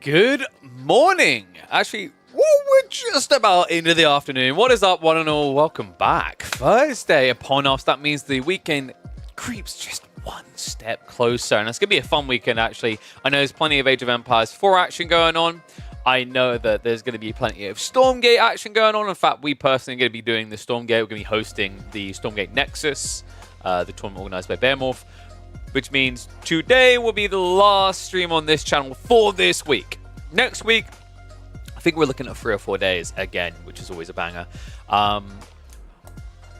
Good morning. Actually, we're just about into the afternoon. What is up, one and all? Welcome back. Thursday upon us. That means the weekend creeps just one step closer, and it's going to be a fun weekend, actually. I know there's plenty of Age of Empires 4 action going on. I know that there's going to be plenty of Stormgate action going on. In fact, we personally are going to be doing the Stormgate. We're going to be hosting the Stormgate Nexus, the tournament organized by Bearmorph. which means today will be the last stream on this channel for this week. Next week, I think we're looking at 3 or 4 days again, which is always a banger.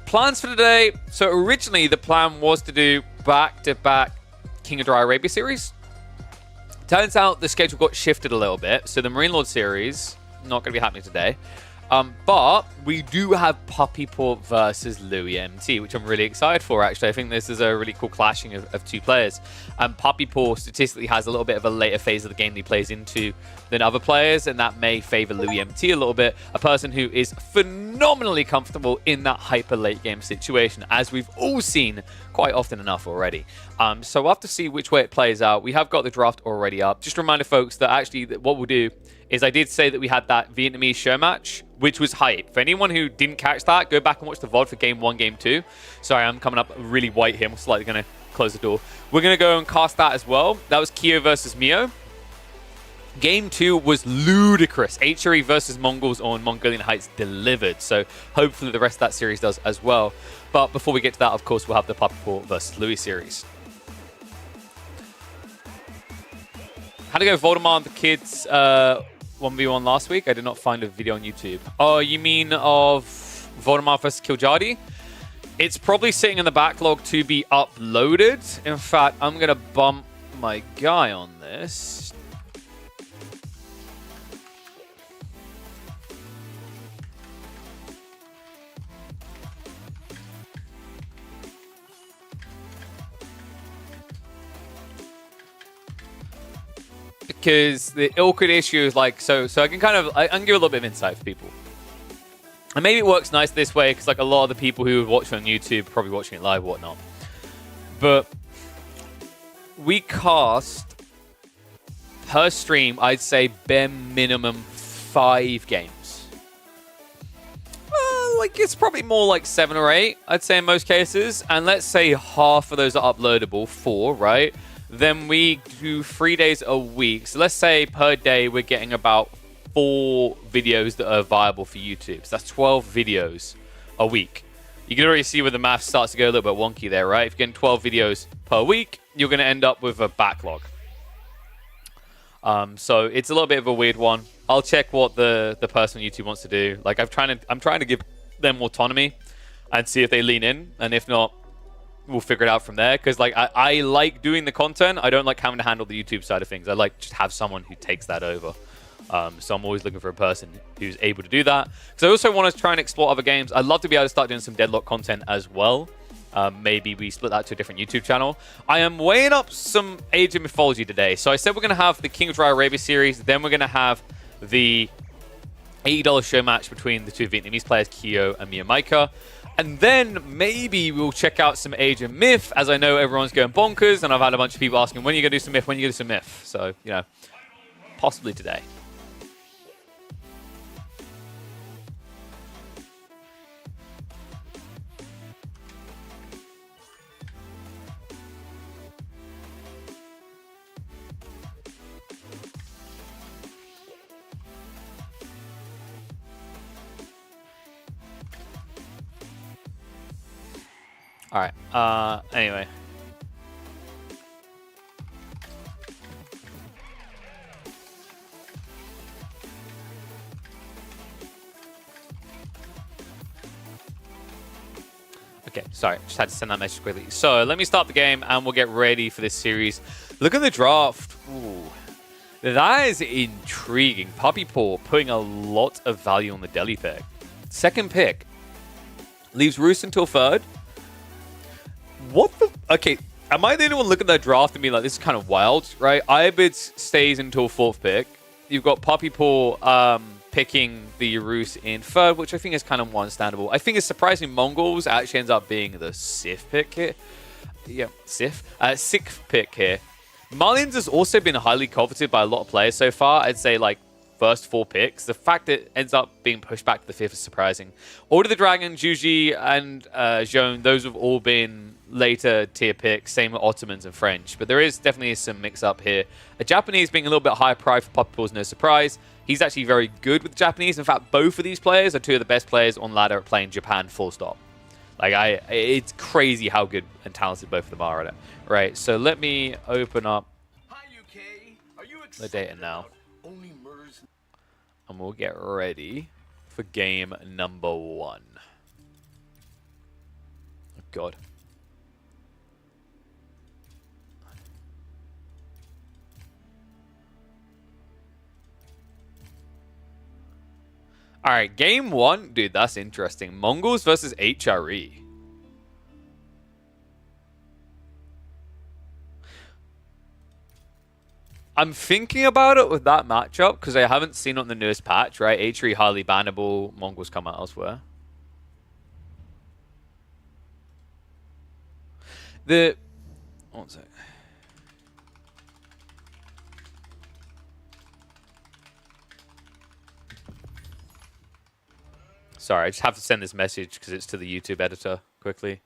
Plans for today. So originally the plan was to do back-to-back King of Dry Arabia series. Turns out the schedule got shifted a little bit. So the Marine Lord series, not going to be happening today. But we do have Puppy Paw versus Louis MT, which I'm really excited for, actually. I think this is a really cool clashing of two players. Puppy Paw statistically has a little bit of a later phase of the game that he plays into than other players, and that may favor Louis MT a little bit, a person who is phenomenally comfortable in that hyper late game situation, as we've all seen quite often enough already. So we'll have to see which way it plays out. We have got the draft already up. Just a reminder, folks, that actually what we'll do is I did say that we had that Vietnamese show match, which was hype. For anyone who didn't catch that, go back and watch the VOD for Game 1, Game 2. Sorry, I'm coming up really white here. I'm slightly going to close the door. We're going to go and cast that as well. That was Kyo versus Mio. Game 2 was ludicrous. HRE versus Mongols on Mongolian Heights delivered. So hopefully the rest of that series does as well. But before we get to that, of course, we'll have the Puppy Paw versus Louis series. How to go Voldemort and the kids 1v1 last week? I did not find a video on YouTube. Oh, you mean of Voldemort versus Kiljadi? It's probably sitting in the backlog to be uploaded. In fact, I'm going to bump my guy on this. Because the awkward issue is like, so I can kind of, I can give a little bit of insight for people. And maybe it works nice this way, because like a lot of the people who watch on YouTube are probably watching it live or whatnot. But we cast per stream, I'd say bare minimum 5 games. Like it's probably more like 7 or 8, I'd say in most cases. And let's say half of those are uploadable, 4, right? Then we do 3 days a week. So let's say per day we're getting about 4 videos that are viable for YouTube. So that's 12 videos a week. You can already see where the math starts to go a little bit wonky there, right? If you're getting 12 videos per week, you're going to end up with a backlog. So it's a little bit of a weird one. I'll check what the person on YouTube wants to do. Like I'm trying to give them autonomy and see if they lean in, and if not, we'll figure it out from there. Because like I like doing the content. I don't like having to handle the YouTube side of things. I like just have someone who takes that over. So I'm always looking for a person who's able to do that. Because I also want to try and explore other games. I'd love to be able to start doing some Deadlock content as well. Maybe we split that to a different YouTube channel. I am weighing up some Age of Mythology today. So I said we're going to have the King of Dry Arabia series. Then we're going to have the $80 show match between the two Vietnamese players, Kyo and Miyamaika. And then maybe we'll check out some Age of Myth, as I know everyone's going bonkers, and I've had a bunch of people asking, when are you going to do some Myth? When are you going to do some Myth? So, you know, possibly today. All right. Anyway. Okay, sorry. Just had to send that message quickly. So let me start the game and we'll get ready for this series. Look at the draft. Ooh. That is intriguing. Puppy Paw putting a lot of value on the Delhi pick. Second pick. Leaves Roos until third. What the? Okay, am I the only one looking at that draft and being like, this is kind of wild, right? Ibex stays until 4th pick. You've got Puppy Paw picking the Roos in 3rd, which I think is kind of understandable. I think it's surprising Mongols actually ends up being the 6th pick here. Yeah, 6th pick here. Malians has also been highly coveted by a lot of players so far. I'd say like first 4 picks. The fact that it ends up being pushed back to the 5th is surprising. Order the Dragon, Juji, and Zhone, those have all been later tier picks. Same with Ottomans and French. But there is definitely some mix-up here. A Japanese being a little bit higher pride for Puppy Paw is no surprise. He's actually very good with the Japanese. In fact, both of these players are 2 of the best players on ladder at playing Japan, full stop. Like, it's crazy how good and talented both of them are at it. Right, so let me open up the data now. And we'll get ready for game number 1. Oh, God. All right, game 1. Dude, that's interesting. Mongols versus HRE. I'm thinking about it with that matchup because I haven't seen it on the newest patch, right? HRE highly bannable. Mongols come out elsewhere. One sec. Sorry, I just have to send this message because it's to the YouTube editor quickly.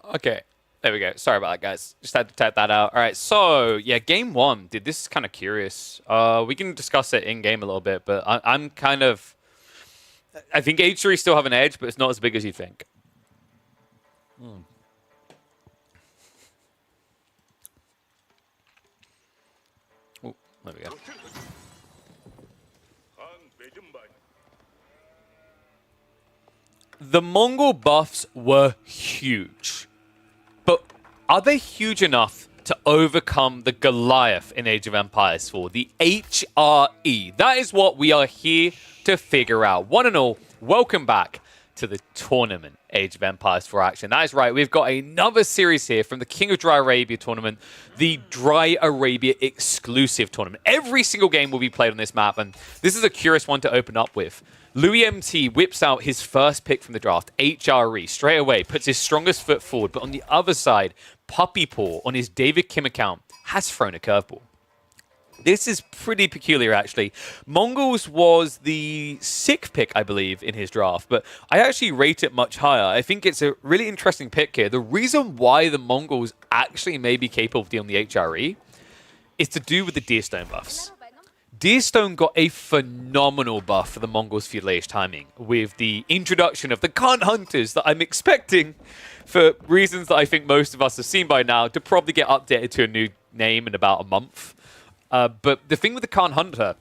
Okay, there we go. Sorry about that, guys. Just had to type that out. All right, so yeah, game 1. Dude, this is kind of curious. We can discuss it in game a little bit, but I'm kind of. I think H3 still have an edge, but it's not as big as you think. Oh, there we go. The Mongol buffs were huge. But are they huge enough to overcome the Goliath in Age of Empires 4? The HRE. That is what we are here to figure out. One and all, welcome back to the tournament, Age of Empires 4 action. That is right, we've got another series here from the King of Dry Arabia tournament, the Dry Arabia exclusive tournament. Every single game will be played on this map, and this is a curious one to open up with. Louis MT whips out his first pick from the draft, HRE, straight away, puts his strongest foot forward. But on the other side, Puppy Paw on his David Kim account has thrown a curveball. This is pretty peculiar, actually. Mongols was the 6th pick, I believe, in his draft, but I actually rate it much higher. I think it's a really interesting pick here. The reason why the Mongols actually may be capable of dealing the HRE is to do with the Deerstone buffs. Deerstone got a phenomenal buff for the Mongols' Feudal Age timing with the introduction of the Khan Hunters that I'm expecting, for reasons that I think most of us have seen by now, to probably get updated to a new name in about a month. But the thing with the Khan Hunter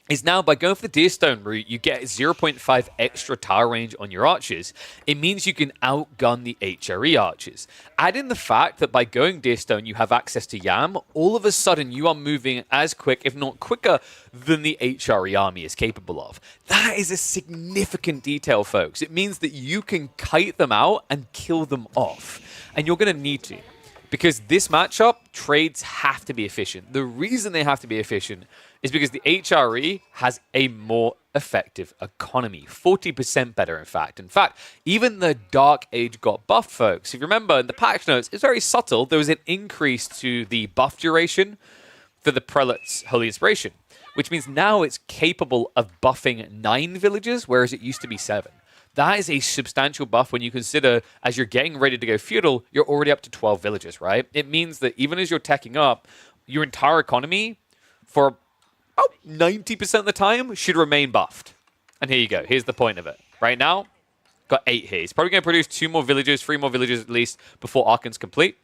is now by going for the Deerstone route, you get 0.5 extra tower range on your archers. It means you can outgun the HRE archers. Add in the fact that by going Deerstone, you have access to Yam. All of a sudden, you are moving as quick, if not quicker, than the HRE army is capable of. That is a significant detail, folks. It means that you can kite them out and kill them off. And you're going to need to. Because this matchup, trades have to be efficient. The reason they have to be efficient is because the HRE has a more effective economy. 40% better, in fact. In fact, even the Dark Age got buffed, folks. If you remember, in the patch notes, it's very subtle. There was an increase to the buff duration for the Prelate's Holy Inspiration, which means now it's capable of buffing 9 villages, whereas it used to be 7. That is a substantial buff when you consider, as you're getting ready to go feudal, you're already up to 12 villages, right? It means that even as you're teching up, your entire economy, for about 90% of the time, should remain buffed. And here you go. Here's the point of it. Right now, got 8 here. He's probably going to produce 2 more villages, 3 more villages at least, before Archon's complete.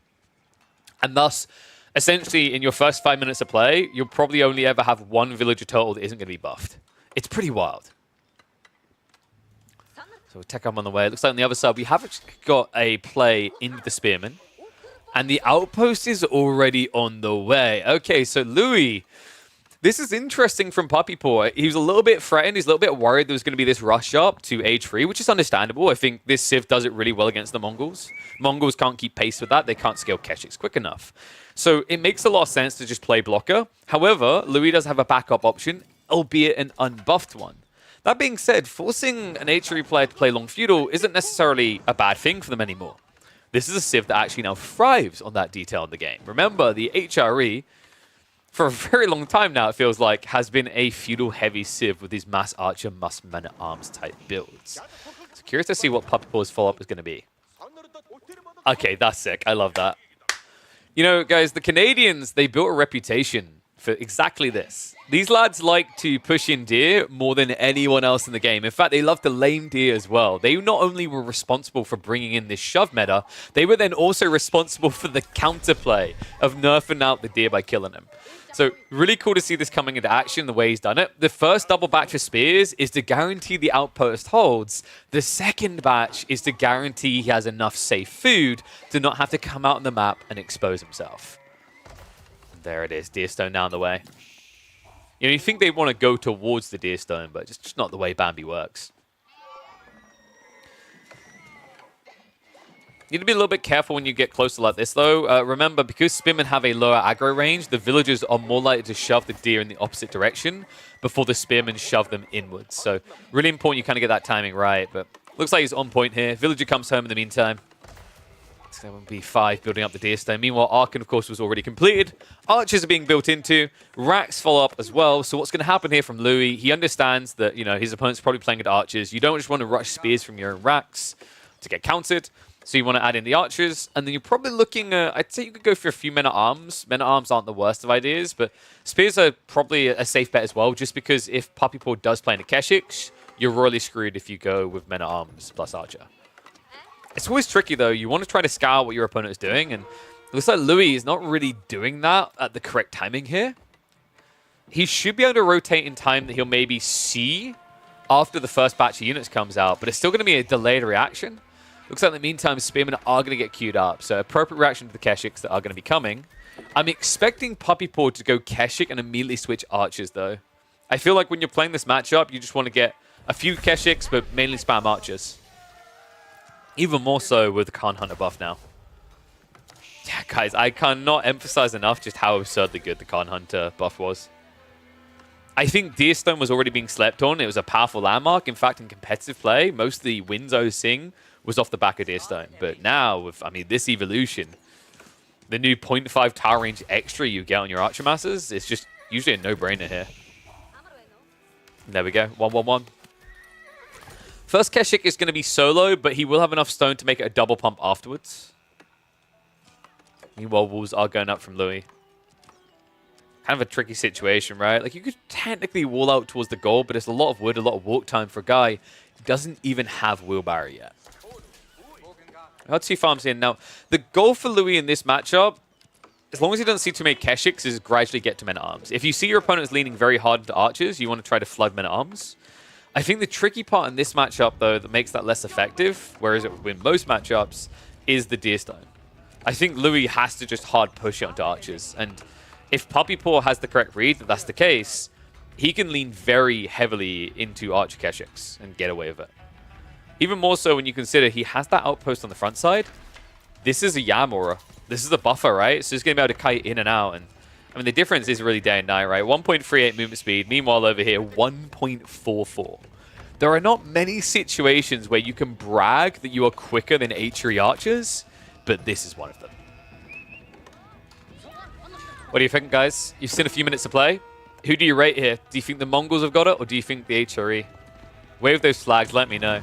And thus, essentially, in your first 5 minutes of play, you'll probably only ever have 1 villager total that isn't going to be buffed. It's pretty wild. So tech up on the way. It looks like on the other side, we have got a play into the Spearman. And the outpost is already on the way. Okay, so Louis, this is interesting from Puppy Paw. He was a little bit threatened. He's a little bit worried there was going to be this rush up to age 3, which is understandable. I think this Civ does it really well against the Mongols. Mongols can't keep pace with that. They can't scale Keshiks quick enough. So it makes a lot of sense to just play blocker. However, Louis does have a backup option, albeit an unbuffed one. That being said, forcing an HRE player to play long feudal isn't necessarily a bad thing for them anymore. This is a civ that actually now thrives on that detail in the game. Remember, the HRE, for a very long time now, it feels like, has been a feudal-heavy civ with these mass archer, mass men-at-arms type builds. So curious to see what Puppy Paw's follow-up is going to be. Okay, that's sick. I love that. You know, guys, the Canadians, they built a reputation for exactly this. These lads like to push in deer more than anyone else in the game. In fact, they love to lame deer as well. They not only were responsible for bringing in this shove meta, they were then also responsible for the counterplay of nerfing out the deer by killing him. So really cool to see this coming into action the way he's done it. The first double batch of spears is to guarantee the outpost holds. The second batch is to guarantee he has enough safe food to not have to come out on the map and expose himself. There it is, Deerstone down the way. You know, you think they want to go towards the Deerstone, but it's just not the way Bambi works. You need to be a little bit careful when you get closer like this, though. Remember, because Spearmen have a lower aggro range, the villagers are more likely to shove the deer in the opposite direction before the Spearmen shove them inwards. So really important you kind of get that timing right, but looks like he's on point here. Villager comes home in the meantime. It's going to be 5 building up the Deerstone. Meanwhile, Archon, of course, was already completed. Archers are being built into. Racks follow up as well. So what's going to happen here from Louis, he understands that, you know, his opponent's probably playing at Archers. You don't just want to rush spears from your own racks to get countered. So you want to add in the archers, and then you're probably looking at, I'd say you could go for a few men-at-arms. Men-at-arms aren't the worst of ideas, but spears are probably a safe bet as well, just because if Puppy Paw does play in a Keshik, you're royally screwed if you go with men-at-arms plus archer. It's always tricky, though. You want to try to scout what your opponent is doing, and it looks like Louis is not really doing that at the correct timing here. He should be able to rotate in time that he'll maybe see after the first batch of units comes out, but it's still going to be a delayed reaction. Looks like in the meantime, Spearmen are going to get queued up. So appropriate reaction to the Keshiks that are going to be coming. I'm expecting Puppy Paw to go Keshik and immediately switch archers, though. I feel like when you're playing this matchup, you just want to get a few Keshiks, but mainly spam archers. Even more so with the Khan Hunter buff now. Yeah, guys, I cannot emphasize enough just how absurdly good the Khan Hunter buff was. I think Deerstone was already being slept on. It was a powerful landmark. In fact, in competitive play, most of the wins I was seeing was off the back of Deerstone. But now, with, I mean, this evolution, the new 0.5 tower range extra you get on your Archer Masters, it's just usually a no-brainer here. There we go, 1-1-1. First Keshik is going to be solo, but he will have enough stone to make it a double pump afterwards. Meanwhile, wolves are going up from Louis. Kind of a tricky situation, right? Like, you could technically wall out towards the goal, but it's a lot of wood, a lot of walk time for a guy who doesn't even have wheelbarrow yet. Got 2 farms in. Now, the goal for Louis in this matchup, as long as he doesn't see too many Keshiks, is gradually get to men-at-arms. If you see your opponent is leaning very hard into archers, you want to try to flood men-at-arms. I think the tricky part in this matchup, though, that makes that less effective, whereas it would win most matchups, is the Deerstone. I think Louis has to just hard push it onto archers. And if Puppy Paw has the correct read that that's the case, he can lean very heavily into archer Keshiks and get away with it. Even more so when you consider he has that outpost on the front side. This is a Yam aura. This is a buffer, right? So he's going to be able to kite in and out. And I mean, the difference is really day and night, right? 1.38 movement speed. Meanwhile, over here, 1.44. There are not many situations where you can brag that you are quicker than HRE archers, but this is one of them. What do you think, guys? You've seen a few minutes to play. Who do you rate here? Do you think the Mongols have got it, or do you think the HRE? Wave those flags, let me know.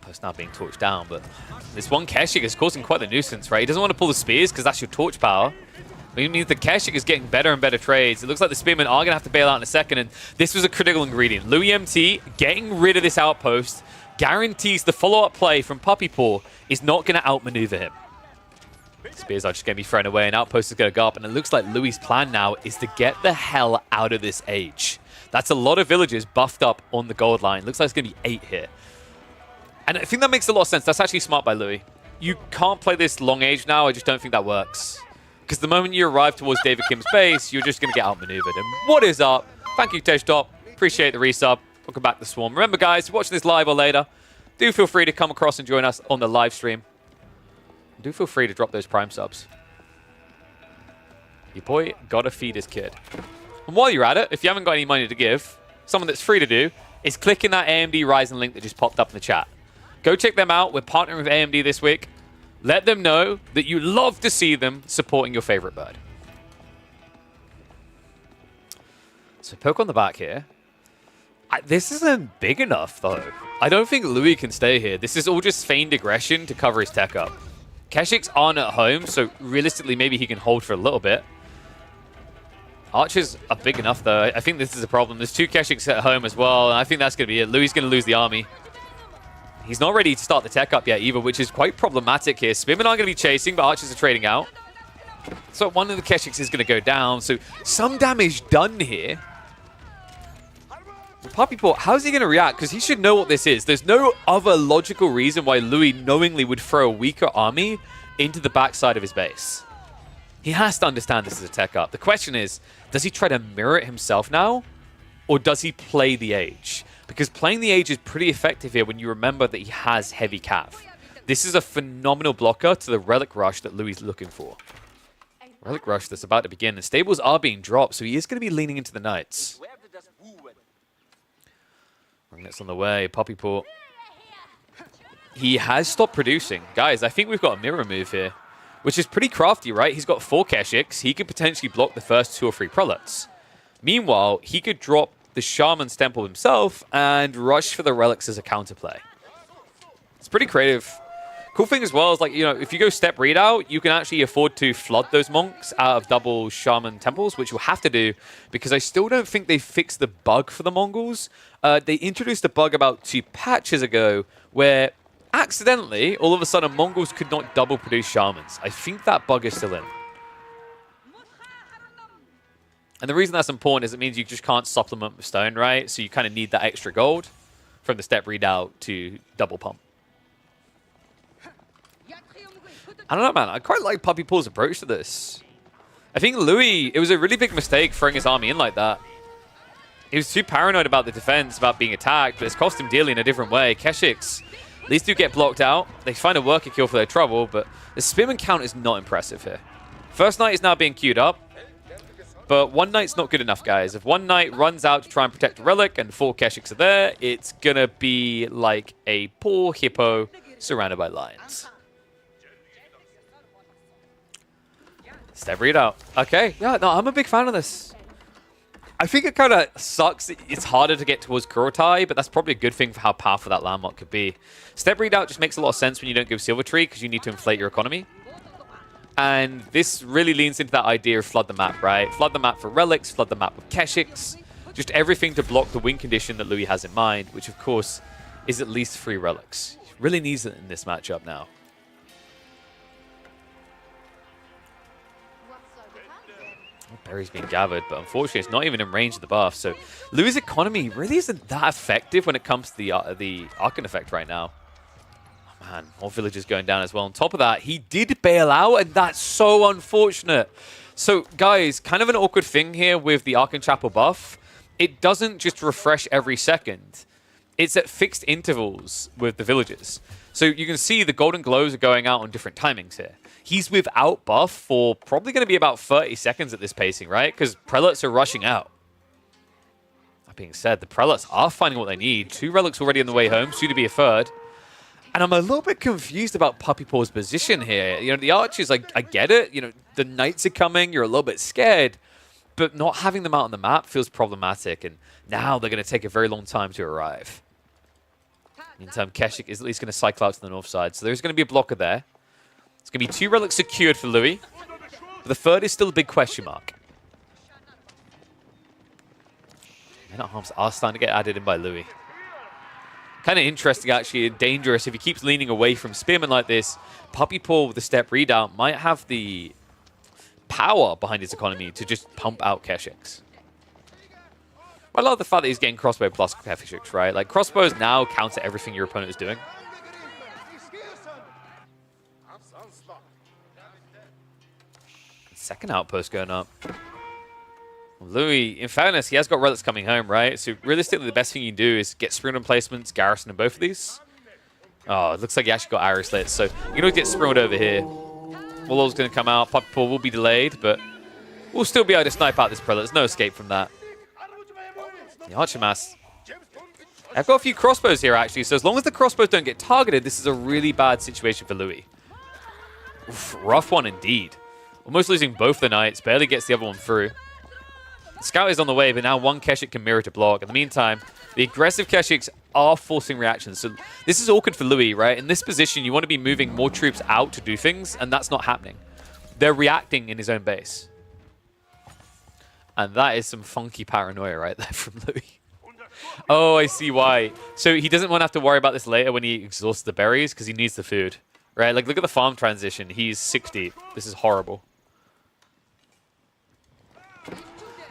It's now being torched down, but this one Keshik is causing quite the nuisance, right? He doesn't want to pull the spears because that's your torch power. It means the Keshik is getting better and better trades. It looks like the Spearmen are going to have to bail out in a second, and this was a critical ingredient. Louis MT getting rid of this outpost guarantees the follow-up play from Puppy Paw is not going to outmaneuver him. Spears are just going to be thrown away, and outpost is going to go up, and it looks like Louis' plan now is to get the hell out of this age. That's a lot of villagers buffed up on the gold line. Looks like it's going to be 8 here. And I think that makes a lot of sense. That's actually smart by Louis. You can't play this long age now. I just don't think that works. Because the moment you arrive towards David Kim's base, you're just going to get outmaneuvered. And what is up? Thank you, Teshtop. Appreciate the resub. Welcome back to the Swarm. Remember, guys, if you're watching this live or later, do feel free to come across and join us on the live stream. Do feel free to drop those Prime subs. Your boy gotta feed his kid. And while you're at it, if you haven't got any money to give, something that's free to do is clicking that AMD Ryzen link that just popped up in the chat. Go check them out. We're partnering with AMD this week. Let them know that you love to see them supporting your favorite bird. So poke on the back here. This isn't big enough, though. I don't think Louis can stay here. This is all just feigned aggression to cover his tech up. Keshiks aren't at home, so realistically, maybe he can hold for a little bit. Archers are big enough, though. I think this is a problem. There's 2 Keshiks at home as well, and I think that's going to be it. Louis is going to lose the army. He's not ready to start the tech up yet either, which is quite problematic here. Spearmen aren't going to be chasing, but Archers are trading out. So one of the Keshiks is going to go down, so some damage done here. Puppy Paw, how's he going to react? Because he should know what this is. There's no other logical reason why Louis knowingly would throw a weaker army into the backside of his base. He has to understand this is a tech up. The question is, does he try to mirror it himself now? Or does he play the Age? Because playing the Age is pretty effective here when you remember that he has heavy cav. This is a phenomenal blocker to the Relic Rush that Louis is looking for. Relic Rush that's about to begin. The stables are being dropped, so he is going to be leaning into the Knights. That's on the way. Puppy Paw. He has stopped producing. Guys, I think we've got a mirror move here, which is pretty crafty, right? He's got 4 Keshiks. He could potentially block the first 2 or 3 prelates. Meanwhile, he could drop the Shaman's Temple himself and rush for the relics as a counterplay. It's pretty creative. Cool thing as well is, like, you know, if you go step readout, you can actually afford to flood those monks out of double Shaman Temples, which you'll have to do because I still don't think they fixed the bug for the Mongols. They introduced a bug about 2 patches ago where accidentally, all of a sudden, Mongols could not double produce Shamans. I think that bug is still in. And the reason that's important is it means you just can't supplement with stone, right? So you kind of need that extra gold from the step readout to double pump. I don't know, man. I quite like Puppy Paw's approach to this. I think Louis, it was a really big mistake throwing his army in like that. He was too paranoid about the defense, about being attacked, but it's cost him dearly in a different way. Keshiks, these 2 get blocked out. They find a worker kill for their trouble, but the Spearman count is not impressive here. First Knight is now being queued up, but 1 Knight's not good enough, guys. If 1 Knight runs out to try and protect a relic and 4 Keshiks are there, it's going to be like a poor hippo surrounded by lions. Step readout. Okay, yeah, no, I'm a big fan of this. I think it kind of sucks. It's harder to get towards Kurotai, but that's probably a good thing for how powerful that landmark could be. Step readout just makes a lot of sense when you don't give Silver Tree because you need to inflate your economy. And this really leans into that idea of flood the map, right? Flood the map for relics, flood the map with Keshiks, just everything to block the win condition that Louis has in mind, which of course is at least 3 relics. He really needs it in this matchup now. Berry's being gathered, but unfortunately it's not even in range of the buff. So Louis' economy really isn't that effective when it comes to the Archon effect right now. Oh, man, more villagers going down as well. On top of that, he did bail out, and that's so unfortunate. So guys, kind of an awkward thing here with the Archon Chapel buff. It doesn't just refresh every second. It's at fixed intervals with the villagers. So you can see the golden glows are going out on different timings here. He's without buff for probably going to be about 30 seconds at this pacing, right? Because prelates are rushing out. That being said, the prelates are finding what they need. 2 relics already on the way home, soon to be a 3rd. And I'm a little bit confused about Puppy Paw's position here. You know, the archers, I get it. You know, the knights are coming. You're a little bit scared. But not having them out on the map feels problematic. And now they're going to take a very long time to arrive. Meantime, Keshik is at least going to cycle out to the north side. So there's going to be a blocker there. It's going to be 2 relics secured for Louis. But the 3rd is still a big question mark. Men-at-Arms are starting to get added in by Louis. Kind of interesting, actually, and dangerous. If he keeps leaning away from Spearman like this, Puppy Paw with the step readout might have the power behind his economy to just pump out Keshiks. I love the fact that he's getting crossbow plus Keshiks, right? Like, crossbows now counter everything your opponent is doing. Second outpost going up. Louis, in fairness, he has got relics coming home, right? So realistically, the best thing you can do is get sprint emplacements, garrison in both of these. Oh, it looks like he actually got arrow slits. So you're going to get sprinted over here. Wallow's going to come out. Puppy Paw will be delayed, but We'll still be able to snipe out this prelate. There's no escape from that. The Archer Mass. I've got a few crossbows here, actually, so as long as the crossbows don't get targeted, this is a really bad situation for Louis. Oof, rough one indeed. Almost losing both the knights, barely gets the other one through. The scout is on the way, but now one Keshik can mirror to block. In the meantime, the aggressive Keshiks are forcing reactions, so this is awkward for Louis, right? In this position, you want to be moving more troops out to do things, and that's not happening. They're reacting in his own base. And that is some funky paranoia right there from Louis. Oh, I see why. So he doesn't want to have to worry about this later when he exhausts the berries because he needs the food, right? Like, look at the farm transition. He's 60. This is horrible.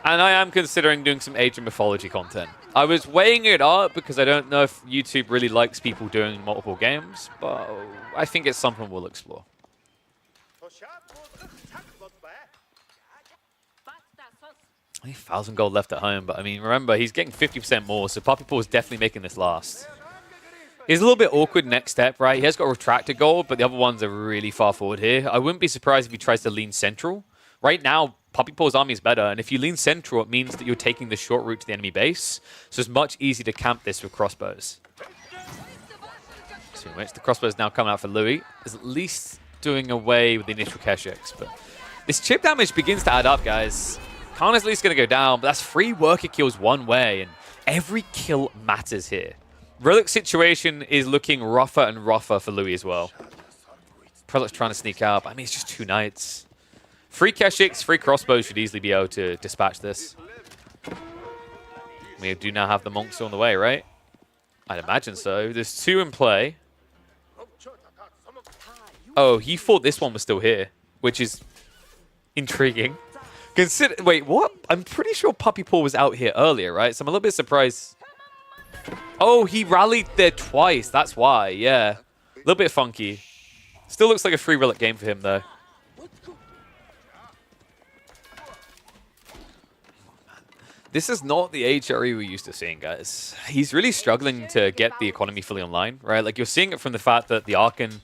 And I am considering doing some Age of Mythology content. I was weighing it up because I don't know if YouTube really likes people doing multiple games, but I think it's something we'll explore. 1,000 gold left at home, but I mean, remember, he's getting 50% more, so Puppy Paw is definitely making this last. He's a little bit awkward next step, right? He has got retracted gold, but the other ones are really far forward here. I wouldn't be surprised if he tries to lean central. Right now, Puppy Paw's army is better, and if you lean central, it means that you're taking the short route to the enemy base, so it's much easier to camp this with crossbows. So in which the crossbows now coming out for Louis, is at least doing away with the initial Keshiks, but this chip damage begins to add up, guys. Khan is at least going to go down, but that's 3 worker kills one way, and every kill matters here. Relic's situation is looking rougher and rougher for Louis as well. Prelate's trying to sneak out, but I mean, it's just 2 knights. 3 Keshiks, 3 crossbows should easily be able to dispatch this. We do now have the monks on the way, right? I'd imagine so. There's 2 in play. Oh, he thought this one was still here, which is intriguing. Wait, what? I'm pretty sure Puppy Paw was out here earlier, right? So I'm a little bit surprised. Oh, he rallied there twice. That's why, yeah. A little bit funky. Still looks like a free relic game for him, though. This is not the HRE we're used to seeing, guys. He's really struggling to get the economy fully online, right? Like, you're seeing it from the fact that the Archon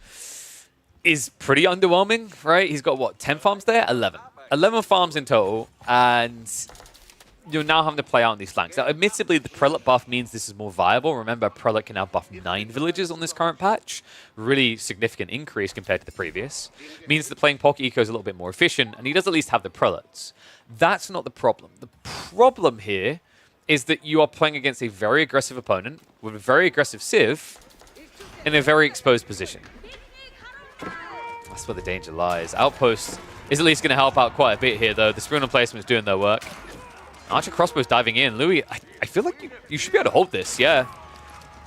is pretty underwhelming, right? He's got, what, 10 farms there? 11. 11 farms in total, and you're now having to play out on these flanks. Now, admittedly, the Prelate buff means this is more viable. Remember, Prelate can now buff 9 villages on this current patch. Really significant increase compared to the previous. Means that playing Pocket Eco is a little bit more efficient, and he does at least have the Prelates. That's not the problem. The problem here is that you are playing against a very aggressive opponent with a very aggressive Civ in a very exposed position. That's where the danger lies. Outpost is at least going to help out quite a bit here, though. The Spooner placement is doing their work. Archer crossbows diving in. Louis, I feel like you should be able to hold this, yeah.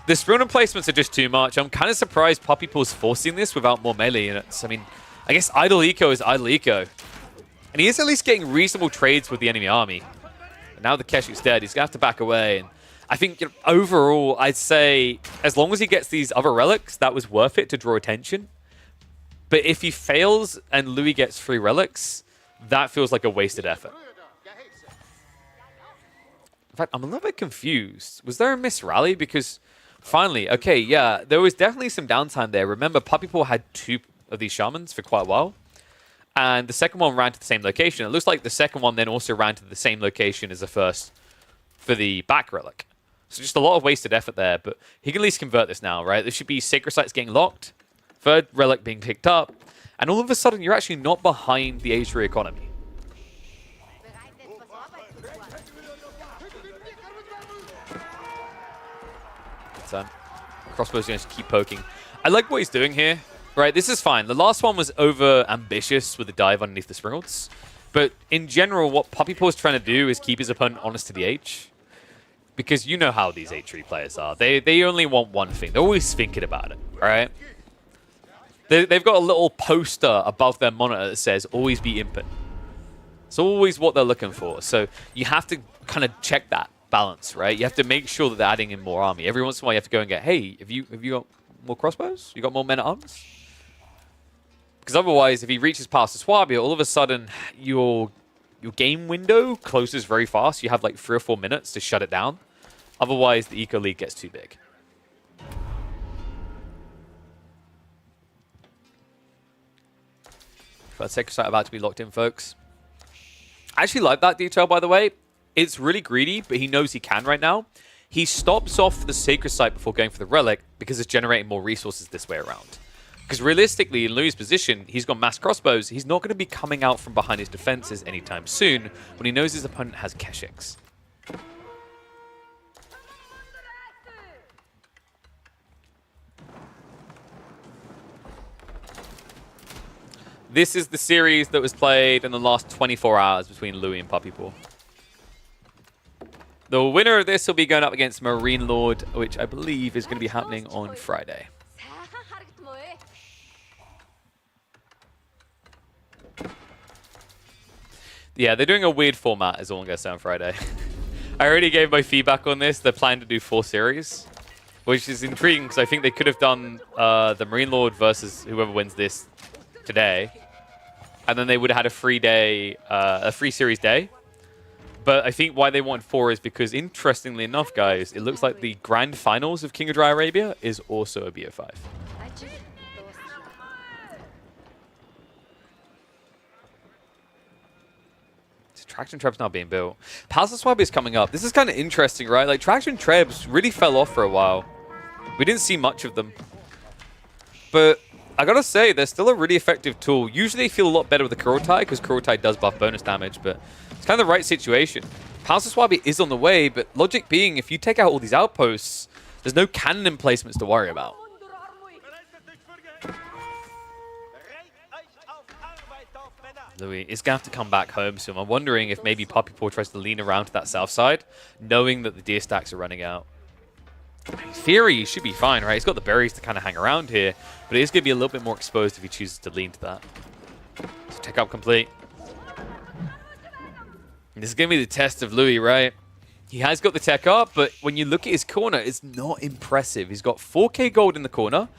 The Spooner placements are just too much. I'm kind of surprised Puppy Paw's forcing this without more melee units. I mean, I guess idle eco is idle eco. And he is at least getting reasonable trades with the enemy army. But now the Keshik's dead. He's going to have to back away. And I think, you know, overall, I'd say as long as he gets these other relics, that was worth it to draw attention. But if he fails and Louis gets 3 relics, that feels like a wasted effort. In fact, I'm a little bit confused. Was there a miss rally? Because finally, okay, yeah, there was definitely some downtime there. Remember, Puppy Paw had 2 of these shamans for quite a while. And the second one ran to the same location. It looks like the second one then also ran to the same location as the first for the back relic. So just a lot of wasted effort there. But he can at least convert this now, right? There should be Sacred Sites getting locked. 3rd relic being picked up, and all of a sudden you're actually not behind the H3 economy. Crossbow's going to keep poking. I like what he's doing here, right? This is fine. The last one was over ambitious with the dive underneath the Springles, but in general, what Puppy Paw is trying to do is keep his opponent honest to the H, because you know how these H3 players are. They only want one thing. They're always thinking about it, all right? They've got a little poster above their monitor that says, always be impotent. It's always what they're looking for. So you have to kind of check that balance, right? You have to make sure that they're adding in more army. Every once in a while, you have to go and get, hey, have you got more crossbows? You got more men-at-arms? Because otherwise, if he reaches past the Swabia, all of a sudden, your game window closes very fast. You have like 3 or 4 minutes to shut it down. Otherwise, the Eco League gets too big. First Sacred Site about to be locked in, folks. I actually like that detail, by the way. It's really greedy, but he knows he can right now. He stops off the Sacred Site before going for the Relic because it's generating more resources this way around. Because realistically, in Louis' position, he's got mass crossbows. He's not going to be coming out from behind his defenses anytime soon when he knows his opponent has Keshiks. This is the series that was played in the last 24 hours between Louis and Puppypaw. The winner of this will be going up against Marine Lord, which I believe is going to be happening on Friday. Yeah, they're doing a weird format is all I'm going to say on Friday. I already gave my feedback on this. They're planning to do 4 series, which is intriguing because I think they could have done the Marine Lord versus whoever wins this today. And then they would have had a free day, a free series day. But I think why they want 4 is because, interestingly enough, guys, it looks like the grand finals of King of Dry Arabia is also a BO5. Traction Treb's now being built. Palace Swab is coming up. This is kind of interesting, right? Like, Traction Trebs really fell off for a while. We didn't see much of them. But I gotta say, they're still a really effective tool. Usually they feel a lot better with the Kurotai, because Kurotai does buff bonus damage, but it's kind of the right situation. Palace Swabi is on the way, but logic being, if you take out all these outposts, there's no cannon emplacements to worry about. Louis is going to have to come back home soon. I'm wondering if maybe Puppypaw tries to lean around to that south side, knowing that the deer stacks are running out. In theory, he should be fine, right? He's got the berries to kind of hang around here, but it is going to be a little bit more exposed if he chooses to lean to that. So tech up complete. This is going to be the test of Louis, right? He has got the tech up, but when you look at his corner, it's not impressive. He's got 4k gold in the corner,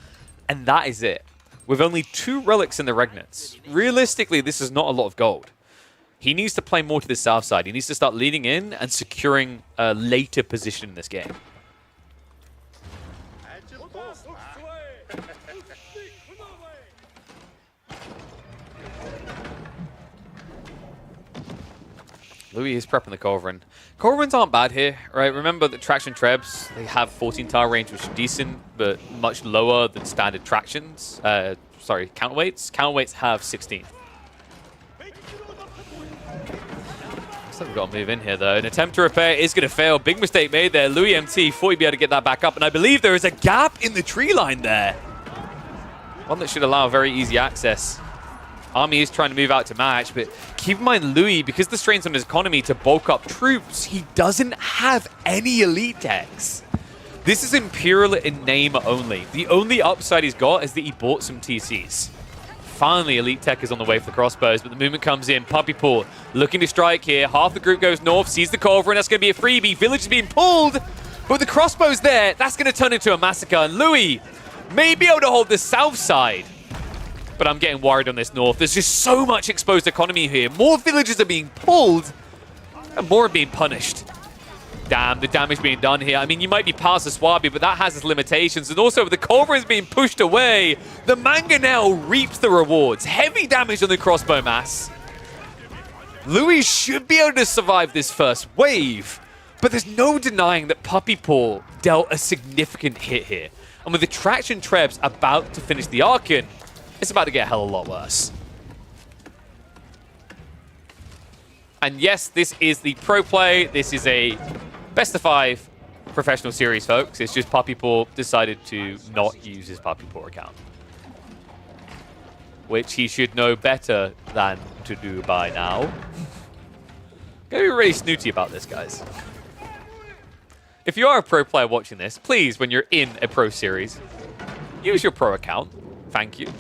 and that is it. With only 2 relics in the Regnants. Realistically, this is not a lot of gold. He needs to play more to the south side. He needs to start leading in and securing a later position in this game. Louis is prepping the Culverin. Culverins aren't bad here, right? Remember that Traction Trebs, they have 14 tile range, which is decent, but much lower than standard Tractions. Sorry, counterweights. Counterweights have 16. Looks like we've got to move in here, though. An attempt to repair is going to fail. Big mistake made there. Louis MT thought he'd be able to get that back up, and I believe there is a gap in the tree line there. One that should allow very easy access. Army is trying to move out to match, but keep in mind Louis, because the strains on his economy to bulk up troops, he doesn't have any elite techs. This is Imperial in name only. The only upside he's got is that he bought some TCs. Finally, elite tech is on the way for the crossbows, but the movement comes in. Puppypaw looking to strike here. Half the group goes north, sees the cover, and that's going to be a freebie. Village is being pulled, but the crossbows there, that's going to turn into a massacre. And Louis may be able to hold the south side. But I'm getting worried on this north. There's just so much exposed economy here. More villages are being pulled, and more are being punished. Damn, the damage being done here. I mean, you might be past the Swabi, but that has its limitations. And also, the Cobra is being pushed away. The Mangonel reaps the rewards. Heavy damage on the crossbow mass. Louis should be able to survive this first wave, but there's no denying that Puppypaw dealt a significant hit here. And with the Traction Trebs about to finish the Archon, it's about to get a hell of a lot worse. And yes, this is the pro play. This is a best of 5 professional series, folks. It's just Puppypaw decided to not use his Puppypaw account, which he should know better than to do by now. Gonna be really snooty about this, guys. If you are a pro player watching this, please, when you're in a pro series, use your pro account. Thank you.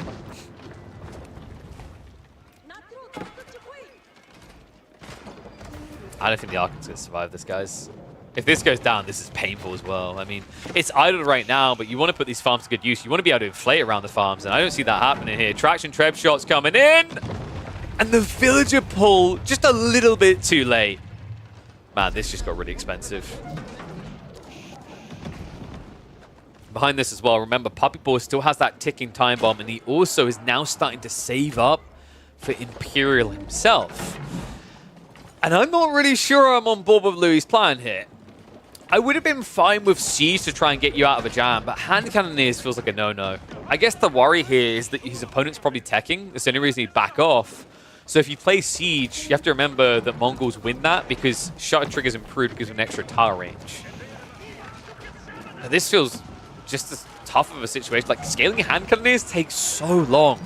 I don't think the Archon's going to survive this, guys. If this goes down, this is painful as well. I mean, it's idle right now, but you want to put these farms to good use. You want to be able to inflate around the farms, and I don't see that happening here. Traction Treb shots coming in, and the villager pull just a little bit too late. Man, this just got really expensive. Behind this as well, remember, Puppypaw still has that ticking time bomb, and he also is now starting to save up for Imperial himself. And I'm not really sure I'm on board with Louis' plan here. I would have been fine with Siege to try and get you out of a jam, but Hand Cannoneers feels like a no-no. I guess the worry here is that his opponent's probably teching. That's the only reason he'd back off. So if you play Siege, you have to remember that Mongols win that because shutter triggers improved because of an extra tower range. Now, this feels just as tough of a situation. Like, scaling Hand Cannoneers takes so long.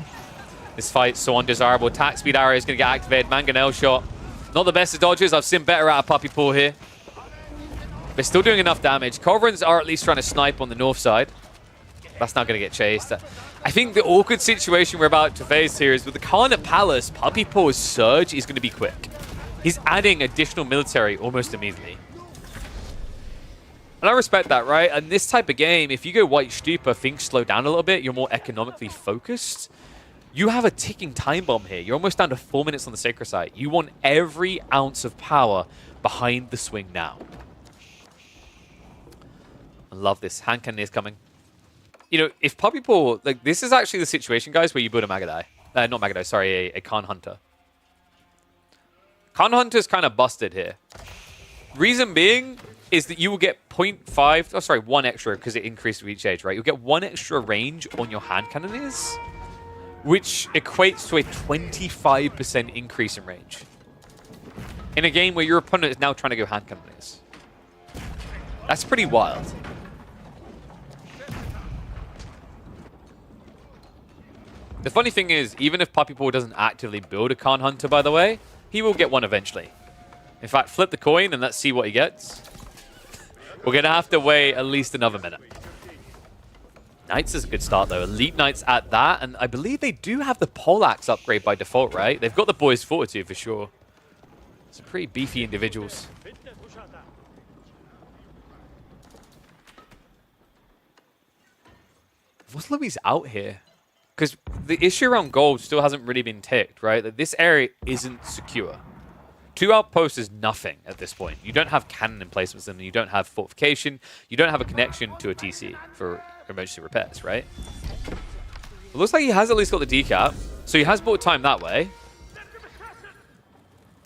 This fight's so undesirable. Attack speed arrow is going to get activated. Mangonel shot. Not the best of dodges. I've seen better out of Puppy Paw here. They're still doing enough damage. Culverins are at least trying to snipe on the north side. That's not going to get chased. I think the awkward situation we're about to face here is with the Khan at Palace, Puppy Paw's surge is going to be quick. He's adding additional military almost immediately. And I respect that, right? And this type of game, if you go White Stupa, things slow down a little bit, you're more economically focused. You have a ticking time bomb here. You're almost down to 4 minutes on the Sacred Site. You want every ounce of power behind the swing now. I love this. Hand Cannoneers coming. You know, if Puppy Paw, like, this is actually the situation, guys, where you build a Magadai. Not Magadai, sorry, a Khan Hunter. Khan Hunter's kind of busted here. Reason being is that you will get 0.5, oh, sorry, 1 extra, because it increased with each age, right? You'll get 1 extra range on your Hand Cannoneers, which equates to a 25% increase in range. In a game where your opponent is now trying to go Hand Cannoneers. That's pretty wild. The funny thing is, even if Puppy Paw doesn't actively build a Khan Hunter, by the way, he will get one eventually. In fact, flip the coin and let's see what he gets. We're going to have to wait at least another minute. Knights is a good start, though. Elite Knights at that, and I believe they do have the Poleaxe upgrade by default, right? They've got the Boys' Fortitude for sure. Some pretty beefy individuals. What's Louis out here? Because the issue around gold still hasn't really been ticked, right? That this area isn't secure. 2 outposts is nothing at this point. You don't have cannon emplacements and you don't have fortification. You don't have a connection to a TC for emergency repairs, right? It looks like he has at least got the decap, so he has bought time that way.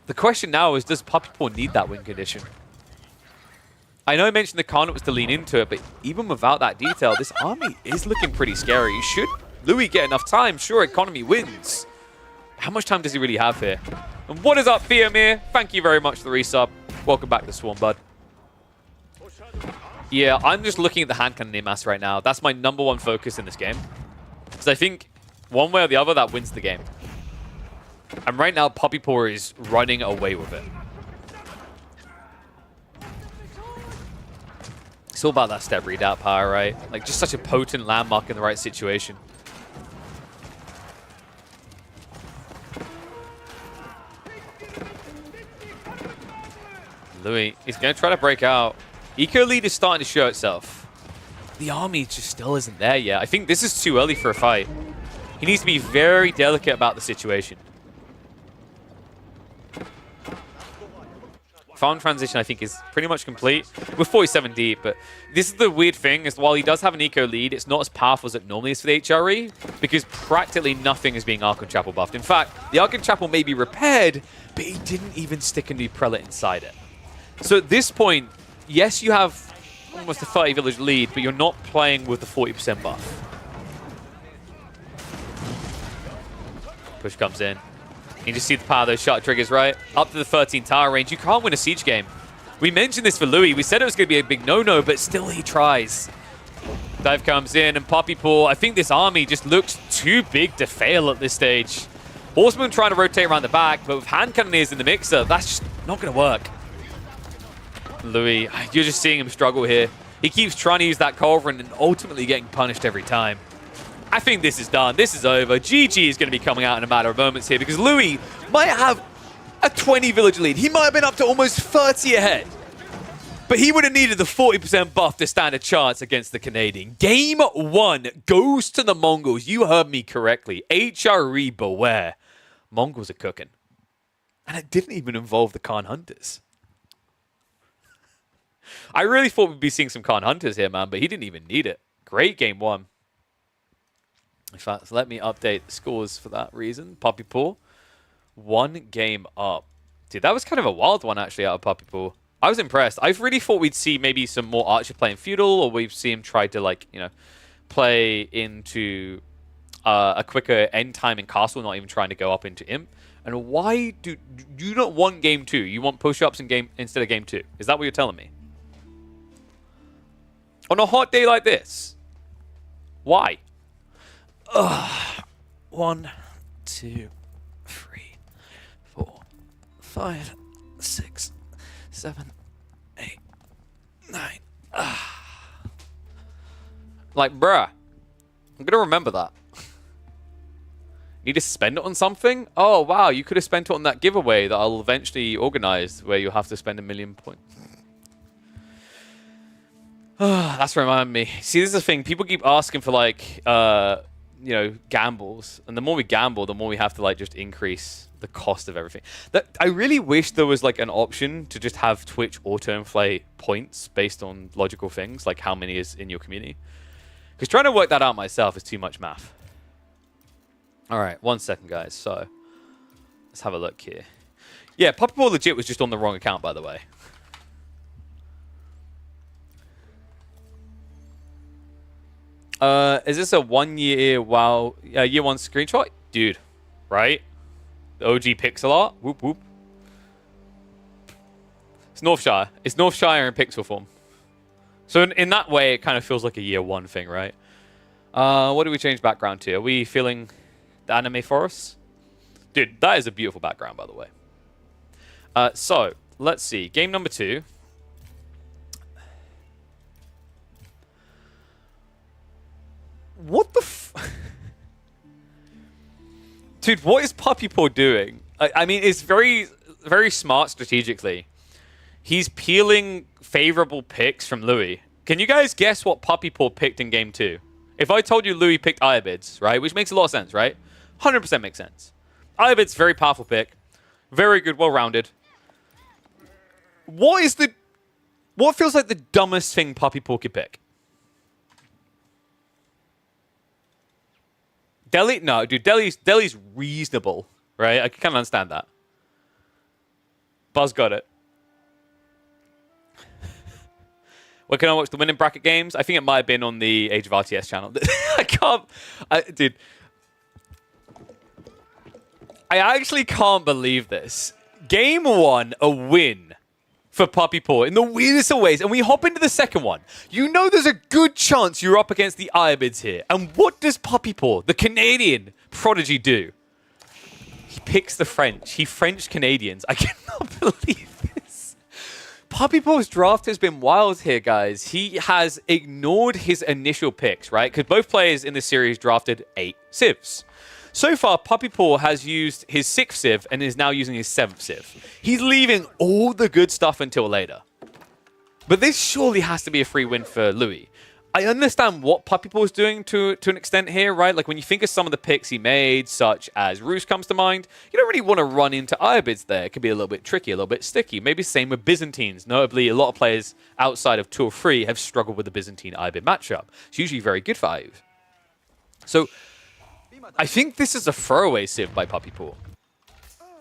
The question now is, does Puppy Paw need that win condition? I know I mentioned the Khanate was to lean into it, but even without that detail, this army is looking pretty scary. Should Louis get enough time? Sure, economy wins. How much time does he really have here? And what is up, Fiamir? Thank you very much for the resub. Welcome back to Swarm, bud. Yeah, I'm just looking at the hand cannon mass right now. That's my #1 focus in this game. Because I think one way or the other, that wins the game. And right now, Puppy Paw is running away with it. It's all about that step readout power, right? Like, just such a potent landmark in the right situation. Louis is going to try to break out. Eco lead is starting to show itself. The army just still isn't there yet. I think this is too early for a fight. He needs to be very delicate about the situation. Farm transition, I think, is pretty much complete. We're 47 deep, but this is the weird thing, is while he does have an eco lead, it's not as powerful as it normally is for the HRE, because practically nothing is being Archon Chapel buffed. In fact, the Archon Chapel may be repaired, but he didn't even stick a new Prelate inside it. So at this point, yes, you have almost a 30 village lead, but you're not playing with the 40% buff. Push comes in. You just see the power of those shot triggers, right? Up to the 13 tower range. You can't win a siege game. We mentioned this for Louis. We said it was going to be a big no-no, but still he tries. Dive comes in, and Puppy Paw, I think this army just looks too big to fail at this stage. Horseman trying to rotate around the back, but with hand cannoneers in the mixer, that's just not going to work. Louis, you're just seeing him struggle here. He keeps trying to use that culverin and ultimately getting punished every time. I think this is done. This is over. GG is going to be coming out in a matter of moments here because Louis might have a 20 village lead. He might have been up to almost 30 ahead. But he would have needed the 40% buff to stand a chance against the Canadian. Game 1 goes to the Mongols. You heard me correctly. HRE beware. Mongols are cooking. And it didn't even involve the Khan Hunters. I really thought we'd be seeing some Khan Hunters here, man, but he didn't even need it. Great game 1. In fact, let me update the scores for that reason. Puppy Paw, 1 game up Dude, that was kind of a wild one, actually, out of Puppy Pool. I was impressed. I really thought we'd see maybe some more Archer playing Feudal, or we'd see him try to, like, you know, play into a quicker end time in Castle, not even trying to go up into Imp. And why do you not want Game 2? You want push-ups in game instead of Game 2? Is that what you're telling me? On a hot day like this? Why? Ugh. 1, 2, 3, 4, 5, 6, 7, 8, 9. Like, bruh. I'm gonna remember that. Need to spend it on something? Oh, wow, you could have spent it on that giveaway that I'll eventually organize where you'll have to spend 1,000,000 points. That's reminding me. See, this is the thing. People keep asking for, like, you know, gambles. And the more we gamble, the more we have to, like, just increase the cost of everything. I really wish there was, like, an option to just have Twitch auto-inflate points based on logical things, like how many is in your community. Because trying to work that out myself is too much math. All right, 1 second, guys. So, let's have a look here. Yeah, Puppy Ball legit was just on the wrong account, by the way. Is this a 1 year, wow, year 1 screenshot? Dude, right? The OG pixel art? Whoop, whoop. It's Northshire. It's Northshire in pixel form. So in that way, it kind of feels like a year 1 thing, right? What do we change background to? Are we feeling the anime forest? Dude, that is a beautiful background, by the way. So, let's see. Game number 2. What the f... Dude, what is Puppy Paw doing? I mean, it's very, very smart strategically. He's peeling favorable picks from Louis. Can you guys guess what Puppy Paw picked in Game 2? If I told you Louis picked Iabids, right? Which makes a lot of sense, right? 100% makes sense. Iabids, very powerful pick. Very good, well-rounded. What feels like the dumbest thing Puppy Paw could pick? Deli? No, dude, Deli's reasonable, right? I can kind of understand that. Buzz got it. Where can I watch the winning bracket games? I think it might have been on the Age of RTS channel. Dude. I actually can't believe this. Game 1, a win for Puppy Paw in the weirdest of ways. And we hop into the second one. You know there's a good chance you're up against the Iabids here. And what does Puppy Paw, the Canadian prodigy, do? He picks the French. He French Canadians. I cannot believe this. Puppy Paw's draft has been wild here, guys. He has ignored his initial picks, right? Because both players in this series drafted 8 civs. So far, Puppy Paw has used his 6th civ and is now using his 7th civ. He's leaving all the good stuff until later. But this surely has to be a free win for Louis. I understand what Puppy Paw is doing to an extent here, right? Like when you think of some of the picks he made, such as Roos comes to mind, you don't really want to run into Iabids there. It could be a little bit tricky, a little bit sticky. Maybe same with Byzantines. Notably, a lot of players outside of 2 or 3 have struggled with the Byzantine Iabid matchup. It's usually very good for Ius. So I think this is a throwaway civ by Puppy Paw.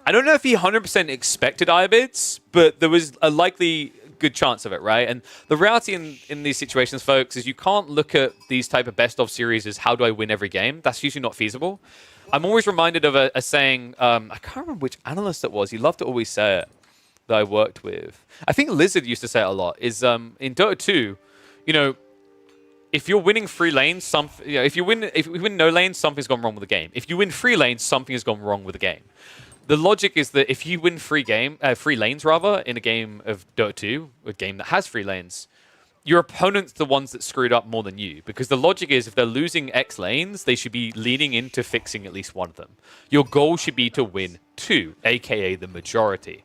I don't know if he 100% expected Iabids, but there was a likely good chance of it, right? And the reality in these situations, folks, is you can't look at these type of best of series as how do I win every game. That's usually not feasible. I'm always reminded of a saying, I can't remember which analyst it was. He loved to always say it that I worked with. I think Lizard used to say it a lot, is in Dota 2, you know, if you're winning 3 lanes, if you win no lanes, something's gone wrong with the game. If you win 3 lanes, something has gone wrong with the game. The logic is that if you win 3 lanes rather in a game of Dota 2, a game that has 3 lanes, your opponent's the ones that screwed up more than you. Because the logic is if they're losing X lanes, they should be leaning into fixing at least one of them. Your goal should be to win 2, aka the majority.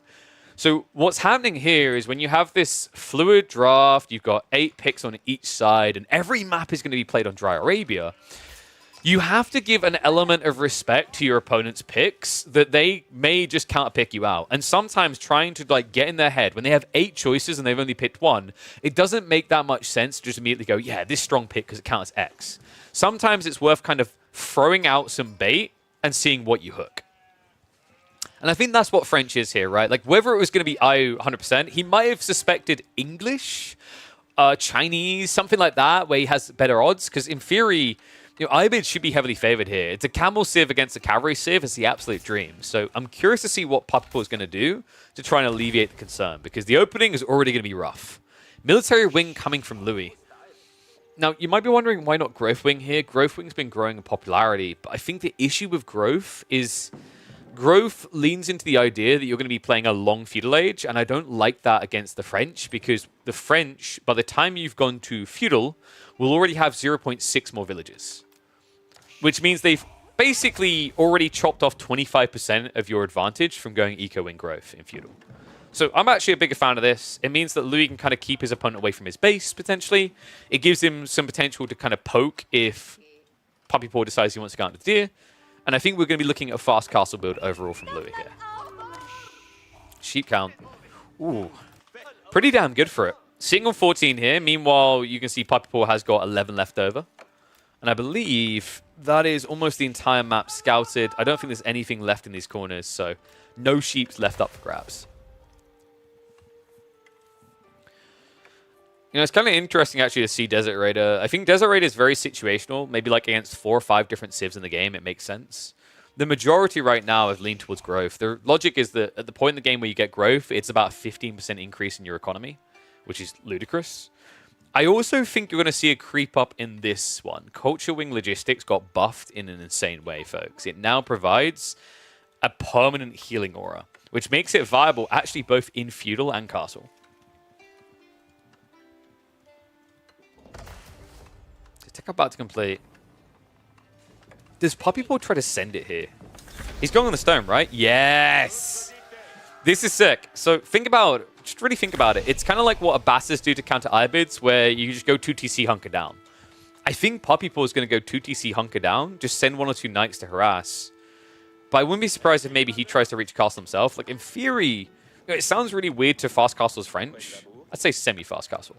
So what's happening here is when you have this fluid draft, you've got 8 picks on each side, and every map is going to be played on Dry Arabia, you have to give an element of respect to your opponent's picks that they may just counterpick you out. And sometimes trying to like get in their head, when they have 8 choices and they've only picked 1, it doesn't make that much sense to just immediately go, yeah, this strong pick because it counts X. Sometimes it's worth kind of throwing out some bait and seeing what you hook. And I think that's what French is here, right? Like, whether it was going to be IO 100%, he might have suspected English, Chinese, something like that, where he has better odds. Because in theory, Ibid should be heavily favored here. It's a camel civ against a cavalry civ. It's the absolute dream. So I'm curious to see what Puppypaw is going to do to try and alleviate the concern, because the opening is already going to be rough. Military wing coming from Louis. Now, you might be wondering why not Growth Wing here. Growth Wing's been growing in popularity, but I think the issue with Growth is Growth leans into the idea that you're going to be playing a long feudal age, and I don't like that against the French, because the French, by the time you've gone to feudal, will already have 0.6 more villages, which means they've basically already chopped off 25% of your advantage from going eco-wing growth in feudal. So I'm actually a bigger fan of this. It means that Louis can kind of keep his opponent away from his base, potentially. It gives him some potential to kind of poke if Puppypaw decides he wants to go out to the deer. And I think we're going to be looking at a fast castle build overall from Louis here. Sheep count. Ooh. Pretty damn good for it. Sitting on 14 here. Meanwhile, you can see Puppypaw has got 11 left over. And I believe that is almost the entire map scouted. I don't think there's anything left in these corners, so no sheeps left up for grabs. It's kind of interesting actually to see Desert Raider. I think Desert Raider is very situational. Maybe like against 4 or 5 different civs in the game, it makes sense. The majority right now have leaned towards growth. The logic is that at the point in the game where you get growth, it's about a 15% increase in your economy, which is ludicrous. I also think you're going to see a creep up in this one. Culture Wing Logistics got buffed in an insane way, folks. It now provides a permanent healing aura, which makes it viable actually both in feudal and castle. Tech about to complete. Does Puppypaw try to send it here? He's going on the stone, right? Yes! This is sick. So think about it. Just really think about it. It's kind of like what Abbasis do to counter Ibids, where you just go 2TC hunker down. I think Puppypaw is going to go 2TC hunker down, just send 1 or 2 knights to harass. But I wouldn't be surprised if maybe he tries to reach castle himself. Like, in theory, it sounds really weird to fast castle's French. I'd say semi-fast castle.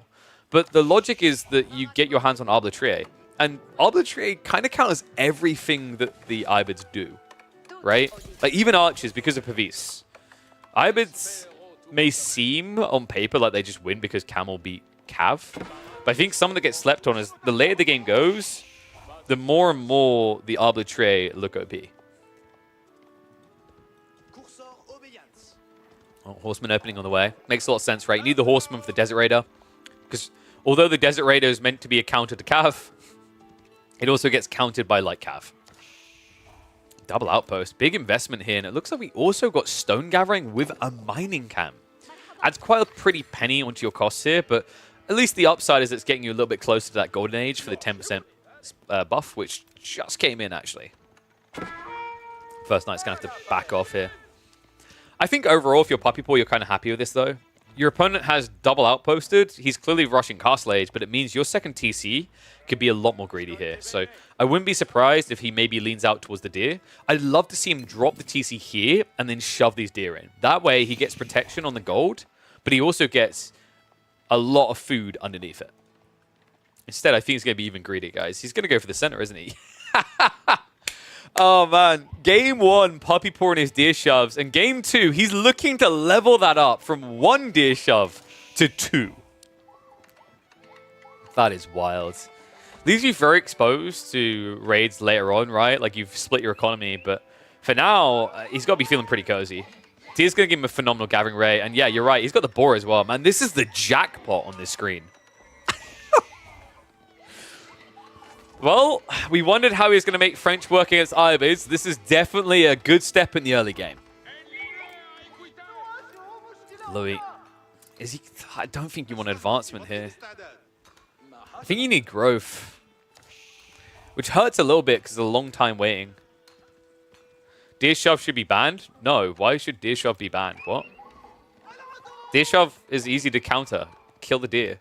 But the logic is that you get your hands on Arbitrier. And Arbitrier kind of counters everything that the Ibids do, right? Like, even archers, because of Pavis. Ibids may seem, on paper, like they just win because Camel beat Cav. But I think something that gets slept on is the later the game goes, the more and more the Arbitrier look OP. Oh, Horseman opening on the way. Makes a lot of sense, right? You need the Horseman for the Desert Raider. Because although the Desert Raider is meant to be a counter to Cav, it also gets countered by Light Cav. Double outpost. Big investment here. And it looks like we also got stone gathering with a mining camp. Adds quite a pretty penny onto your costs here, but at least the upside is it's getting you a little bit closer to that golden age for the 10% buff, which just came in, actually. First Knight's going to have to back off here. I think overall, if you're Puppypaw, you're kind of happy with this, though. Your opponent has double outposted. He's clearly rushing Castle Age, but it means your second TC could be a lot more greedy here. So I wouldn't be surprised if he maybe leans out towards the deer. I'd love to see him drop the TC here and then shove these deer in. That way, he gets protection on the gold, but he also gets a lot of food underneath it. Instead, I think he's going to be even greedy, guys. He's going to go for the center, isn't he? Oh, man. Game 1, Puppypaw and his deer shoves. And game 2, he's looking to level that up from 1 deer shove to 2. That is wild. Leaves you very exposed to raids later on, right? Like, you've split your economy. But for now, he's got to be feeling pretty cozy. Deer's going to give him a phenomenal gathering rate. And yeah, you're right. He's got the boar as well. Man, this is the jackpot on this screen. Well, we wondered how he was going to make French work against Ibids. This is definitely a good step in the early game. Louis, is he? I don't think you want advancement here. I think you need growth, which hurts a little bit because it's a long time waiting. Deer shove should be banned? No. Why should deer shove be banned? What? Deer shove is easy to counter. Kill the deer.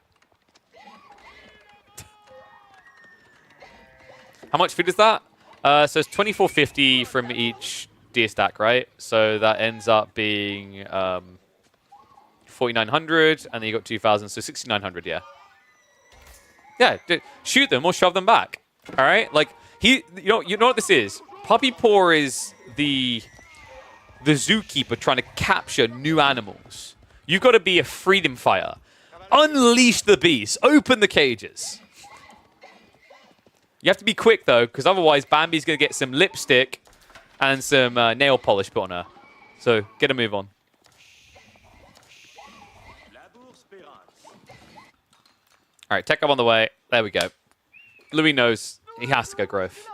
How much food is that? So it's 2450 from each deer stack, right? So that ends up being 4900, and then you got 2000, so 6900, yeah. Yeah, shoot them or shove them back. All right, like you know what this is. Puppypaw is the the zookeeper trying to capture new animals. You've got to be a freedom fighter. Unleash the beast. Open the cages. You have to be quick, though, because otherwise Bambi's going to get some lipstick and some nail polish put on her. So, get a move on. All right, tech up on the way. There we go. Louis knows he has to go growth.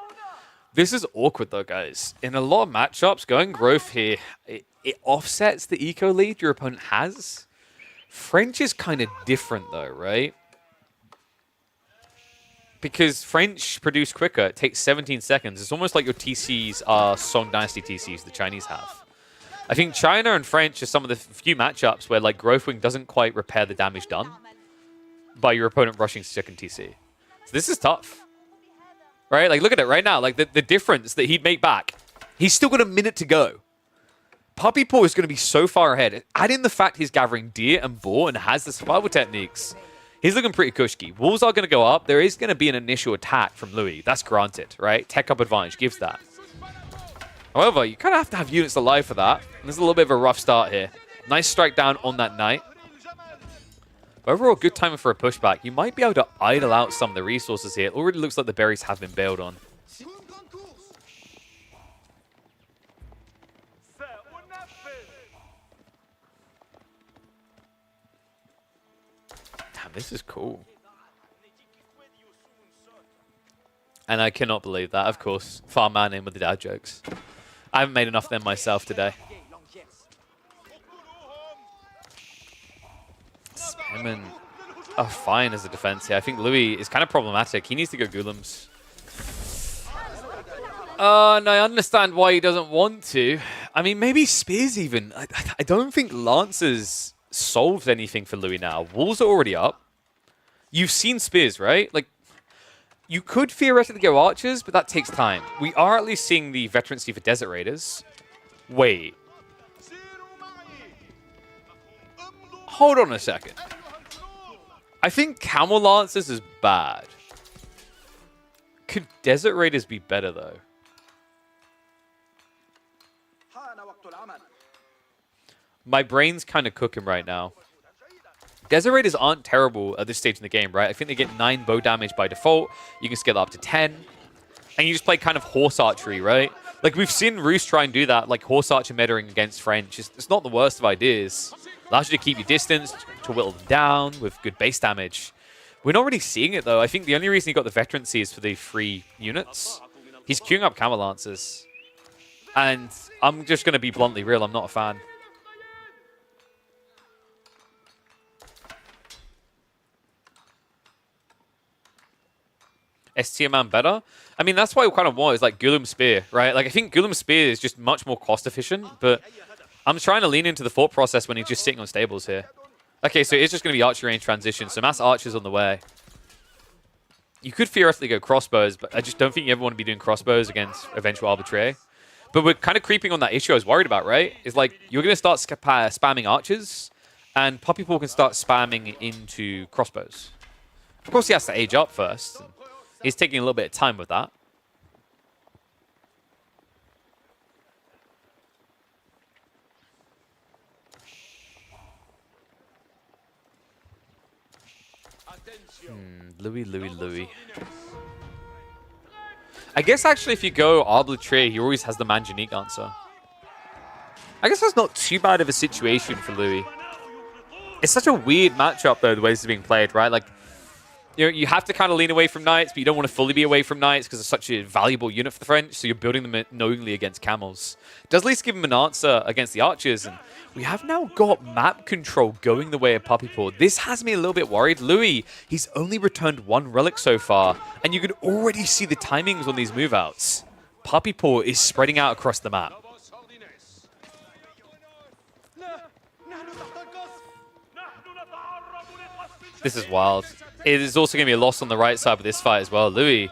This is awkward, though, guys. In a lot of matchups, going growth here, it offsets the eco lead your opponent has. French is kind of different, though, right? Because French produce quicker. It takes 17 seconds. It's almost like your TCs are Song Dynasty TCs the Chinese have. I think China and French are some of the few matchups where like Growth Wing doesn't quite repair the damage done by your opponent rushing second TC. So this is tough. Right? Like, look at it right now. Like, the difference that he'd make back. He's still got a minute to go. Puppy Paw is going to be so far ahead. Add in the fact he's gathering deer and boar and has the survival techniques. He's looking pretty cushky. Wolves are going to go up. There is going to be an initial attack from Louis. That's granted, right? Tech up advantage gives that. However, you kind of have to have units alive for that. And there's a little bit of a rough start here. Nice strike down on that knight. Overall, good timing for a pushback. You might be able to idle out some of the resources here. It already looks like the berries have been bailed on. Damn, this is cool. And I cannot believe that, of course. Farm man in with the dad jokes. I haven't made enough of them myself today. Spearmen are fine as a defense here. I think Louis is kind of problematic. He needs to go Golems. And I understand why he doesn't want to. I mean, maybe Spears even. I don't think Lancers solved anything for Louis now. Wolves are already up. You've seen Spears, right? Like, you could theoretically go Archers, but that takes time. We are at least seeing the veterancy for Desert Raiders. Wait. Hold on a second. I think Camel Lancers is bad. Could Desert Raiders be better, though? My brain's kind of cooking right now. Desert Raiders aren't terrible at this stage in the game, right? I think they get 9 bow damage by default. You can scale up to 10. And you just play kind of horse archery, right? Like, we've seen Roos try and do that, like horse archer metaing against French. It's not the worst of ideas. Allows you to keep your distance, to whittle them down with good base damage. We're not really seeing it, though. I think the only reason he got the veterancy is for the free units. He's queuing up Camel Lancers. And I'm just going to be bluntly real. I'm not a fan. STM man better? I mean, that's why I kind of want is like Gulum Spear, right? Like, I think Gulum Spear is just much more cost efficient, but I'm trying to lean into the thought process when he's just sitting on stables here. Okay, so it's just going to be archery range transition, so mass archers on the way. You could theoretically go crossbows, but I just don't think you ever want to be doing crossbows against eventual arbitrary. But we're kind of creeping on that issue I was worried about, right? Is like, you're going to start spamming archers, and Puppy Paw can start spamming into crossbows. Of course, he has to age up first. He's taking a little bit of time with that. Louis. I guess actually if you go Arbitrary, he always has the Manjanique answer. I guess that's not too bad of a situation for Louis. It's such a weird matchup though, the way this is being played, right? Like, you have to kind of lean away from Knights, but you don't want to fully be away from Knights because it's such a valuable unit for the French, so you're building them knowingly against Camels. It does at least give him an answer against the Archers, and we have now got map control going the way of Puppy Paw. This has me a little bit worried. Louis, he's only returned 1 relic so far, and you can already see the timings on these move-outs. Puppy Paw is spreading out across the map. This is wild. It is also going to be a loss on the right side of this fight as well. Louis,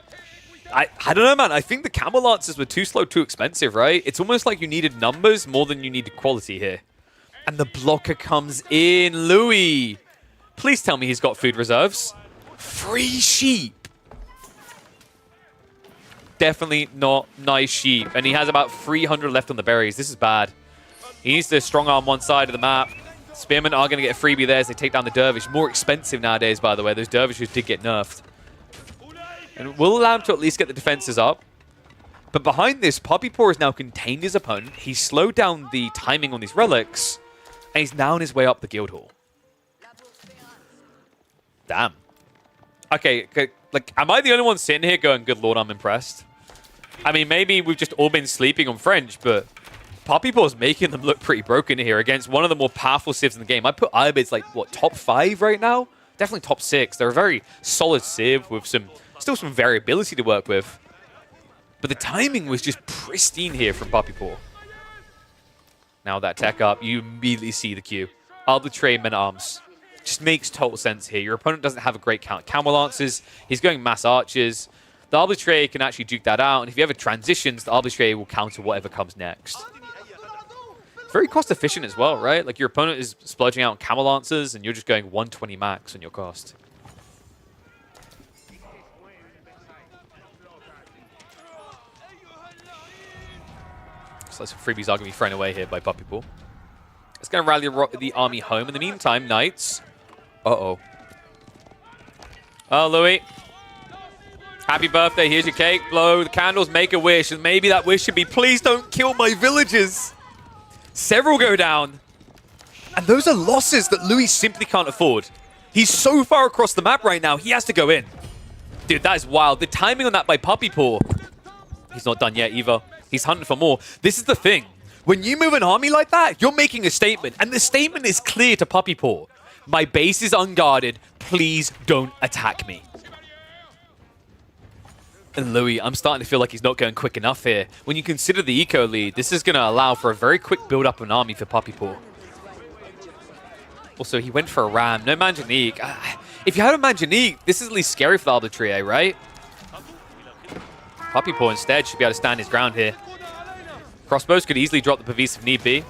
I don't know, man. I think the Camel Lancers were too slow, too expensive, right? It's almost like you needed numbers more than you needed quality here. And the blocker comes in. Louis, please tell me he's got food reserves. Free sheep. Definitely not nice sheep. And he has about 300 left on the berries. This is bad. He needs to strong arm one side of the map. Spearmen are going to get a freebie there as they take down the Dervish. More expensive nowadays, by the way. Those Dervishes did get nerfed. And will allow him to at least get the defenses up. But behind this, Poppypaw has now contained his opponent. He's slowed down the timing on these relics. And he's now on his way up the guild hall. Damn. Okay, like, am I the only one sitting here going, good lord, I'm impressed? I mean, maybe we've just all been sleeping on French, but Poppypaw's making them look pretty broken here against one of the more powerful civs in the game. I put Iobid's like, what, top 5 right now? Definitely top 6. They're a very solid civ with still some variability to work with. But the timing was just pristine here from Poppypaw. Now that tech up, you immediately see the Q. Arbitrary men-at-arms. Just makes total sense here. Your opponent doesn't have a great count camel lancers. He's going mass archers. The arbitrary can actually duke that out. And if you ever transitions, the arbitrary will counter whatever comes next. Very cost efficient as well, right? Like your opponent is splurging out on camel lancers and you're just going 120 max on your cost. So some freebies are going to be thrown away here by Poppypaw. It's going to rally the army home. In the meantime, Knights... Uh-oh. Oh, Louis. Happy birthday. Here's your cake. Blow the candles. Make a wish. And maybe that wish should be, please don't kill my villagers. Several go down. And those are losses that Louis simply can't afford. He's so far across the map right now. He has to go in. Dude, that is wild. The timing on that by Poppypaw. He's not done yet either. He's hunting for more. This is the thing. When you move an army like that, you're making a statement. And the statement is clear to Poppypaw. My base is unguarded. Please don't attack me. And Louis, I'm starting to feel like he's not going quick enough here. When you consider the eco lead, this is going to allow for a very quick build-up of an army for Poppypaw. Also, he went for a ram. No Manjanique. If you had a Manjanique, this is at least scary for the Arbitrary, right? Poppypaw instead should be able to stand his ground here. Crossbows could easily drop the Pavis if need be.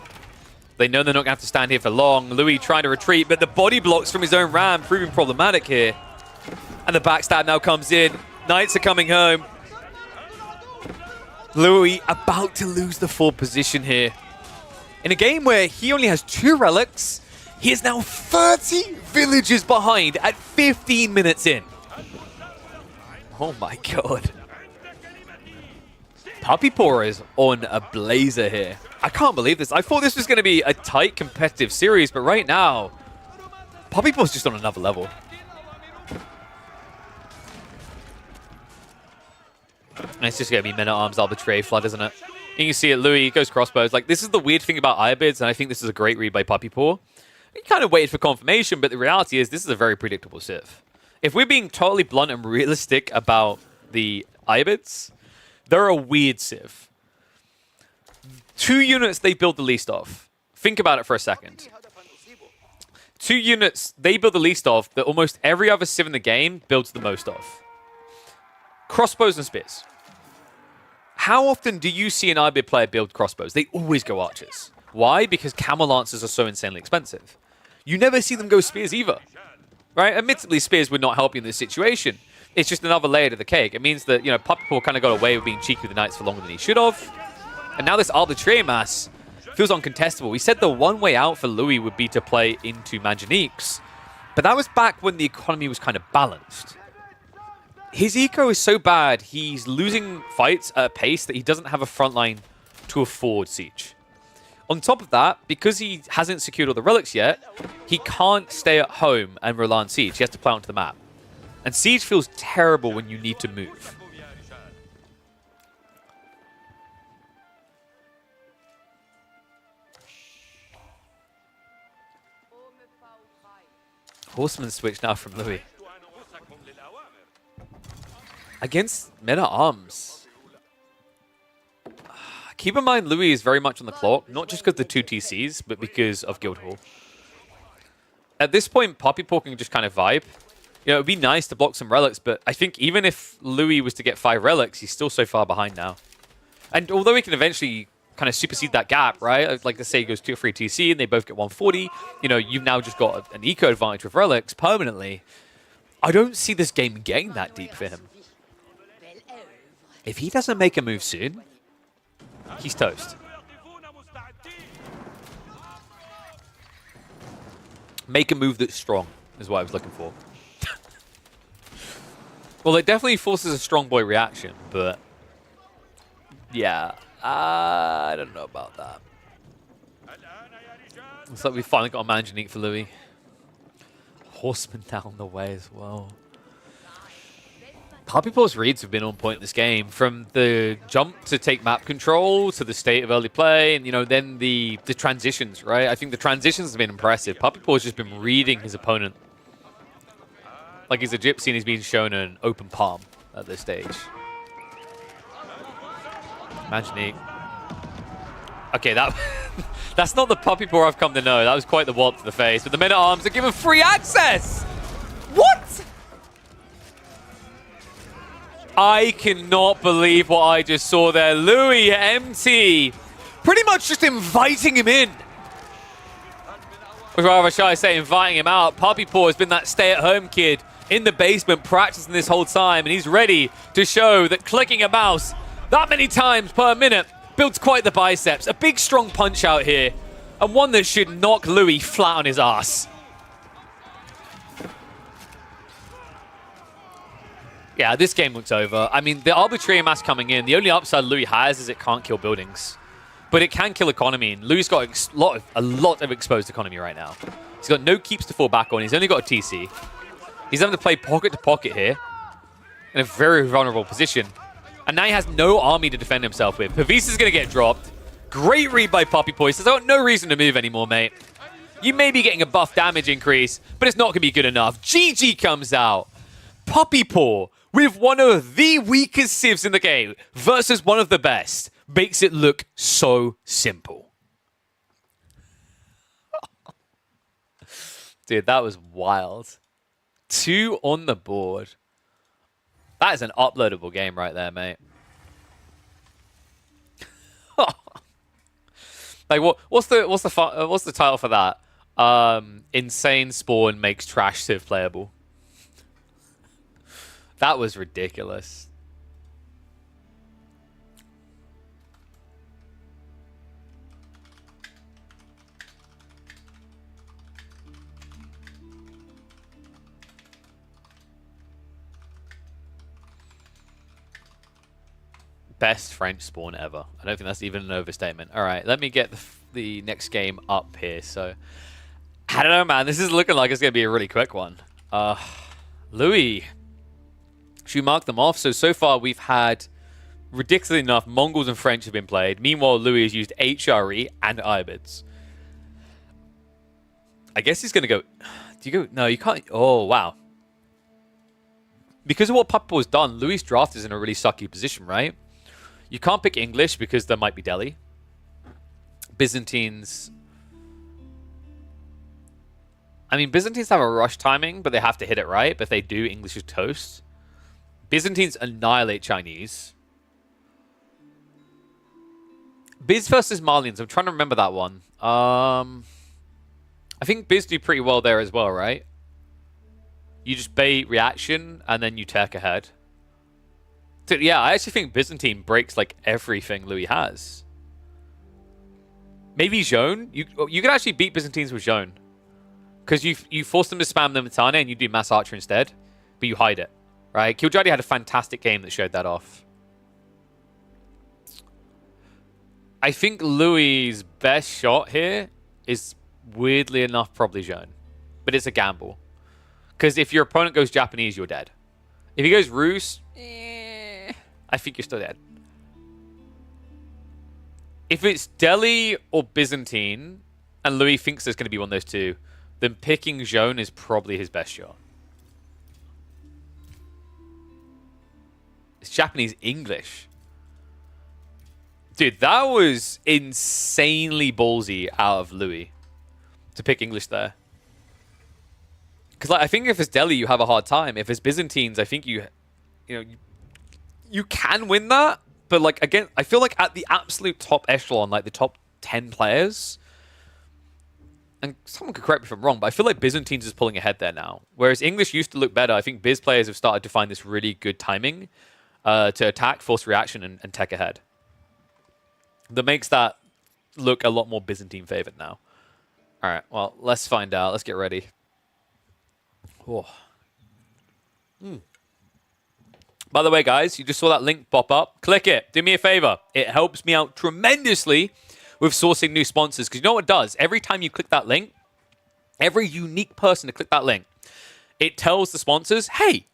They know they're not going to have to stand here for long. Louis trying to retreat, but the body blocks from his own ram proving problematic here. And the backstab now comes in. Knights are coming home. Louis about to lose the full position here. In a game where he only has 2 relics, he is now 30 villages behind at 15 minutes in. Oh my god. Poppypaw is on a blazer here. I can't believe this. I thought this was going to be a tight competitive series, but right now, Poppypaw's just on another level. And it's just going to be men-at-arms arbitrary flood, isn't it? You can see it, Louis goes crossbows. Like, this is the weird thing about Iobids, and I think this is a great read by Poppypaw. He kind of waited for confirmation, but the reality is this is a very predictable civ. If we're being totally blunt and realistic about the Iobids, they're a weird civ. 2 units they build the least of. Think about it for a second. 2 units they build the least of that almost every other civ in the game builds the most of. Crossbows and spears. How often do you see an Ibid player build crossbows? They always go archers. Why? Because camel lancers are so insanely expensive. You never see them go spears either. Right? Admittedly, spears would not help you in this situation. It's just another layer to the cake. It means that, you know, Poppypaw kind of got away with being cheeky with the Knights for longer than he should have. And now this arbitrary mass feels uncontestable. We said the one way out for Louis would be to play into Manjaniques. But that was back when the economy was kind of balanced. His eco is so bad, he's losing fights at a pace that he doesn't have a front line to afford siege. On top of that, because he hasn't secured all the relics yet, he can't stay at home and rely on siege. He has to play onto the map. And siege feels terrible when you need to move. Horseman switch now from Louis. Against men-at-arms. Keep in mind, Louis is very much on the clock, not just because of the 2 TCs, but because of Guildhall. At this point, Poppypaw can just kind of vibe. You know, it would be nice to block some relics, but I think even if Louis was to get 5 relics, he's still so far behind now. And although he can eventually kind of supersede that gap, right? Like, let's say he goes 2 or 3 TC and they both get 140. You know, you've now just got an eco advantage with relics permanently. I don't see this game getting that deep for him. If he doesn't make a move soon, he's toast. Make a move that's strong is what I was looking for. Well, it definitely forces a strong boy reaction, but yeah, I don't know about that. Looks like we finally got a Manjanique for Louis. Horseman down the way as well. Puppy Paw's reads have been on point in this game. From the jump to take map control to the state of early play, and then the transitions, right? I think the transitions have been impressive. Puppy Paw's just been reading his opponent. Like he's a gypsy and he's being shown an open palm at this stage. Manjanique. Okay, that's not the Puppy Paw I've come to know. That was quite the wallop to the face. But the men-at-arms are given free access! What? I cannot believe what I just saw there. Louis MT pretty much just inviting him in. Or rather, shall I say, inviting him out. Puppy Paw has been that stay-at-home kid in the basement practicing this whole time, and he's ready to show that clicking a mouse that many times per minute builds quite the biceps. A big, strong punch out here, and one that should knock Louis flat on his ass. Yeah, this game looks over. I mean, the arbitrary mass coming in, the only upside Louis has is it can't kill buildings. But it can kill economy, and Louis got a lot of exposed economy right now. He's got no keeps to fall back on. He's only got a TC. He's having to play pocket to pocket here in a very vulnerable position. And now he has no army to defend himself with. Pavisa's going to get dropped. Great read by Puppy Paw. He says, I got no reason to move anymore, mate. You may be getting a buff damage increase, but it's not going to be good enough. GG comes out. Puppy Paw, with one of the weakest civs in the game versus one of the best, makes it look so simple. Dude, that was wild. 2 on the board. That is an uploadable game right there, mate. Like, what's the title for that? Insane Spawn makes trash civ playable. That was ridiculous. Best French spawn ever. I don't think that's even an overstatement. All right, let me get the next game up here. So, I don't know, man. This is looking like it's going to be a really quick one. Louis. Should we mark them off? So far we've had, ridiculously enough, Mongols and French have been played. Meanwhile, Louis has used HRE and Ibids. I guess he's going to go... Do you go... No, you can't... Oh, wow. Because of what Puppy Paw's done, Louis' draft is in a really sucky position, right? You can't pick English because there might be Delhi. Byzantines... I mean, Byzantines have a rush timing, but they have to hit it right. But if they do, English is toast. Byzantines annihilate Chinese. Biz versus Malians. I'm trying to remember that one. I think Biz do pretty well there as well, right? You just bait reaction, and then you tech ahead. So, yeah, I actually think Byzantine breaks like everything Louis has. Maybe Zhone. You can actually beat Byzantines with Zhone. Because you force them to spam the Matane and you do mass archer instead, but you hide it, right? Killjoy had a fantastic game that showed that off. I think Louis' best shot here is, weirdly enough, probably Zhone. But it's a gamble. Because if your opponent goes Japanese, you're dead. If he goes Rus, I think you're still dead. If it's Delhi or Byzantine, and Louis thinks there's going to be one of those two, then picking Zhone is probably his best shot. It's Japanese English. Dude, that was insanely ballsy out of Louis to pick English there. Because like, I think if it's Delhi, you have a hard time. If it's Byzantines, I think you can win that. But like, again, I feel like at the absolute top echelon, like the top 10 players, and someone could correct me if I'm wrong, but I feel like Byzantines is pulling ahead there now. Whereas English used to look better. I think Biz players have started to find this really good timing to attack, force reaction, and tech ahead. That makes that look a lot more Byzantine favored now. All right, well, let's find out. Let's get ready. Oh. By the way, guys, you just saw that link pop up. Click it. Do me a favor. It helps me out tremendously with sourcing new sponsors. Because you know what it does? Every time you click that link, every unique person to click that link, it tells the sponsors, hey,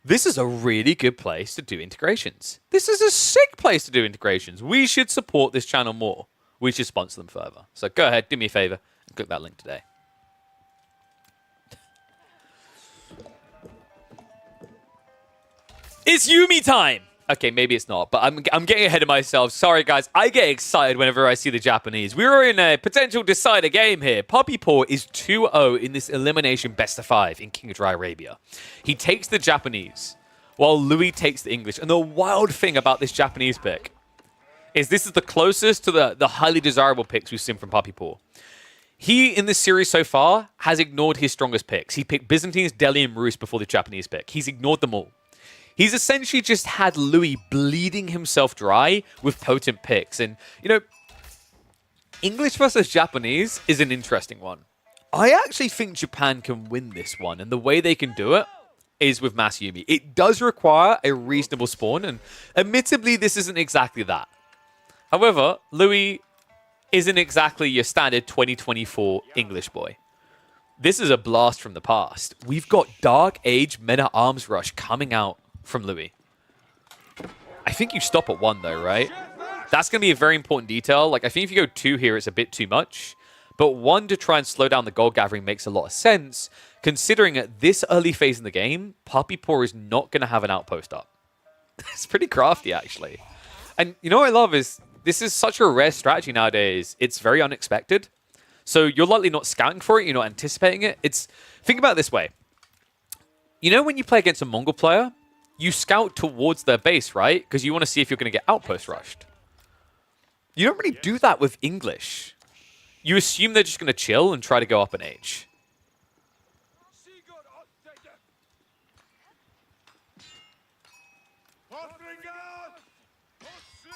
this is a really good place to do integrations. This is a sick place to do integrations. We should support this channel more. We should sponsor them further. So go ahead, do me a favor, and click that link today. It's Yumi time! Okay, maybe it's not, but I'm getting ahead of myself. Sorry, guys. I get excited whenever I see the Japanese. We're in a potential decider game here. Puppy Paw is 2-0 in this elimination best of 5 in King of Dry Arabia. He takes the Japanese, while Louis takes the English. And the wild thing about this Japanese pick is this is the closest to the highly desirable picks we've seen from Puppy Paw. He, in this series so far, has ignored his strongest picks. He picked Byzantines, Delhi, and Rus before the Japanese pick. He's ignored them all. He's essentially just had Louis bleeding himself dry with potent picks. And, you know, English versus Japanese is an interesting one. I actually think Japan can win this one. And the way they can do it is with Mass Yumi. It does require a reasonable spawn. And admittedly, this isn't exactly that. However, Louis isn't exactly your standard 2024 English boy. This is a blast from the past. We've got Dark Age Men-at-Arms Rush coming out from Louis. I think you stop at 1 though, right? That's going to be a very important detail. Like, I think if you go 2 here, it's a bit too much. But 1 to try and slow down the gold gathering makes a lot of sense, considering at this early phase in the game, Puppy Paw is not going to have an outpost up. It's pretty crafty, actually. And you know what I love is, this is such a rare strategy nowadays. It's very unexpected. So you're likely not scouting for it. You're not anticipating it. Think about it this way. You know when you play against a Mongol player, you scout towards their base, right? Because you want to see if you're going to get outpost rushed. You don't really do that with English. You assume they're just going to chill and try to go up an age.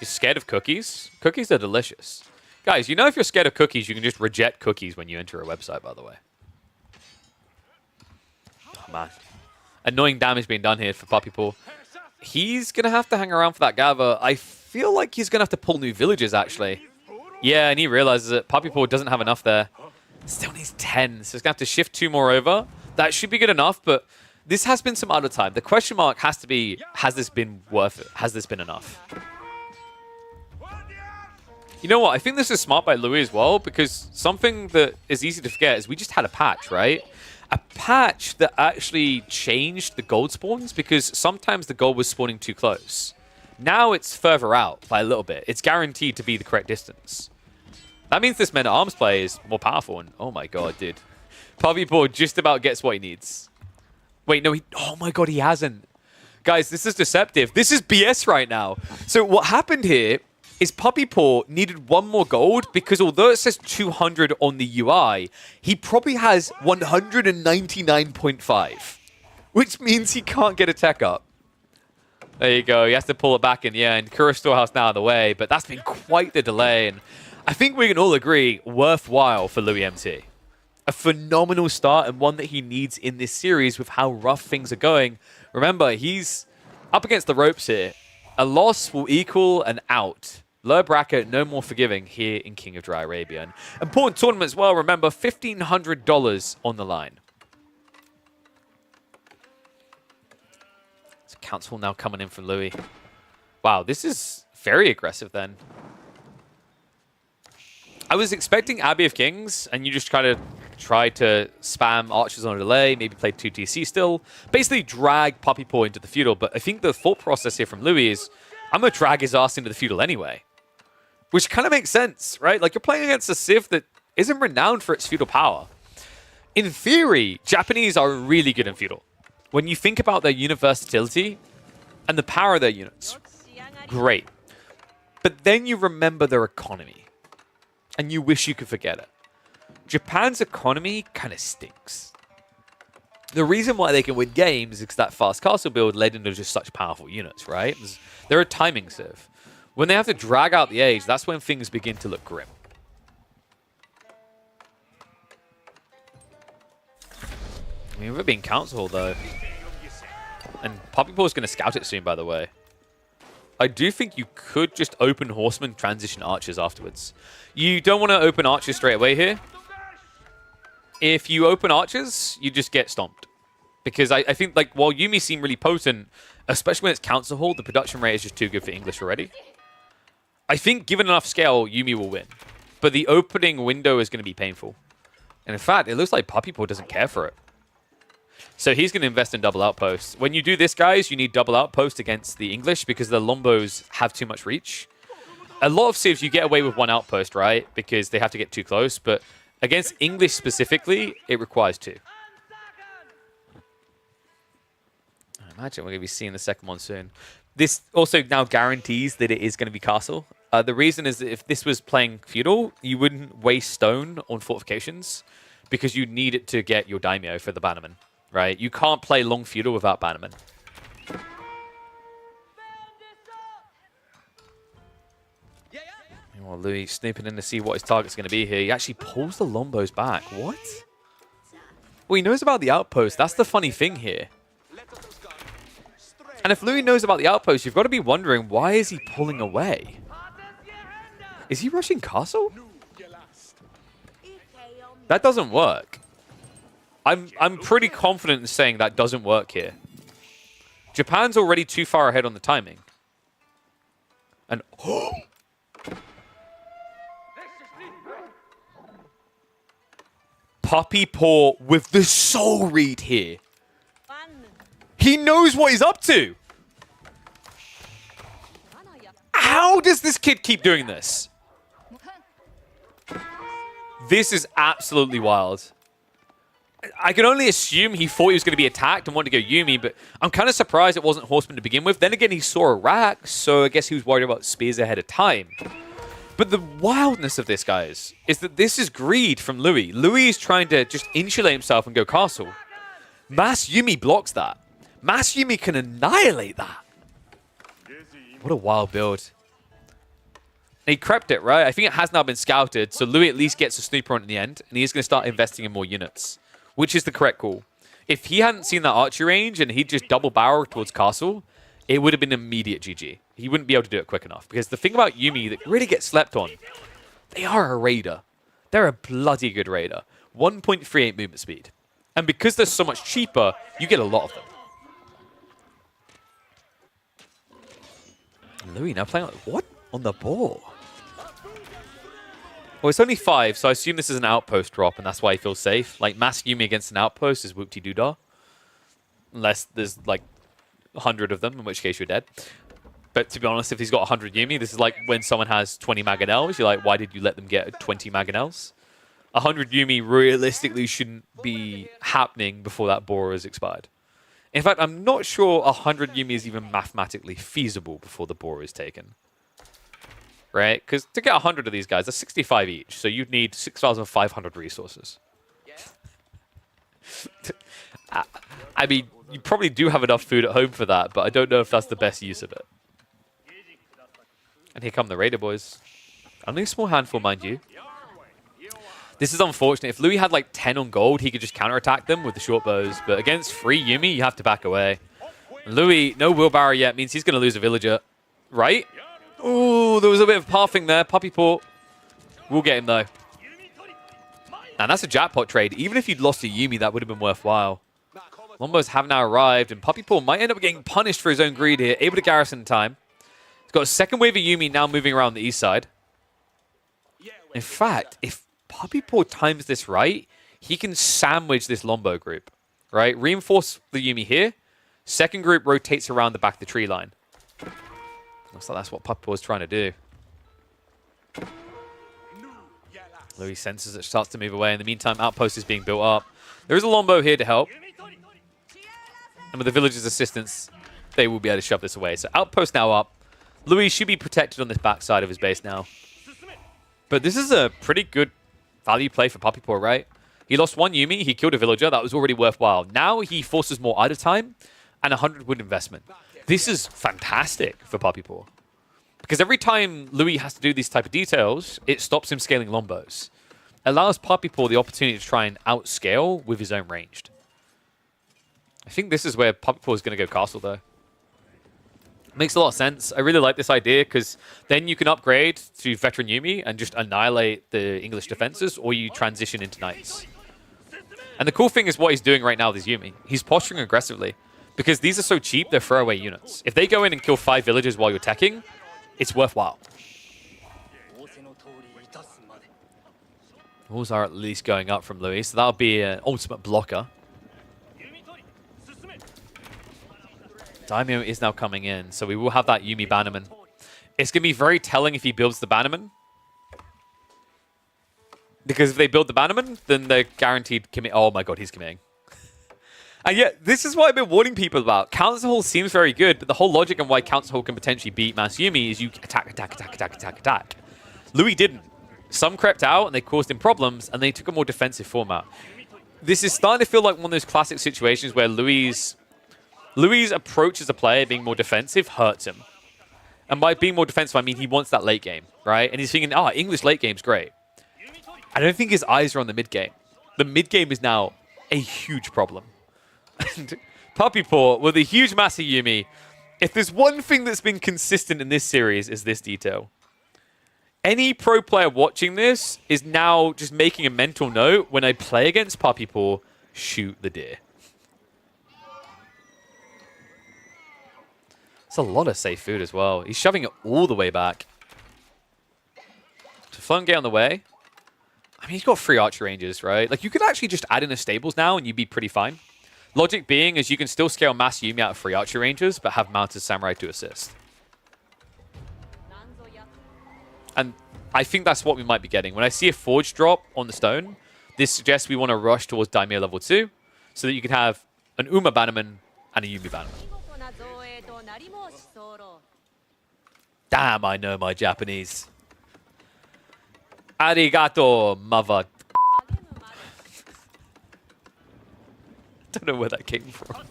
You're scared of cookies? Cookies are delicious. Guys, you know if you're scared of cookies, you can just reject cookies when you enter a website, by the way. Oh, man. Annoying damage being done here for Puppy Paw. He's going to have to hang around for that gather. I feel like he's going to have to pull new villages, actually. Yeah, and he realizes that Puppy Paw doesn't have enough there. Still needs 10, so he's going to have to shift 2 more over. That should be good enough, but this has been some other time. The question mark has to be, has this been worth it? Has this been enough? You know what? I think this is smart by Louis as well, because something that is easy to forget is we just had a patch, right? A patch that actually changed the gold spawns, because sometimes the gold was spawning too close. Now it's further out by a little bit. It's guaranteed to be the correct distance. That means this Men-at-Arms play is more powerful. And oh my god, dude. Puppy Paw just about gets what he needs. Wait, no, oh my god, he hasn't. Guys, this is deceptive. This is BS right now. So what happened here is Puppy Paw needed 1 more gold, because although it says 200 on the UI, he probably has 199.5, which means he can't get a tech up. There you go. He has to pull it back in the end. Kura Storehouse now out of the way, but that's been quite the delay, and I think we can all agree, worthwhile for Louis MT. A phenomenal start, and one that he needs in this series with how rough things are going. Remember, he's up against the ropes here. A loss will equal an out. Lower bracket, no more forgiving here in King of Dry Arabia. And important tournament as well, remember, $1,500 on the line. So Council now coming in from Louis. Wow, this is very aggressive then. I was expecting Abbey of Kings, and you just kind of try to spam archers on a delay, maybe play 2 TC still. Basically drag Puppy Paw into the feudal, but I think the thought process here from Louis is, I'm going to drag his ass into the feudal anyway. Which kind of makes sense, right? Like, you're playing against a civ that isn't renowned for its feudal power. In theory, Japanese are really good in feudal. When you think about their unit versatility and the power of their units, great. But then you remember their economy, and you wish you could forget it. Japan's economy kind of stinks. The reason why they can win games is because that fast castle build led into just such powerful units, right? They're a timing civ. When they have to drag out the age, that's when things begin to look grim. I mean, we're being council though. And Poppypaw is going to scout it soon, by the way. I do think you could just open Horseman, transition Archers afterwards. You don't want to open Archers straight away here. If you open Archers, you just get stomped. Because I think, like, while Yuumi seem really potent, especially when it's Council Hall, the production rate is just too good for English already. I think, given enough scale, Yuumi will win. But the opening window is going to be painful. And in fact, it looks like Poppypaw doesn't care for it. So he's going to invest in double outposts. When you do this, guys, you need double outpost against the English because the Lombos have too much reach. A lot of civs, you get away with one outpost, right? Because they have to get too close. But against English specifically, it requires two. I imagine we're going to be seeing the second one soon. This also now guarantees that it is going to be castle. The reason is that if this was playing feudal, you wouldn't waste stone on fortifications because you need it to get your daimyo for the bannerman. Right? You can't play long feudal without bannerman. Well, Louis snooping in to see what his target's going to be here. He actually pulls the Lombos back. What? Well, he knows about the outpost. That's the funny thing here. And if Louis knows about the outpost, you've got to be wondering, why is he pulling away? Is he rushing castle? That doesn't work. I'm pretty confident in saying that doesn't work here. Japan's already too far ahead on the timing. And Poppypaw with the soul read here. He knows what he's up to. How does this kid keep doing this? This is absolutely wild. I can only assume he thought he was going to be attacked and wanted to go Yuumi, but I'm kind of surprised it wasn't Horseman to begin with. Then again, he saw a rack, so I guess he was worried about spears ahead of time. But the wildness of this, guys, is that this is greed from Louis. Louis is trying to just insulate himself and go castle. Mass Yuumi blocks that. Mass Yuumi can annihilate that. What a wild build. And he crept it, right? I think it has now been scouted, so Louis at least gets a snooper on in the end, and he's going to start investing in more units. Which is the correct call. If he hadn't seen that archery range and he'd just double barrel towards castle, it would have been immediate GG. He wouldn't be able to do it quick enough. Because the thing about Yuumi that really gets slept on, they are a raider. They're a bloody good raider. 1.38 movement speed. And because they're so much cheaper, you get a lot of them. Louis now playing what? On the ball. Well, it's only 5, so I assume this is an outpost drop, and that's why he feels safe. Like, Mass Yuumi against an outpost is whoop-de-doo-dah. Unless there's, like, 100 of them, in which case you're dead. But to be honest, if he's got 100 Yuumi, this is like when someone has 20 Mangonels. You're like, why did you let them get 20 Mangonels? 100 Yuumi realistically shouldn't be happening before that Bora is expired. In fact, I'm not sure 100 Yuumi is even mathematically feasible before the Bora is taken. Right? Because to get 100 of these guys, that's 65 each. So you'd need 6,500 resources. I mean, you probably do have enough food at home for that, but I don't know if that's the best use of it. And here come the Raider boys. Only a small handful, mind you. This is unfortunate. If Louis had like 10 on gold, he could just counterattack them with the short bows. But against free Yuumi, you have to back away. Louis, no wheelbarrow yet, means he's going to lose a villager. Right? Ooh, there was a bit of pathing there. Poppypaw. We'll get him, though. And that's a jackpot trade. Even if you'd lost to Yuumi, that would have been worthwhile. Lombos have now arrived, and Poppypaw might end up getting punished for his own greed here. Able to garrison in time. He's got a second wave of Yuumi now moving around the east side. In fact, if Poppypaw times this right, he can sandwich this Lombo group. Right? Reinforce the Yuumi here. Second group rotates around the back of the tree line. Looks like that's what Poppypaw was trying to do. Louis senses it, starts to move away. In the meantime, outpost is being built up. There is a Lombo here to help. And with the villager's assistance, they will be able to shove this away. So outpost now up. Louis should be protected on this backside of his base now. But this is a pretty good value play for Poppypaw, right? He lost one Yuumi, he killed a villager, that was already worthwhile. Now he forces more idle time and 100 wood investment. This is fantastic for Poppypaw. Because every time Louis has to do these type of details, it stops him scaling Lombos. It allows Poppypaw the opportunity to try and outscale with his own ranged. I think this is where Puppy Paw is going to go castle, though. Makes a lot of sense. I really like this idea because then you can upgrade to Veteran Yuumi and just annihilate the English defenses, or you transition into Knights. And the cool thing is what he's doing right now with his Yuumi. He's posturing aggressively because these are so cheap, they're throwaway units. If they go in and kill 5 villagers while you're teching, it's worthwhile. Walls are at least going up from Louis, so that'll be an ultimate blocker. Daimyo is now coming in, so we will have that Yuumi Bannerman. It's going to be very telling if he builds the Bannerman. Because if they build the Bannerman, then they're guaranteed commit. Oh my god, he's committing. And yet, this is what I've been warning people about. Council Hall seems very good, but the whole logic on why Council Hall can potentially beat Mass Yuumi is you attack, attack, attack, attack, attack, attack. Louis didn't. Some crept out and they caused him problems, and they took a more defensive format. This is starting to feel like one of those classic situations where Louis' approach as a player, being more defensive, hurts him. And by being more defensive, I mean he wants that late game, right? And he's thinking, English late game's great. I don't think his eyes are on the mid game. The mid game is now a huge problem. And Puppy Paw, with a huge massive Yuumi, if there's one thing that's been consistent in this series, is this detail. Any pro player watching this is now just making a mental note, when I play against Puppy Paw, shoot the deer. It's a lot of safe food as well. He's shoving it all the way back. To Flung get on the way. I mean, he's got 3 archer ranges, right? Like, you could actually just add in the stables now and you'd be pretty fine. Logic being is you can still scale Mass Yuumi out of 3 archer ranges, but have Mounted Samurai to assist. And I think that's what we might be getting. When I see a Forge drop on the stone, this suggests we want to rush towards Daimyo level 2, so that you can have an Uma Bannerman and a Yuumi Bannerman. Damn, I know my Japanese. Arigato, mother. Don't know where that came from.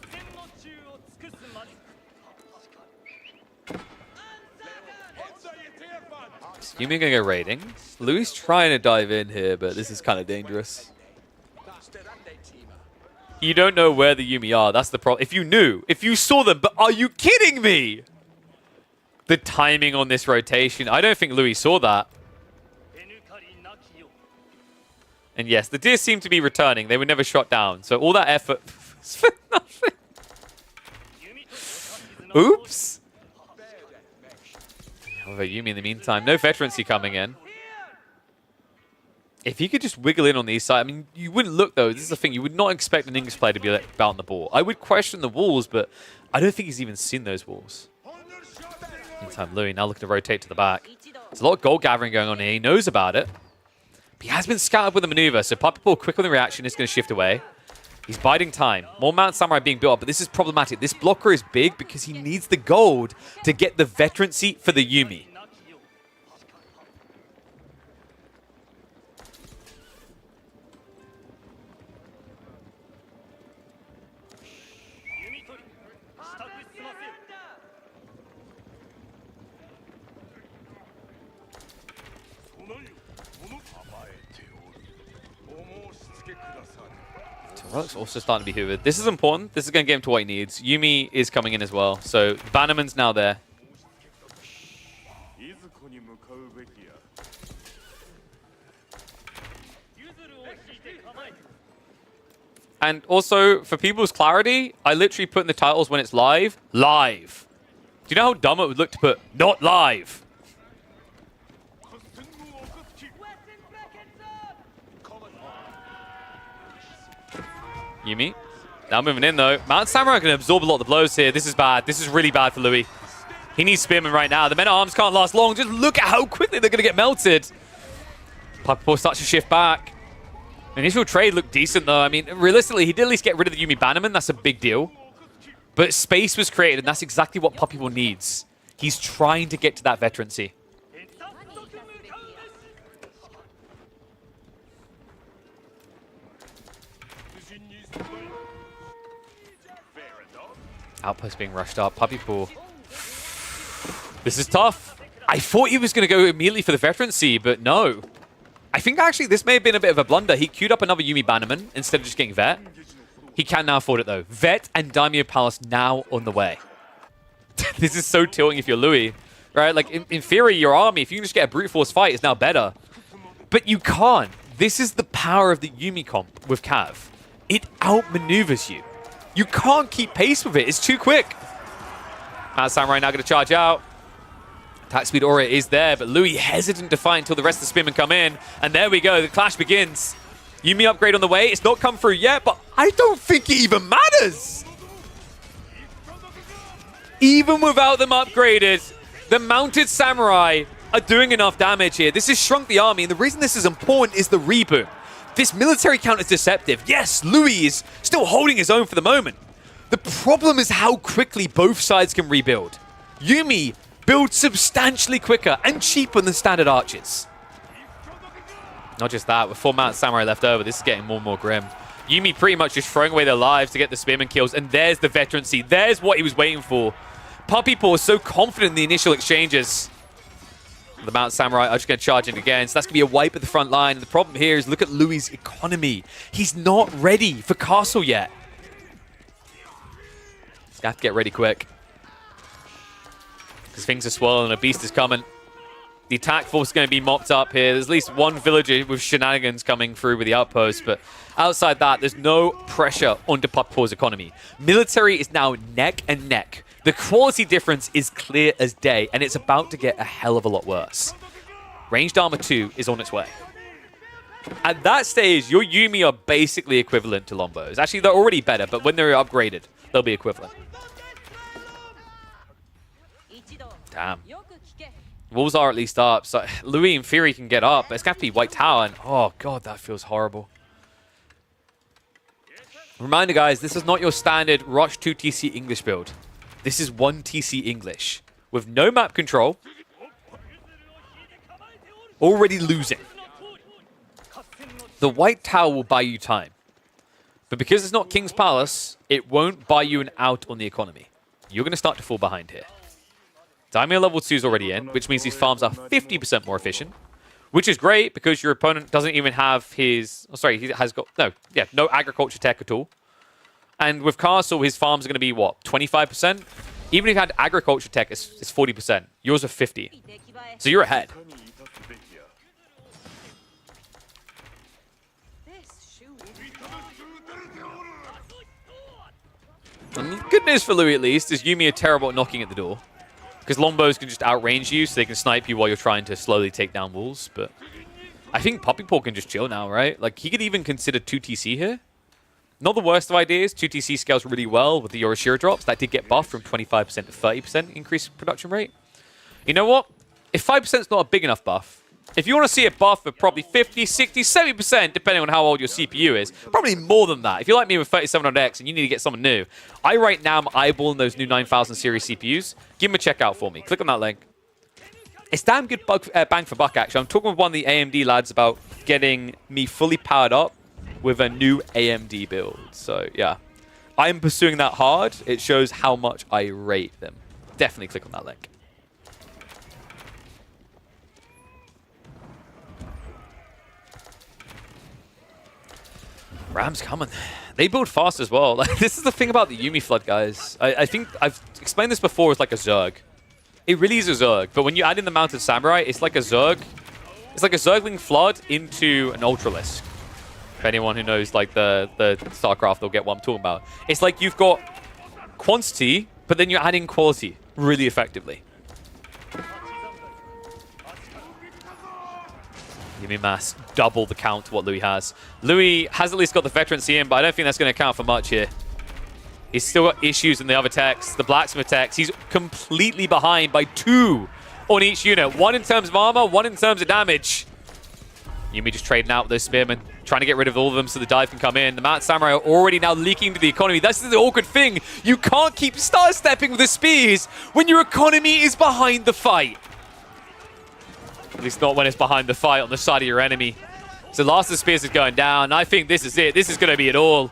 Yuumi gonna go raiding. Louis trying to dive in here, but this is kind of dangerous. You don't know where the Yuumi are. That's the problem. If you knew, if you saw them, but are you kidding me? The timing on this rotation. I don't think Louis saw that. And yes, the deer seem to be returning. They were never shot down. So all that effort was for nothing. Oops. However, Yuumi in the meantime, no veterancy coming in. If he could just wiggle in on the east side, I mean, you wouldn't look though. This is the thing. You would not expect an English player to be about the ball. I would question the walls, but I don't think he's even seen those walls. Meantime, Louis now looking to rotate to the back. There's a lot of gold gathering going on here. He knows about it. But he has been scouted with a maneuver, so Puppy Paw, quick on the reaction, is going to shift away. He's biding time. More Mount Samurai being built up, but this is problematic. This blocker is big because he needs the gold to get the veterancy for the Yuumi. Relics also starting to be hoovered. This is important. This is going to get him to what he needs. Yuumi is coming in as well. So Bannerman's now there. And also, for people's clarity, I literally put in the titles when it's live. Live. Do you know how dumb it would look to put not live? Yuumi. Now moving in, though. Mount Samurai can absorb a lot of the blows here. This is bad. This is really bad for Louis. He needs Spearman right now. The men-at-arms can't last long. Just look at how quickly they're going to get melted. Puppy Paw starts to shift back. Initial trade looked decent, though. I mean, realistically, he did at least get rid of the Yuumi Bannerman. That's a big deal. But space was created, and that's exactly what Puppy Paw needs. He's trying to get to that veterancy. Outpost being rushed up. Puppy Paw. This is tough. I thought he was going to go immediately for the veterancy, but no. I think actually this may have been a bit of a blunder. He queued up another Yuumi Bannerman instead of just getting vet. He can now afford it, though. Vet and Daimyo Palace now on the way. This is so tilting if you're Louis, right? Like, in theory, your army, if you can just get a brute force fight, is now better. But you can't. This is the power of the Yuumi comp with Cav. It outmaneuvers you. You can't keep pace with it. It's too quick. Mad Samurai now going to charge out. Attack speed aura is there, but Louis hesitant to fight until the rest of the spearmen come in. And there we go. The clash begins. Yuumi upgrade on the way. It's not come through yet, but I don't think it even matters. Even without them upgraded, the mounted samurai are doing enough damage here. This has shrunk the army, and the reason this is important is the reboot. This military count is deceptive. Yes, Louis is still holding his own for the moment. The problem is how quickly both sides can rebuild. Yuumi builds substantially quicker and cheaper than standard archers. Not just that, with 4 mounted samurai left over, this is getting more and more grim. Yuumi pretty much just throwing away their lives to get the spearman kills, and there's the veterancy. There's what he was waiting for. Puppy Paw is so confident in the initial exchanges. The mounted samurai are just going to charge in again, so that's going to be a wipe at the front line. And the problem here is look at Louis' economy. He's not ready for castle yet. He's going to have to get ready quick. Because things are swollen and a beast is coming. The attack force is going to be mopped up here. There's at least one villager with shenanigans coming through with the outpost, but outside that, there's no pressure onto Puppy Paw's economy. Military is now neck and neck. The quality difference is clear as day, and it's about to get a hell of a lot worse. Ranged Armor 2 is on its way. At that stage, your Yuumi are basically equivalent to Lombos. Actually, they're already better, but when they're upgraded, they'll be equivalent. Damn. Wolves are at least up, so Louis in theory can get up, but it's going to have to be White Tower, and oh god, that feels horrible. Reminder guys, this is not your standard Rush 2 TC English build. This is 1 TC English, with no map control, already losing. The White Tower will buy you time, but because it's not King's Palace, it won't buy you an out on the economy. You're going to start to fall behind here. Daimyo level 2 is already in, which means these farms are 50% more efficient, which is great because your opponent doesn't even have his... Oh, sorry, he has got... No agriculture tech at all. And with Castle, his farms are going to be, what, 25%? Even if you had agriculture tech, it's 40%. Yours are 50. So you're ahead. And good news for Louis, at least, is Yuumi are terrible at knocking at the door. Because Lombos can just outrange you, so they can snipe you while you're trying to slowly take down walls. But I think Puppy Paw can just chill now, right? Like, he could even consider 2TC here. Not the worst of ideas. 2TC scales really well with the Yorishiro drops. That did get buffed from 25% to 30% increased production rate. You know what? If 5% is not a big enough buff, if you want to see a buff of probably 50, 60, 70%, depending on how old your CPU is, probably more than that. If you're like me with 3700X and you need to get someone new, I right now am eyeballing those new 9000 series CPUs. Give them a check out for me. Click on that link. It's damn good bang for buck, actually. I'm talking with one of the AMD lads about getting me fully powered up with a new AMD build. So, yeah. I am pursuing that hard. It shows how much I rate them. Definitely click on that link. Ram's coming. They build fast as well. Like, this is the thing about the Yuumi flood, guys. I think I've explained this before with like a Zerg. It really is a Zerg, but when you add in the mounted samurai, it's like a Zerg. It's like a Zergling flood into an Ultralisk. If anyone who knows like the StarCraft, they'll get what I'm talking about. It's like you've got quantity, but then you're adding quality really effectively. Yuumi mass double the count to what Louis has. Louis has at least got the veterancy in, but I don't think that's going to count for much here. He's still got issues in the other techs, the blacksmith techs. He's completely behind by 2 on each unit. 1 in terms of armor, 1 in terms of damage. Yuumi just trading out with those spearmen, trying to get rid of all of them so the dive can come in. The Mounted Samurai are already now leaking into the economy. That's the awkward thing. You can't keep star-stepping with the spears when your economy is behind the fight. At least not when it's behind the fight on the side of your enemy. So last of the spears is going down. I think this is it. This is going to be it all.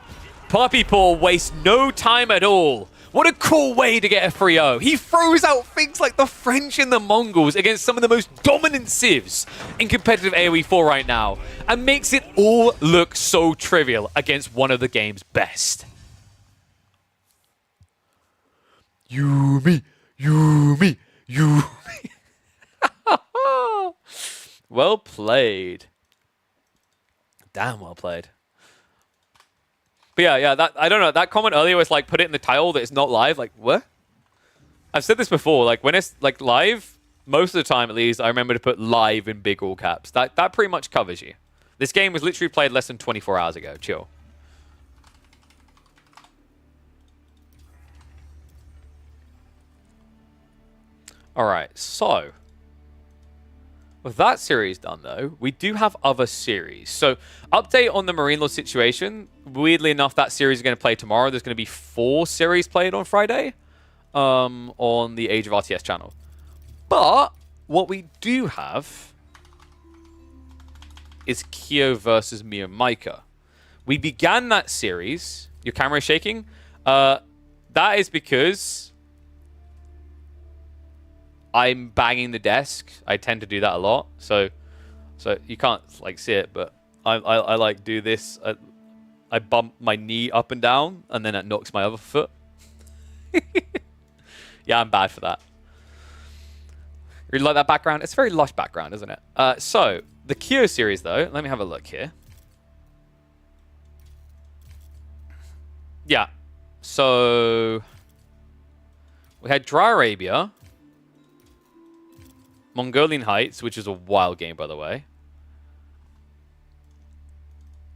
Puppy Paw wastes no time at all. What a cool way to get a 3-0. He throws out things like the French and the Mongols against some of the most dominant civs in competitive AoE 4 right now, and makes it all look so trivial against one of the game's best. Yumi, Yumi, Yumi. Well played. Damn well played. But yeah, that I don't know. That comment earlier was like, put it in the title that it's not live. Like, what? I've said this before. Like, when it's like live, most of the time at least, I remember to put live in big all caps. That pretty much covers you. This game was literally played less than 24 hours ago. Chill. All right, so with that series done, though, we do have other series. So, update on the Marine Law situation. Weirdly enough, that series is going to play tomorrow. There's going to be 4 series played on Friday on the Age of RTS channel. But what we do have is Kyo versus Miyamika. We began that series. Your camera is shaking. That is because I'm banging the desk. I tend to do that a lot. So you can't like see it, but I like do this. I bump my knee up and down, and then it knocks my other foot. Yeah, I'm bad for that. Really like that background? It's a very lush background, isn't it? So the Kyo series, though. Let me have a look here. Yeah. So we had Dry Arabia. Mongolian Heights, which is a wild game, by the way.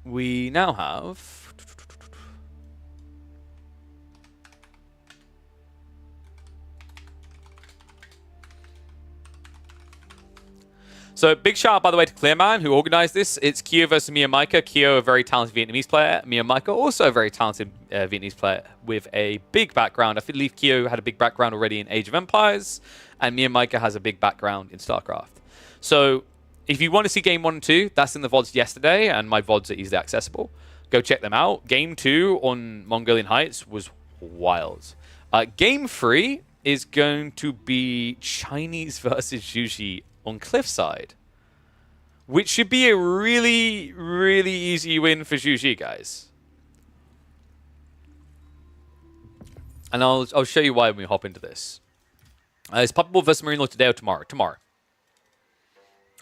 We now have... So, big shout out, by the way, to Clearman, who organized this. It's Kyo versus Miyamika. Kyo, a very talented Vietnamese player. Miyamika, also a very talented Vietnamese player with a big background. I believe Kyo had a big background already in Age of Empires, and Miyamika has a big background in StarCraft. So, if you want to see Game 1 and 2, that's in the VODs yesterday, and my VODs are easily accessible. Go check them out. Game 2 on Mongolian Heights was wild. Game 3 is going to be Chinese versus Juji on Cliffside, which should be a really, really easy win for Juji, guys. And I'll show you why when we hop into this. It's Puppy Ball versus Marine Law today or tomorrow? Tomorrow.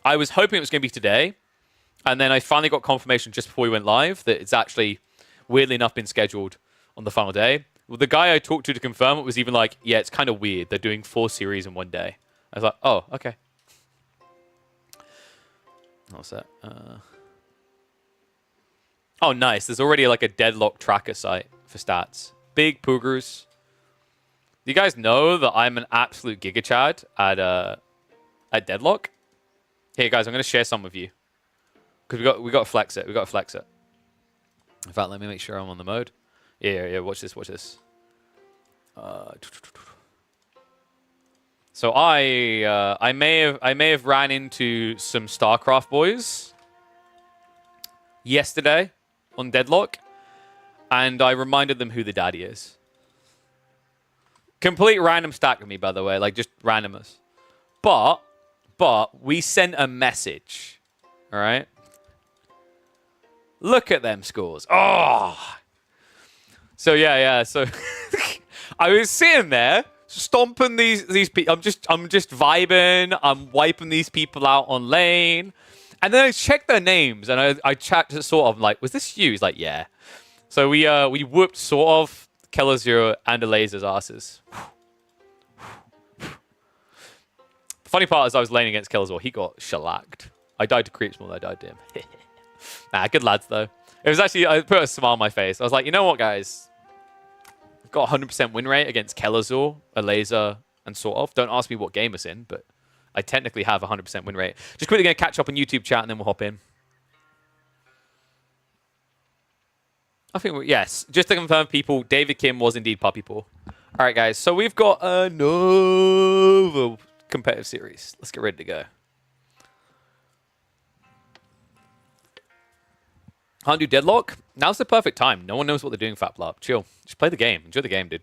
I was hoping it was going to be today, and then I finally got confirmation just before we went live that it's actually, weirdly enough, been scheduled on the final day. Well, the guy I talked to confirm it was even like, yeah, it's kind of weird. They're doing 4 series in one day. I was like, oh, okay. What's that? Oh, nice. There's already like a deadlock tracker site for stats. Big poogers. You guys know that I'm an absolute giga chad at deadlock. Here, guys, I'm going to share some with you because we got to flex it. We got to flex it. In fact, let me make sure I'm on the mode. Yeah. Watch this. Watch this. So I may have ran into some StarCraft boys yesterday on Deadlock, and I reminded them who the daddy is. Complete random stack with me, by the way, like just randomness. But we sent a message, all right? Look at them scores. Oh. So yeah. So I was sitting there, stomping these people. I'm just vibing. I'm wiping these people out on lane, and then I checked their names and I chat to sort of like, was this you? He's like, yeah. So we whooped sort of Keller Zero and the Lasers asses. The funny part is I was laning against Keller Zero. He got shellacked. I died to creeps more than I died to him. Nah, good lads though. It was actually, I put a smile on my face. I was like, you know what, guys? Got 100% win rate against Kelazor, a laser, and sort of. Don't ask me what game it's in, but I technically have 100% win rate. Just quickly going to catch up on YouTube chat, and then we'll hop in. I think, yes. Just to confirm, people, David Kim was indeed Puppy Paw. All right, guys. So we've got another competitive series. Let's get ready to go. Can't do Deadlock? Now's the perfect time. No one knows what they're doing, Fat Blop. Chill. Just play the game. Enjoy the game, dude.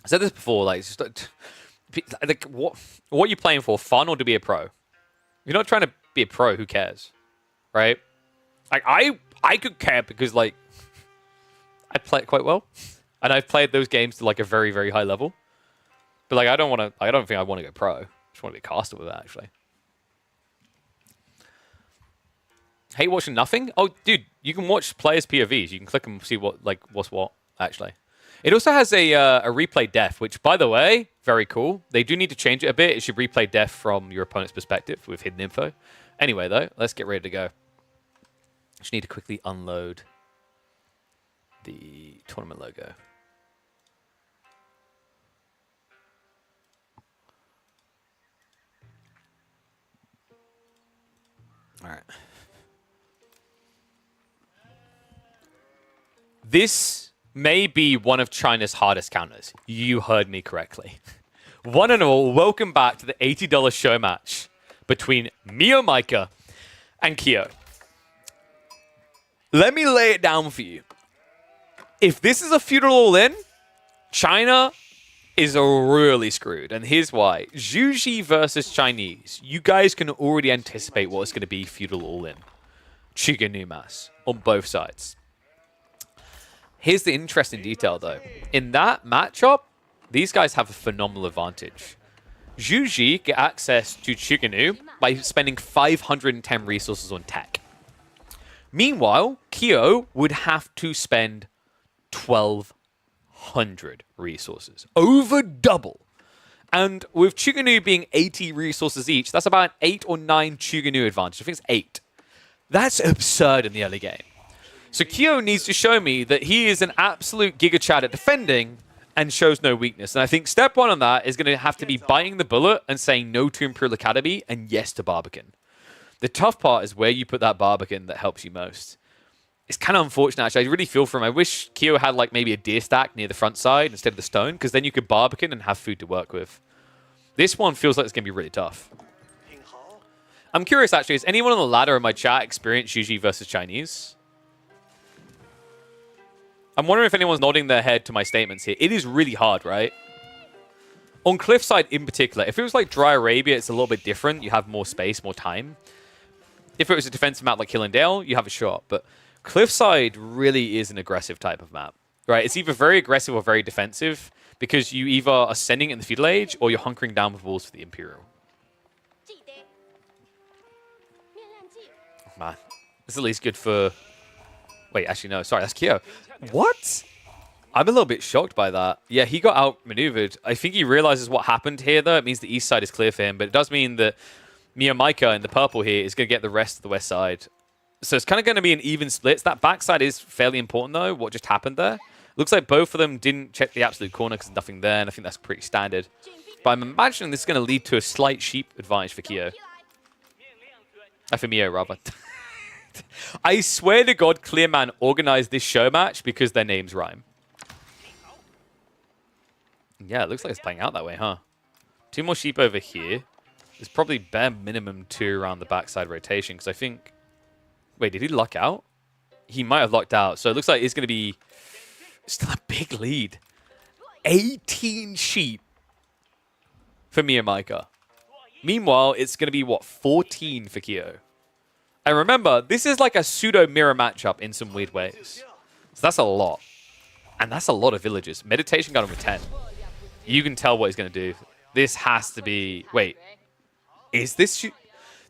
I said this before. Like, just like what are you playing for? Fun or to be a pro? If you're not trying to be a pro, who cares? Right? Like, I could care because, like, I play it quite well. And I've played those games to, like, a very, very high level. But like, I don't think I want to go pro. I just want to be a caster with it, actually. Hate watching nothing? Oh, dude, you can watch players' POVs. You can click and see what's what, actually. It also has a replay def, which, by the way, very cool. They do need to change it a bit. It should replay def from your opponent's perspective with hidden info. Anyway, though, let's get ready to go. Just need to quickly unload the tournament logo. All right. This may be one of China's hardest counters. You heard me correctly. One and all, welcome back to the $80 show match between Mio Micah and Kyo. Let me lay it down for you. If this is a feudal all-in, China is really screwed. And here's why. Zhu Ji versus Chinese. You guys can already anticipate what it's going to be feudal all-in. Chiga Numas on both sides. Here's the interesting detail, though. In that matchup, these guys have a phenomenal advantage. Zhu Ji get access to Chiganu by spending 510 resources on tech. Meanwhile, Kyo would have to spend 1,200 resources. Over double. And with Chiganu being 80 resources each, that's about an 8 or 9 Chiganu advantage. I think it's 8. That's absurd in the early game. So Kyo needs to show me that he is an absolute Giga Chad at defending and shows no weakness. And I think step one on that is going to have to be biting the bullet and saying no to Imperial Academy and yes to Barbican. The tough part is where you put that Barbican that helps you most. It's kind of unfortunate, actually. I really feel for him. I wish Kyo had like maybe a deer stack near the front side instead of the stone, because then you could Barbican and have food to work with. This one feels like it's going to be really tough. I'm curious, actually, has anyone on the ladder in my chat experienced Zhu Ji versus Chinese? I'm wondering if anyone's nodding their head to my statements here. It is really hard, right? On Cliffside in particular, if it was like Dry Arabia, it's a little bit different. You have more space, more time. If it was a defensive map like Hill and Dale, you have a shot. But Cliffside really is an aggressive type of map, right? It's either very aggressive or very defensive because you either are sending it in the feudal age or you're hunkering down with walls for the Imperial. Oh, man, this is at least good for... Wait, actually, no. Sorry, that's Kyo. What? I'm a little bit shocked by that. Yeah, he got outmaneuvered. I think he realizes what happened here, though. It means the east side is clear for him, but it does mean that Mio Micah in the purple here is going to get the rest of the west side. So it's kind of going to be an even split. That backside is fairly important, though, what just happened there. Looks like both of them didn't check the absolute corner because there's nothing there, and I think that's pretty standard. But I'm imagining this is going to lead to a slight sheep advantage for Kyo. For Mio, rather. I swear to God, Clearman organized this show match because their names rhyme. Yeah, it looks like it's playing out that way, huh? 2 more sheep over here. There's probably bare minimum 2 around the backside rotation, because I think... Wait, did he luck out? He might have lucked out, so it looks like it's going to be still a big lead. 18 sheep for Mio Micah. Meanwhile, it's going to be, what, 14 for Kyo. And remember, this is like a pseudo-mirror matchup in some weird ways. So that's a lot. And that's a lot of villages. Meditation got him with 10. You can tell what he's going to do. This has to be... Wait. Is this...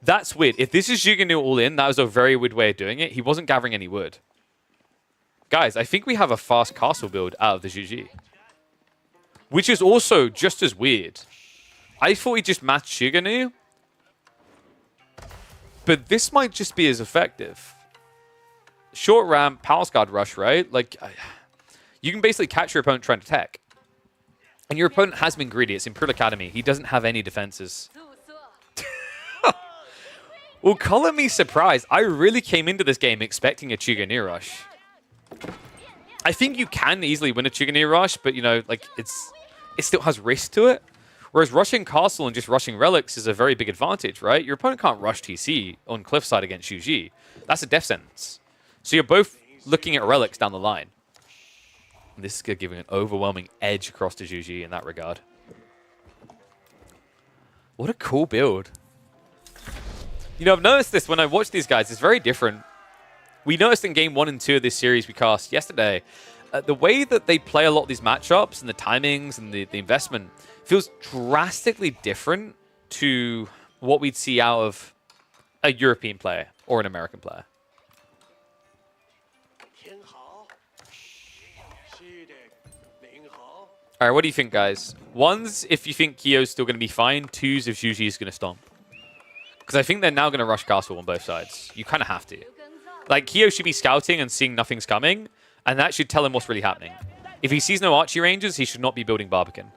That's weird. If this is Jiganu all in, that was a very weird way of doing it. He wasn't gathering any wood. Guys, I think we have a fast castle build out of the Zhu Ji. Which is also just as weird. I thought he just matched Jiganu. But this might just be as effective. Short ramp, Palace Guard rush, right? Like, you can basically catch your opponent trying to tech. And your opponent has been greedy. It's Imperial Academy. He doesn't have any defenses. Well, color me surprised. I really came into this game expecting a Chiganu rush. I think you can easily win a Chiganu rush, but, you know, like, it still has risk to it. Whereas rushing Castle and just rushing Relics is a very big advantage, right? Your opponent can't rush TC on Cliffside against Zhu Ji. That's a death sentence. So you're both looking at Relics down the line. And this is giving an overwhelming edge across to Zhu Ji in that regard. What a cool build. You know, I've noticed this when I watch these guys. It's very different. We noticed in game 1 and 2 of this series we cast yesterday, the way that they play a lot of these matchups and the timings and the investment feels drastically different to what we'd see out of a European player or an American player. All right, what do you think, guys? Ones, if you think Kyo's still going to be fine. Twos, if Zhuji is going to stomp. Because I think they're now going to rush castle on both sides. You kind of have to. Like, Kyo should be scouting and seeing nothing's coming, and that should tell him what's really happening. If he sees no Archie ranges, he should not be building Barbican.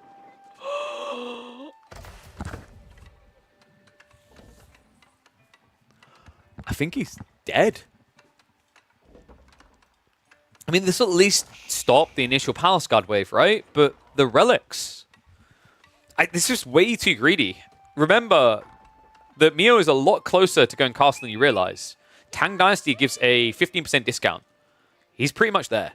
I think he's dead. I mean, this will at least stop the initial Palace Guard wave, right? But the relics... this is just way too greedy. Remember that Mio is a lot closer to going castle than you realize. Tang Dynasty gives a 15% discount. He's pretty much there.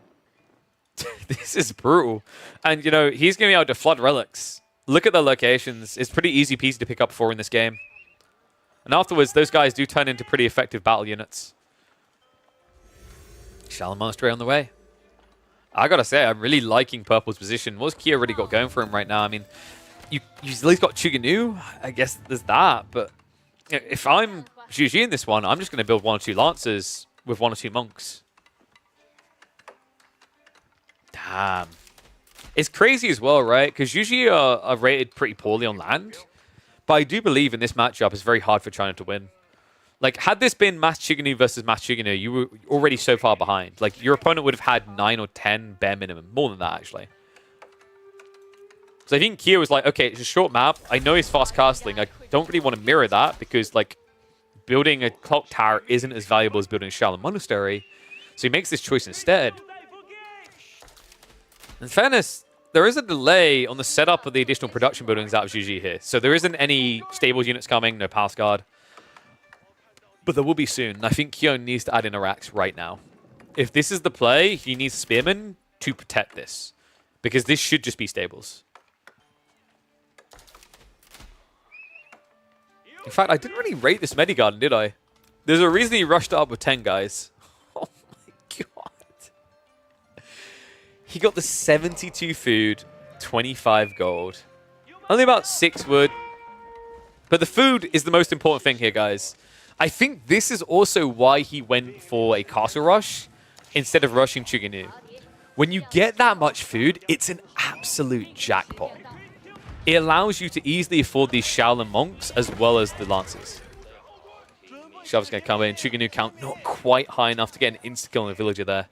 This is brutal. And, you know, he's going to be able to flood relics. Look at the locations. It's pretty easy peasy to pick up 4 in this game. And afterwards, those guys do turn into pretty effective battle units. Shaolin Monastery on the way. I gotta say, I'm really liking Purple's position. What's Kyo already got going for him right now? I mean, you've at least got Chuganu. I guess there's that. But if I'm Zhuji in this one, I'm just going to build 1 or 2 Lancers with 1 or 2 Monks. Damn. It's crazy as well, right? Because usually are rated pretty poorly on land. But I do believe in this matchup, it's very hard for China to win. Like, had this been Mass Chiganu versus Mass Chiganu, you were already so far behind. Like, your opponent would have had 9 or 10 bare minimum. More than that, actually. So I think Kyo was like, okay, it's a short map. I know he's fast castling. I don't really want to mirror that because, like, building a clock tower isn't as valuable as building a Shaolin Monastery. So he makes this choice instead. In fairness, there is a delay on the setup of the additional production buildings out of Zhuji here. So there isn't any stable units coming, no Palace Guard. But there will be soon. I think Kyo needs to add in a Rax right now. If this is the play, he needs Spearmen to protect this. Because this should just be stables. In fact, I didn't really rate this Medigarden, did I? There's a reason he rushed up with 10 guys. Oh my god. He got the 72 food, 25 gold. Only about 6 wood. But the food is the most important thing here, guys. I think this is also why he went for a castle rush instead of rushing Chuganu. When you get that much food, it's an absolute jackpot. It allows you to easily afford these Shaolin Monks as well as the Lancers. Shov's going to come in. Chuganu count not quite high enough to get an insta-kill on a villager there.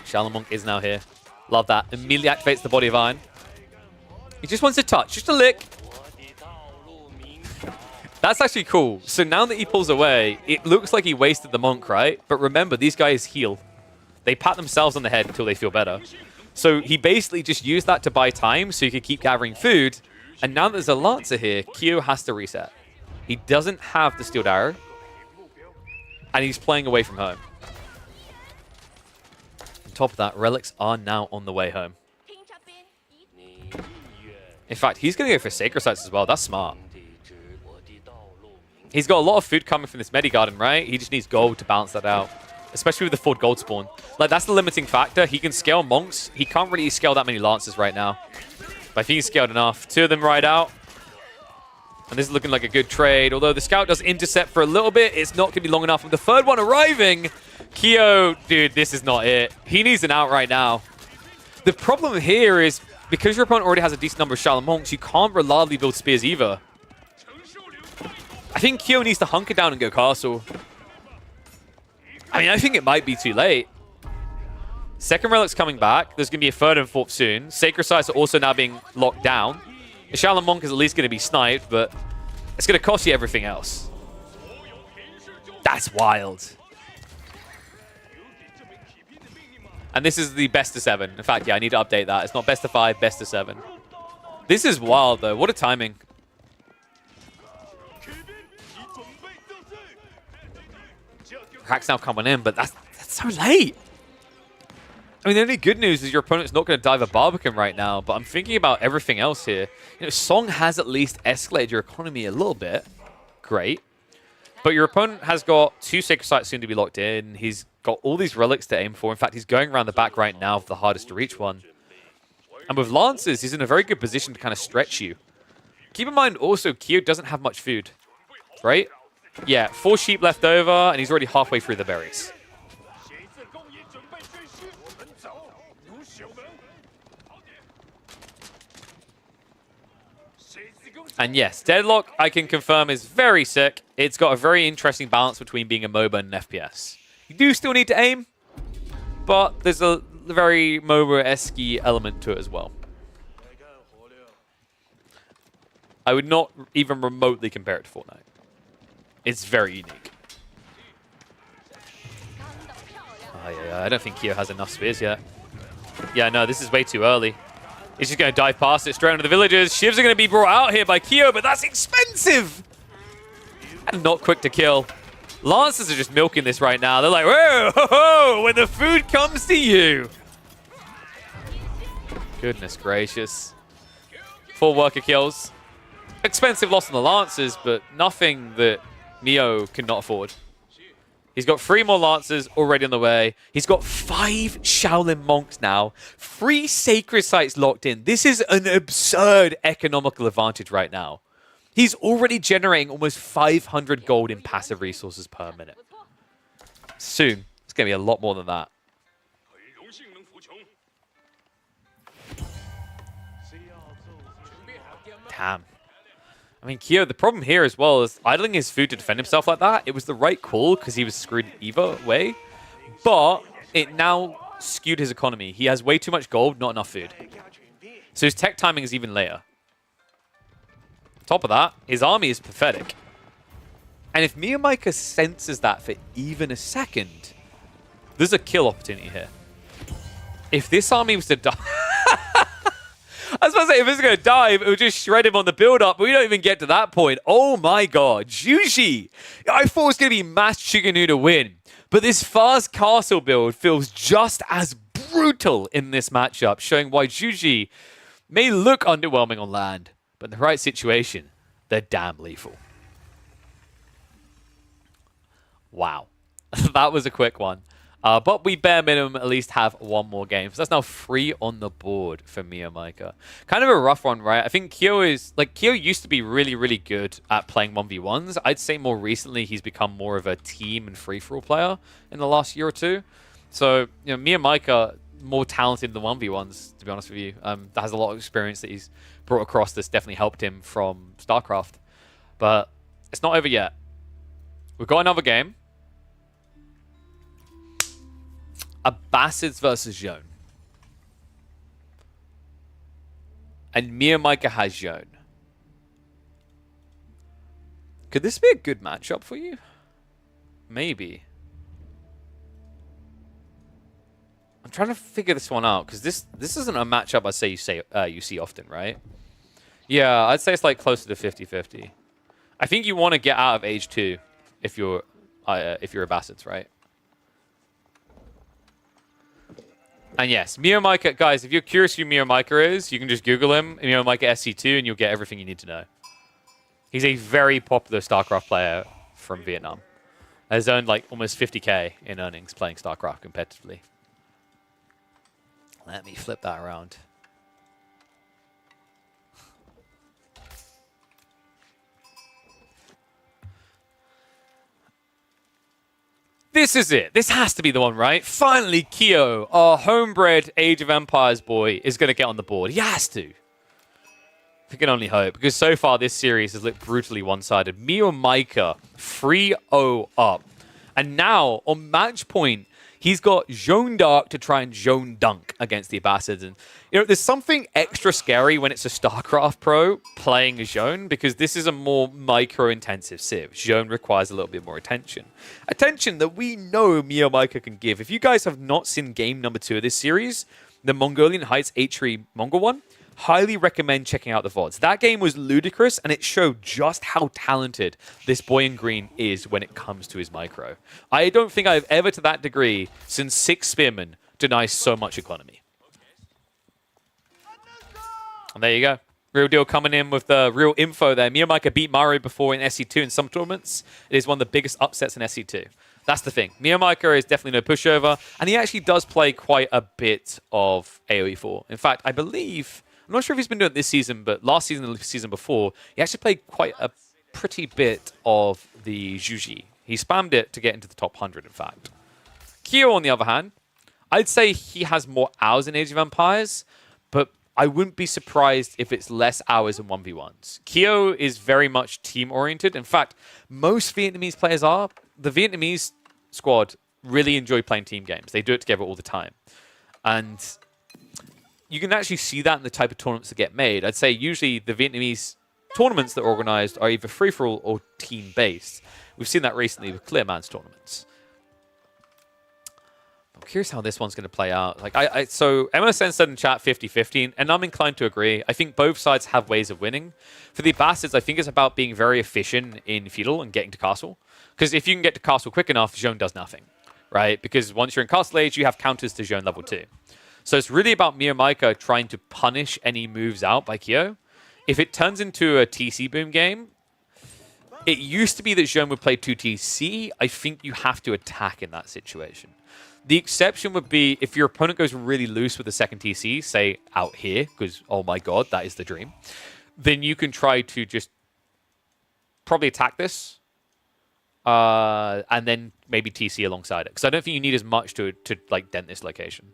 Shaolin Monk is now here. Love that. Immediately activates the Body of Iron. He just wants a touch, just a lick. That's actually cool. So now that he pulls away, it looks like he wasted the Monk, right? But remember, these guys heal. They pat themselves on the head until they feel better. So he basically just used that to buy time so he could keep gathering food. And now that there's a Lancer here, Kyo has to reset. He doesn't have the Steeled Arrow. And he's playing away from home. On top of that, relics are now on the way home. In fact, he's going to go for Sacred Sites as well. That's smart. He's got a lot of food coming from this Medigarden, right? He just needs gold to balance that out. Especially with the 4 gold spawn. Like, that's the limiting factor. He can scale Monks. He can't really scale that many Lancers right now. But I think he's scaled enough. 2 of them ride out. And this is looking like a good trade. Although the Scout does intercept for a little bit, it's not going to be long enough. With the 3rd one arriving, Kyo, dude, this is not it. He needs an out right now. The problem here is, because your opponent already has a decent number of Shaolin Monks, you can't reliably build spears either. I think Kyo needs to hunker down and go castle. I mean, I think it might be too late. 2nd Relic's coming back. There's going to be a 3rd and 4th soon. Sacred Sites are also now being locked down. The Shaolin Monk is at least going to be sniped, but it's going to cost you everything else. That's wild. And this is the best of 7. In fact, yeah, I need to update that. It's not best of 5, best of 7. This is wild, though. What a timing. Crack's now coming in, but that's so late. I mean, the only good news is your opponent's not going to dive a Barbican right now, but I'm thinking about everything else here. You know, Song has at least escalated your economy a little bit. Great. But your opponent has got 2 Sacred Sites soon to be locked in. He's got all these relics to aim for. In fact, he's going around the back right now for the hardest to reach one. And with Lancers, he's in a very good position to kind of stretch you. Keep in mind also, Kyo doesn't have much food, right? Yeah, 4 sheep left over, and he's already halfway through the berries. And yes, Deadlock, I can confirm, is very sick. It's got a very interesting balance between being a MOBA and an FPS. You do still need to aim, but there's a very MOBA-esque element to it as well. I would not even remotely compare it to Fortnite. It's very unique. Oh, yeah, I don't think Kyo has enough spears yet. Yeah, no, this is way too early. He's just going to dive past it straight into the villagers. Shivs are going to be brought out here by Kyo, but that's expensive! And not quick to kill. Lancers are just milking this right now. They're like, whoa, ho, ho, when the food comes to you. Goodness gracious. 4 worker kills. Expensive loss on the Lancers, but nothing that Neo cannot afford. He's got 3 more Lancers already on the way. He's got 5 Shaolin Monks now. 3 Sacred Sites locked in. This is an absurd economical advantage right now. He's already generating almost 500 gold in passive resources per minute. Soon, it's going to be a lot more than that. Damn. I mean, Kyo, the problem here as well is idling his food to defend himself like that. It was the right call because he was screwed either way. But it now skewed his economy. He has way too much gold, not enough food. So his tech timing is even later. Top of that, his army is pathetic. And if Miyamika senses that for even a second, there's a kill opportunity here. If this army was to die... I was about to say, if it's going to dive, it would just shred him on the build-up, but we don't even get to that point. Oh my god, Juji! I thought it was going to be Mass Chiganu to win, but this fast castle build feels just as brutal in this matchup, showing why Juji may look underwhelming on land, but in the right situation, they're damn lethal. Wow. That was a quick one. But we bare minimum at least have 1 more game. So that's now 3 on the board for Miyamika. Kind of a rough one, right? I think Kyo is... Like, Kyo used to be really, really good at playing 1v1s. I'd say more recently he's become more of a team and free-for-all player in the last year or 2. So, you know, Miyamika, more talented than the 1v1s, to be honest with you. That has a lot of experience that he's brought across that's definitely helped him from StarCraft. But it's not over yet. We've got another game. Abbasids versus Zhone. And Miyamika has Zhone. Could this be a good matchup for you? Maybe. I'm trying to figure this one out, because this isn't a matchup you see often, right? Yeah, I'd say it's like closer to 50-50. I think you want to get out of age 2 if you're Abbasids, right? And yes, Miyamika, guys, if you're curious who Miyamika is, you can just Google him, Miyamika SC2, and you'll get everything you need to know. He's a very popular StarCraft player from Vietnam. Has earned like almost 50k in earnings playing StarCraft competitively. Let me flip that around. This is it. This has to be the one, right? Finally, Kyo, our homebred Age of Empires boy, is going to get on the board. He has to. We can only hope, because so far this series has looked brutally one-sided. Miyamika 3-0 up. And now, on match point, he's got Zhone Dark to try and Zhone Dunk against the Abbasids. And, you know, there's something extra scary when it's a StarCraft pro playing Zhone, because this is a more micro-intensive civ. Zhone requires a little bit more attention. Attention that we know Miyamika can give. If you guys have not seen game number 2 of this series, the Mongolian Heights H3 Mongol one, highly recommend checking out the VODs. That game was ludicrous, and it showed just how talented this boy in green is when it comes to his micro. I don't think I've ever, to that degree, seen 6 Spearmen deny so much economy. And there you go. Real Deal coming in with the real info there. Miyamika beat Mario before in SC2 in some tournaments. It is one of the biggest upsets in SC2. That's the thing. Miyamika is definitely no pushover, and he actually does play quite a bit of AoE4. In fact, I believe, I'm not sure if he's been doing it this season, but last season and the season before, he actually played quite a pretty bit of the Juji. He spammed it to get into the top 100, in fact. Kyo, on the other hand, I'd say he has more hours in Age of Empires, but I wouldn't be surprised if it's less hours in 1v1s. Kyo is very much team-oriented. In fact, most Vietnamese players are. The Vietnamese squad really enjoy playing team games. They do it together all the time. And you can actually see that in the type of tournaments that get made. I'd say usually the Vietnamese tournaments that are organized are either free-for-all or team-based. We've seen that recently with Clear Man's tournaments. I'm curious how this one's going to play out. Like, so MSN said in chat 50-50, and I'm inclined to agree. I think both sides have ways of winning. For the Bastards, I think it's about being very efficient in Feudal and getting to Castle. Because if you can get to Castle quick enough, Zhone does nothing, right? Because once you're in Castle Age, you have counters to Zhone level 2. So it's really about Miyamika trying to punish any moves out by Kyo. If it turns into a TC boom game, it used to be that Zhone would play 2 TC. I think you have to attack in that situation. The exception would be if your opponent goes really loose with the second TC, say out here, because, oh my god, that is the dream, then you can try to just probably attack this, and then maybe TC alongside it. Because I don't think you need as much to like dent this location.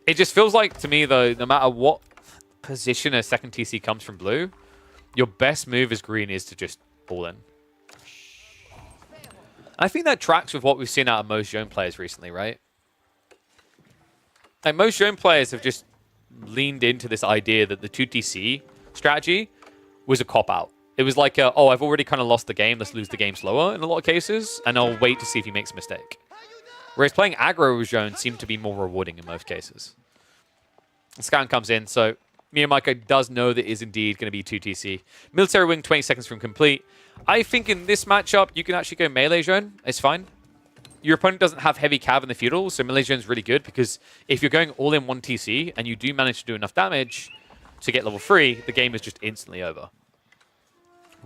It just feels like, to me, though, no matter what position a second TC comes from blue, your best move as green is to just all in. I think that tracks with what we've seen out of most Zhone players recently, right? Like, most Zhone players have just leaned into this idea that the 2TC strategy was a cop-out. It was like, oh, I've already kind of lost the game, let's lose the game slower in a lot of cases, and I'll wait to see if he makes a mistake. Whereas playing aggro with Zhone seemed to be more rewarding in most cases. The scan comes in, so Miyamika does know that it is indeed going to be 2TC. Military wing, 20 seconds from complete. I think in this matchup, you can actually go melee Zhone. It's fine. Your opponent doesn't have heavy cav in the feudal, so melee Zhone is really good because if you're going all in 1 TC and you do manage to do enough damage to get level 3, the game is just instantly over.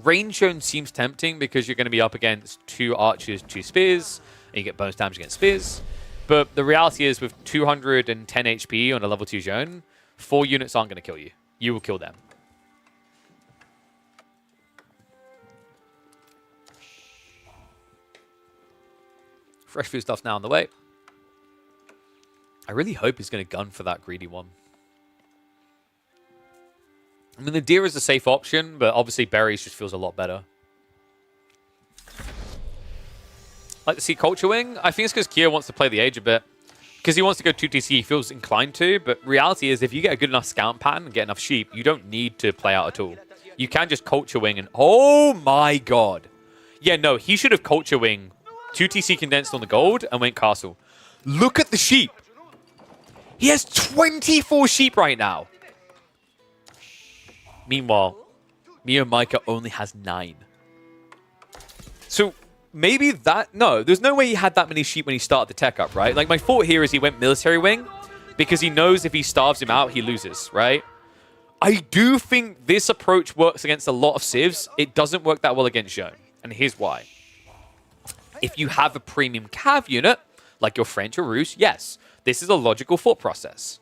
Range Zhone seems tempting because you're going to be up against 2 archers, 2 spears, and you get bonus damage against spears. But the reality is with 210 HP on a level 2 Zhone, 4 units aren't going to kill you. You will kill them. Fresh food stuff's now on the way. I really hope he's going to gun for that greedy one. I mean, the deer is a safe option, but obviously berries just feels a lot better. Like to see Culture Wing? I think it's because Kyo wants to play the Age a bit. Because he wants to go 2TC, he feels inclined to, but reality is if you get a good enough scout pattern and get enough sheep, you don't need to play out at all. You can just Culture Wing and... Oh my god. Yeah, no, he should have Culture Wing 2TC condensed on the gold and went castle. Look at the sheep. He has 24 sheep right now. Meanwhile, Miyamika only has 9. So maybe that... No, there's no way he had that many sheep when he started the tech up, right? Like, my thought here is he went military wing because he knows if he starves him out, he loses, right? I do think this approach works against a lot of civs. It doesn't work that well against Zhone. And here's why. If you have a premium cav unit, like your French or Rus, yes, this is a logical thought process.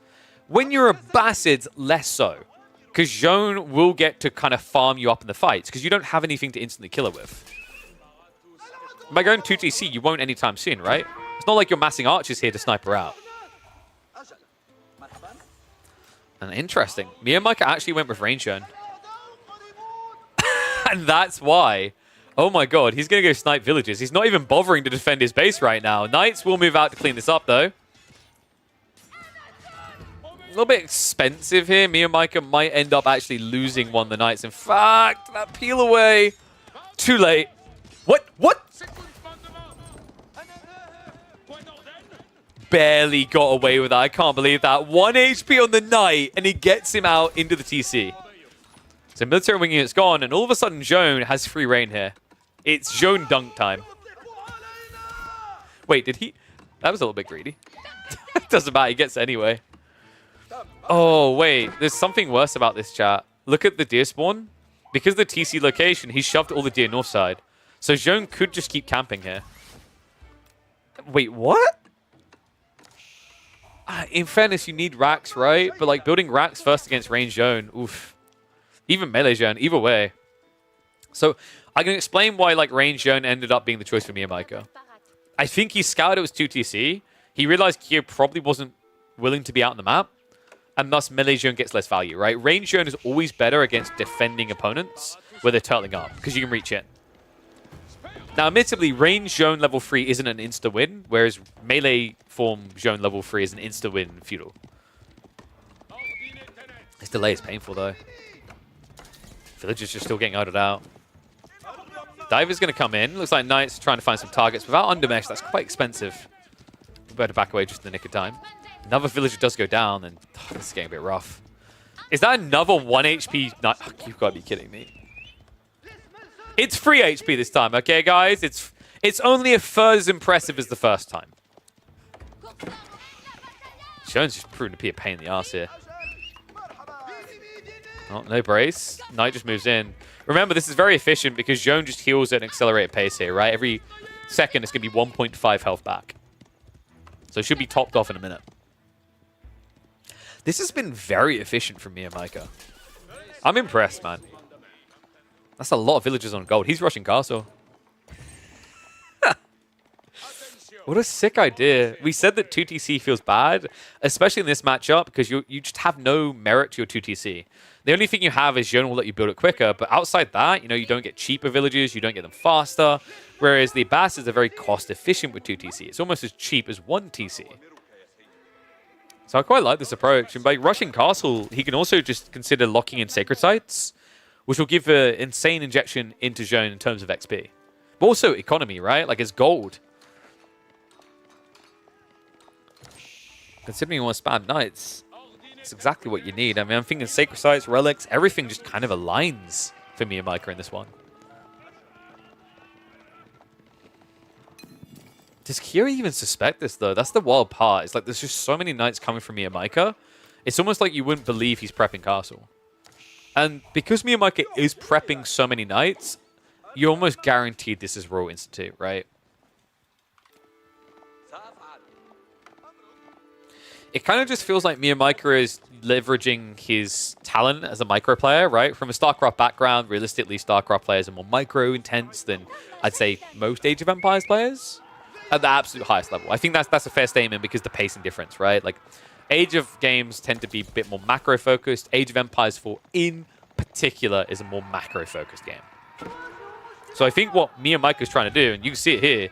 When you're a Bastards, less so. Because Zhone will get to kind of farm you up in the fights, because you don't have anything to instantly kill it with. By going 2TC, you won't anytime soon, right? It's not like you're massing archers here to snipe her out. And interesting. Miyamika actually went with range Zhone. And that's why... Oh my god, he's going to go snipe villages. He's not even bothering to defend his base right now. Knights will move out to clean this up, though. A little bit expensive here. Miyamika might end up actually losing one of the Knights. In fact, that peel away. Too late. What? What? Barely got away with that. I can't believe that. 1 HP on the Knight, and he gets him out into the TC. So military wing unit's gone, and all of a sudden Zhone has free reign here. It's Zhone dunk time. Wait, did he? That was a little bit greedy. Doesn't matter, he gets it anyway. Oh, wait. There's something worse about this chat. look at the deer spawn. Because of the TC location, he shoved all the deer north side. So Zhone could just keep camping here. Wait, what? In fairness, you need racks, right? But like building racks first against range Zhone, oof. Even melee Zhone, either way. So I can explain why like range Zhone ended up being the choice for Miyamiko. I think he scouted it was 2 TC. He realized Kyo probably wasn't willing to be out on the map. And thus, melee Zhone gets less value, right? Range Zhone is always better against defending opponents where they're turtling up, because you can reach in. Now, admittedly, range Zhone level 3 isn't an insta-win, whereas melee form Zhone level 3 is an insta-win feudal. This delay is painful, though. Villagers just still getting outed out. Diver's going to come in. Looks like Knight's trying to find some targets. Without undermesh, that's quite expensive. Better back away just in the nick of time. Another villager does go down, and this is getting a bit rough. Is that another 1 HP? Oh, you've got to be kidding me. It's 3 HP this time, okay, guys? It's only a third as impressive as the first time. Zhone's just proven to be a pain in the ass here. Oh, no brace. Knight just moves in. Remember, this is very efficient because Zhone just heals at an accelerated pace here, right? Every second, it's going to be 1.5 health back. So it should be topped off in a minute. This has been very efficient from Miyamiko. I'm impressed, man. That's a lot of villagers on gold. He's rushing castle. What a sick idea. We said that 2TC feels bad, especially in this matchup, because you just have no merit to your 2TC. The only thing you have is Zhone will let you build it quicker, but outside that, you don't get cheaper villagers, you don't get them faster, whereas the bastards are very cost-efficient with 2TC. It's almost as cheap as 1TC. So I quite like this approach. And by rushing castle, he can also just consider locking in sacred sites, which will give an insane injection into Zhone in terms of XP. But also economy, right? Like it's gold. Considering you want to spam knights, it's exactly what you need. I mean, I'm thinking sacred sites, relics, everything just kind of aligns for Miyamiko in this one. Does Kyo even suspect this, though? That's the wild part. It's like there's just so many knights coming from Miyamiko. It's almost like you wouldn't believe he's prepping castle. And because Miyamiko is prepping so many knights, you're almost guaranteed this is Royal Institute, right? It kind of just feels like Miyamiko is leveraging his talent as a micro player, right? From a StarCraft background, realistically, StarCraft players are more micro intense than, I'd say, most Age of Empires players. At the absolute highest level. I think that's a fair statement because the pacing difference, right? Like, Age of games tend to be a bit more macro-focused. Age of Empires 4, in particular, is a more macro-focused game. So I think what Miyamiko's trying to do, and you can see it here,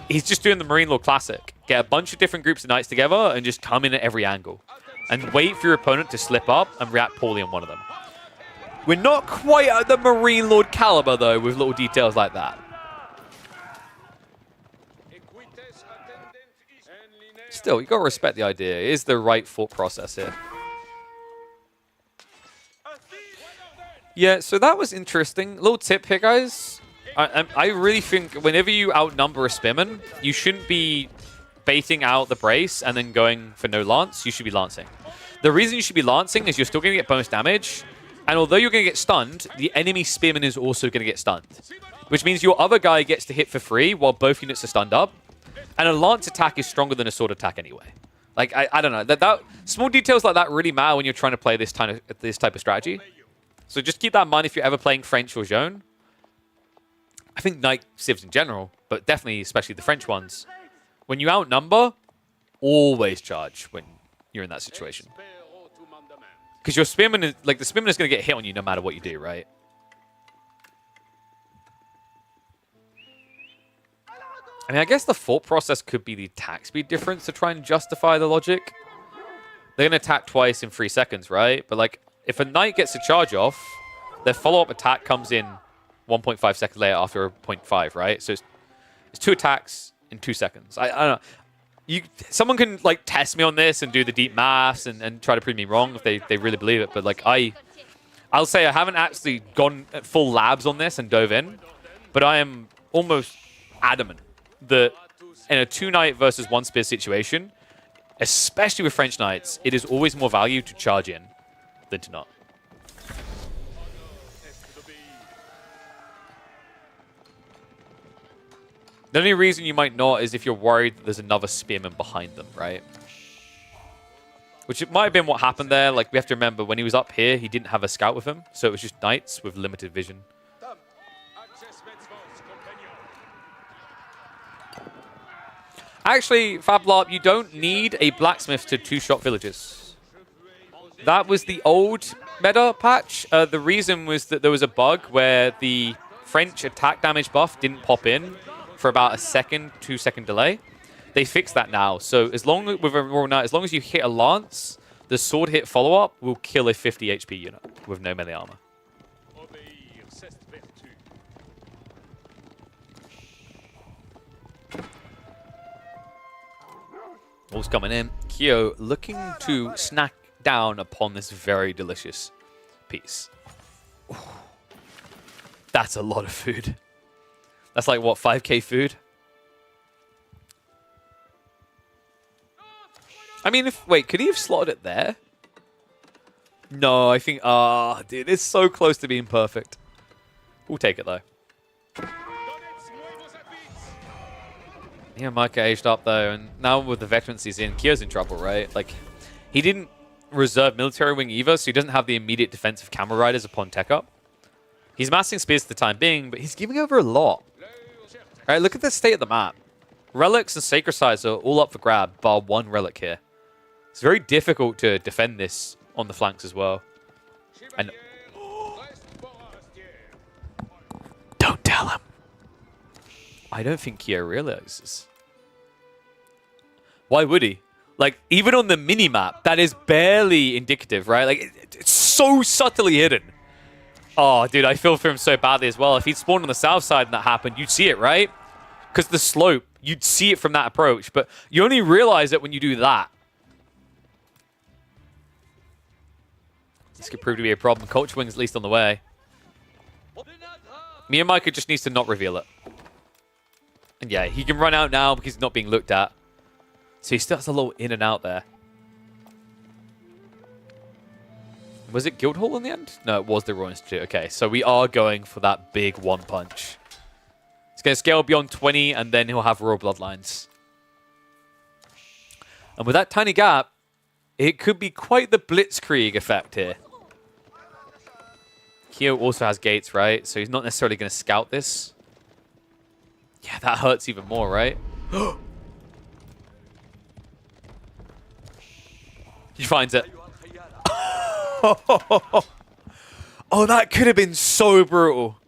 he's just doing the Marine Lord Classic. Get a bunch of different groups of knights together and just come in at every angle. And wait for your opponent to slip up and react poorly on one of them. We're not quite at the Marine Lord caliber, though, with little details like that. Still, you got to respect the idea. It is the right thought process here. Yeah, so that was interesting. Little tip here, guys. I really think whenever you outnumber a spearman, you shouldn't be baiting out the brace and then going for no lance. You should be lancing. The reason you should be lancing is you're still going to get bonus damage. And although you're going to get stunned, the enemy spearman is also going to get stunned. Which means your other guy gets to hit for free while both units are stunned up. And a lance attack is stronger than a sword attack anyway. Like, I don't know. That small details like that really matter when you're trying to play this type of strategy. So just keep that in mind if you're ever playing French or Zhone. I think Knight civs in general, but definitely, especially the French ones. When you outnumber, always charge when you're in that situation. Because your spearman is, like, the spearman is going to get hit on you no matter what you do, right? I mean, I guess the thought process could be the attack speed difference to try and justify the logic. They're going to attack twice in 3 seconds, right? But, like, if a knight gets a charge off, their follow-up attack comes in 1.5 seconds later after a 0.5, right? So it's 2 attacks in 2 seconds. I don't know. Someone can, like, test me on this and do the deep maths and try to prove me wrong if they really believe it. But, like, I'll say I haven't actually gone full labs on this and dove in. But I am almost adamant that in a 2-knight versus 1-spear situation, especially with French knights, it is always more value to charge in than to not. The only reason you might not is if you're worried that there's another spearman behind them, right? Which it might have been what happened there. Like, we have to remember, when he was up here, he didn't have a scout with him. So it was just knights with limited vision. Actually, Fablop, you don't need a blacksmith to two-shot villages. That was the old meta patch. The reason was that there was a bug where the French attack damage buff didn't pop in for about a 2-second delay. They fixed that now. So as long with a Royal Knight, as long as you hit a lance, the sword hit follow-up will kill a 50 HP unit with no melee armor. All's coming in. Kyo looking to snack down upon this very delicious piece. Ooh. That's a lot of food. That's like, what, 5k food? I mean, wait, could he have slotted it there? No, I think, dude, it's so close to being perfect. We'll take it, though. Yeah, Micah aged up, though, and now with the veterans he's in, Kyo's in trouble, right? Like, he didn't reserve military wing either, so he doesn't have the immediate defensive camel riders upon tech up. He's massing spears for the time being, but he's giving over a lot. All right, look at the state of the map. Relics and sacred sites are all up for grab, bar one relic here. It's very difficult to defend this on the flanks as well. And don't tell him. I don't think Kyo realizes. Why would he? Like, even on the mini-map, that is barely indicative, right? Like, it's so subtly hidden. Oh, dude, I feel for him so badly as well. If he'd spawned on the south side and that happened, you'd see it, right? Because the slope, you'd see it from that approach. But you only realize it when you do that. This could prove to be a problem. Culture Wing's at least on the way. Me and Micah just needs to not reveal it. And yeah, he can run out now because he's not being looked at. So he still has a little in and out there. Was it Guildhall in the end? No, it was the Royal Institute. Okay, so we are going for that big one punch. He's going to scale beyond 20, and then he'll have Royal Bloodlines. And with that tiny gap, it could be quite the Blitzkrieg effect here. Kyo also has gates, right? So he's not necessarily going to scout this. Yeah, that hurts even more, right? He finds it. Oh, that could have been so brutal.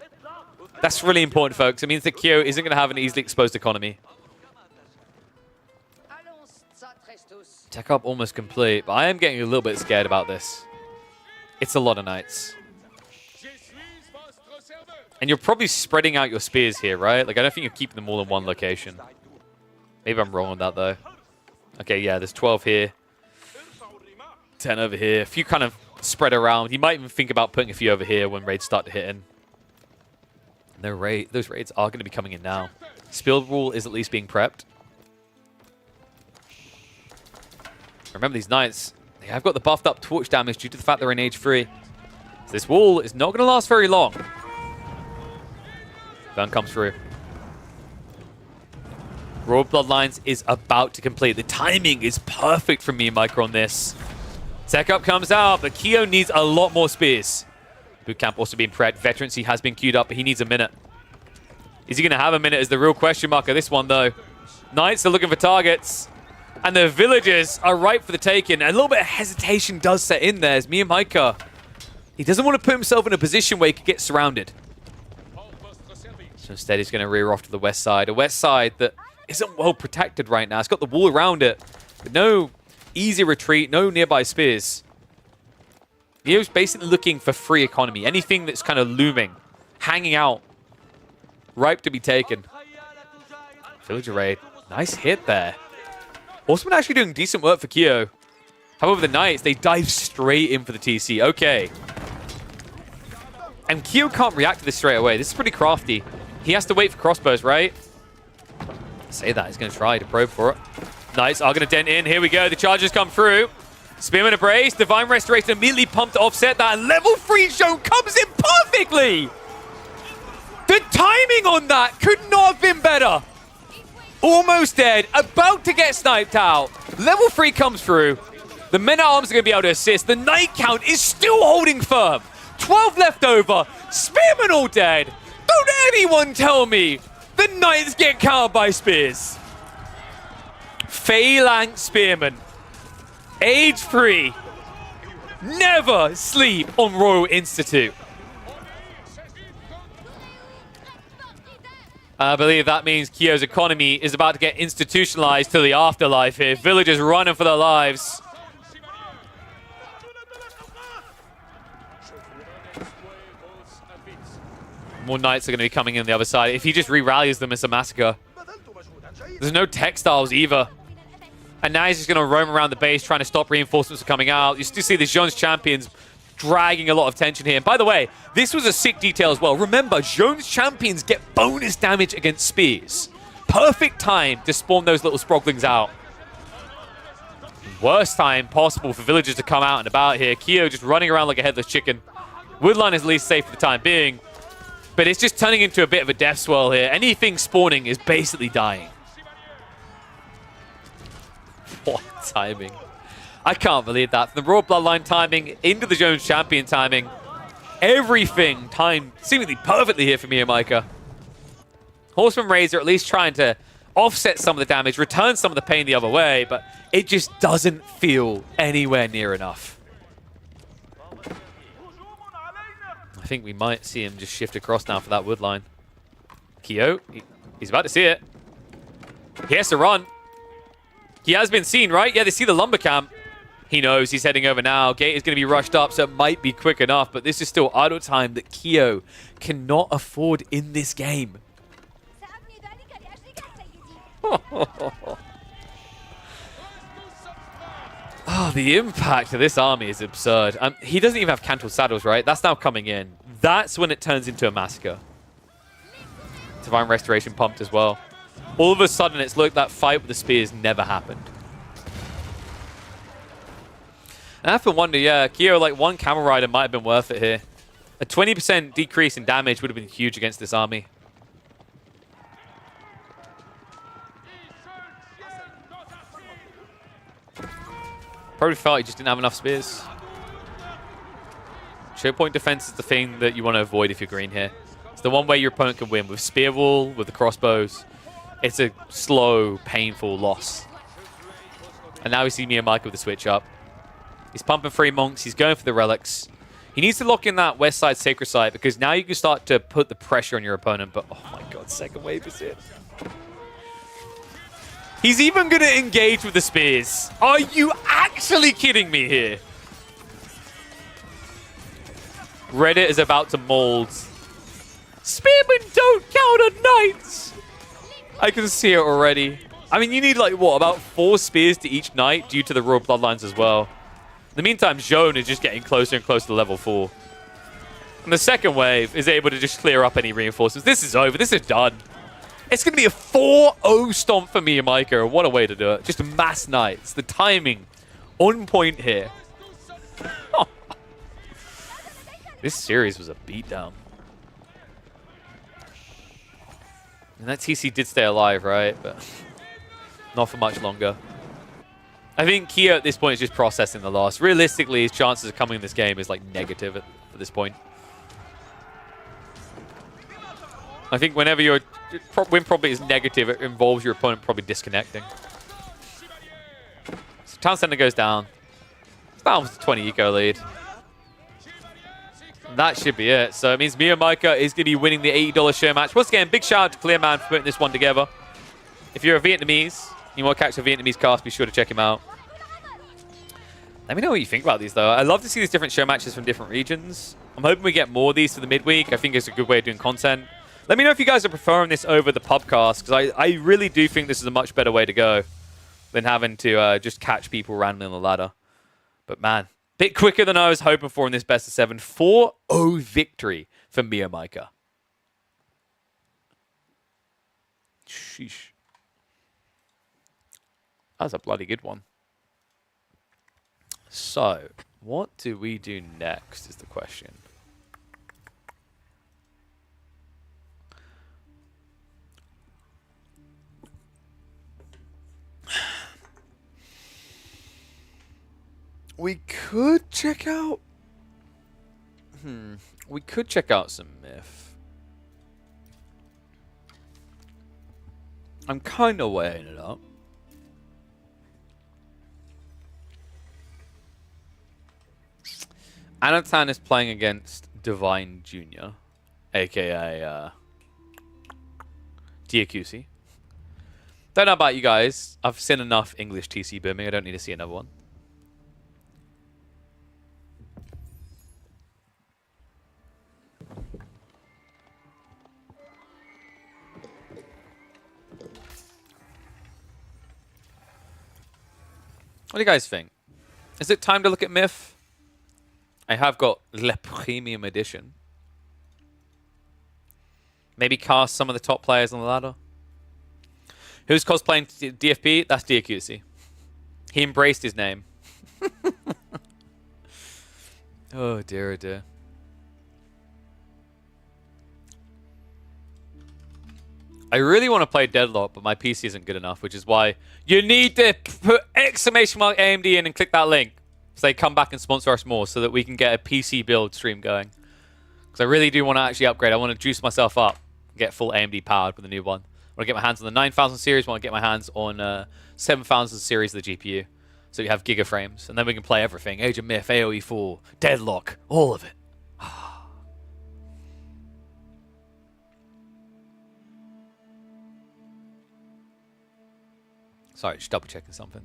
That's really important, folks. It means that Kyo isn't going to have an easily exposed economy. Tech up almost complete, but I am getting a little bit scared about this. It's a lot of knights. And you're probably spreading out your spears here, right? Like, I don't think you're keeping them all in one location. Maybe I'm wrong on that, though. Okay, yeah, there's 12 here. 10 over here. A few kind of spread around. You might even think about putting a few over here when raids start to hit in. And those raids are going to be coming in now. Spill Rule is at least being prepped. Remember, these knights, they have got the buffed up torch damage due to the fact they're in age 3. So this wall is not going to last very long. Gun comes through. Royal Bloodlines is about to complete. The timing is perfect for me and Micah on this. Tech up comes out, but Kyo needs a lot more spears. Bootcamp also being prepped. Veterancy has been queued up, but he needs a minute. Is he going to have a minute is the real question mark of this one, though. Knights are looking for targets. And the villagers are ripe for the taking. A little bit of hesitation does set in there as me and Micah. He doesn't want to put himself in a position where he could get surrounded. So instead, he's going to rear off to the west side. A west side that isn't well protected right now. It's got the wall around it, but no easy retreat, no nearby spears. Neo's basically looking for free economy. Anything that's kind of looming, hanging out, ripe to be taken. Villager raid. Nice hit there. Horseman actually doing decent work for Kyo. However, the Knights, they dive straight in for the TC. Okay. And Kyo can't react to this straight away. This is pretty crafty. He has to wait for crossbows, right? Say that. He's going to try to probe for it. Knights are going to dent in. Here we go. The charges come through. Spearman Embrace. Divine Restoration immediately pumped to offset that. And level 3 zone comes in perfectly. The timing on that could not have been better. Almost dead. About to get sniped out. Level 3 comes through. The men-at-arms are going to be able to assist. The Knight count is still holding firm. 12 left over. Spearmen all dead. Don't anyone tell me the Knights get countered by spears. Phalanx Spearmen. Age 3. Never sleep on Royal Institute. I believe that means KO's economy is about to get institutionalized to the afterlife here. Villagers running for their lives. More Knights are going to be coming in the other side. If he just re-rallies them, it's a massacre. There's no textiles either. And now he's just going to roam around the base trying to stop reinforcements from coming out. You still see the Jones champions dragging a lot of tension here. And by the way, this was a sick detail as well. Remember, Jones champions get bonus damage against spears. Perfect time to spawn those little sproglings out. Worst time possible for villagers to come out and about here. KO just running around like a headless chicken. Woodline is at least safe for the time being. But it's just turning into a bit of a death swirl here. Anything spawning is basically dying. What timing. I can't believe that. From the Royal Bloodline timing into the Jones Champion timing. Everything timed seemingly perfectly here for Miyamika. Horseman Raids are at least trying to offset some of the damage, return some of the pain the other way, but it just doesn't feel anywhere near enough. I think we might see him just shift across now for that wood line. KO, he's about to see it. He has to run. He has been seen, right? Yeah, they see the lumber camp. He knows he's heading over now. Gate is going to be rushed up, so it might be quick enough, but this is still idle time that KO cannot afford in this game. Oh, the impact of this army is absurd. He doesn't even have cantled saddles, right? That's now coming in. That's when it turns into a massacre. Divine Restoration pumped as well. All of a sudden, it's like that fight with the spears never happened. And I have to wonder, yeah, KO, like one Camel Rider might have been worth it here. A 20% decrease in damage would have been huge against this army. Probably felt he just didn't have enough spears. Choke point defense is the thing that you want to avoid if you're green here. It's the one way your opponent can win. With spear wall, with the crossbows, it's a slow, painful loss. And now we see Miyamika with the switch up. He's pumping 3 monks. He's going for the relics. He needs to lock in that west side sacred site because now you can start to put the pressure on your opponent. But oh my god, second wave is it. He's even going to engage with the spears. Are you actually kidding me here? Reddit is about to mold. Spearmen don't counter knights. I can see it already. I mean, you need like, what, about 4 spears to each knight due to the royal bloodlines as well. In the meantime, Joan is just getting closer and closer to level 4. And the second wave is able to just clear up any reinforcements. This is over. This is done. It's going to be a 4-0 stomp for Miyamika. What a way to do it. Just mass knights. The timing on point here. Oh. This series was a beatdown. And that TC did stay alive, right? But not for much longer. I think KO at this point is just processing the loss. Realistically, his chances of coming in this game is like negative at this point. I think whenever your win probably is negative, it involves your opponent probably disconnecting. So Town Center goes down. It's down with the 20 eco lead. That should be it. So it means Miyamika is going to be winning the $80 share match. Once again, big shout out to Clearman for putting this one together. If you're a Vietnamese, you want to catch a Vietnamese cast, be sure to check him out. Let me know what you think about these, though. I love to see these different show matches from different regions. I'm hoping we get more of these for the midweek. I think it's a good way of doing content. Let me know if you guys are preferring this over the pubcast, because I really do think this is a much better way to go than having to just catch people randomly on the ladder. But man, bit quicker than I was hoping for in this best of 7. 4-0 victory for Miyamika. Sheesh. That was a bloody good one. So, what do we do next is the question. We could check out... We could check out some Myth. I'm kind of weighing it up. Anatan is playing against Divine Jr., aka Diacusi. Don't know about you guys. I've seen enough English TC booming. I don't need to see another one. What do you guys think? Is it time to look at Myth? I have got Le Premium Edition. Maybe cast some of the top players on the ladder. Who's cosplaying DFP? That's Diacusi. He embraced his name. Oh dear, oh dear. I really want to play Deadlock, but my PC isn't good enough, which is why you need to put exclamation mark AMD in and click that link so they come back and sponsor us more so that we can get a PC build stream going. Because I really do want to actually upgrade. I want to juice myself up and get full AMD powered with a new one. I want to get my hands on the 9000 series. I want to get my hands on 7000 series of the GPU. So you have gigaframes. And then we can play everything. Age of Myth, AoE 4, Deadlock, all of it. Sorry, just double checking something.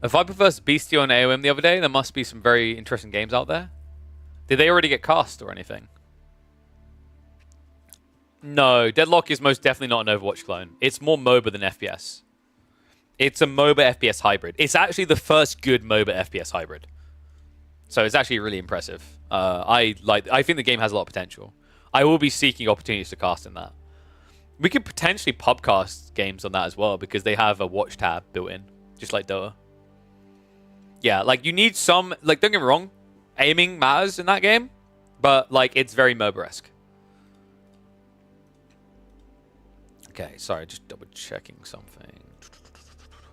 If I prefer Beastie on AoM the other day, there must be some very interesting games out there. Did they already get cast or anything? No, Deadlock is most definitely not an Overwatch clone. It's more MOBA than FPS. It's a MOBA FPS hybrid. It's actually the first good MOBA FPS hybrid. So it's actually really impressive. I think the game has a lot of potential. I will be seeking opportunities to cast in that. We could potentially pubcast games on that as well because they have a watch tab built in, just like Dota. Yeah, like you need some, like don't get me wrong, aiming matters in that game, but like it's very MOBA-esque. Okay, sorry, just double checking something.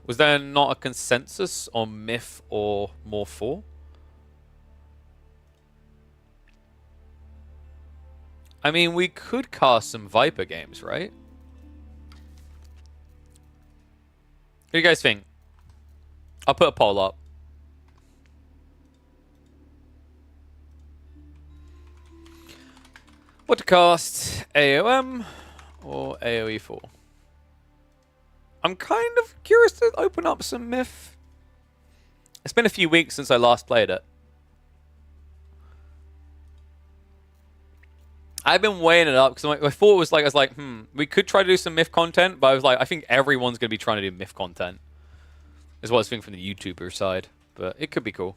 Was there not a consensus on Myth or More 4? I mean, we could cast some Viper games, right? What do you guys think? I'll put a poll up. What to cast? AoM or AoE 4? I'm kind of curious to open up some Myth. It's been a few weeks since I last played it. I've been weighing it up because my thought was like, I was like, we could try to do some Myth content, but I was like, I think everyone's going to be trying to do Myth content. Is what I was thinking from the YouTuber side, but it could be cool.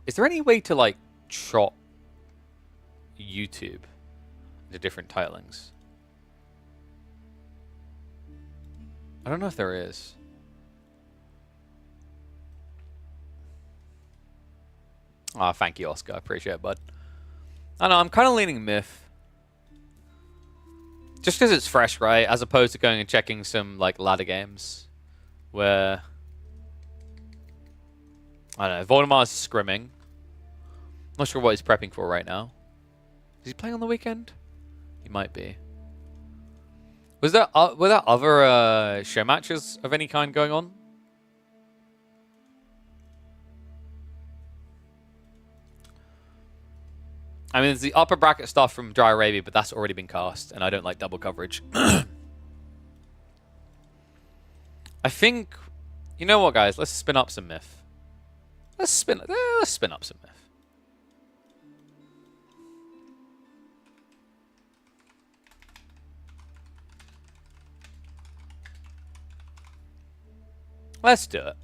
Is there any way to like chop YouTube into different titlings? I don't know if there is. Oh, thank you, Oscar. I appreciate it, bud. I don't know, I'm kind of leaning Myth. Just because it's fresh, right? As opposed to going and checking some, like, ladder games. Where... I don't know, Voldemar's scrimming. Not sure what he's prepping for right now. Is he playing on the weekend? He might be. Were there other show matches of any kind going on? I mean, there's the upper bracket stuff from Dry Arabia, but that's already been cast, and I don't like double coverage. I think... You know what, guys? Let's spin up some Myth. Let's spin up some Myth. Let's do it.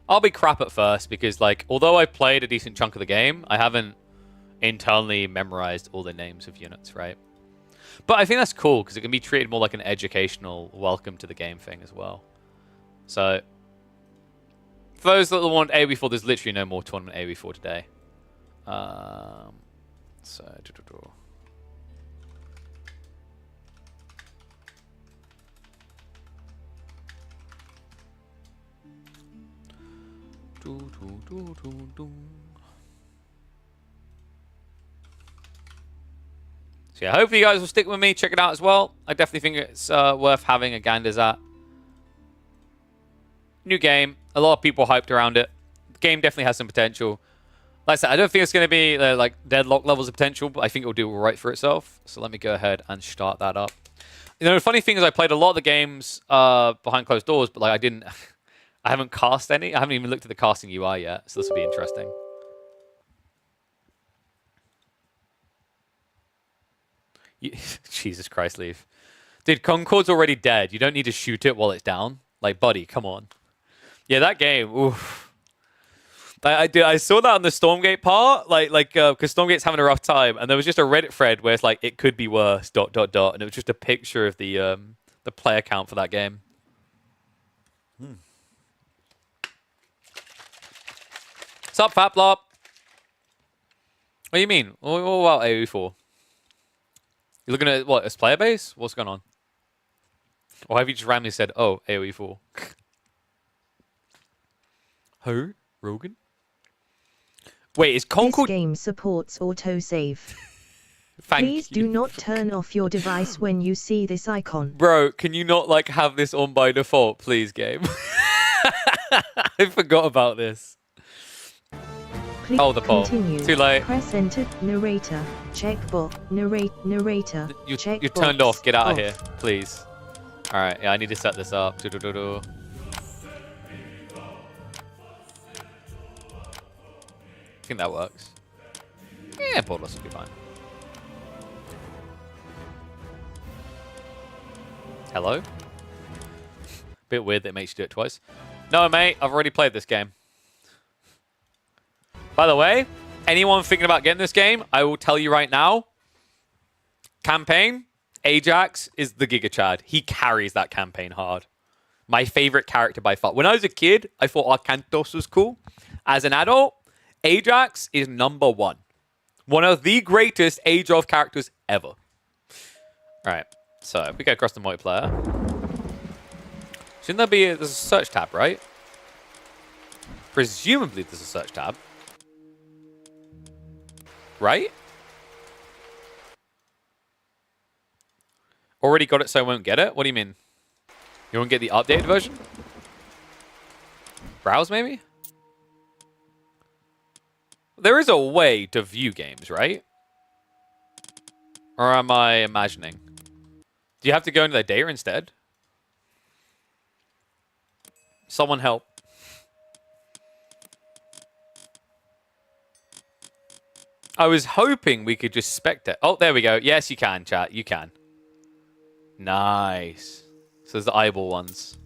I'll be crap at first because, like, although I played a decent chunk of the game, I haven't internally memorized all the names of units, right? But I think that's cool because it can be treated more like an educational welcome to the game thing as well. So, For those that want AoE 4, there's literally no more tournament AoE 4 today. So, so yeah, hopefully you guys will stick with me, check it out as well. I definitely think it's worth having a ganders at. New game, a lot of people hyped around it. The game definitely has some potential. Like I said, I don't think it's going to be like deadlock levels of potential, but I think it'll do all right for itself. So let me go ahead and start that up. You know, the funny thing is I played a lot of the games behind closed doors, but like I haven't cast any. I haven't even looked at the casting UI yet, so this will be interesting. Jesus Christ, Leaf. Dude, Concord's already dead. You don't need to shoot it while it's down. Like, buddy, come on. Yeah, that game, oof. I saw that on the Stormgate part, because Stormgate's having a rough time, and there was just a Reddit thread where it's like, it could be worse, ... and it was just a picture of the player count for that game. What's up, Faplop? What do you mean? What about AoE 4? You're looking at, what, as player base? What's going on? Or have you just randomly said, oh, AoE 4? Who? Rogan? Wait, is Concord... This game supports autosave. Thank Please you. do not turn off your device when you see this icon. Bro, can you not, like, have this on by default, please, game? I forgot about this. Please Oh, the poll. continue. Too late. Press enter. Narrator. Checkbox. Narrator. You Checkbox turned off. Get out of off. here, please. All right, yeah, I need to set this up. Do-do-do-do. I think that works. Yeah, borderless will be fine. Hello? Bit weird that it makes you do it twice. No, mate, I've already played this game. By the way, anyone thinking about getting this game, I will tell you right now, campaign, Ajax is the Giga Chad. He carries that campaign hard. My favorite character by far. When I was a kid, I thought Arcantos was cool. As an adult, Ajax is #1. One of the greatest Age of characters ever. All right, so if we go across the multiplayer. Shouldn't there be there's a search tab, right? Presumably there's a search tab. Right? Already got it, so I won't get it? What do you mean? You won't get the updated version? Browse, maybe? There is a way to view games, right? Or am I imagining? Do you have to go into their data instead? Someone help. I was hoping we could just spectate. Oh, there we go. Yes, you can, chat. You can. Nice. So there's the eyeball ones.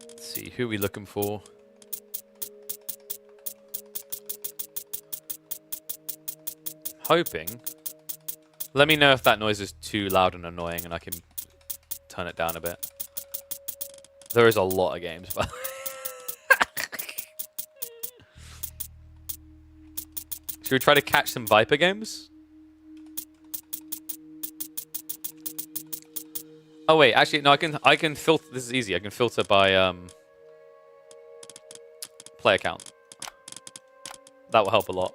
Let's see, who are we looking for? Hoping. Let me know if that noise is too loud and annoying and I can turn it down a bit. There is a lot of games, but should we try to catch some Viper games? Oh wait, actually no, I can filter. This is easy. I can filter by player count. That will help a lot.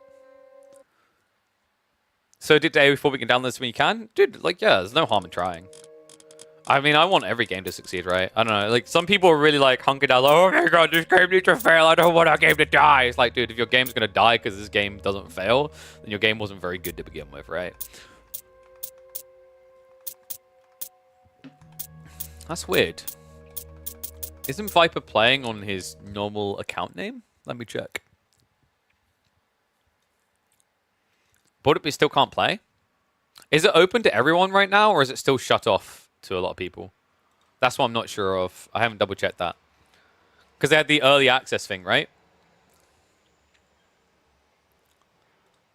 So did day before we can download this when you can? Dude, like yeah, there's no harm in trying. I mean, I want every game to succeed, right? I don't know. Like, some people are really, like, hunkered down, like, oh my god, this game needs to fail. I don't want our game to die. It's like, dude, if your game's going to die because this game doesn't fail, then your game wasn't very good to begin with, right? That's weird. Isn't Viper playing on his normal account name? Let me check. But we still can't play? Is it open to everyone right now, or is it still shut off to a lot of people? That's what I'm not sure of. I haven't double checked that. Because they had the early access thing, right?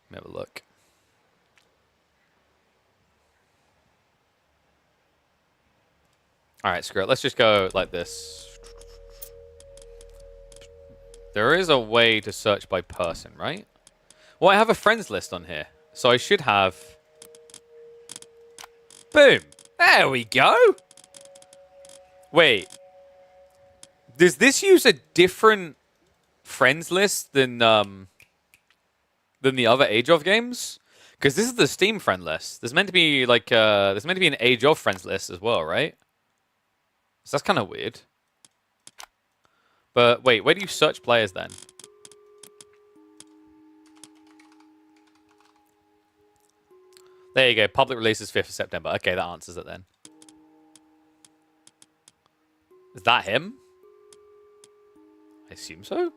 Let me have a look. All right, screw it. Let's just go like this. There is a way to search by person, right? Well, I have a friends list on here, so I should have... Boom. There we go. Wait. Does this use a different friends list than the other Age of games? Because this is the Steam friend list. There's meant to be like there's meant to be an Age of friends list as well, right? So that's kind of weird. But wait, where do you search players then? There you go. Public release is 5th of September. Okay, that answers it then. Is that him? I assume so.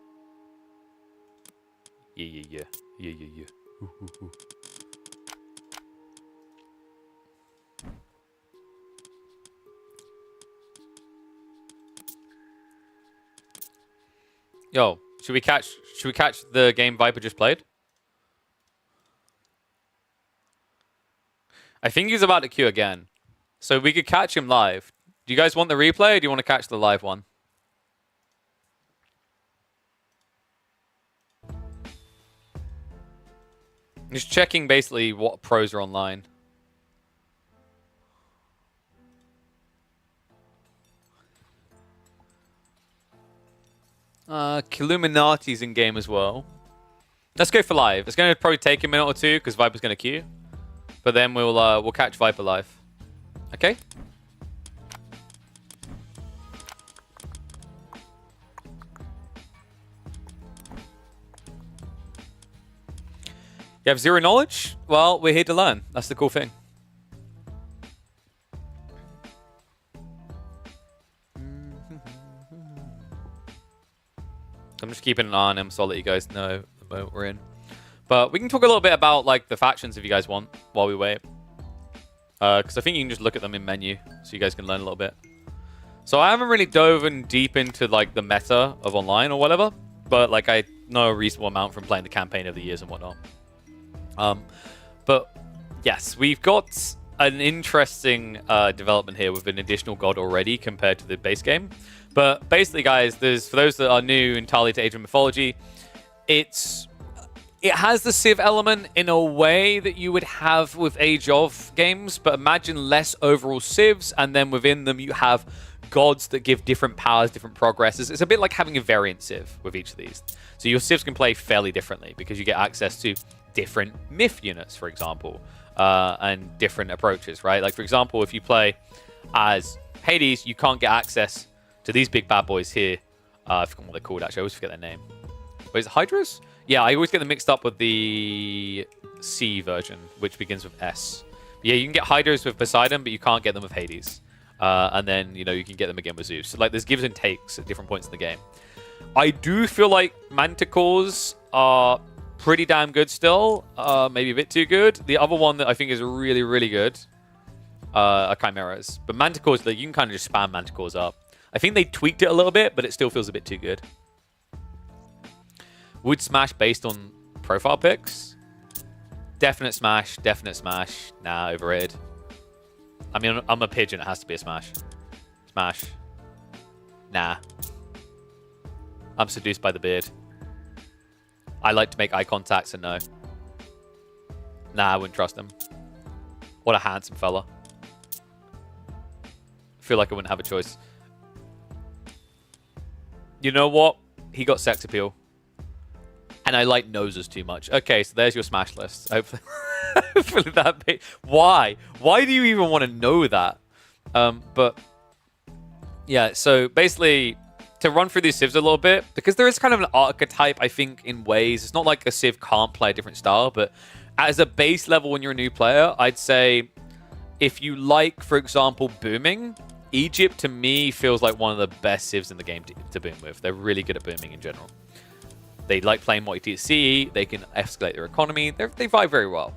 Yeah. Ooh, ooh, ooh. Yo, should we catch the game Viper just played? I think he's about to queue again. So we could catch him live. Do you guys want the replay or do you want to catch the live one? Just checking basically what pros are online. Killuminati's in game as well. Let's go for live. It's going to probably take a minute or two because Viper's going to queue. But then we'll catch Viper live. Okay? You have zero knowledge? Well, we're here to learn. That's the cool thing. I'm just keeping an eye on him so I'll let you guys know the moment we're in. But we can talk a little bit about like the factions if you guys want while we wait. Because I think you can just look at them in menu so you guys can learn a little bit. So I haven't really dove in deep into like the meta of online or whatever. But like I know a reasonable amount from playing the campaign over the years and whatnot. But yes, we've got an interesting development here with an additional god already compared to the base game. But basically, guys, for those that are new entirely to Age of Mythology, it has the Civ element in a way that you would have with Age of games, but imagine less overall Civs, and then within them you have gods that give different powers, different progresses. It's a bit like having a variant Civ with each of these. So your Civs can play fairly differently because you get access to different myth units, for example, and different approaches, right? Like, for example, if you play as Hades, you can't get access to these big bad boys here. I forgot what they're called, actually. I always forget their name. Wait, is it Hydras? Yeah, I always get them mixed up with the C version, which begins with S. Yeah, you can get Hydras with Poseidon, but you can't get them with Hades. And then, you know, you can get them again with Zeus. So, like, there's gives and takes at different points in the game. I do feel like Manticores are pretty damn good still. Maybe a bit too good. The other one that I think is really, really good are Chimeras. But Manticores, like, you can kind of just spam Manticores up. I think they tweaked it a little bit, but it still feels a bit too good. Would smash based on profile pics? Definite smash, definite smash. Nah, overrated. I mean, I'm a pigeon. It has to be a smash. Smash. Nah. I'm seduced by the beard. I like to make eye contact, so no. Nah, I wouldn't trust him. What a handsome fella. I feel like I wouldn't have a choice. You know what? He got sex appeal. And I like noses too much. Okay, so there's your smash list. Hopefully, hopefully that big. Why? Why do you even want to know that? But yeah, so basically, to run through these civs a little bit, because there is kind of an archetype, I think, in ways. It's not like a civ can't play a different style, but as a base level when you're a new player, I'd say if you like, for example, booming, Egypt, to me, feels like one of the best civs in the game to boom with. They're really good at booming in general. They like playing multi-TC. They can escalate their economy. They vibe very well.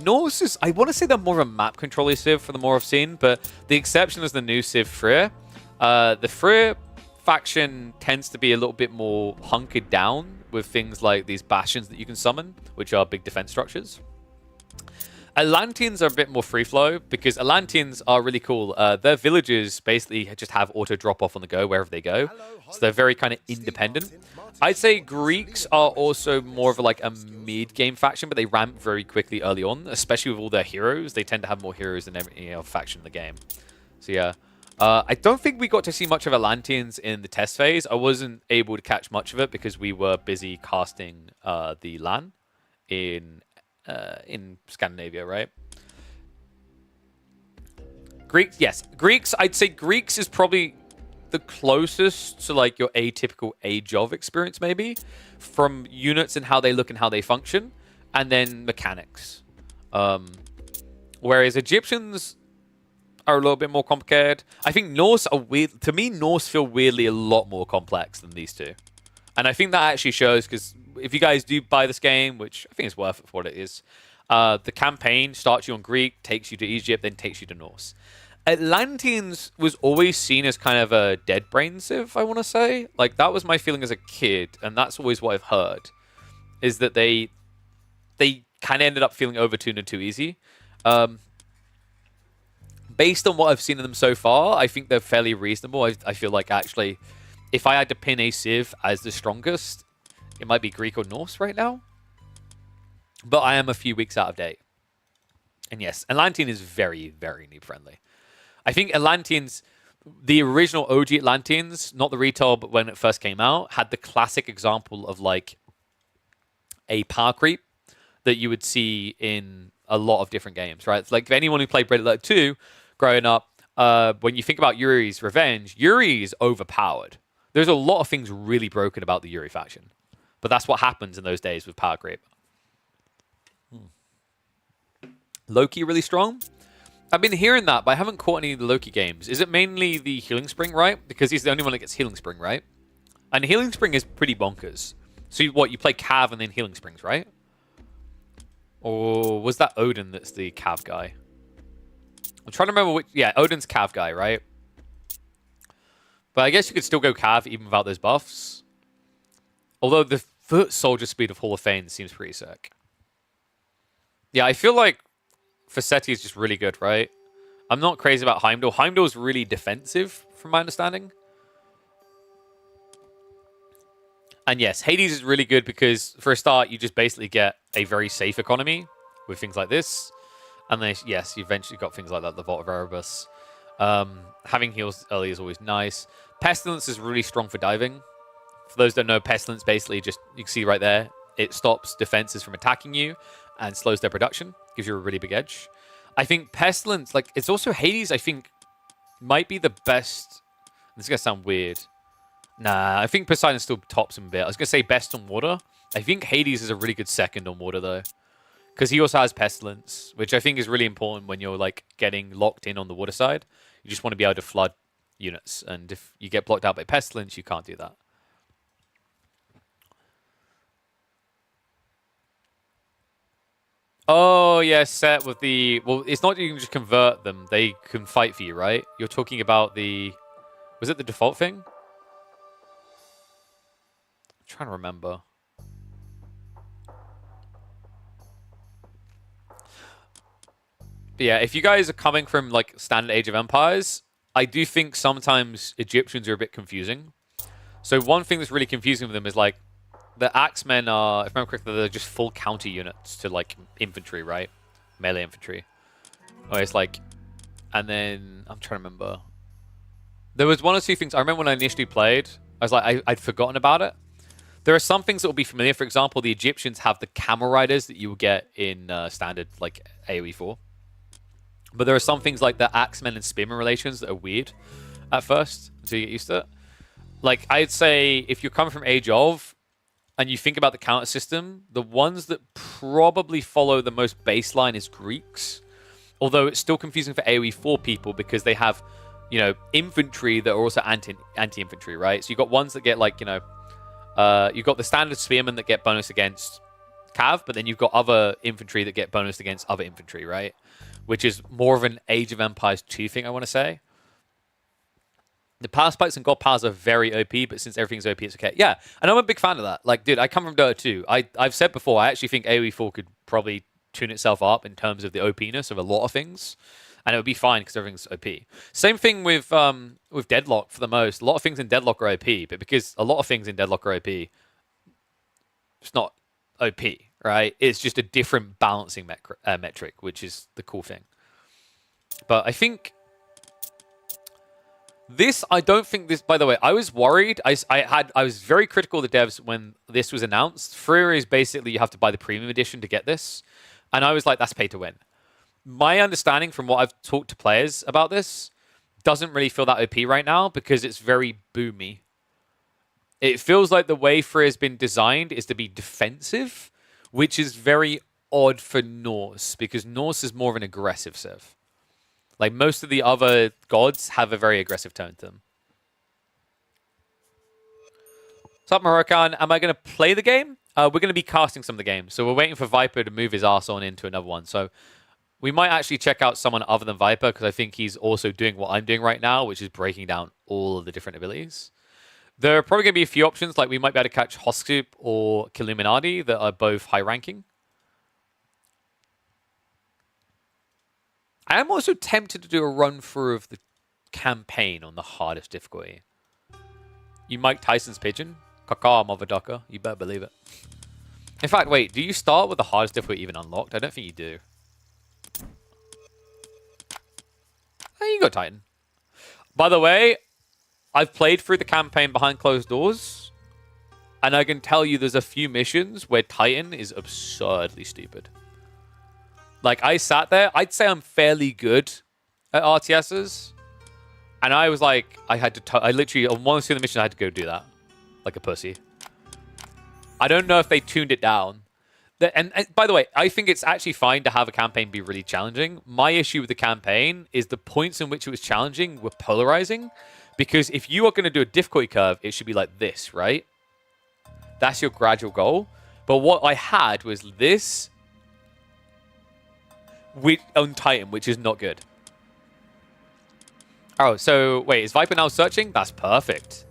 Norse is, I want to say they're more of a map controller civ for the more I've seen, but the exception is the new civ Freyr. The Freyr faction tends to be a little bit more hunkered down with things like these bastions that you can summon, which are big defense structures. Atlanteans are a bit more free flow because Atlanteans are really cool. Their villages basically just have auto drop off on the go wherever they go, so they're very kind of independent. I'd say Greeks are also more of like a mid-game faction, but they ramp very quickly early on, especially with all their heroes. They tend to have more heroes than any other faction in the game. So yeah. I don't think we got to see much of Atlanteans in the test phase. I wasn't able to catch much of it because we were busy casting the LAN in Scandinavia, right? Greeks, yes. Greeks, I'd say Greeks is probably the closest to like your atypical Age of experience, maybe, from units and how they look and how they function, and then mechanics. Whereas Egyptians are a little bit more complicated. I think Norse are weird. To me, Norse feel weirdly a lot more complex than these two. And I think that actually shows because if you guys do buy this game, which I think is worth it for what it is, the campaign starts you on Greek, takes you to Egypt, then takes you to Norse. Atlanteans was always seen as kind of a dead brain civ, I want to say. Like, that was my feeling as a kid, and that's always what I've heard, is that they kind of ended up feeling overtuned and too easy. Based on what I've seen of them so far, I think they're fairly reasonable. I feel like, actually, if I had to pin a civ as the strongest, it might be Greek or Norse right now. But I am a few weeks out of date. And yes, Atlantean is very, very noob-friendly. I think Atlanteans, the original OG Atlanteans, not the retail, but when it first came out, had the classic example of, like, a power creep that you would see in a lot of different games, right? It's like, if anyone who played Red Alert 2 growing up, when you think about Yuri's Revenge, Yuri is overpowered. There's a lot of things really broken about the Yuri faction. But that's what happens in those days with power creep. Loki really strong? I've been hearing that, but I haven't caught any of the Loki games. Is it mainly the Healing Spring, right? Because he's the only one that gets Healing Spring, right? And Healing Spring is pretty bonkers. So you play Cav and then Healing Springs, right? Or was that Odin that's the Cav guy? I'm trying to remember which... Yeah, Odin's Cav guy, right? But I guess you could still go Cav even without those buffs. Although the foot soldier speed of Hall of Fame seems pretty sick. Yeah, I feel like Faceti is just really good, right? I'm not crazy about Heimdall. Heimdall is really defensive, from my understanding. And yes, Hades is really good because, for a start, you just basically get a very safe economy with things like this. And then, yes, you eventually got things like that, the Vault of Erebus. Having heals early is always nice. Pestilence is really strong for diving. For those that don't know, Pestilence basically just, you can see right there, it stops defenses from attacking you and slows their production. Gives you a really big edge. I think Pestilence, like, it's also Hades, I think, might be the best. This is going to sound weird. Nah, I think Poseidon still tops him a bit. I was going to say best on water. I think Hades is a really good second on water, though. Because he also has Pestilence, which I think is really important when you're, like, getting locked in on the water side. You just want to be able to flood units. And if you get blocked out by Pestilence, you can't do that. Oh, yeah, set with the... Well, it's not that you can just convert them. They can fight for you, right? You're talking about the... Was it the default thing? I'm trying to remember. But yeah, if you guys are coming from, like, standard Age of Empires, I do think sometimes Egyptians are a bit confusing. So one thing that's really confusing with them is, like, the Axemen are, if I remember correctly, they're just full counter units to, like, infantry, right? Melee infantry. Oh, it's like... And then... I'm trying to remember. There was one or two things... I remember when I initially played, I was like, I'd forgotten about it. There are some things that will be familiar. For example, the Egyptians have the camel riders that you will get in standard, like, AoE 4. But there are some things like the Axemen and Spearmen relations that are weird at first until you get used to it. Like, I'd say if you're coming from Age of... and you think about the counter system, the ones that probably follow the most baseline is Greeks. Although it's still confusing for AoE 4 people because they have, you know, infantry that are also anti-infantry, right? So you've got ones that get, like, you know, you've got the standard spearmen that get bonus against Cav, but then you've got other infantry that get bonus against other infantry, right? Which is more of an Age of Empires 2 thing, I want to say. The power spikes and god powers are very OP, but since everything's OP, it's okay. Yeah, and I'm a big fan of that. Like, dude, I come from Dota 2. I've said before, I actually think AoE 4 could probably tune itself up in terms of the OP-ness of a lot of things, and it would be fine because everything's OP. Same thing with Deadlock for the most. A lot of things in Deadlock are OP, but because a lot of things in Deadlock are OP, it's not OP, right? It's just a different balancing metric, which is the cool thing. But I think this, I don't think this, by the way, I was worried. I was very critical of the devs when this was announced. Freer is basically you have to buy the premium edition to get this. And I was like, that's pay to win. My understanding from what I've talked to players about this doesn't really feel that OP right now because it's very boomy. It feels like the way Freer has been designed is to be defensive, which is very odd for Norse because Norse is more of an aggressive civ. Like most of the other gods have a very aggressive tone to them. What's up, Moroccan? Am I going to play the game? We're going to be casting some of the games. So we're waiting for Viper to move his ass on into another one. So we might actually check out someone other than Viper because I think he's also doing what I'm doing right now, which is breaking down all of the different abilities. There are probably going to be a few options. Like we might be able to catch Hoskip or Killuminati that are both high ranking. I am also tempted to do a run through of the campaign on the hardest difficulty. You Mike Tyson's pigeon? Kaka, mother ducker. You better believe it. In fact, wait, do you start with the hardest difficulty even unlocked? I don't think you do. Oh, you go Titan. By the way, I've played through the campaign behind closed doors, and I can tell you there's a few missions where Titan is absurdly stupid. Like, I sat there. I'd say I'm fairly good at RTSs. And I was like, I literally, on one of the missions, I had to go do that. Like a pussy. I don't know if they tuned it down. And by the way, I think it's actually fine to have a campaign be really challenging. My issue with the campaign is the points in which it was challenging were polarizing. Because if you are going to do a difficulty curve, it should be like this, right? That's your gradual goal. But what I had was this on Titan, which is not good. Oh, so wait, is Viper now searching? That's perfect.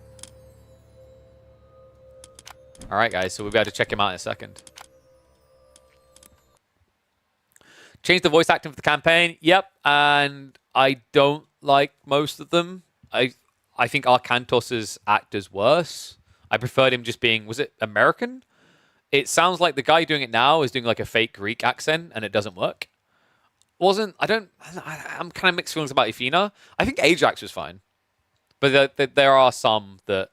All right, guys, so we'll be able to check him out in a second. Change the voice acting for the campaign. Yep, and I don't like most of them. I think Arcantos's act is worse. I preferred him just being, was it American? It sounds like the guy doing it now is doing like a fake Greek accent, and it doesn't work. I'm kind of mixed feelings about Ifina. I think Ajax was fine. But there are some that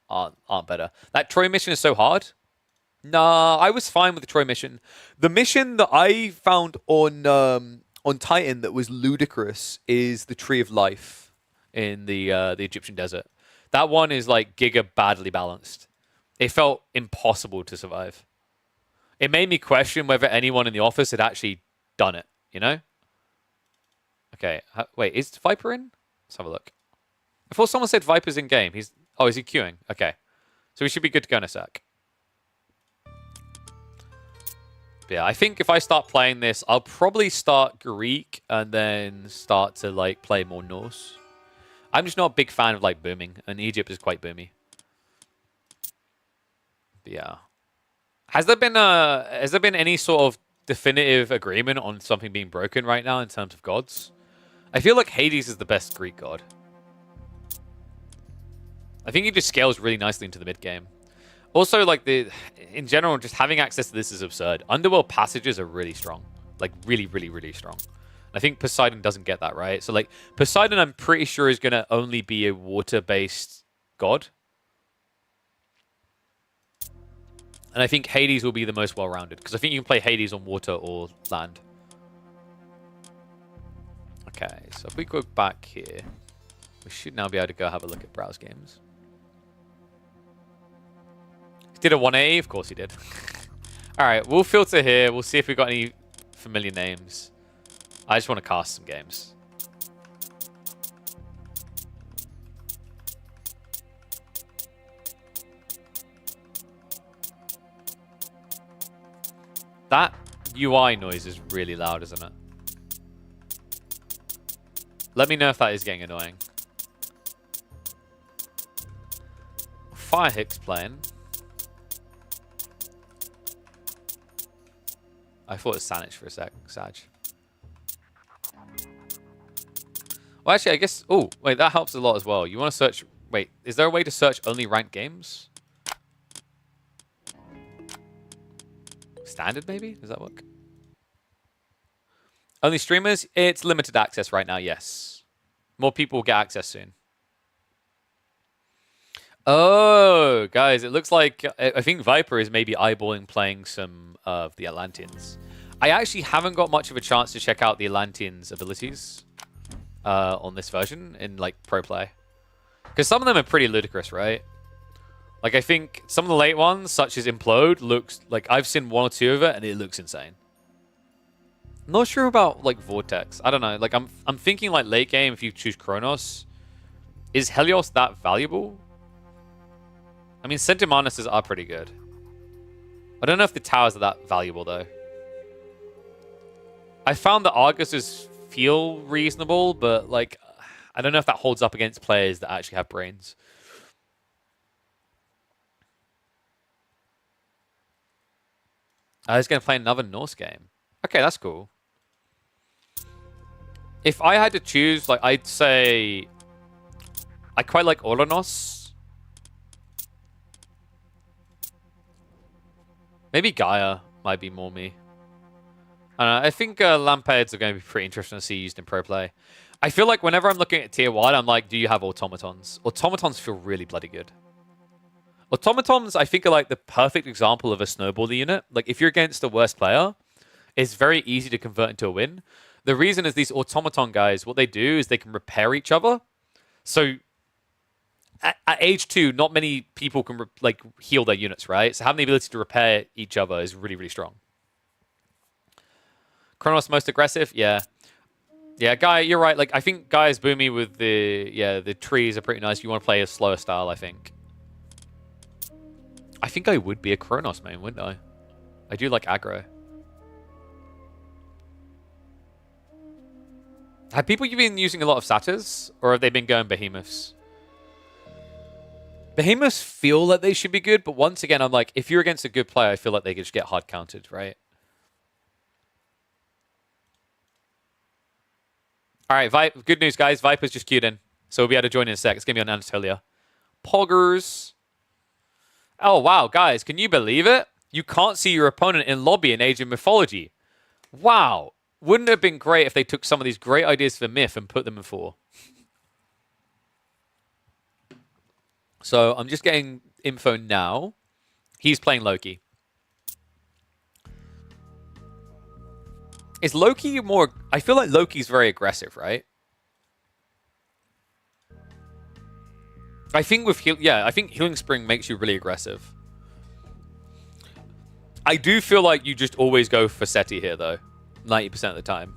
aren't better. That Troy mission is so hard. Nah, I was fine with the Troy mission. The mission that I found on Titan that was ludicrous is the Tree of Life in the Egyptian desert. That one is like giga badly balanced. It felt impossible to survive. It made me question whether anyone in the office had actually done it. You know? Okay. Wait, is Viper in? Let's have a look. I thought someone said Viper's in game. Oh, is he queuing? Okay. So we should be good to go in a sec. But yeah, I think if I start playing this, I'll probably start Greek and then start to like play more Norse. I'm just not a big fan of like booming, and Egypt is quite boomy. But yeah. Has there been any sort of definitive agreement on something being broken right now in terms of gods? I feel like Hades is the best Greek god. I think he just scales really nicely into the mid game. Also, like in general, just having access to this is absurd. Underworld passages are really strong, like really, really, really strong. I think Poseidon doesn't get that right. So like Poseidon, I'm pretty sure is gonna only be a water-based god. And I think Hades will be the most well-rounded, because I think you can play Hades on water or land. Okay, so if we go back here, we should now be able to go have a look at browse games. He did a 180? Of course he did. Alright, we'll filter here. We'll see if we've got any familiar names. I just want to cast some games. That UI noise is really loud, isn't it? Let me know if that is getting annoying. Firehicks playing. I thought it was Sanich for a sec. Sag. Well, actually, I guess... Oh, wait, that helps a lot as well. You want to search... Wait, is there a way to search only ranked games? Standard, maybe? Does that work? Only streamers? It's limited access right now, yes. More people will get access soon. Oh, guys, it looks like... I think Viper is maybe eyeballing playing some of the Atlanteans. I actually haven't got much of a chance to check out the Atlanteans' abilities on this version in, like, pro play. Because some of them are pretty ludicrous, right? Like, I think some of the late ones, such as Implode, looks... Like, I've seen 1 or 2 of it, and it looks insane. Not sure about, like, Vortex. I don't know. Like, I'm thinking, like, late game, if you choose Kronos, is Helios that valuable? I mean, Centimanuses are pretty good. I don't know if the towers are that valuable, though. I found that Arguses feel reasonable, but, like, I don't know if that holds up against players that actually have brains. I was going to play another Norse game. Okay, that's cool. If I had to choose, like, I'd say... I quite like Oronos. Maybe Gaia might be more me. I don't know. I think Lampeds are going to be pretty interesting to see used in pro play. I feel like whenever I'm looking at tier 1, I'm like, do you have automatons? Automatons feel really bloody good. Automatons, I think, are like the perfect example of a snowballer unit. Like, if you're against the worst player, it's very easy to convert into a win. The reason is these automaton guys, what they do is they can repair each other. So at age 2, not many people can like heal their units, right? So having the ability to repair each other is really, really strong. Kronos most aggressive? Yeah. Yeah, Guy, you're right. Like, I think Guy's boomy with the trees are pretty nice. You want to play a slower style, I think. I think I would be a Kronos main, wouldn't I? I do like aggro. Have people been using a lot of satyrs, or have they been going behemoths? Behemoths feel like they should be good, but once again, I'm like, if you're against a good player, I feel like they could just get hard counted, right? All right, good news, guys. Viper's just queued in, so we'll be able to join in a sec. It's going to be on Anatolia. Poggers. Oh, wow, guys, can you believe it? You can't see your opponent in lobby in Age of Mythology. Wow. Wouldn't it have been great if they took some of these great ideas for Myth and put them in 4? So I'm just getting info now. He's playing Loki. Is Loki more... I feel like Loki's very aggressive, right? I think with... I think Healing Spring makes you really aggressive. I do feel like you just always go for Seti here, though. 90% of the time.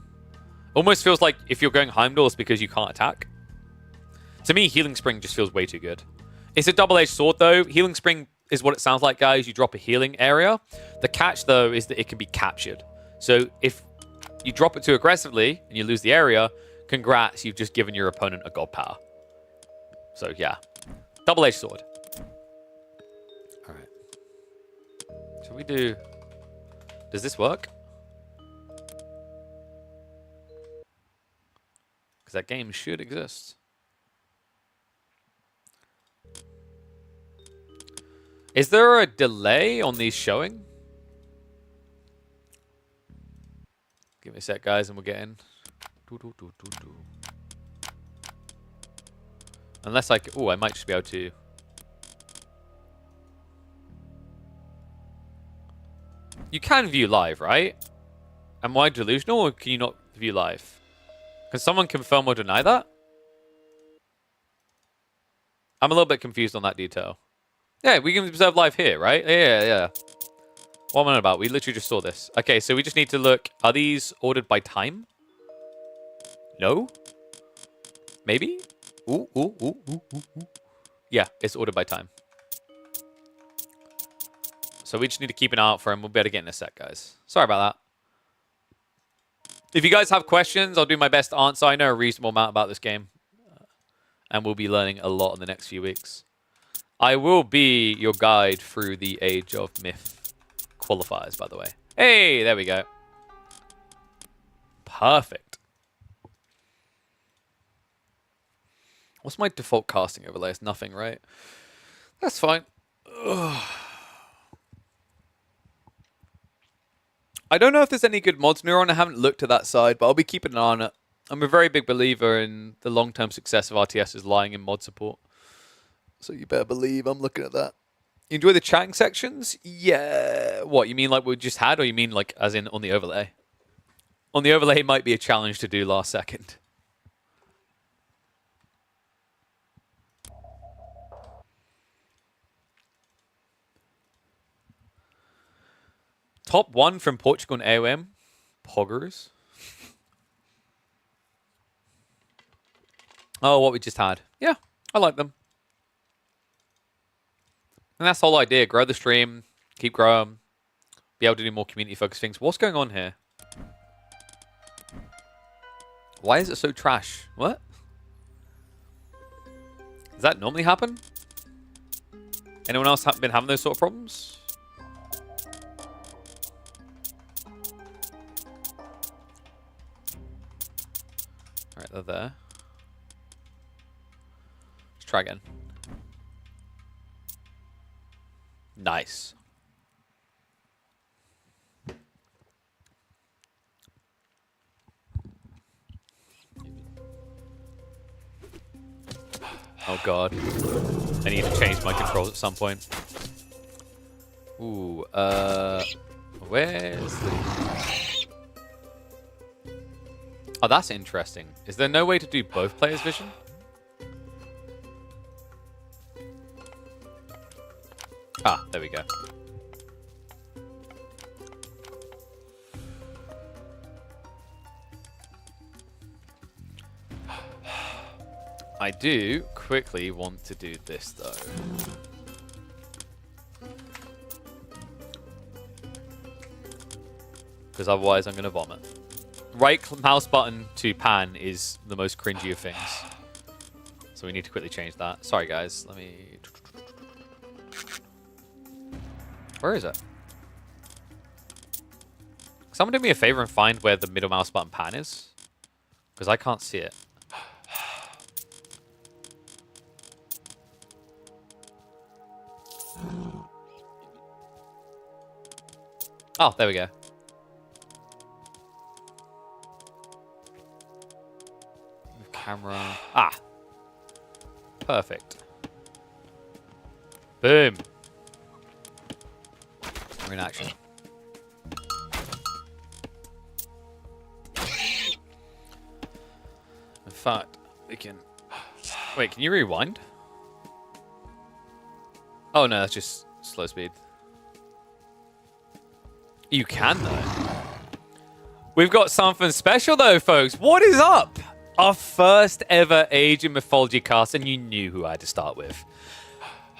Almost feels like if you're going Heimdall, it's because you can't attack. To me, Healing Spring just feels way too good. It's a double-edged sword, though. Healing Spring is what it sounds like, guys. You drop a healing area. The catch, though, is that it can be captured. So if you drop it too aggressively and you lose the area, congrats, you've just given your opponent a god power. So, yeah. Double-edged sword. All right. Shall we do... Does this work? Because that game should exist. Is there a delay on these showing? Give me a sec, guys, and we'll get in. Unless I... Oh, I might just be able to... You can view live, right? Am I delusional, or can you not view live? Can someone confirm or deny that? I'm a little bit confused on that detail. Yeah, we can observe live here, right? Yeah. What am I on about? We literally just saw this. Okay, so we just need to look. Are these ordered by time? No? Maybe? Ooh. Yeah, it's ordered by time. So we just need to keep an eye out for him. We'll be able to get in a sec, guys. Sorry about that. If you guys have questions, I'll do my best to answer. I know a reasonable amount about this game. And we'll be learning a lot in the next few weeks. I will be your guide through the Age of Myth qualifiers, by the way. Hey, there we go. Perfect. What's my default casting overlay? It's nothing, right? That's fine. Ugh. I don't know if there's any good mods Neuron. I haven't looked at that side, but I'll be keeping an eye on it. I'm a very big believer in the long-term success of RTSs lying in mod support. So you better believe I'm looking at that. You enjoy the chatting sections? Yeah. What, you mean like we just had, or you mean like as in on the overlay? On the overlay, it might be a challenge to do last second. Top 1 from Portugal and AoM. Poggers. Oh, what we just had. Yeah, I like them. And that's the whole idea. Grow the stream, keep growing, be able to do more community-focused things. What's going on here? Why is it so trash? What? Does that normally happen? Anyone else been having those sort of problems? Alright, they're there. Let's try again. Nice. Oh god. I need to change my controls at some point. Ooh, where's the... Oh, that's interesting. Is there no way to do both players' vision? Ah, there we go. I do quickly want to do this, though. Because otherwise I'm going to vomit. Right mouse button to pan is the most cringy of things. So we need to quickly change that. Sorry, guys. Let me... Where is it? Someone do me a favor and find where the middle mouse button pan is. Because I can't see it. Oh, there we go. Camera. Ah. Perfect. Boom. We're in action. In fact, we can... Wait, can you rewind? Oh no, that's just slow speed. You can, though. We've got something special, though, folks. What is up? Our first ever Age of Mythology cast, and you knew who I had to start with.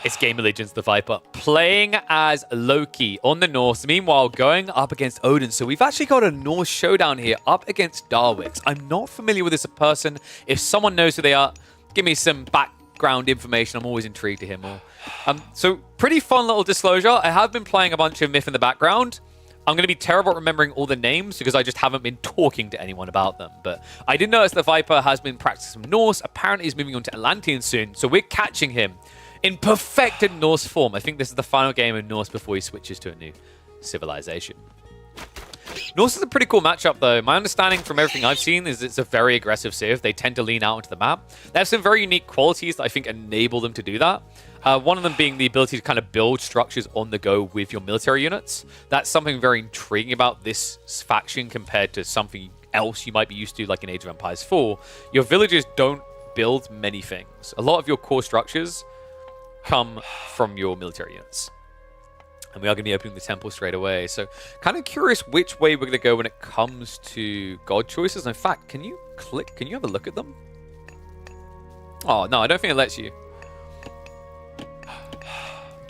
It's Game of Legends, the Viper, playing as Loki on the Norse, meanwhile going up against Odin. So we've actually got a Norse showdown here up against Darwix. I'm not familiar with this person. If someone knows who they are, give me some background information. I'm always intrigued to hear more. So pretty fun little disclosure. I have been playing a bunch of Myth in the background. I'm going to be terrible at remembering all the names because I just haven't been talking to anyone about them. But I did notice the Viper has been practicing some Norse. Apparently he's moving on to Atlantean soon. So we're catching him in perfected Norse form. I think this is the final game of Norse before he switches to a new civilization. Norse is a pretty cool matchup, though. My understanding from everything I've seen is it's a very aggressive civ. They tend to lean out into the map. They have some very unique qualities that I think enable them to do that. One of them being the ability to kind of build structures on the go with your military units. That's something very intriguing about this faction compared to something else you might be used to, like in Age of Empires 4. Your villagers don't build many things. A lot of your core structures come from your military units. And we are going to be opening the temple straight away. So kind of curious which way we're going to go when it comes to god choices. In fact, can you have a look at them? Oh, no, I don't think it lets you.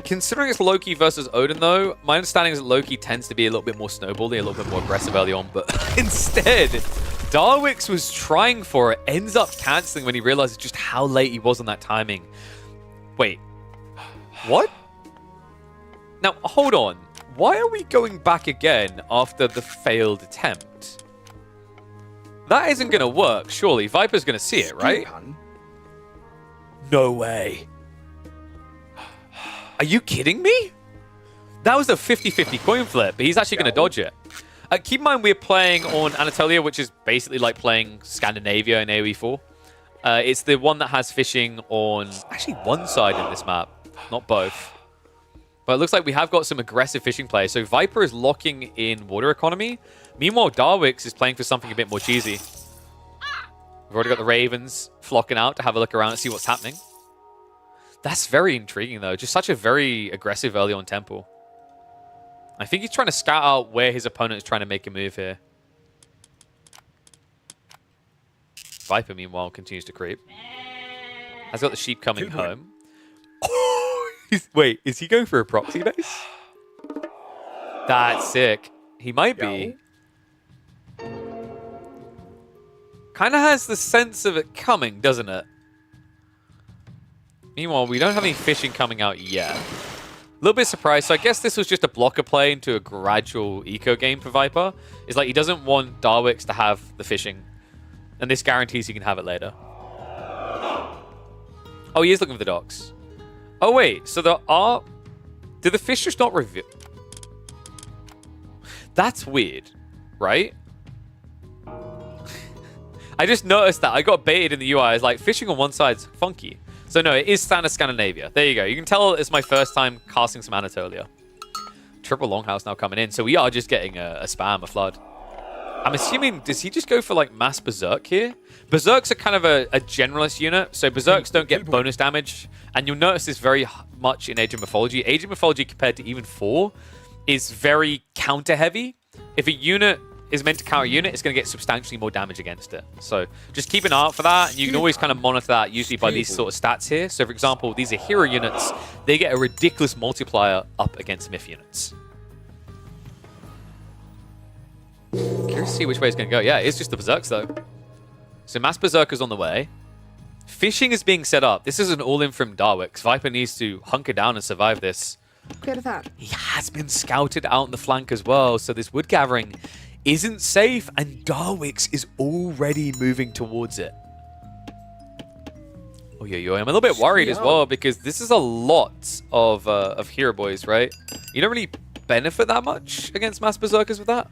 Considering it's Loki versus Odin, though, my understanding is that Loki tends to be a little bit more snowbally, a little bit more aggressive early on, but instead, Darwix was trying for it, ends up cancelling when he realizes just how late he was on that timing. Wait, what? Now, hold on. Why are we going back again after the failed attempt? That isn't going to work, surely. Viper's going to see it, right? No way. Are you kidding me? That was a 50-50 coin flip, but he's actually going to dodge it. Keep in mind, we're playing on Anatolia, which is basically like playing Scandinavia in AoE 4. It's the one that has fishing on actually one side in this map, not both. But it looks like we have got some aggressive fishing play. So Viper is locking in water economy. Meanwhile, Darwix is playing for something a bit more cheesy. We've already got the Ravens flocking out to have a look around and see what's happening. That's very intriguing, though. Just such a very aggressive early on tempo. I think he's trying to scout out where his opponent is trying to make a move here. Viper, meanwhile, continues to creep. Has got the sheep coming home. Oh, wait, is he going for a proxy base? That's sick. He might be. Kind of has the sense of it coming, doesn't it? Meanwhile, we don't have any fishing coming out yet. A little bit surprised. So I guess this was just a blocker play into a gradual eco game for Viper. It's like he doesn't want Darwix to have the fishing. And this guarantees he can have it later. Oh, he is looking for the docks. Oh, wait. So there are... Did the fish just not reveal? That's weird, right? I just noticed that. I got baited in the UI. I was like, fishing on one side's funky. So no, it is standard Scandinavia. There you go. You can tell it's my first time casting some Anatolia. Triple Longhouse now coming in. So we are just getting a spam, a flood. I'm assuming, does he just go for like mass Berserk here? Berserks are kind of a generalist unit. So Berserks don't get bonus damage. And you'll notice this very much in Age of Mythology. Age of Mythology compared to even 4 is very counter heavy. If a unit is meant to counter a unit, it's going to get substantially more damage against it. So just keep an eye out for that. And you can always kind of monitor that usually by these sort of stats here. So for example, these are hero units. They get a ridiculous multiplier up against myth units. Curious to see which way it's going to go. Yeah, it's just the Berserks though. So mass Berserkers on the way. Fishing is being set up. This is an all-in from Darwix. Viper needs to hunker down and survive this. He has been scouted out on the flank as well. So this wood gathering isn't safe, and Darwix is already moving towards it. Oh, yeah, I'm a little bit worried as well, because this is a lot of hero boys, right? You don't really benefit that much against mass berserkers with that.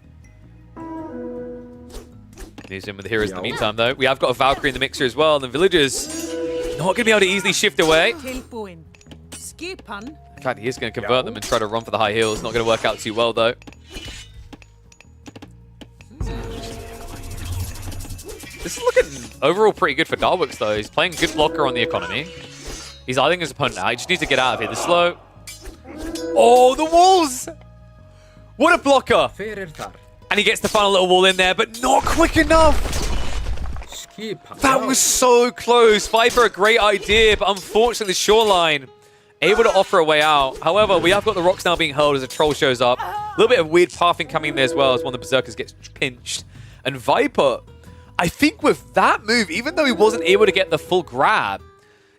Moves in with the heroes in the meantime, though. We have got a Valkyrie in the mixer as well, and the villagers not going to be able to easily shift away. In fact, he is going to convert them and try to run for the high heels. Not going to work out too well, though. This is looking overall pretty good for Darwix, though. He's playing good blocker on the economy. He's eyeing his opponent out. He just needs to get out of here. The slow. Oh, the walls! What a blocker! And he gets the final little wall in there, but not quick enough! That was so close. Viper, a great idea, but unfortunately, the shoreline able to offer a way out. However, we have got the rocks now being hurled as a troll shows up. A little bit of weird pathing coming in there as well as one of the berserkers gets pinched. And Viper, I think with that move, even though he wasn't able to get the full grab,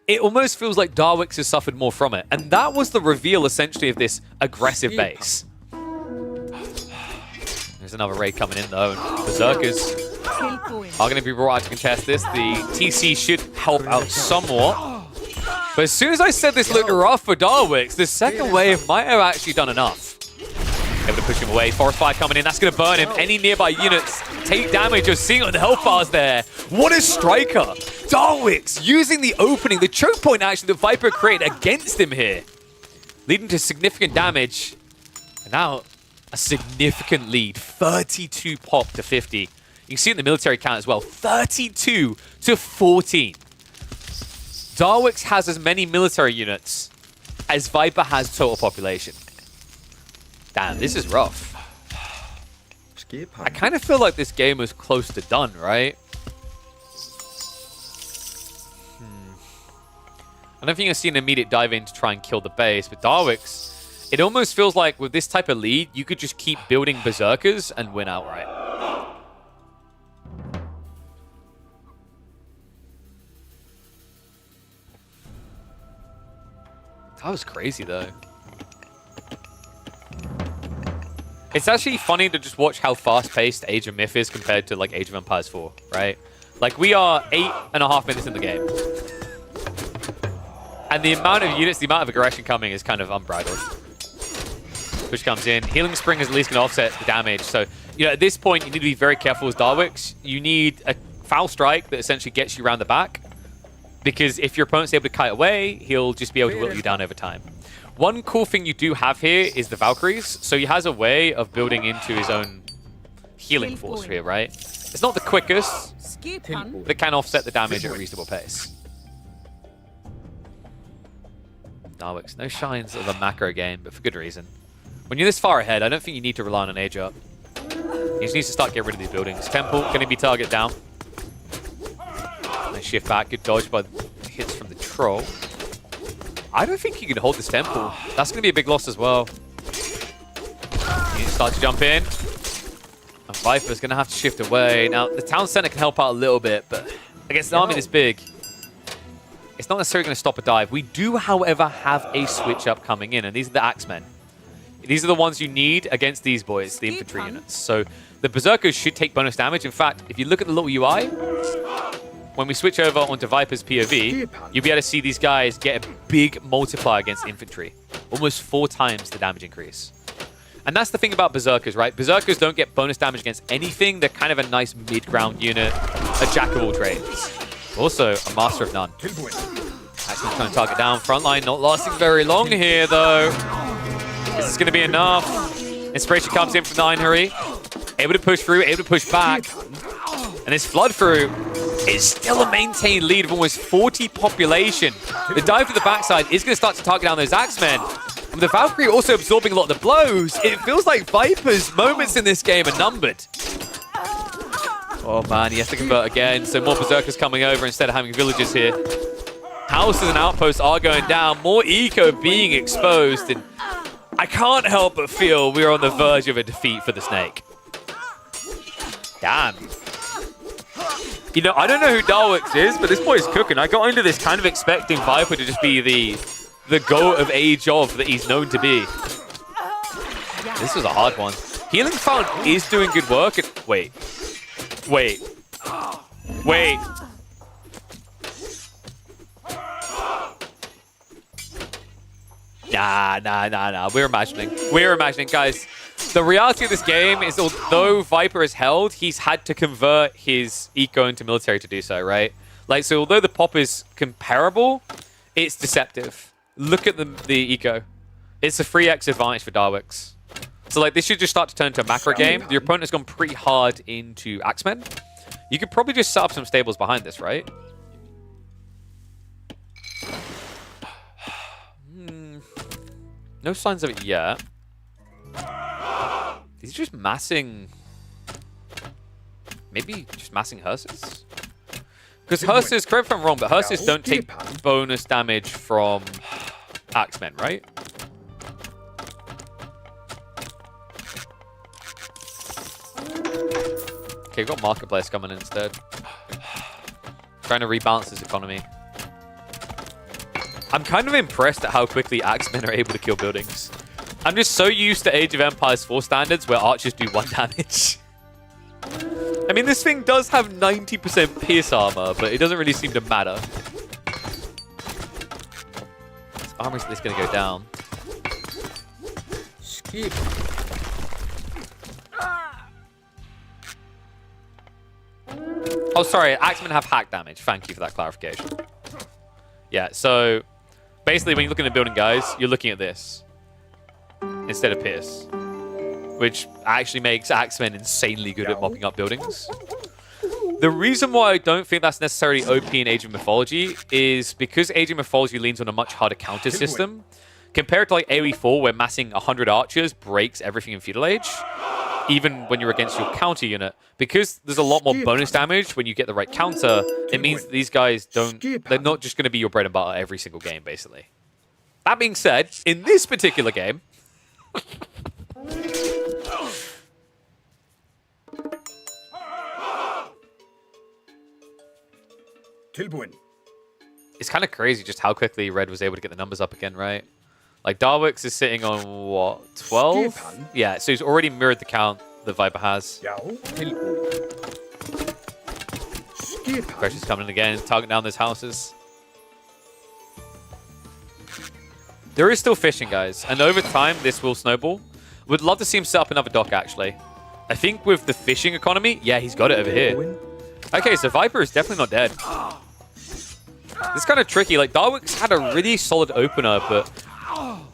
it almost feels like Darwix has suffered more from it. And that was the reveal, essentially, of this aggressive base. There's another raid coming in, though. And berserkers are going to be brought out to contest this. The TC should help out somewhat. But as soon as I said this looked rough for Darwix, the second wave might have actually done enough. Able to push him away. Forest Fire coming in. That's going to burn him. Any nearby units take damage. You're seeing on the health bars there. What a striker. Darwix using the opening, the choke point actually that Viper created against him here. Leading to significant damage. And now a significant lead. 32 pop to 50. You can see it in the military count as well. 32 to 14. Darwix has as many military units as Viper has total population. Damn, this is rough. I kind of feel like this game was close to done, right? I don't think you'll see an immediate dive in to try and kill the base, but Darwix, it almost feels like with this type of lead, you could just keep building berserkers and win outright. That was crazy, though. It's actually funny to just watch how fast-paced Age of Myth is compared to like Age of Empires 4, right? Like we are 8.5 minutes in the game. And the amount of units, the amount of aggression coming is kind of unbridled. Push comes in. Healing Spring is at least going to offset the damage. So, you know, at this point, you need to be very careful with Darwix. You need a foul strike that essentially gets you around the back. Because if your opponent's able to kite away, he'll just be able to whittle you down over time. One cool thing you do have here is the Valkyries. So he has a way of building into his own healing force here, right? It's not the quickest, but it can offset the damage at a reasonable pace. Darwix, no shines of a macro game, but for good reason. When you're this far ahead, I don't think you need to rely on an age up. He just needs to start getting rid of these buildings. Temple going to be target down. Nice shift back. Good dodge by the hits from the troll. I don't think you can hold this temple. That's going to be a big loss as well. You start to jump in. And Viper's going to have to shift away. Now, the town center can help out a little bit, but against an army this big, it's not necessarily going to stop a dive. We do, however, have a switch up coming in, and these are the Axemen. These are the ones you need against these boys, the infantry units. So the Berserkers should take bonus damage. In fact, if you look at the little UI, when we switch over onto Viper's POV, you'll be able to see these guys get a big multiplier against infantry. Almost 4 times the damage increase. And that's the thing about Berserkers, right? Berserkers don't get bonus damage against anything. They're kind of a nice mid-ground unit, a jack of all trades. Also, a master of none. Actually trying to target down. Frontline not lasting very long here, though. This is going to be enough. Inspiration comes in from 9-Hurry. Able to push through, able to push back. And this flood through is still a maintained lead of almost 40 population. The dive to the backside is going to start to target down those Axemen. And the Valkyrie also absorbing a lot of the blows. It feels like Viper's moments in this game are numbered. Oh man, he has to convert again. So more Berserkers coming over instead of having villagers here. Houses and outposts are going down. More eco being exposed. And I can't help but feel we're on the verge of a defeat for the Snake. Damn. You know, I don't know who Darwix is, but this boy is cooking. I got into this kind of expecting Viper to just be the GOAT of age of that he's known to be. This was a hard one. Healing Fountain is doing good work. Wait. Nah. We're imagining, guys. The reality of this game is, although Viper is held, he's had to convert his eco into military to do so, right? Like, so although the pop is comparable, it's deceptive. Look at the eco. It's a 3x advantage for Darwix. So, like, this should just start to turn to a macro game. Your opponent has gone pretty hard into Axemen. You could probably just set up some stables behind this, right? No signs of it yet. He's just massing... Maybe just massing hearses? Because hearses, correct me if I'm wrong, but hearses don't take bonus damage from Axemen, right? Okay, we've got Marketplace coming in instead. Trying to rebalance his economy. I'm kind of impressed at how quickly Axemen are able to kill buildings. I'm just so used to Age of Empires 4 standards where archers do 1 damage. I mean, this thing does have 90% pierce armor, but it doesn't really seem to matter. This armor's at least going to go down. Skip. Oh, sorry. Axemen have hack damage. Thank you for that clarification. Yeah, so basically when you're looking at building, guys, you're looking at this instead of pierce, which actually makes Axemen insanely good at mopping up buildings. The reason why I don't think that's necessarily OP in Age of Mythology is because Age of Mythology leans on a much harder counter system. Compared to like AoE 4, where massing 100 archers breaks everything in Feudal Age, even when you're against your counter unit. Because there's a lot more bonus damage when you get the right counter, it means that these guys they're not just going to be your bread and butter every single game, basically. That being said, in this particular game... it's kind of crazy just how quickly Red was able to get the numbers up again, right? Like, Darwix is sitting on, what, 12? Yeah, so he's already mirrored the count that Viper has. Pressure's coming in again, targeting down those houses. There is still fishing, guys, and over time, this will snowball. Would love to see him set up another dock, actually. I think with the fishing economy, yeah, he's got it over here. Okay, so Viper is definitely not dead. It's kind of tricky. Like, Darwix had a really solid opener, but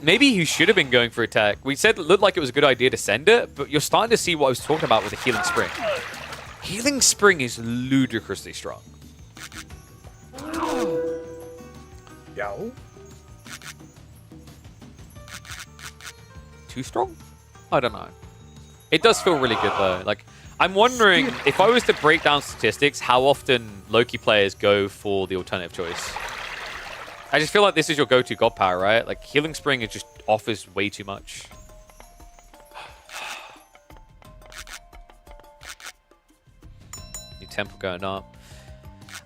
maybe he should have been going for attack. We said it looked like it was a good idea to send it, but you're starting to see what I was talking about with the Healing Spring. Healing Spring is ludicrously strong. Too strong? I don't know. It does feel really good, though. Like, I'm wondering, if I was to break down statistics, how often Loki players go for the alternative choice. I just feel like this is your go-to god power, right? Like, Healing Spring, it just offers way too much. New temple going up.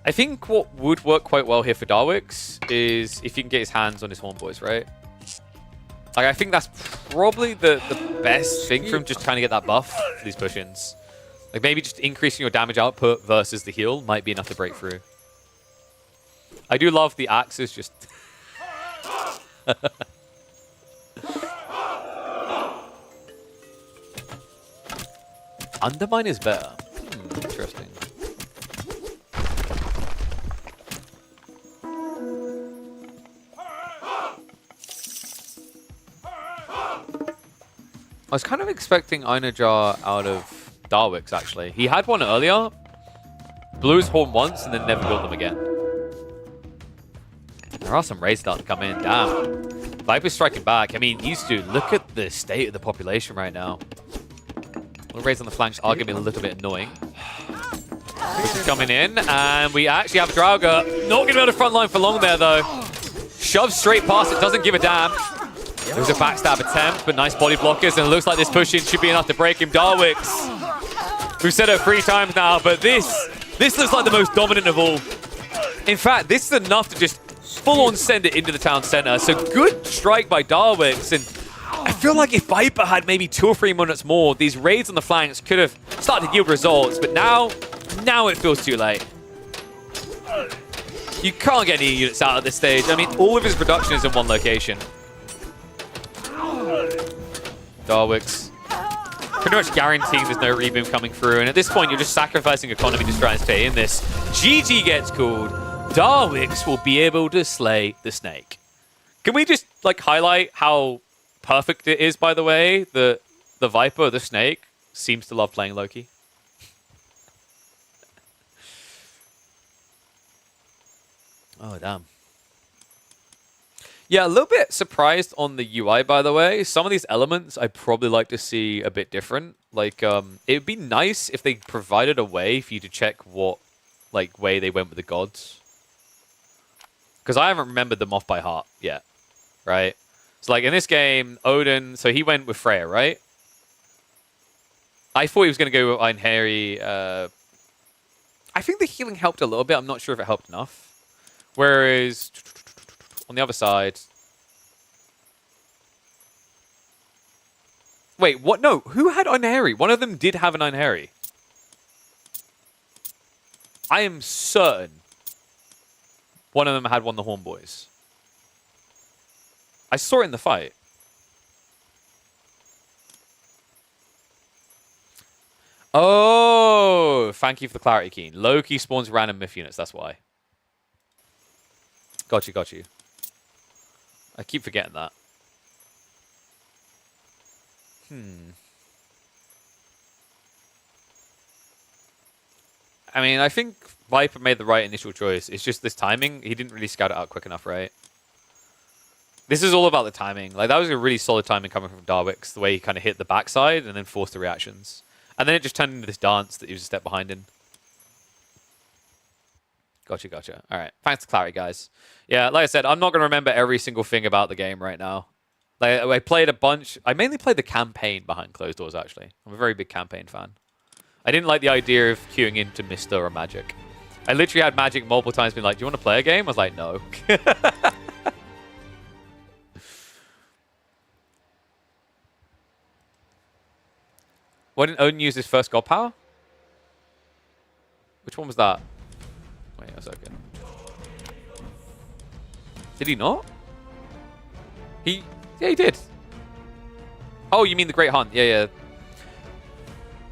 I think what would work quite well here for Darwix is if you can get his hands on his Hornboys, right? Like, I think that's probably the best thing for him, just trying to get that buff for these push-ins. Like, maybe just increasing your damage output versus the heal might be enough to break through. I do love the axes just... Undermine is better. Interesting. I was kind of expecting Einajar out of Darwix, actually. He had one earlier, blew his horn once, and then never built them again. There are some raids starting to come in. Damn. Viper's striking back. I mean, used to. Look at the state of the population right now. The raids on the flanks are going to be a little bit annoying. This is coming in, and we actually have Draugr. Not going to be on the front line for long there, though. Shoves straight past it, doesn't give a damn. There's a backstab attempt, but nice body blockers, and it looks like this push-in should be enough to break him. Darwix, we've said it 3 times now, but this looks like the most dominant of all. In fact, this is enough to just full-on send it into the town center. So good strike by Darwix, and I feel like if Viper had maybe 2 or 3 minutes more, these raids on the flanks could have started to yield results, but now it feels too late. You can't get any units out at this stage. I mean, all of his production is in one location. Darwix pretty much guaranteeing there's no reboom coming through, and at this point you're just sacrificing economy to try and stay in this. GG gets called. Darwix will be able to slay the snake. Can we just like highlight how perfect it is, by the way? The Viper, the snake, seems to love playing Loki. Oh, damn. Yeah, a little bit surprised on the UI, by the way. Some of these elements I'd probably like to see a bit different. Like, it would be nice if they provided a way for you to check what, like, way they went with the gods. Because I haven't remembered them off by heart yet, right? So, like, in this game, Odin, so he went with Freya, right? I thought he was going to go with Einherji. I think the healing helped a little bit. I'm not sure if it helped enough. Whereas... on the other side... Wait, what? No, who had Einherji? One of them did have an Einherji. I am certain one of them had one of the Hornboys. I saw it in the fight. Oh, thank you for the clarity, Keen. Loki spawns random myth units, that's why. Got you, got you. I keep forgetting that. I mean, I think Viper made the right initial choice. It's just this timing. He didn't really scout it out quick enough, right? This is all about the timing. Like, that was a really solid timing coming from Darwix, the way he kind of hit the backside and then forced the reactions. And then it just turned into this dance that he was a step behind in. Gotcha, gotcha. All right. Thanks for clarity, guys. Yeah, like I said, I'm not going to remember every single thing about the game right now. Like, I played a bunch. I mainly played the campaign behind closed doors, actually. I'm a very big campaign fan. I didn't like the idea of queuing into Mr. or Magic. I literally had Magic multiple times being like, do you want to play a game? I was like, no. Why didn't Odin use his first god power? Which one was that? Wait a second. Did he not? Yeah, he did. Oh, you mean the Great Hunt? Yeah.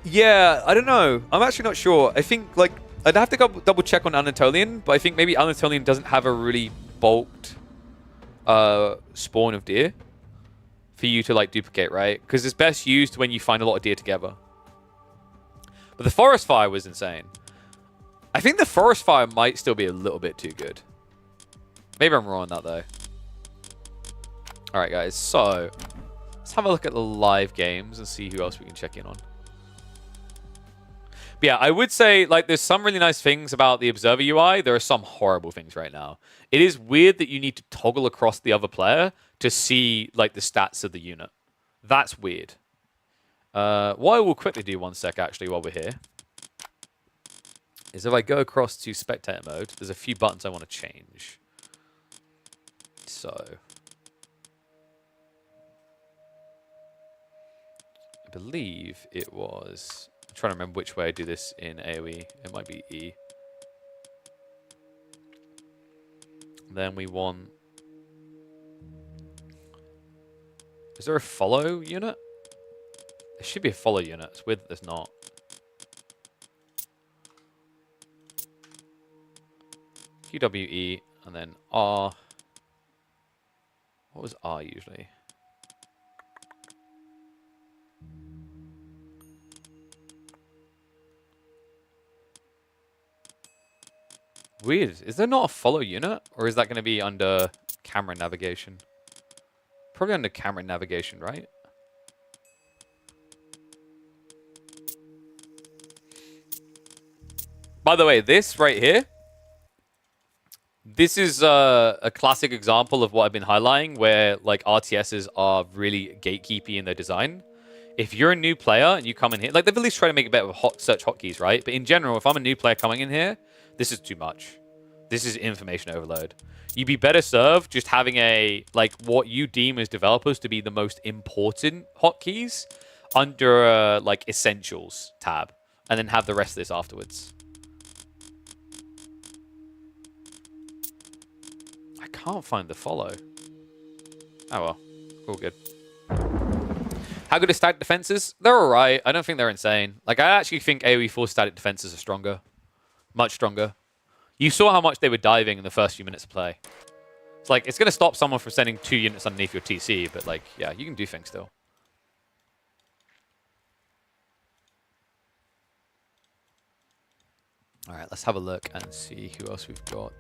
Yeah, I don't know. I'm actually not sure. I think, like, I'd have to go double check on Anatolian, but I think maybe Anatolian doesn't have a really bulked spawn of deer for you to, like, duplicate, right? Because it's best used when you find a lot of deer together. But the Forest Fire was insane. I think the Forest Fire might still be a little bit too good. Maybe I'm wrong on that, though. All right, guys. So let's have a look at the live games and see who else we can check in on. But yeah, I would say, like, there's some really nice things about the Observer UI. There are some horrible things right now. It is weird that you need to toggle across the other player to see, like, the stats of the unit. That's weird. What I will quickly do 1 sec, actually, while we're here, is if I go across to spectator mode, there's a few buttons I want to change. So I believe it was... I'm trying to remember which way I do this in AoE. It might be E. Then we want... Is there a follow unit? There should be a follow unit. It's weird that there's not. QWE and then R. What was R usually? Weird. Is there not a follow unit? Or is that going to be under camera navigation? Probably under camera navigation, right? By the way, this right here, this is a classic example of what I've been highlighting, where like RTSs are really gatekeepy in their design. If you're a new player and you come in here, like they've at least tried to make it better with search hotkeys, right? But in general, if I'm a new player coming in here, this is too much. This is information overload. You'd be better served just having a, like, what you deem as developers to be the most important hotkeys under a, like, essentials tab, and then have the rest of this afterwards. I can't find the follow. Oh well, all good. How good are static defenses? They're alright. I don't think they're insane. Like, I actually think AoE 4 static defenses are stronger. Much stronger. You saw how much they were diving in the first few minutes of play. It's like, it's going to stop someone from sending 2 units underneath your TC, but like, yeah, you can do things still. Alright, let's have a look and see who else we've got.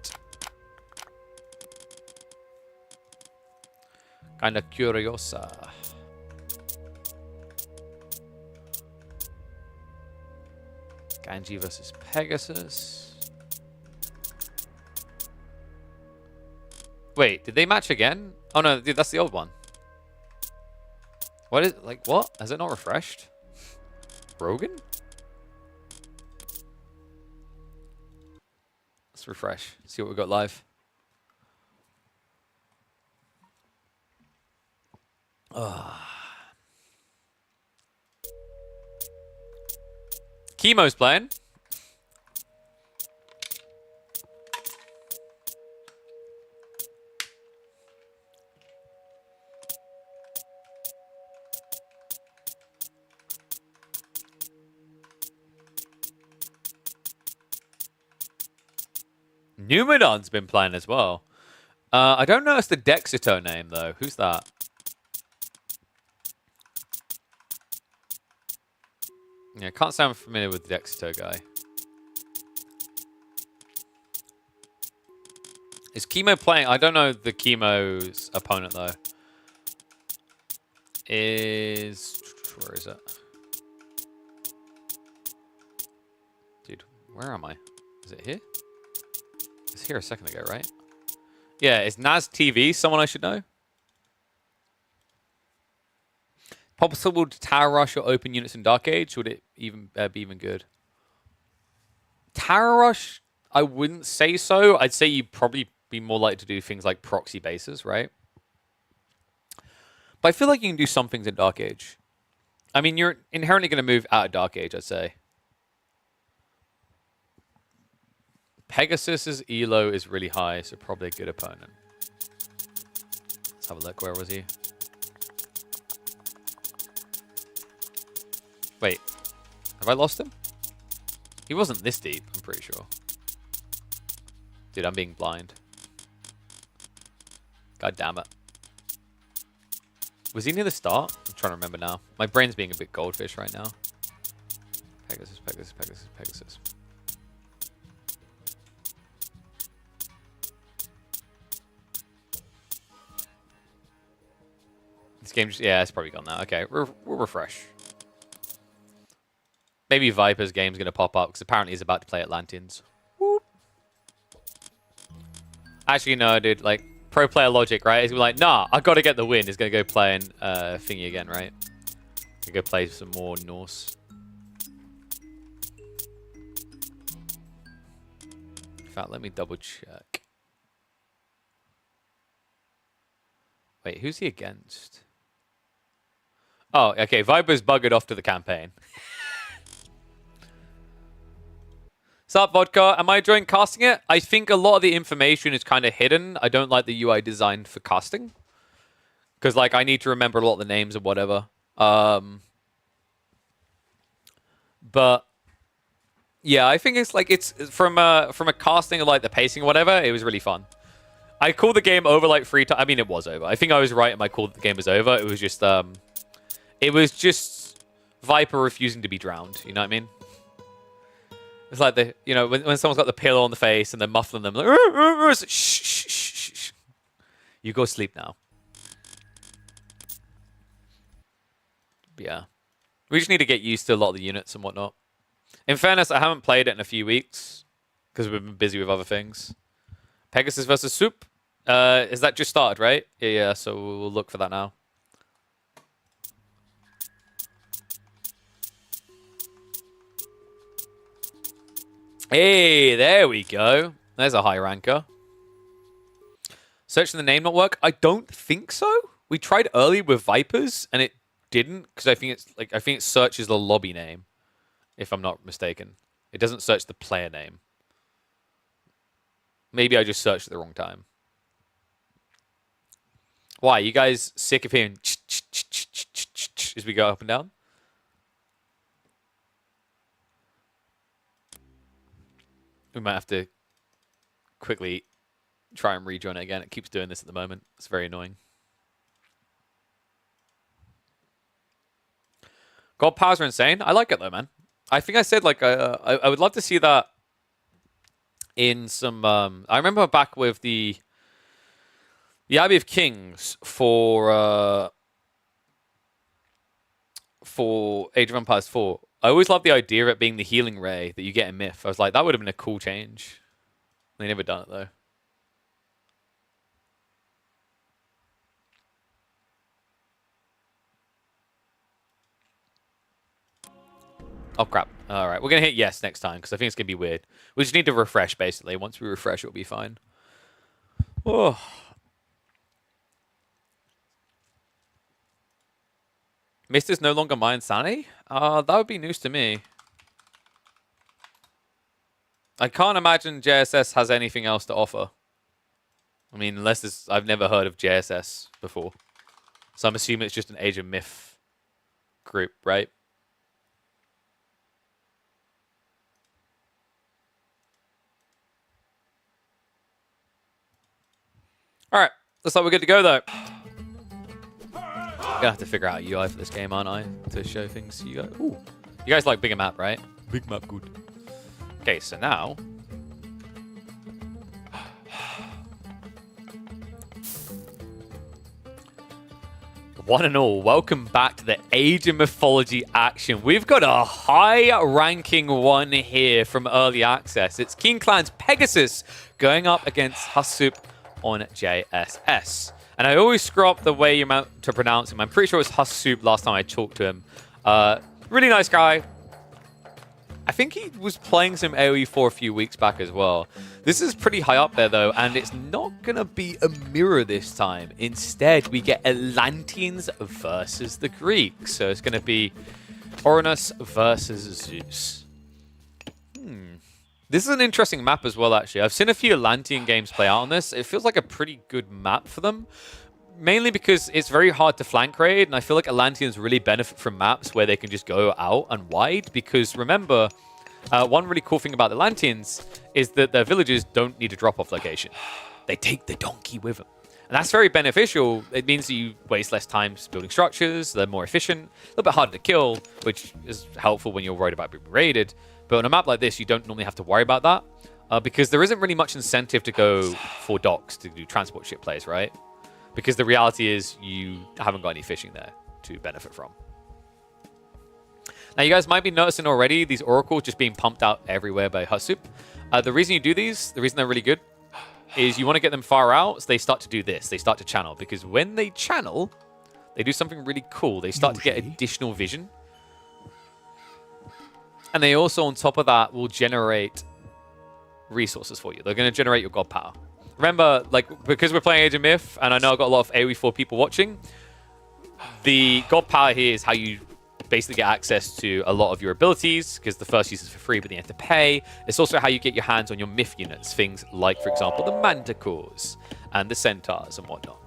Kinda curiosa. Ganji versus Pegasus. Wait, did they match again? Oh no, dude, that's the old one. What is, like, what? Has it not refreshed? Rogan? Let's refresh. See what we got live. Chemo's playing. Numenon's been playing as well. I don't know it's the Dexito name, though. Who's that? Yeah, can't say I'm familiar with the Dexito guy. Is Chemo playing? I don't know the Chemo's opponent, though. Where is it? Dude, where am I? Is it here? It's here a second ago, right? Yeah, is Naz TV someone I should know? Possible to tower rush or open units in Dark Age? Would it even be even good? Tower rush, I wouldn't say so. I'd say you'd probably be more likely to do things like proxy bases, right? But I feel like you can do some things in Dark Age. I mean, you're inherently going to move out of Dark Age, I'd say. Pegasus's elo is really high, so probably a good opponent. Let's have a look. Where was he? Wait. Have I lost him? He wasn't this deep, I'm pretty sure. Dude, I'm being blind. God damn it. Was he near the start? I'm trying to remember now. My brain's being a bit goldfish right now. Pegasus, Pegasus, Pegasus, Pegasus. This game just... Yeah, it's probably gone now. Okay, we'll refresh. Maybe Viper's game's going to pop up, because apparently he's about to play Atlanteans. Whoop. Actually, no, dude. Like, pro player logic, right? He's like, nah, I got to get the win. He's going to go play in Thingy again, right? Gonna go play some more Norse. In fact, let me double check. Wait, who's he against? Oh, okay. Viper's buggered off to the campaign. Sup, Vodka? Am I enjoying casting it? I think a lot of the information is kind of hidden. I don't like the UI designed for casting. Because, like, I need to remember a lot of the names and whatever. But, yeah, I think it's, like, it's from a casting of, like, the pacing or whatever, it was really fun. I called the game over, like, 3 times. I mean, it was over. I think I was right in my call that the game was over. It was just Viper refusing to be drowned. You know what I mean? It's like the, you know, when someone's got the pillow on the face and they're muffling them, like, shh, shh, shh, shh. You go sleep now. Yeah. We just need to get used to a lot of the units and whatnot. In fairness, I haven't played it in a few weeks because we've been busy with other things. Pegasus versus Soup. Is that just started, right? Yeah, so we'll look for that now. Hey, there we go. There's a high ranker. Searching the name not work? I don't think so. We tried early with Vipers and it didn't because I think it searches the lobby name, if I'm not mistaken. It doesn't search the player name. Maybe I just searched at the wrong time. Why? You guys sick of hearing as we go up and down? We might have to quickly try and rejoin it again. It keeps doing this at the moment. It's very annoying. God powers are insane. I like it though, man. I think I said like I would love to see that in some. I remember back with the Abbey of Kings for Age of Empires 4. I always loved the idea of it being the healing ray that you get in Myth. I was like, that would have been a cool change. They never done it, though. Oh, crap. All right, we're going to hit yes next time, because I think it's going to be weird. We just need to refresh, basically. Once we refresh, it'll be fine. Oh. Mist is no longer my insanity? That would be news to me. I can't imagine JSS has anything else to offer. I mean, unless I've never heard of JSS before. So I'm assuming it's just an Age of Myth group, right? Alright, looks like we're good to go though. I'm gonna have to figure out a UI for this game, aren't I? To show things to you guys. Ooh. You guys like bigger map, right? Big map, good. Okay, so now... One and all, welcome back to the Age of Mythology action. We've got a high-ranking one here from Early Access. It's King Clan's Pegasus going up against Hasup on JSS. And I always screw up the way you're meant to pronounce him. I'm pretty sure it was Hasup last time I talked to him. Really nice guy. I think he was playing some AoE4 a few weeks back as well. This is pretty high up there, though, and it's not going to be a mirror this time. Instead, we get Atlanteans versus the Greeks. So it's going to be Oronus versus Zeus. This is an interesting map as well, actually. I've seen a few Atlantean games play out on this. It feels like a pretty good map for them. Mainly because it's very hard to flank raid, and I feel like Atlanteans really benefit from maps where they can just go out and wide. Because remember, one really cool thing about the Atlanteans is that their villages don't need a drop-off location. They take the donkey with them. And that's very beneficial. It means that you waste less time building structures, they're more efficient, a little bit harder to kill, which is helpful when you're worried about being raided. But on a map like this, you don't normally have to worry about that because there isn't really much incentive to go for docks to do transport ship plays, right? Because the reality is you haven't got any fishing there to benefit from. Now, you guys might be noticing already these oracles just being pumped out everywhere by Hutsup. The reason you do these, the reason they're really good, is you want to get them far out, so they start to do this. They start to channel, because when they channel, they do something really cool. They start to get additional vision. And they also, on top of that, will generate resources for you. They're going to generate your god power. Remember, like, because we're playing Age of Myth, and I know I've got a lot of AoE4 people watching, the god power here is how you basically get access to a lot of your abilities, because the first use is for free, but then you have to pay. It's also how you get your hands on your myth units, things like, for example, the manticores and the centaurs and whatnot.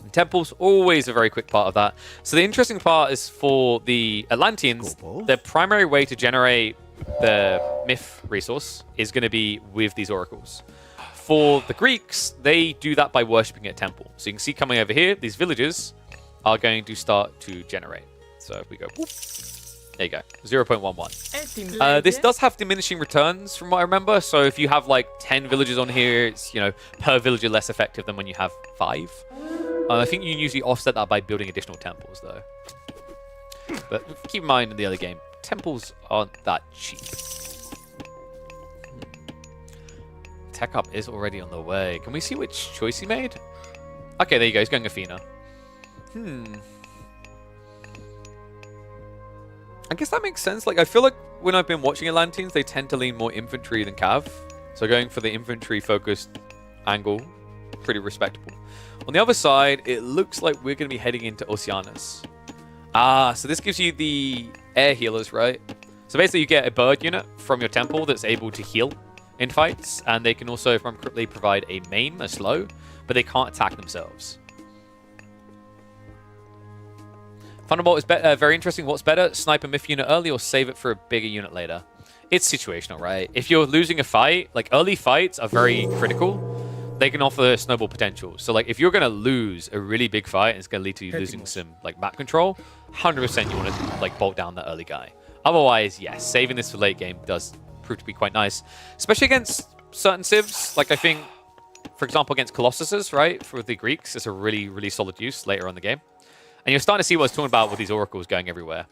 And temples, always a very quick part of that. So the interesting part is for the Atlanteans, their primary way to generate the myth resource is going to be with these oracles. For the Greeks, they do that by worshipping at a temple. So you can see coming over here, these villages are going to start to generate. So if we go, whoop, there you go, 0.11. This does have diminishing returns from what I remember. So if you have like 10 villages on here, it's, you know, per villager less effective than when you have 5. I think you can usually offset that by building additional temples, though. But keep in mind in the other game, temples aren't that cheap. Tech up is already on the way. Can we see which choice he made? Okay, there you go. He's going Athena. I guess that makes sense. Like, I feel like when I've been watching Atlanteans, they tend to lean more infantry than cav. So going for the infantry-focused angle, pretty respectable. On the other side, it looks like we're going to be heading into Oceanus. So this gives you the air healers, right? So basically, you get a bird unit from your temple that's able to heal in fights, and they can also, if I'm correctly, provide a maim, a slow, but they can't attack themselves. Thunderbolt is very interesting. What's better, snipe a myth unit early or save it for a bigger unit later? It's situational, right? If you're losing a fight, like early fights are very critical. They can offer snowball potential. So like if you're going to lose a really big fight and it's going to lead to you losing some like map control, 100% you want to like bolt down that early guy. Otherwise, yes, saving this for late game does prove to be quite nice, especially against certain civs. Like I think, for example, against Colossuses, right? For the Greeks, it's a really, really solid use later on in the game. And you're starting to see what I was talking about with these oracles going everywhere.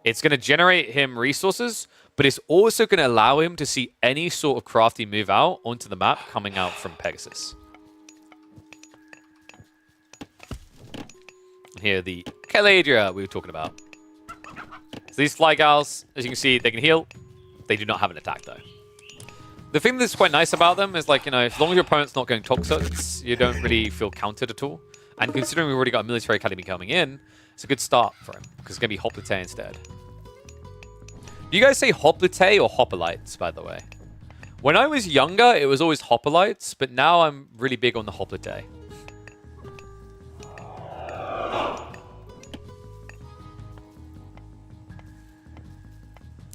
It's going to generate him resources, but it's also going to allow him to see any sort of crafty move out onto the map coming out from Pegasus. Here, the Caladria we were talking about. So these fly gals, as you can see, they can heal. They do not have an attack, though. The thing that's quite nice about them is, like, you know, as long as your opponent's not going toxins, you don't really feel countered at all. And considering we've already got a military academy coming in, it's a good start for him, because it's going to be Hoplite instead. Do you guys say Hoplite or Hoplites, by the way? When I was younger, it was always Hoplites, but now I'm really big on the Hoplite.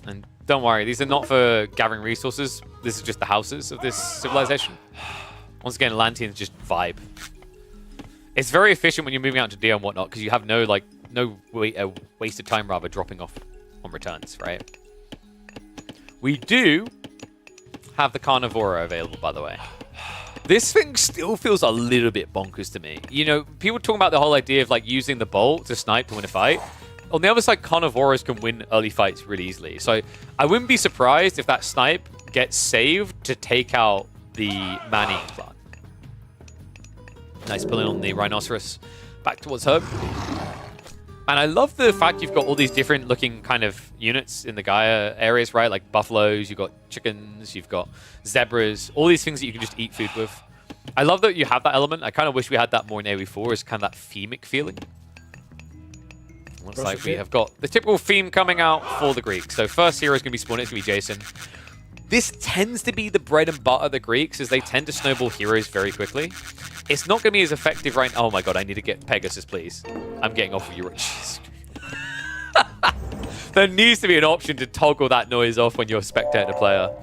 And don't worry, these are not for gathering resources. This is just the houses of this civilization. Once again, Atlanteans just vibe. It's very efficient when you're moving out to Dio and whatnot, because you have no wasted time, rather, dropping off on returns, right? We do have the Carnivora available, by the way. This thing still feels a little bit bonkers to me. You know, people talking about the whole idea of like using the bolt to snipe to win a fight. On the other side, Carnivoras can win early fights really easily. So I wouldn't be surprised if that snipe gets saved to take out the man-eating plant. Nice pulling on the Rhinoceros back towards Herb. And I love the fact you've got all these different looking kind of units in the Gaia areas, right? Like buffaloes, you've got chickens, you've got zebras, all these things that you can just eat food with. I love that you have that element. I kind of wish we had that more in AoE4, is kind of that themic feeling. Looks like we have got the typical theme coming out for the Greeks. So first hero is going to be spawned, it's going to be Jason. This tends to be the bread and butter of the Greeks, as they tend to snowball heroes very quickly. It's not going to be as effective right now. Oh my god, I need to get Pegasus, please. I'm getting off of you. There needs to be an option to toggle that noise off when you're a spectator player.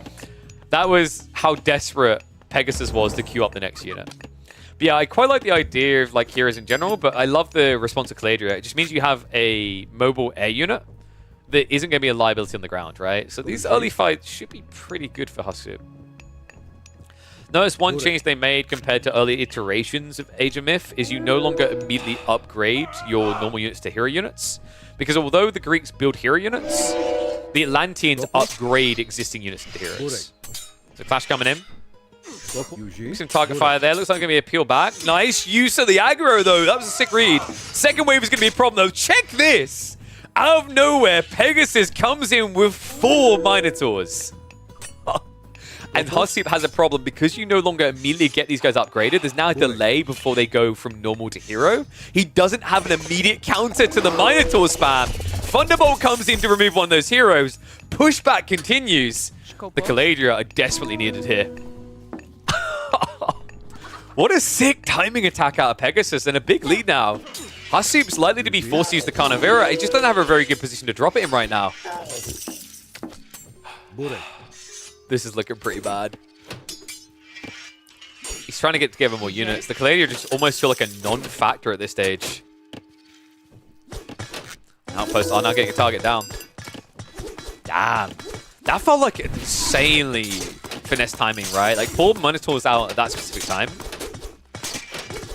That was how desperate Pegasus was to queue up the next unit. But yeah, I quite like the idea of like heroes in general, but I love the response to Caladria. It just means you have a mobile air unit that isn't going to be a liability on the ground, right? So these early fights should be pretty good for Husub. Notice one change they made compared to earlier iterations of Age of Myth is you no longer immediately upgrade your normal units to hero units. Because although the Greeks build hero units, the Atlanteans upgrade existing units into heroes. So Clash coming in. Some target fire there. Looks like going to be a peel back. Nice use of the aggro, though. That was a sick read. Second wave is going to be a problem, though. Check this. Out of nowhere, Pegasus comes in with 4 Minotaurs. And Husub has a problem because you no longer immediately get these guys upgraded. There's now a delay before they go from normal to hero. He doesn't have an immediate counter to the Minotaur spam. Thunderbolt comes in to remove one of those heroes. Pushback continues. The Caladria are desperately needed here. What a sick timing attack out of Pegasus, and a big lead now. Husub's likely to be forced to use the Carnivora. He just doesn't have a very good position to drop it in right now. This is looking pretty bad. He's trying to get together more units. The Caladria just almost feel like a non-factor at this stage. Outpost are now getting a target down. Damn. That felt like insanely finesse timing, right? Like, pull Minotaurs out at that specific time.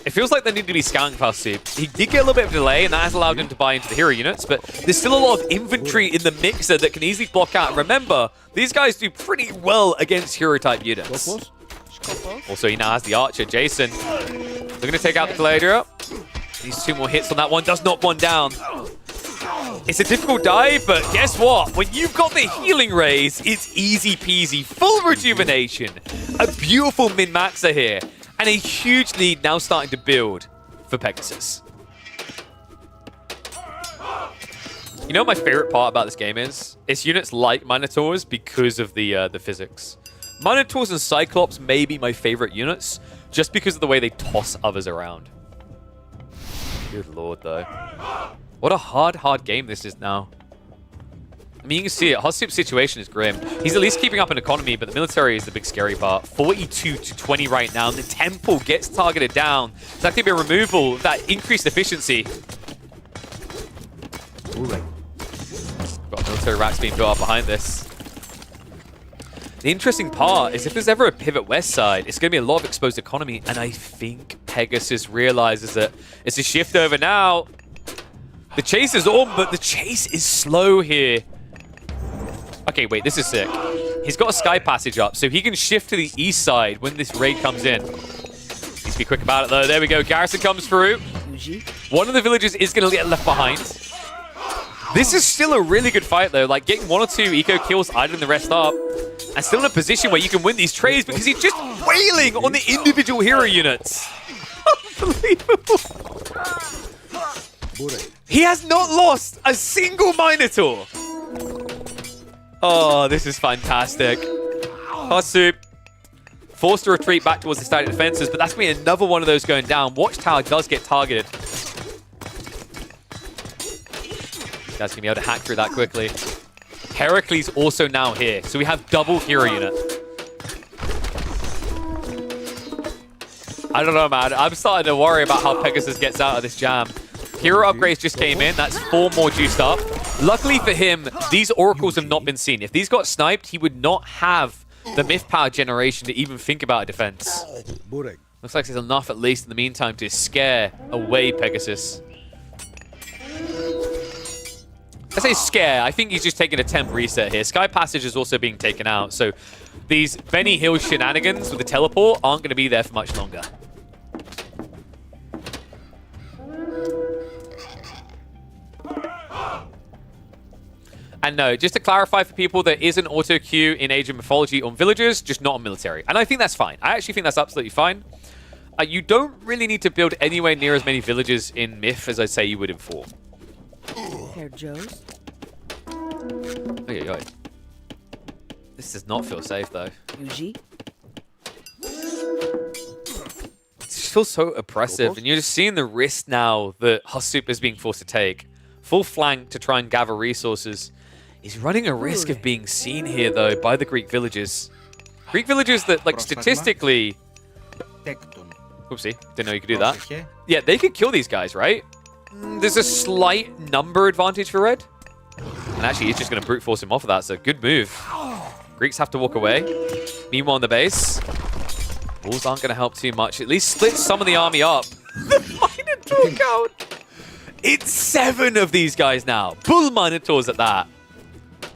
It feels like they need to be scouting past Soup. He did get a little bit of delay, and that has allowed him to buy into the hero units, but there's still a lot of inventory in the mixer that can easily block out. Remember, these guys do pretty well against hero-type units. Also, he now has the Archer, Jason. They're going to take out the Caladria. These 2 more hits on that one. Does knock one down. It's a difficult dive, but guess what? When you've got the healing rays, it's easy peasy. Full rejuvenation. A beautiful min-maxer here. And a huge lead now starting to build for Pegasus. You know what my favorite part about this game is? It's units like Minotaurs because of the physics. Minotaurs and Cyclops may be my favorite units just because of the way they toss others around. Good lord, though. What a hard game this is now. I mean, you can see it. Husub's situation is grim. He's at least keeping up an economy, but the military is the big scary part. 42-20 right now. The temple gets targeted down. That could be a removal of that increased efficiency. Got military racks being built up behind this. The interesting part is if there's ever a pivot west side, it's going to be a lot of exposed economy, and I think Pegasus realizes that it's a shift over now. The chase is on, but the chase is slow here. Okay, wait, this is sick. He's got a sky passage up, so he can shift to the east side when this raid comes in. Needs to be quick about it, though. There we go. Garrison comes through. One of the villagers is going to get left behind. This is still a really good fight, though. Like, getting 1 or 2 eco kills, idling the rest up, and still in a position where you can win these trades because he's just wailing on the individual hero units. Unbelievable. He has not lost a single Minotaur. Oh, this is fantastic. Husub forced to retreat back towards the static defenses, but that's going to be another one of those going down. Watchtower does get targeted. That's going to be able to hack through that quickly. Heracles also now here, so we have double hero unit. I don't know, man. I'm starting to worry about how Pegasus gets out of this jam. Hero upgrades just came in. That's 4 more juiced up. Luckily for him, these oracles have not been seen. If these got sniped, he would not have the myth power generation to even think about a defense. Looks like there's enough, at least in the meantime, to scare away Pegasus. I say scare. I think he's just taking a temp reset here. Sky Passage is also being taken out, so these Benny Hill shenanigans with the teleport aren't going to be there for much longer. And no, just to clarify for people, there is an auto queue in Age of Mythology on villagers, just not on military. And I think that's fine. I actually think that's absolutely fine. You don't really need to build anywhere near as many villages in Myth as I'd say you would in 4. Herr Joe's. Oy. This does not feel safe, though. Yuji. It just feels so oppressive, and you're just seeing the risk now that Hussup is being forced to take. Full flank to try and gather resources. He's running a risk of being seen here, though, by the Greek villagers. Greek villagers that, like, statistically... Oopsie, didn't know you could do that. Yeah, they could kill these guys, right? There's a slight number advantage for Red. And actually, he's just going to brute force him off of that, so good move. Greeks have to walk away. Meanwhile, on the base, Bulls aren't going to help too much. At least split some of the army up. The Minotaur count! It's 7 of these guys now. Bull Minotaurs at that.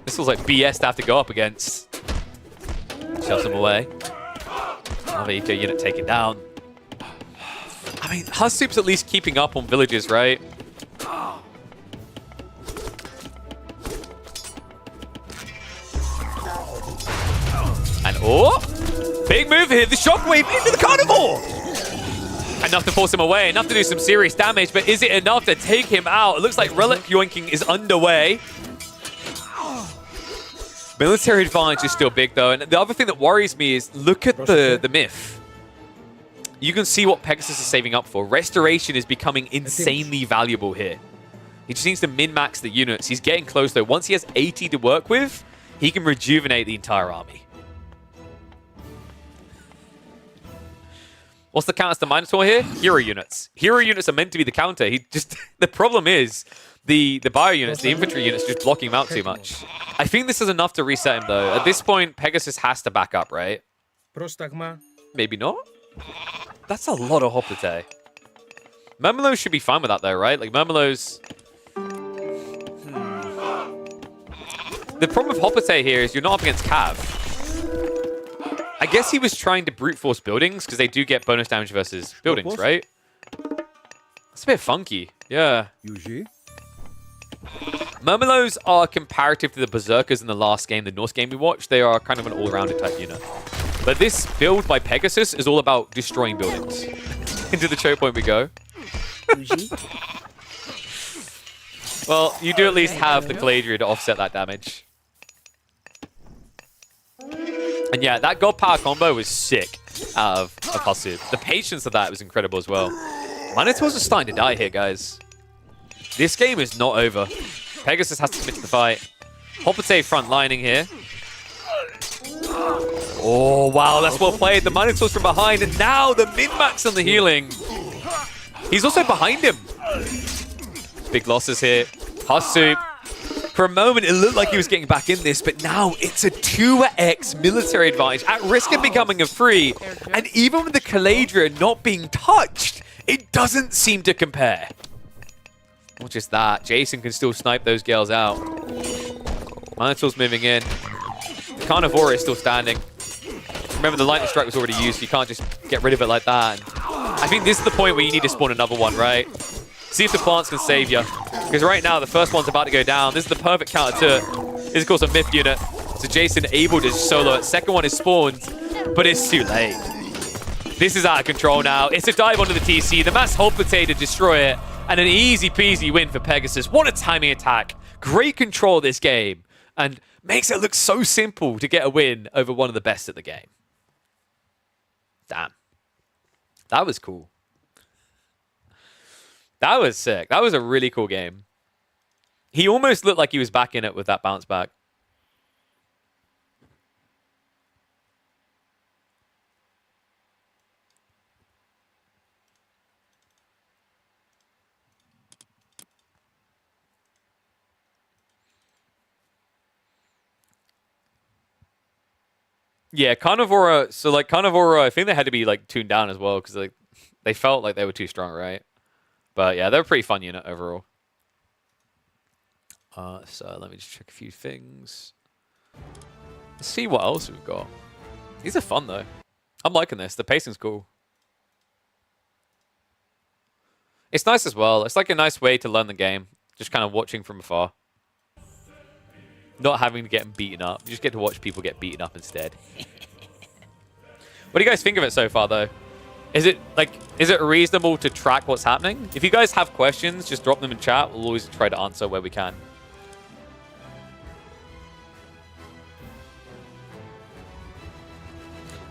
This was like BS to have to go up against. Shoves them away. Another eco unit taken down. I mean, Hussup's at least keeping up on villages, right? And oh, big move here. The shockwave into the carnivore. Enough to force him away, enough to do some serious damage, but is it enough to take him out? It looks like relic yoinking is underway. Military advantage is still big, though. And the other thing that worries me is look at the myth. You can see what Pegasus is saving up for. Restoration is becoming insanely valuable here. He just needs to min-max the units. He's getting close, though. Once he has 80 to work with, he can rejuvenate the entire army. What's the counter to Minotaur here? Hero units. Hero units are meant to be the counter. The problem is the bio units, the infantry units, just blocking him out too much. I think this is enough to reset him, though. At this point, Pegasus has to back up, right? Maybe not? That's a lot of Hoplite. Murmelos should be fine with that, though, right? Like, Murmelos... The problem with Hoplite here is you're not up against Cav. I guess he was trying to brute force buildings, because they do get bonus damage versus buildings, right? That's a bit funky. Yeah. Murmelos are comparative to the Berserkers in the last game, the Norse game we watched. They are kind of an all-rounded type unit. But this build by Pegasus is all about destroying buildings. Into the choke point we go. Well, you do at least have the Caladria to offset that damage. And yeah, that God Power combo was sick out of Hussup. The patience of that was incredible as well. Minotaurs are starting to die here, guys. This game is not over. Pegasus has to commit to the fight. Hoplite front lining here. Oh, wow, that's well played. The Minotaurs from behind, and now the min-max on the healing. He's also behind him. Big losses here. Hussup. For a moment, it looked like he was getting back in this, but now it's a 2x military advantage at risk of becoming a 3. And even with the Caladria not being touched, it doesn't seem to compare. Not just that, Jason can still snipe those girls out. Minotaur's moving in. The Carnivora is still standing. Remember, the Lightning Strike was already used, so you can't just get rid of it like that. And I think this is the point where you need to spawn another one, right? See if the plants can save you. Because right now, the first one's about to go down. This is the perfect counter to it. This is, of course, a Myth unit. So Jason able to solo it. Second one is spawned, but it's too late. This is out of control now. It's a dive onto the TC. The mass Hoplite to destroy it. And an easy peasy win for Pegasus. What a timing attack. Great control of this game. And makes it look so simple to get a win over one of the best at the game. Damn. That was cool. That was sick. That was a really cool game. He almost looked like he was back in it with that bounce back. Yeah, Carnivora. So like Carnivora, I think they had to be like tuned down as well because like they felt like they were too strong, right? But yeah, they're a pretty fun unit overall. So let me just check a few things. Let's see what else we've got. These are fun though. I'm liking this. The pacing's cool. It's nice as well. It's like a nice way to learn the game. Just kind of watching from afar. Not having to get beaten up. You just get to watch people get beaten up instead. What do you guys think of it so far, though? Is it reasonable to track what's happening? If you guys have questions, just drop them in chat. We'll always try to answer where we can.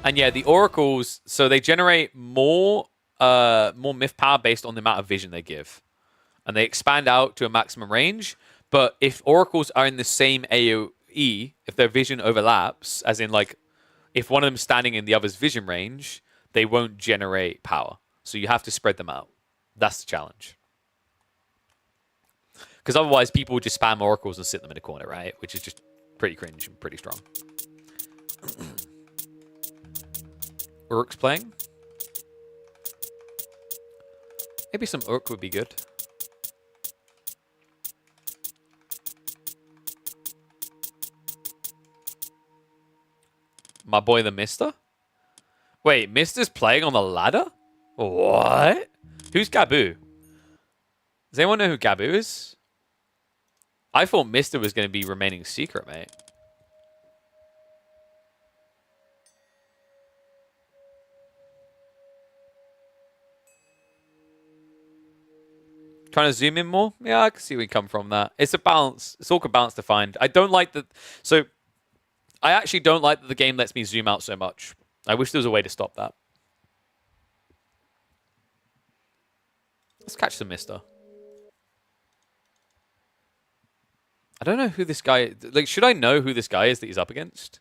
And yeah, the oracles, so they generate more myth power based on the amount of vision they give. And they expand out to a maximum range. But if oracles are in the same AoE, if their vision overlaps, as in like if one of them's standing in the other's vision range, they won't generate power. So you have to spread them out. That's the challenge. Because otherwise people would just spam oracles and sit them in a corner, right? Which is just pretty cringe and pretty strong. Urk's playing. Maybe some Urk would be good. My boy the Mister? Wait, Mister's playing on the ladder? What? Who's Gabu? Does anyone know who Gabu is? I thought Mister was going to be remaining secret, mate. Trying to zoom in more? Yeah, I can see where you come from that. It's a balance. It's all a balance to find. I don't like that. So, I actually don't like that the game lets me zoom out so much. I wish there was a way to stop that. Let's catch the Mister. I don't know who this guy is. Like, should I know who this guy is that he's up against?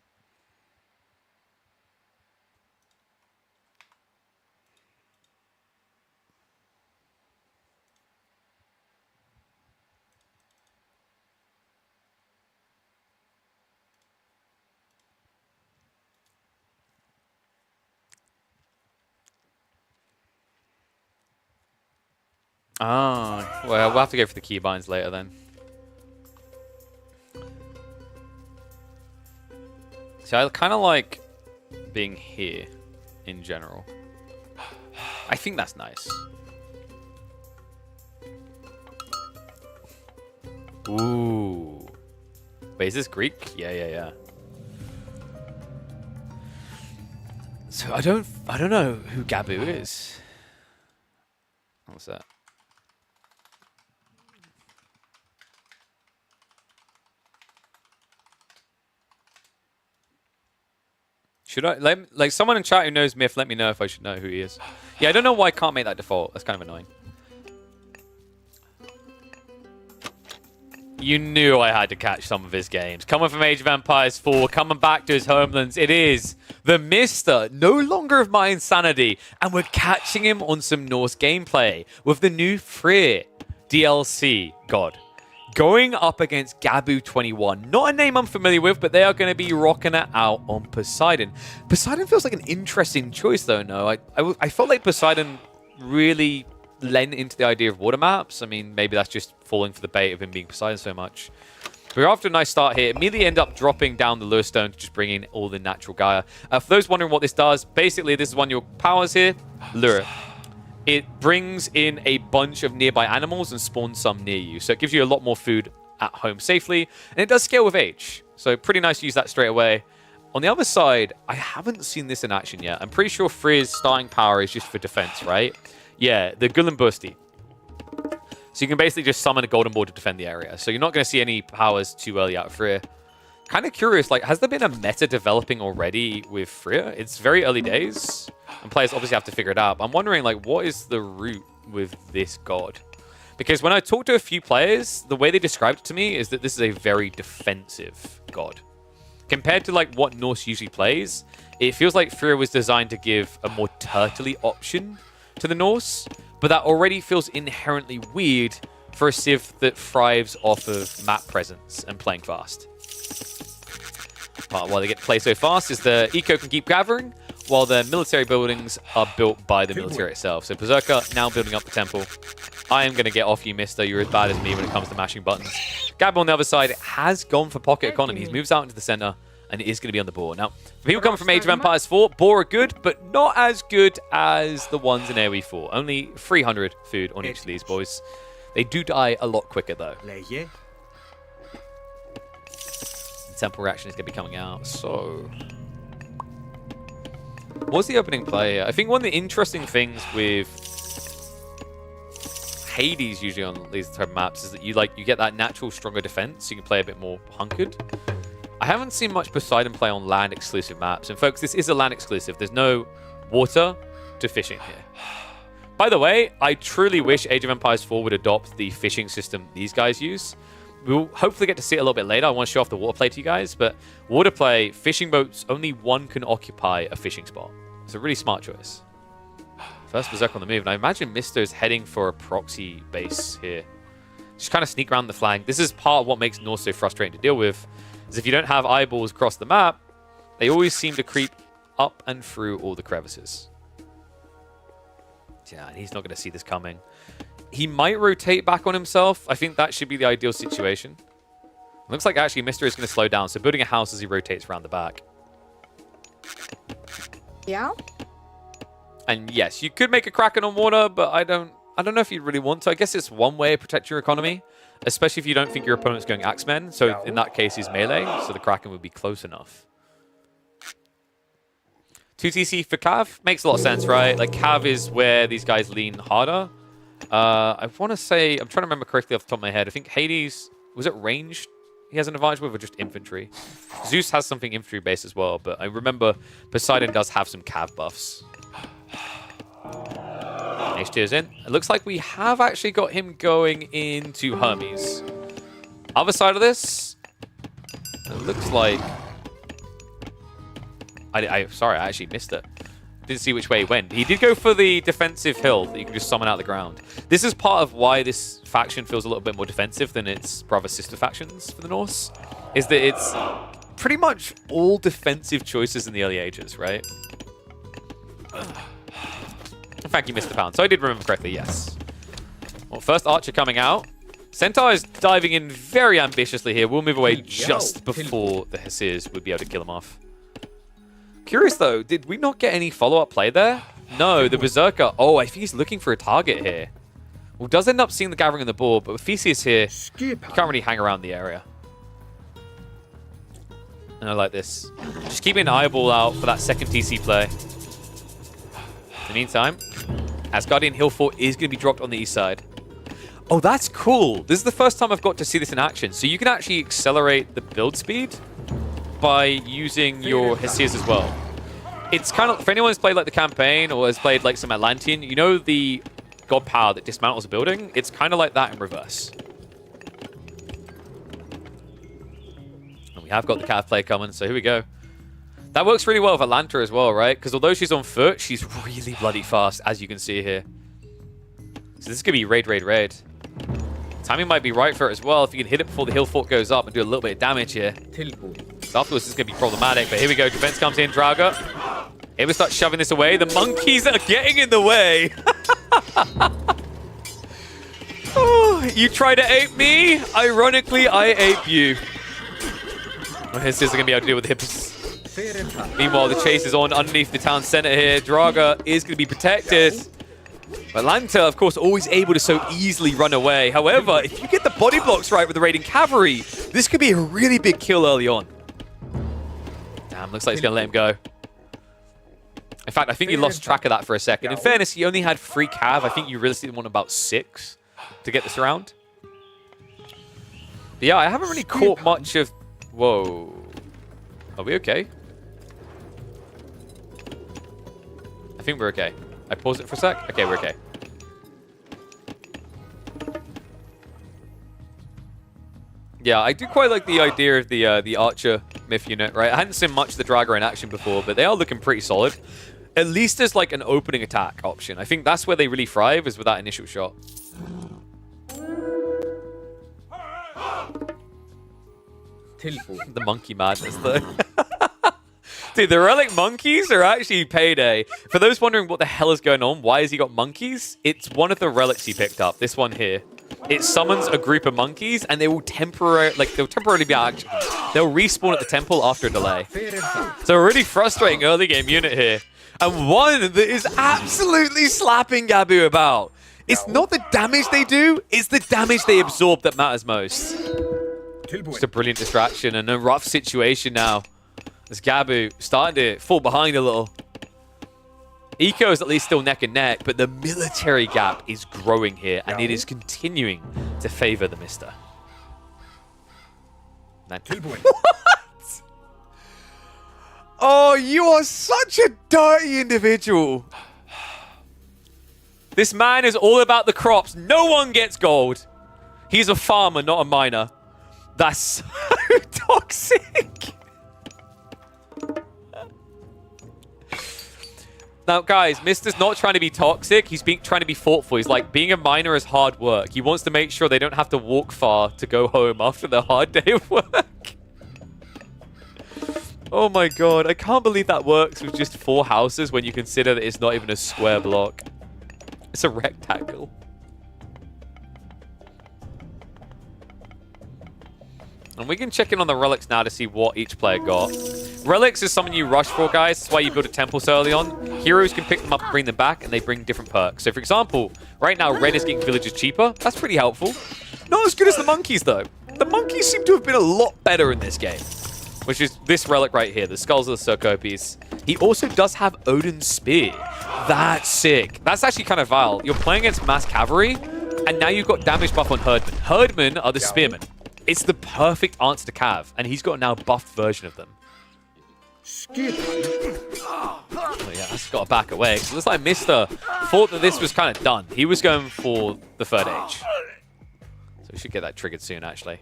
Ah, well, we'll have to go for the keybinds later then. So I kind of like being here in general. I think that's nice. Ooh. Wait, is this Greek? Yeah. So I don't know who Gabu is. What's that? Should I, like someone in chat who knows Myth, let me know if I should know who he is. Yeah, I don't know why I can't make that default. That's kind of annoying. You knew I had to catch some of his games. Coming from Age of Empires 4, coming back to his homelands, it is the Mister, no longer of my insanity. And we're catching him on some Norse gameplay with the new Freyr DLC god. Going up against Gabu 21. Not a name I'm familiar with, but they are going to be rocking it out on Poseidon. Poseidon feels like an interesting choice, though, no? I felt like Poseidon really lent into the idea of water maps. I mean, maybe that's just falling for the bait of him being Poseidon so much. We're after a nice start here. Immediately end up dropping down the lure stone to just bring in all the natural Gaia. For those wondering what this does, basically, this is one of your powers here. Lure. It brings in a bunch of nearby animals and spawns some near you. So it gives you a lot more food at home safely. And it does scale with age. So pretty nice to use that straight away. On the other side, I haven't seen this in action yet. I'm pretty sure Freyr's starting power is just for defense, right? Yeah, the Gullenbursti. So you can basically just summon a golden ball to defend the area. So you're not going to see any powers too early out of Freyr. Kind of curious, like, has there been a meta developing already with Freyr? It's very early days, and players obviously have to figure it out. I'm wondering, like, what is the route with this god? Because when I talk to a few players, the way they described it to me is that this is a very defensive god. Compared to, like, what Norse usually plays, it feels like Freyr was designed to give a more turtley option to the Norse, but that already feels inherently weird for a civ that thrives off of map presence and playing fast. Part of why they get to play so fast is the eco can keep gathering, while the military buildings are built by the military itself. So Berserker now building up the temple. I am going to get off you, mister. You're as bad as me when it comes to mashing buttons. Gab on the other side has gone for pocket economies, moves out into the center, and it is going to be on the board. Now, for people coming from Age of Empires 4, boar are good, but not as good as the ones in AoE 4. Only 300 food on each of these boys. They do die a lot quicker, though. temple reaction is going to be coming out. So, what's the opening play here? I think one of the interesting things with Hades usually on these type of maps is that you get that natural stronger defense, so you can play a bit more hunkered. I haven't seen much Poseidon play on land exclusive maps, and folks, this is a land exclusive. There's no water to fishing here. By the way, I truly wish Age of Empires 4 would adopt the fishing system these guys use. We'll hopefully get to see it a little bit later. I want to show off the water play to you guys, but water play, fishing boats, only one can occupy a fishing spot. It's a really smart choice. First Berserk on the move, and I imagine Mister's heading for a proxy base here. Just kind of sneak around the flank. This is part of what makes North so frustrating to deal with, is if you don't have eyeballs across the map, they always seem to creep up and through all the crevices. Yeah, and he's not going to see this coming. He might rotate back on himself. I think that should be the ideal situation. Looks like actually Mister is going to slow down, so building a house as he rotates around the back. Yeah? And yes, you could make a Kraken on water, but I don't know if you really want to. I guess it's one way to protect your economy, especially if you don't think your opponent's going Axemen. So in that case, he's melee, so the Kraken would be close enough. 2TC for Cav makes a lot of sense, right? Like, Cav is where these guys lean harder. I want to say, I'm trying to remember correctly off the top of my head. I think Hades, was it ranged he has an advantage with, or just infantry? Zeus has something infantry-based as well, but I remember Poseidon does have some Cav buffs. H-tier's in. It looks like we have actually got him going into Hermes. Other side of this, it looks like... Sorry, I actually missed it. Didn't see which way he went. He did go for the defensive hill that you can just summon out of the ground. This is part of why this faction feels a little bit more defensive than its brother sister factions for the Norse, is that it's pretty much all defensive choices in the early ages, right? In fact, you missed the pound. So I did remember correctly, yes. Well, first Archer coming out. Centaur is diving in very ambitiously here. We'll move away just before the Hesirs would be able to kill him off. Curious though, did we not get any follow-up play there? No, the Berserker. Oh, I think he's looking for a target here. Well, does end up seeing the gathering on the board, but with Theseus here, you can't really hang around the area. And I like this. Just keeping an eyeball out for that second TC play. In the meantime, Asgardian Hill Fort is going to be dropped on the east side. Oh, that's cool. This is the first time I've got to see this in action. So you can actually accelerate the build speed by using your Hesirs as well. It's kind of, for anyone who's played like the campaign or has played like some Atlantean, you know the god power that dismantles a building? It's kind of like that in reverse. And we have got the Cav play coming, so here we go. That works really well with Atlanta as well, right? Because although she's on foot, she's really bloody fast, as you can see here. So this is going to be raid, raid, raid. Timing might be right for it as well if you can hit it before the hill fort goes up and do a little bit of damage here. So afterwards, this is going to be problematic, but here we go. Defense comes in, Draga. Here we start shoving this away. The monkeys are getting in the way. Oh, you try to ape me? Ironically, I ape you. Well, his sister going to be able to deal with the hippos. Meanwhile, the chase is on underneath the town center here. Draga is going to be protected. Atlanta, of course, always able to so easily run away. However, if you get the body blocks right with the raiding cavalry, this could be a really big kill early on. Damn, looks like he's going to let him go. In fact, I think he lost track of that for a second. In fairness, he only had 3 cav. I think you realistically want about 6 to get this around. But yeah, I haven't really caught much of... Whoa. Are we okay? I think we're okay. I pause it for a sec? Okay, we're okay. Yeah, I do quite like the idea of the Archer myth unit, right? I hadn't seen much of the Draga in action before, but they are looking pretty solid. At least as like an opening attack option. I think that's where they really thrive, is with that initial shot. The monkey madness, though. Dude, the relic monkeys are actually payday. For those wondering what the hell is going on, why has he got monkeys? It's one of the relics he picked up. This one here. It summons a group of monkeys, and they will temporarily be active. They'll respawn at the temple after a delay. So a really frustrating early game unit here, and one that is absolutely slapping Gabu about. It's not the damage they do; it's the damage they absorb that matters most. Just a brilliant distraction and a rough situation now. As Gabu starting to fall behind a little. Eco is at least still neck and neck, but the military gap is growing here, and it is continuing to favor the Mister. What? Oh, you are such a dirty individual. This man is all about the crops. No one gets gold. He's a farmer, not a miner. That's so toxic. Now, guys, Mister's not trying to be toxic. He's trying to be thoughtful. He's like, being a miner is hard work. He wants to make sure they don't have to walk far to go home after their hard day of work. Oh my god. I can't believe that works with just 4 houses when you consider that it's not even a square block. It's a rectangle. And we can check in on the relics now to see what each player got. Relics is something you rush for, guys. That's why you build a temple so early on. Heroes can pick them up and bring them back, and they bring different perks. So, for example, right now, red is getting villagers cheaper. That's pretty helpful. Not as good as the monkeys, though. The monkeys seem to have been a lot better in this game, which is this relic right here, the Skulls of the Cercopes. He also does have Odin's Spear. That's sick. That's actually kind of vile. You're playing against mass cavalry, and now you've got damage buff on Herdmen. Herdmen are the spearmen. It's the perfect answer to Cav, and he's got a now buffed version of them. Oh yeah, that's got to back away. So it looks like Mister thought that this was kind of done. He was going for the 3rd age. So we should get that triggered soon, actually.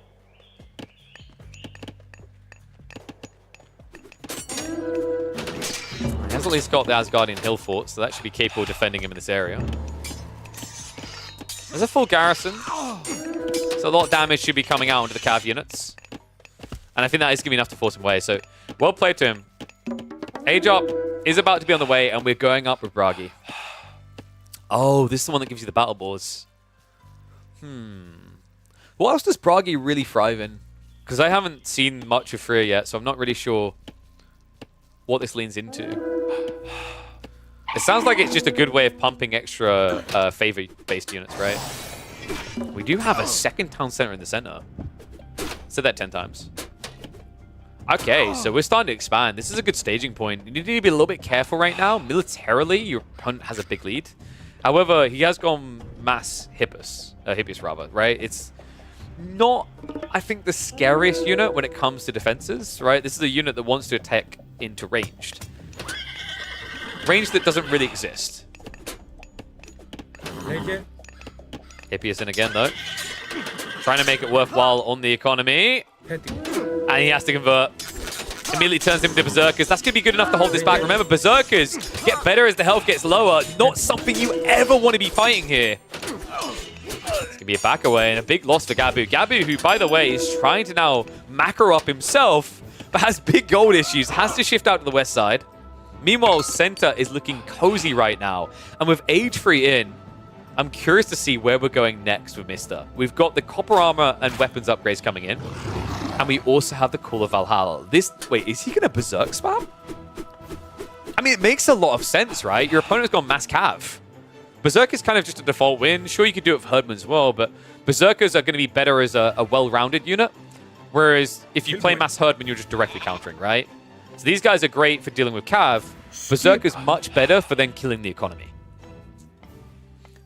He has at least got the Asgardian Hill Fort, so that should be capable of defending him in this area. There's a full garrison. So a lot of damage should be coming out onto the Cav units. And I think that is going to be enough to force him away. So, well played to him. Age up is about to be on the way, and we're going up with Bragi. Oh, this is the one that gives you the battle boards. What else does Bragi really thrive in? Because I haven't seen much of Freya yet, so I'm not really sure what this leans into. It sounds like it's just a good way of pumping extra favor-based units, right? We do have a 2nd town center in the center. Said that 10 times. Okay, so we're starting to expand. This is a good staging point. You need to be a little bit careful right now. Militarily, your opponent has a big lead. However, he has gone mass Hippias rather, right? It's not, I think, the scariest unit when it comes to defenses, right? This is a unit that wants to attack into ranged. Range that doesn't really exist. Hippias in again, though. Trying to make it worthwhile on the economy. And he has to convert. Immediately turns him into Berserkers. That's going to be good enough to hold this back. Remember, Berserkers get better as the health gets lower. Not something you ever want to be fighting here. It's going to be a back away and a big loss for Gabu. Gabu, who, by the way, is trying to now macro up himself, but has big gold issues. Has to shift out to the west side. Meanwhile, center is looking cozy right now. And with Age 3 in, I'm curious to see where we're going next with Mister. We've got the copper armor and weapons upgrades coming in. And we also have the Call of Valhalla. Wait, is he going to Berserk spam? I mean, it makes a lot of sense, right? Your opponent's gone Mass Cav. Berserk is kind of just a default win. Sure, you could do it with Herdman as well, but Berserkers are going to be better as a well-rounded unit. Whereas if you play Mass Herdman, you're just directly countering, right? So these guys are great for dealing with Cav. Berserk is much better for then killing the economy.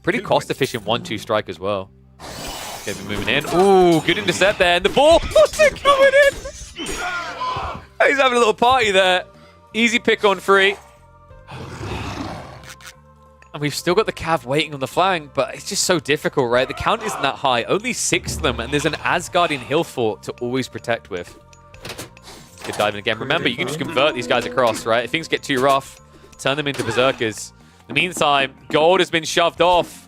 Pretty cost-efficient 1-2 strike as well. Okay, we're moving in. Ooh, good intercept there. And the ball are coming in. He's having a little party there. Easy pick on 3. And we've still got the Cav waiting on the flank, but it's just so difficult, right? The count isn't that high. Only 6 of them, and there's an Asgardian hill fort to always protect with. Good diving again. Remember, you can just convert these guys across, right? If things get too rough, turn them into Berserkers. In the meantime, gold has been shoved off.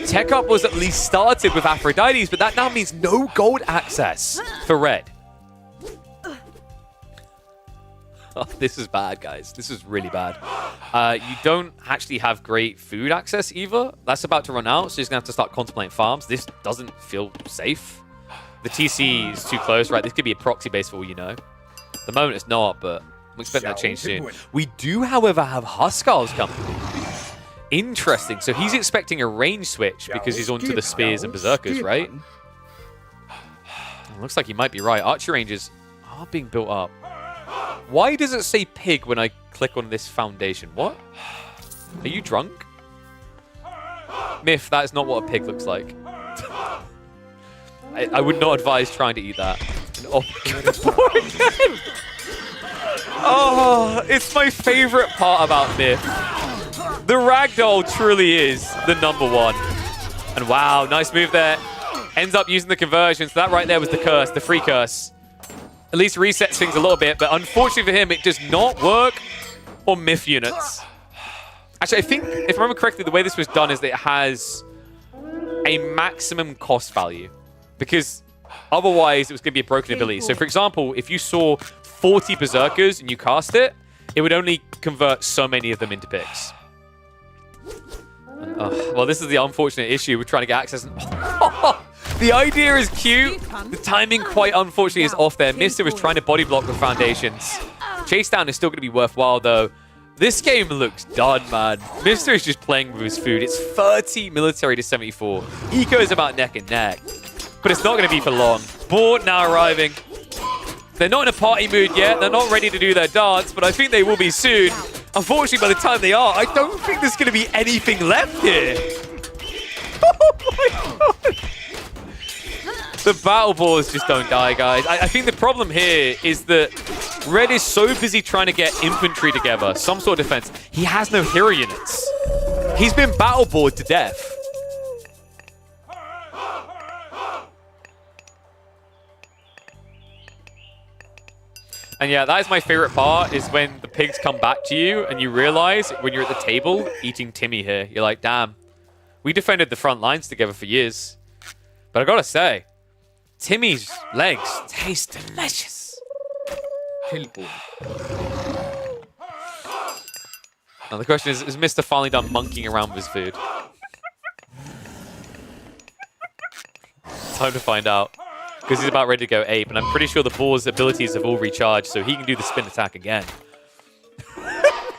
Tech Up was at least started with Aphrodite's, but that now means no gold access for red. Oh, this is bad, guys. This is really bad. You don't actually have great food access either. That's about to run out, so you're going to have to start contemplating farms. This doesn't feel safe. The TC is too close, right? This could be a proxy base for all you know. At the moment, it's not, but we expect that to change soon. We do, however, have Huskars coming. Interesting. So he's expecting a range switch because he's onto the Spears and Berserkers, right? Looks like you might be right. Archery ranges are being built up. Why does it say pig when I click on this foundation? What? Are you drunk? Myth, that is not what a pig looks like. I would not advise trying to eat that. Oh, oh, it's my favorite part about Myth. The ragdoll truly is the #1. And wow, nice move there. Ends up using the conversion. So that right there was the curse, the free curse. At least resets things a little bit. But unfortunately for him, it does not work on Myth units. Actually, I think, if I remember correctly, the way this was done is that it has a maximum cost value. Because otherwise, it was going to be a broken ability. So, for example, if you saw 40 Berserkers and you cast it, it would only convert so many of them into pigs. Well, this is the unfortunate issue with trying to get access. The idea is cute. The timing, quite unfortunately, is off there. Mister was trying to body block the foundations. Chase down is still going to be worthwhile, though. This game looks done, man. Mister is just playing with his food. It's 30 military to 74. Eco is about neck and neck. But it's not going to be for long. Board now arriving. They're not in a party mood yet. They're not ready to do their dance, but I think they will be soon. Unfortunately, by the time they are, I don't think there's going to be anything left here. Oh my god. The battle balls just don't die, guys. I think the problem here is that Red is so busy trying to get infantry together, some sort of defense. He has no hero units. He's been battle bored to death. And yeah, that is my favorite part, is when the pigs come back to you and you realize when you're at the table eating Timmy here, you're like, damn, we defended the front lines together for years. But I gotta say, Timmy's legs taste delicious. Now the question is Mr. finally done monkeying around with his food? Time to find out. Because he's about ready to go ape, and I'm pretty sure the ball's abilities have all recharged, so he can do the spin attack again.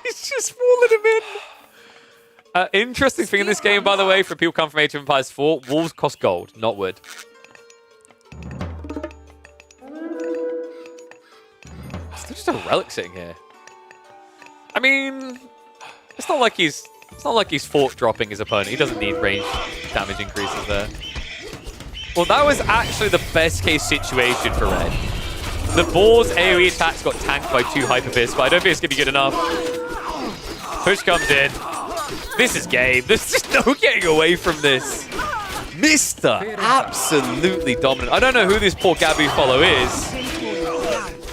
He's just falling him in. Interesting thing in this game, by the way, for people come from Age of Empires 4, wolves cost gold, not wood. There's just a relic sitting here. I mean, it's not like he's fort dropping his opponent. He doesn't need range damage increases there. Well, that was actually the best case situation for Red. The ball's AoE attacks got tanked by 2 Hyper Fists, but I don't think it's going to be good enough. Push comes in. This is game. There's just no getting away from this. Mr. Absolutely dominant. I don't know who this poor Gabu follow is.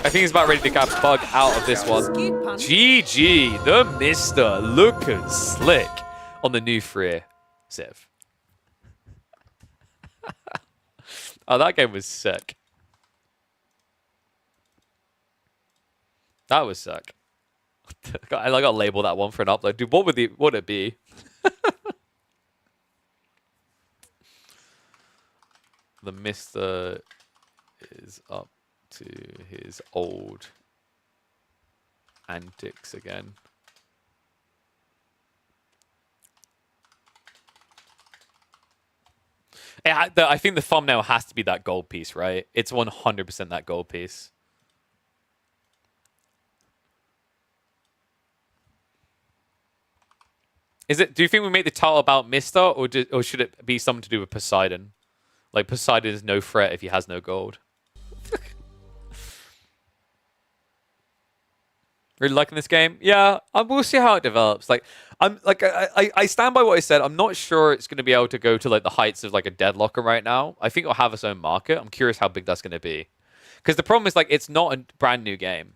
I think he's about ready to get Bug out of this one. GG. The Mr. looking slick on the new Freer Civ. Oh, that game was sick. That was sick. I got to label that one for an upload. Dude, what would it be? The Mr. is up to his old antics again. I think the thumbnail has to be that gold piece, right? It's 100% that gold piece. Do you think we make the title about Mr. or should it be something to do with Poseidon? Like Poseidon is no threat if he has no gold. Really liking this game? Yeah, we'll see how it develops. Like, I stand by what I said. I'm not sure it's going to be able to go to like the heights of like a Deadlocker right now. I think it'll have its own market. I'm curious how big that's going to be. Because the problem is like it's not a brand new game,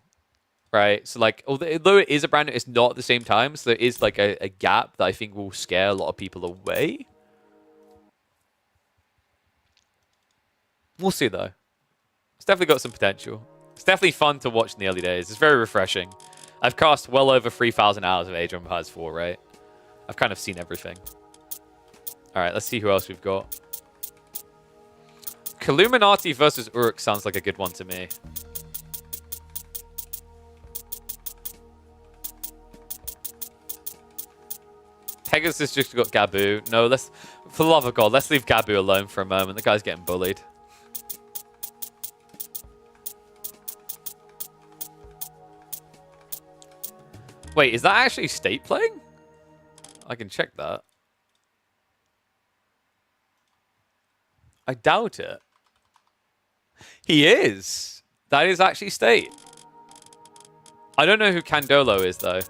right? So like, although it is a brand new, it's not at the same time. So there is like a gap that I think will scare a lot of people away. We'll see though. It's definitely got some potential. It's definitely fun to watch in the early days. It's very refreshing. I've cast well over 3,000 hours of Age of Empires 4, right? I've kind of seen everything. All right, let's see who else we've got. Illuminati versus Uruk sounds like a good one to me. Pegasus just got Gabu. No, for the love of God, let's leave Gabu alone for a moment. The guy's getting bullied. Wait, is that actually State playing? I can check that. I doubt it. He is. That is actually State. I don't know who Candolo is, though.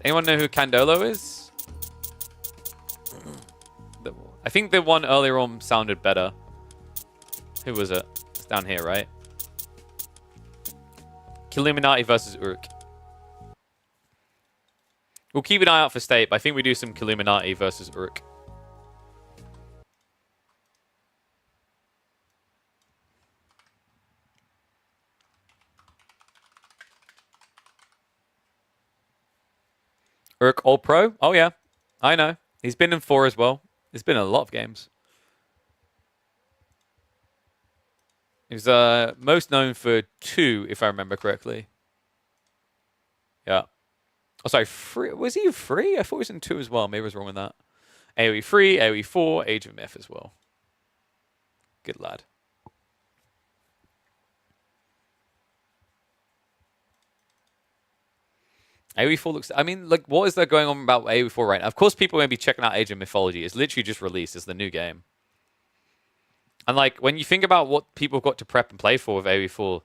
Anyone know who Candolo is? I think the one earlier on sounded better. Who was it? It's down here, right? Illuminati versus Uruk. We'll keep an eye out for State, but I think we do some Illuminati versus Uruk. Uruk All Pro? Oh yeah, I know. He's been in 4 as well. He's been in a lot of games. He's most known for 2, if I remember correctly. Yeah. Oh, sorry, 3. Was he 3? I thought he was in 2 as well. Maybe I was wrong with that. AoE 3, AoE 4, Age of Myth as well. Good lad. AoE 4 looks... I mean, like, what is there going on about AoE 4 right now? Of course, people are going to be checking out Age of Mythology. It's literally just released. It's the new game. And, like, when you think about what people have got to prep and play for with AoE 4,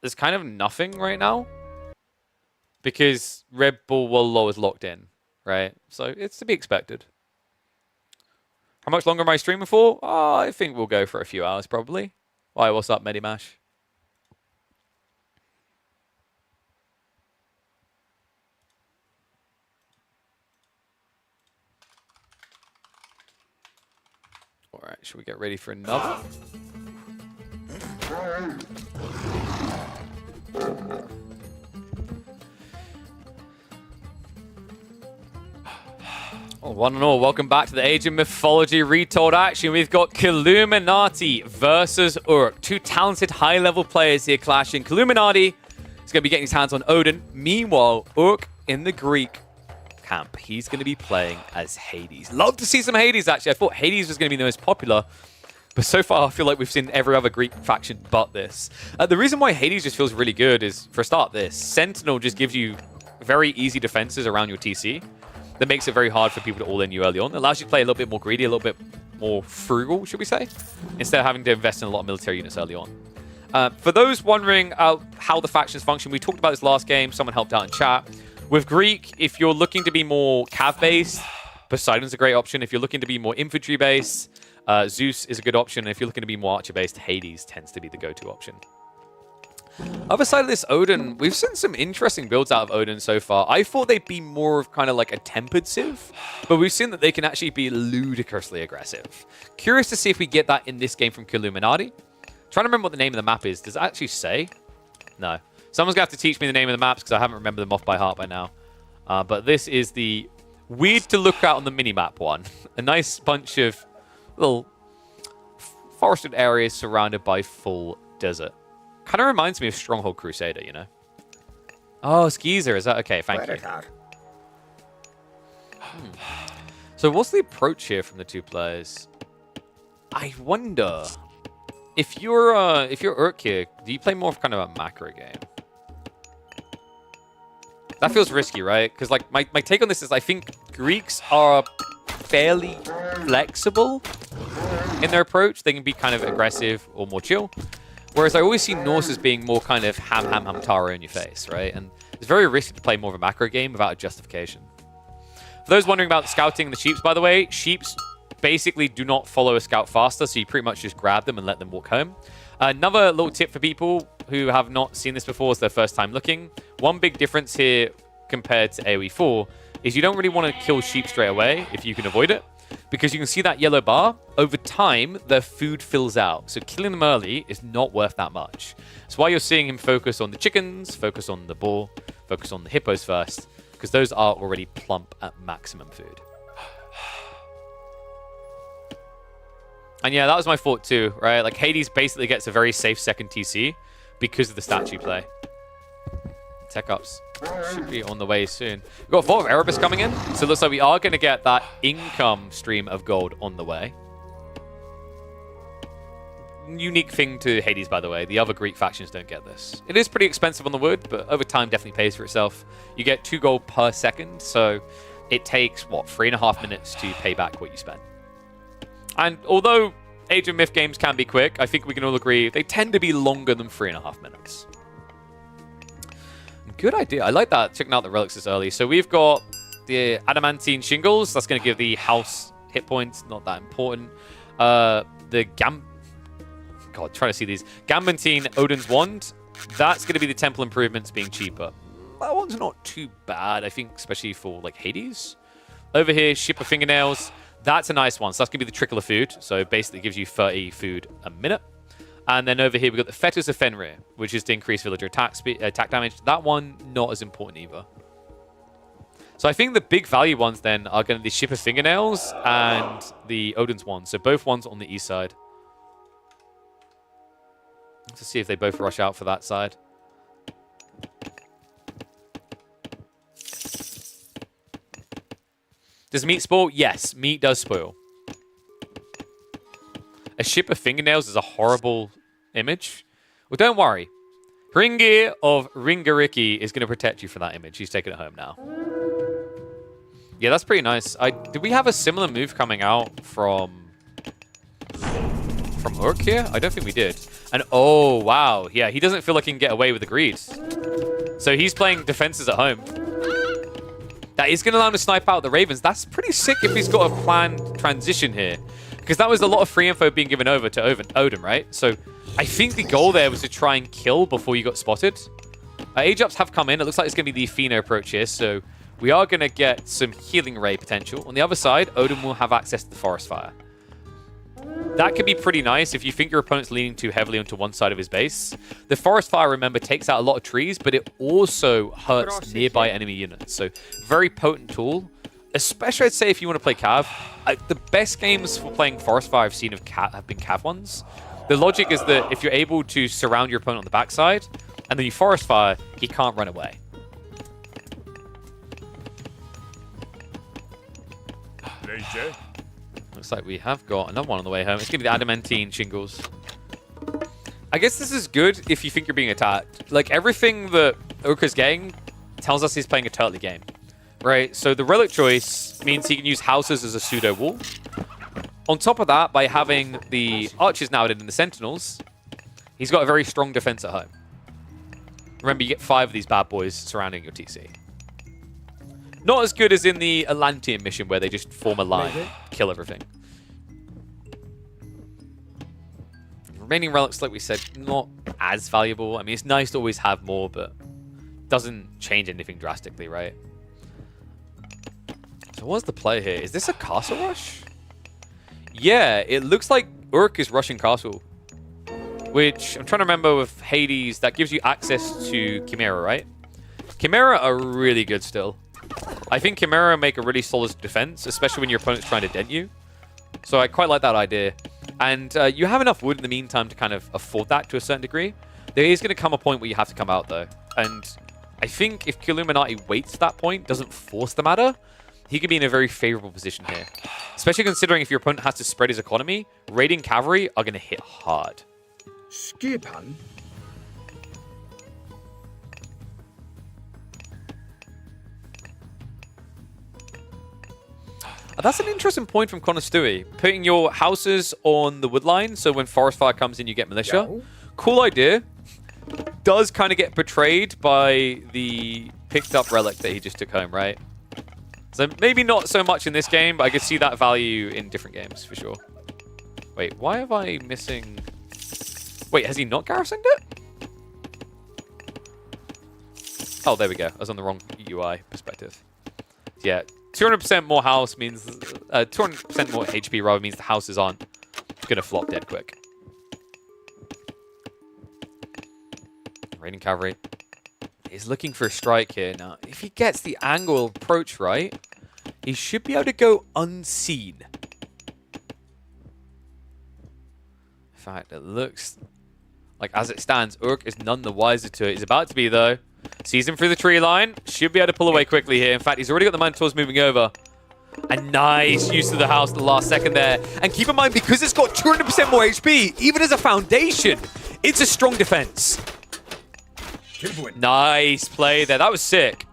there's kind of nothing right now. Because Red Bull Wall is locked in, right? So, it's to be expected. How much longer am I streaming for? Oh, I think we'll go for a few hours, probably. Why, what's up, Medimash? Alright, should we get ready for another? Oh, one and all, welcome back to the Age of Mythology Retold action. We've got Illuminati versus Uruk. 2 talented high-level players here clashing. Illuminati is going to be getting his hands on Odin. Meanwhile, Uruk in the Greek camp, he's going to be playing as Hades. Love to see some Hades, actually. I thought Hades was going to be the most popular, but so far I feel like we've seen every other Greek faction but this. The reason why Hades just feels really good is, for a start, this. Sentinel just gives you very easy defenses around your TC. That makes it very hard for people to all-in you early on. It allows you to play a little bit more greedy, a little bit more frugal, should we say, instead of having to invest in a lot of military units early on. For those wondering how the factions function, we talked about this last game. Someone helped out in chat. With Greek, if you're looking to be more cav-based, Poseidon's a great option. If you're looking to be more infantry-based, Zeus is a good option. If you're looking to be more archer-based, Hades tends to be the go-to option. Other side of this, Odin, we've seen some interesting builds out of Odin so far. I thought they'd be more of kind of like a tempered Civ, but we've seen that they can actually be ludicrously aggressive. Curious to see if we get that in this game from Illuminati. Trying to remember what the name of the map is. Does it actually say? No. Someone's going to have to teach me the name of the maps because I haven't remembered them off by heart by now. But this is the weird to look at on the minimap one. A nice bunch of little forested areas surrounded by full desert. Kind of reminds me of Stronghold Crusader, you know? Oh, Skeezer, is that okay? Thank you. So what's the approach here from the 2 players? I wonder if you're Urk here, do you play more of kind of a macro game? That feels risky, right? Because like my take on this is I think Greeks are fairly flexible in their approach. They can be kind of aggressive or more chill. Whereas I always see Norse as being more kind of ham tara in your face, right? And it's very risky to play more of a macro game without a justification. For those wondering about scouting the sheeps, by the way, sheeps basically do not follow a scout faster, so you pretty much just grab them and let them walk home. Another little tip for people who have not seen this before, it's their first time looking. One big difference here compared to AoE 4 is you don't really want to kill sheep straight away if you can avoid it. Because you can see that yellow bar, over time, their food fills out. So killing them early is not worth that much. That's why you're seeing him focus on the chickens, focus on the boar, focus on the hippos first, because those are already plump at maximum food. And yeah, that was my thought too, right? Like Hades basically gets a very safe second TC because of the statue play. Tech ups should be on the way soon. We've got 4 of Erebus coming in, so it looks like we are going to get that income stream of gold on the way. unique thing to Hades, by the way. The other Greek factions don't get this. It is pretty expensive on the wood, but over time definitely pays for itself. You get 2 gold per second, so it takes, what, 3.5 minutes to pay back what you spend. And although Age of Myth games can be quick, I think we can all agree they tend to be longer than 3.5 minutes. Good idea. I like that, checking out the relics this early. So we've got the adamantine shingles. That's going to give the house hit points. Not that important. The God, trying to see these. Gambantine Odin's Wand. That's going to be the temple improvements being cheaper. That one's not too bad, I think, especially for like Hades. Over here, Ship of Fingernails. That's a nice one. So that's going to be the trickle of food. So basically gives you 30 food a minute. And then over here, we've got the Fetters of Fenrir, which is to increase villager attack damage. That one, not as important either. So I think the big value ones then are going to be the Ship of Fingernails and the Odin's Wand. So both ones on the east side. Let's see if they both rush out for that side. Does meat spoil? Yes, meat does spoil. A Ship of Fingernails is a horrible image. Well, don't worry. Hringir of Ringariki is going to protect you from that image. He's taking it home now. Yeah, that's pretty nice. Did we have a similar move coming out from Urk here? I don't think we did. And oh, wow. Yeah, he doesn't feel like he can get away with the greed. So he's playing defenses at home. That is going to allow him to snipe out the Ravens. That's pretty sick if he's got a planned transition here. Because that was a lot of free info being given over to Odin, right? So I think the goal there was to try and kill before you got spotted. Age-ups have come in. It looks like it's going to be the Athena approach here. So we are going to get some healing ray potential. On the other side, Odin will have access to the Forest Fire. That could be pretty nice if you think your opponent's leaning too heavily onto one side of his base. The Forest Fire, remember, takes out a lot of trees, but it also hurts nearby enemy units. So very potent tool. Especially, I'd say, if you want to play Cav. The best games for playing Forest Fire I've seen have been Cav ones. The logic is that if you're able to surround your opponent on the backside, and then you Forest Fire, he can't run away. Looks like we have got another one on the way home. It's going to be the adamantine shingles. I guess this is good if you think you're being attacked. Like, everything that Urka's getting tells us he's playing a turtly game. Right, so the relic choice means he can use houses as a pseudo wall. On top of that, by having the archers now added in the sentinels, he's got a very strong defense at home. Remember, you get 5 of these bad boys surrounding your TC. Not as good as in the Atlantean mission where they just form a line, kill everything. Remaining relics, like we said, not as valuable. I mean, it's nice to always have more, but doesn't change anything drastically, right? So what's the play here? Is this a castle rush? Yeah, it looks like Urk is rushing castle. Which, I'm trying to remember with Hades, that gives you access to Chimera, right? Chimera are really good still. I think Chimera make a really solid defense, especially when your opponent's trying to dent you. So I quite like that idea. And you have enough wood in the meantime to kind of afford that to a certain degree. There is going to come a point where you have to come out, though. And I think if Illuminati waits that point, doesn't force the matter, he could be in a very favorable position here. Especially considering if your opponent has to spread his economy, raiding cavalry are going to hit hard. Skipan? That's an interesting point from Konastui. Putting your houses on the wood line, so when Forest Fire comes in, you get militia. Yo. Cool idea. Does kind of get betrayed by the picked up relic that he just took home, right? So maybe not so much in this game, but I could see that value in different games for sure. Wait, why am I missing... Wait, has he not garrisoned it? Oh, there we go. I was on the wrong UI perspective. Yeah, 200% more house means... 200% more HP rather means the houses aren't going to flop dead quick. Raiding cavalry is looking for a strike here. Now, if he gets the angle approach right, he should be able to go unseen. In fact, it looks like as it stands, Urk is none the wiser to it. He's about to be, though. Sees him through the tree line. Should be able to pull away quickly here. In fact, he's already got the Minotaurs moving over. A nice use of the house at the last second there. And keep in mind, because it's got 200% more HP, even as a foundation, it's a strong defense. Nice play there. That was sick.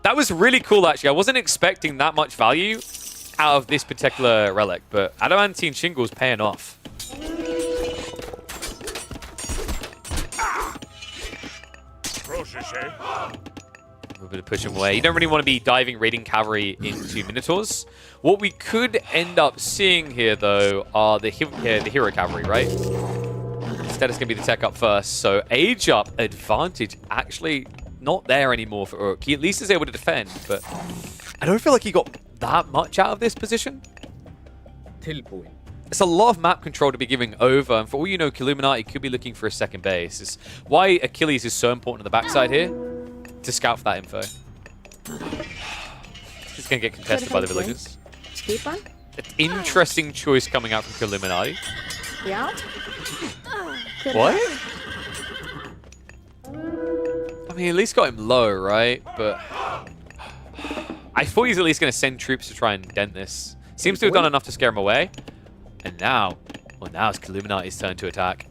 That was really cool, actually. I wasn't expecting that much value out of this particular relic, but Adamantine Shingle's paying off. A little bit of pushing away. You don't really want to be diving raiding cavalry into Minotaurs. What we could end up seeing here, though, are the hero cavalry, right? Instead, it's going to be the tech up first. So age up advantage actually not there anymore for Uruk. He at least is able to defend, but I don't feel like he got that much out of this position. It's a lot of map control to be giving over, and for all you know, Illuminati could be looking for a second base. It's why Achilles is so important on the backside here, to scout for that info. It's going to get contested by the villagers. Skipan? An interesting choice coming out from Illuminati. Yeah? What? I mean, at least got him low, right? But I thought he's at least going to send troops to try and dent this. Seems to have done enough to scare him away. And now, well, now it's Illuminati's turn to attack.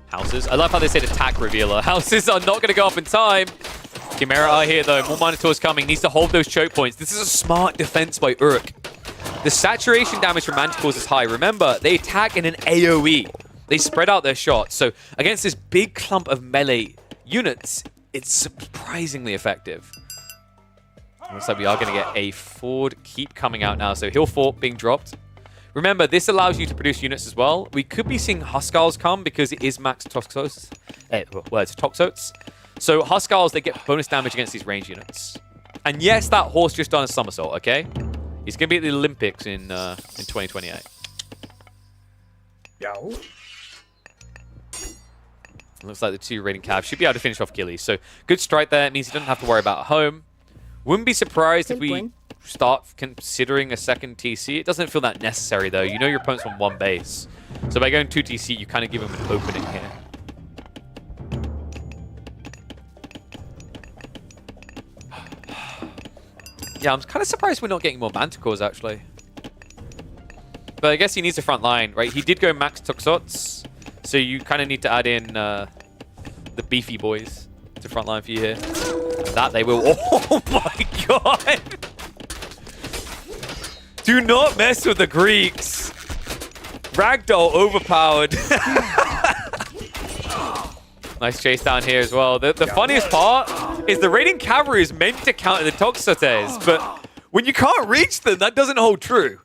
Houses. I love how they said attack revealer. Houses are not going to go off in time. Chimera are here, though. More Minotaurs coming. Needs to hold those choke points. This is a smart defense by Uruk. The saturation damage from Manticores is high. Remember, they attack in an AoE. They spread out their shots. So against this big clump of melee units, it's surprisingly effective. Looks like we are going to get a Ford keep coming out now. So Hill Fort being dropped. Remember, this allows you to produce units as well. We could be seeing Huskarls come because it is max Toxotes. Well, it's Toxotes. So Huskarls, they get bonus damage against these range units. And yes, that horse just done a somersault, okay? He's going to be at the Olympics in 2028. Yo. Looks like the two raiding calves should be able to finish off Achilles. So good strike there. It means he doesn't have to worry about home. Wouldn't be surprised if we start considering a second TC. It doesn't feel that necessary, though. You know your opponent's on one base. So by going 2 TC, you kind of give him an opening here. Yeah, I'm kind of surprised we're not getting more Manticores, actually. But I guess he needs a front line, right? He did go max Toxotes, so you kind of need to add in the beefy boys to front line for you here. That they will. Oh my god! Do not mess with the Greeks. Ragdoll overpowered. Nice chase down here as well. The funniest part is the raiding cavalry is meant to counter the Toxotes, but when you can't reach them, that doesn't hold true.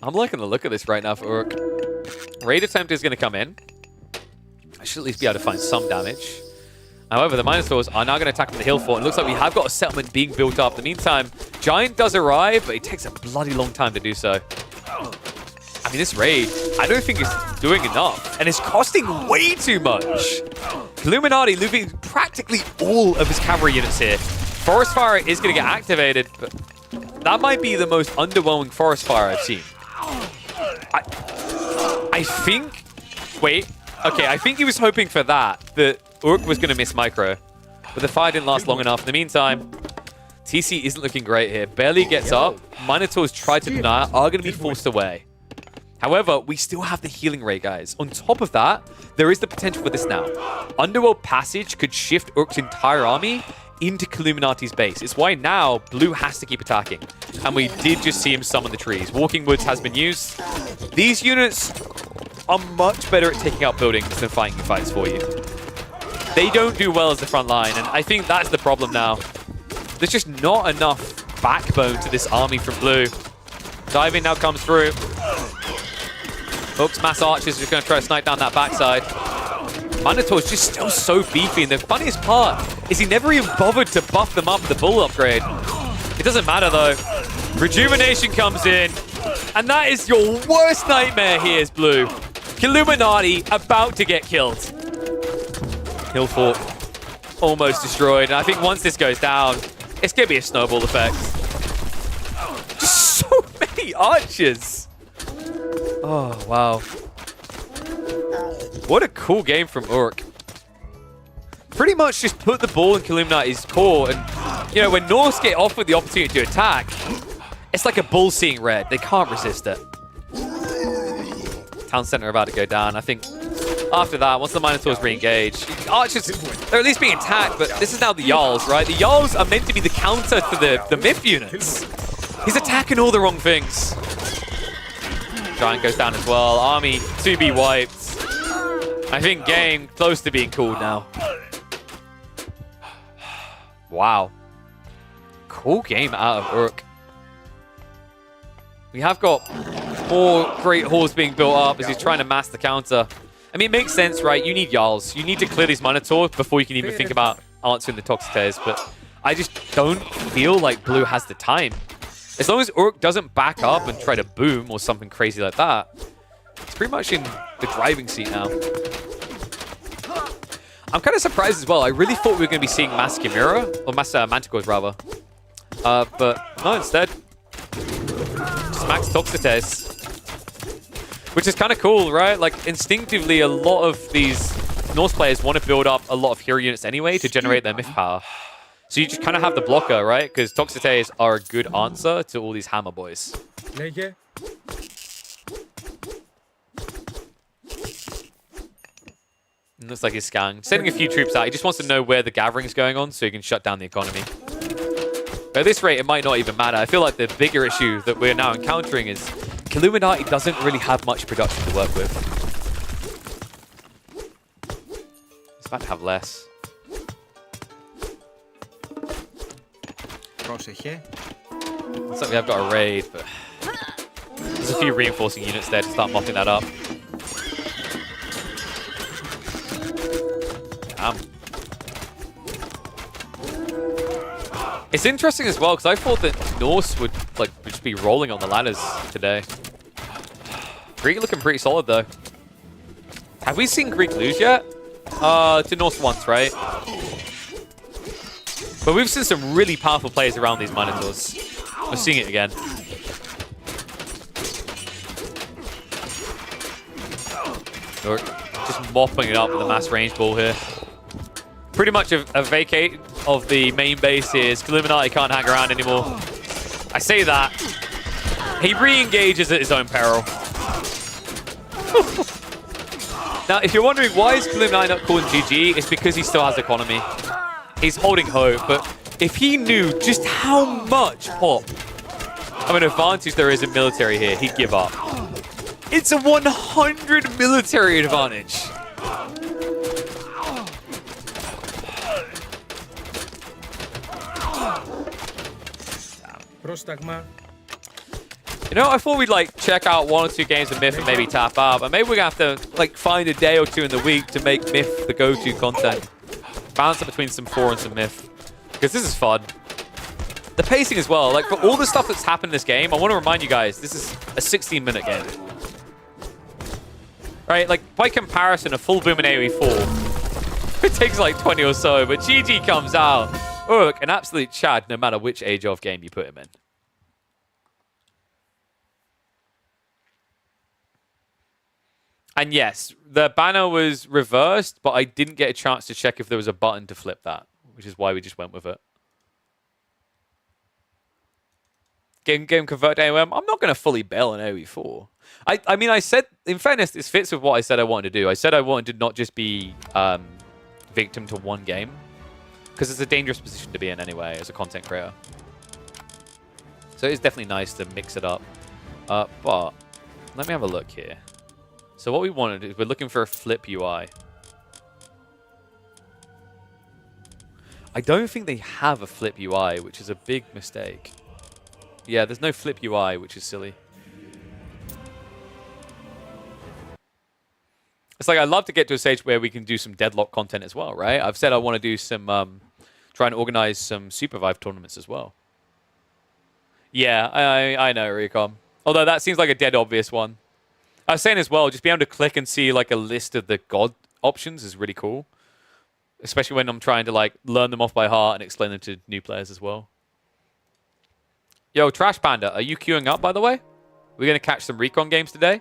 I'm liking the look of this right now for Uruk. Raid attempt is going to come in. I should at least be able to find some damage. However, the Minotaurs are now going to attack from the hill fort. It looks like we have got a settlement being built up. In the meantime, Giant does arrive, but it takes a bloody long time to do so. I mean, this raid, I don't think it's doing enough. And it's costing way too much. Illuminati losing practically all of his cavalry units here. Forest Fire is going to get activated, but that might be the most underwhelming Forest Fire I've seen. I think... Wait. Okay, I think he was hoping for that Uruk was going to miss micro. But the fire didn't last long enough. In the meantime, TC isn't looking great here. Barely gets up. Minotaurs try to deny, are going to be forced away. However, we still have the healing ray, guys. On top of that, there is the potential for this now. Underworld Passage could shift Uruk's entire army into Illuminati's base. It's why now Blue has to keep attacking. And we did just see him summon the trees. Walking Woods has been used. These units are much better at taking out buildings than fighting fights for you. They don't do well as the front line, and I think that's the problem now. There's just not enough backbone to this army from Blue. Diving now comes through. Oops, mass archers just going to try to snipe down that backside. Minotaur's just still so beefy, and the funniest part is he never even bothered to buff them up with the bull upgrade. It doesn't matter though. Rejuvenation comes in, and that is your worst nightmare here is Blue. Illuminati about to get killed. Hill Fort almost destroyed, and I think once this goes down, it's going to be a snowball effect. Just so many archers. Oh, wow. What a cool game from Uruk. pretty much just put the ball in Illuminati's court. And, you know, when Norse get offered the opportunity to attack, it's like a bull seeing red. They can't resist it. Town center about to go down. I think after that, once the Minotaurs re-engage, Archers, they're at least being attacked, but this is now the Jarls, right? The Jarls are meant to be the counter to the Myth units. He's attacking all the wrong things. Giant goes down as well. Army to be wiped. I think game close to being called now. Wow. Cool game out of Urk. We have got 4 great halls being built up as he's trying to mass the counter. I mean, it makes sense, right? You need Jarls. You need to clear these Minotaurs before you can even think about answering the Toxitates, but I just don't feel like Blue has the time. As long as Urk doesn't back up and try to boom or something crazy like that, it's pretty much in the driving seat now. I'm kind of surprised as well. I really thought we were going to be seeing Mass Chimera, or Mass Manticores rather. But no, instead, just Max Toxitates. Which is kind of cool, right? Like, instinctively, a lot of these Norse players want to build up a lot of hero units anyway to generate their myth power. So you just kind of have the blocker, right? Because Toxitates are a good answer to all these hammer boys. It looks like he's scanning. Sending a few troops out. He just wants to know where the gathering's going on so he can shut down the economy. But at this rate, it might not even matter. I feel like the bigger issue that we're now encountering is Illuminati doesn't really have much production to work with. It's about to have less. Looks like we have got a raid, but there's a few reinforcing units there to start mopping that up. Damn. It's interesting as well, because I thought that Norse would just be rolling on the ladders today. Greek looking pretty solid, though. Have we seen Greek lose yet? To Norse once, right? But we've seen some really powerful players around these Minotaurs. We're seeing it again. We're just mopping it up with a mass range ball here. Pretty much a vacate of the main base here. Illuminati can't hang around anymore. I say that. He re-engages at his own peril. Now, if you're wondering why is Illuminati not calling GG, it's because he still has economy. He's holding hope, but if he knew just how much pop of an advantage there is in military here, he'd give up. It's a 100 military advantage. You know, I thought we'd check out 1 or 2 games of Myth and maybe tap out, but maybe we're gonna have to find a day or 2 in the week to make Myth the go-to content. Balance it between some 4 and some Myth, because this is fun. The pacing as well, for all the stuff that's happened in this game, I want to remind you guys, this is a 16-minute game. Right, by comparison, a full boom in AoE 4, it takes 20 or so, but GG comes out. Urk, an absolute chad no matter which age of game you put him in. And yes, the banner was reversed, but I didn't get a chance to check if there was a button to flip that, which is why we just went with it. Game convert to AoM. I'm not going to fully bail on AoE 4. I mean, I said, in fairness, this fits with what I said I wanted to do. I said I wanted to not just be victim to one game, because it's a dangerous position to be in anyway as a content creator. So it's definitely nice to mix it up. But let me have a look here. So what we wanted is we're looking for a flip UI. I don't think they have a flip UI, which is a big mistake. Yeah, there's no flip UI, which is silly. It's I'd love to get to a stage where we can do some deadlock content as well, right? I've said I want to do some, try and organize some Supervive tournaments as well. Yeah, I know, Recom. Although that seems like a dead obvious one. I was saying as well, just being able to click and see a list of the God options is really cool. Especially when I'm trying to learn them off by heart and explain them to new players as well. Yo, Trash Panda, are you queuing up, by the way? We're going to catch some recon games today?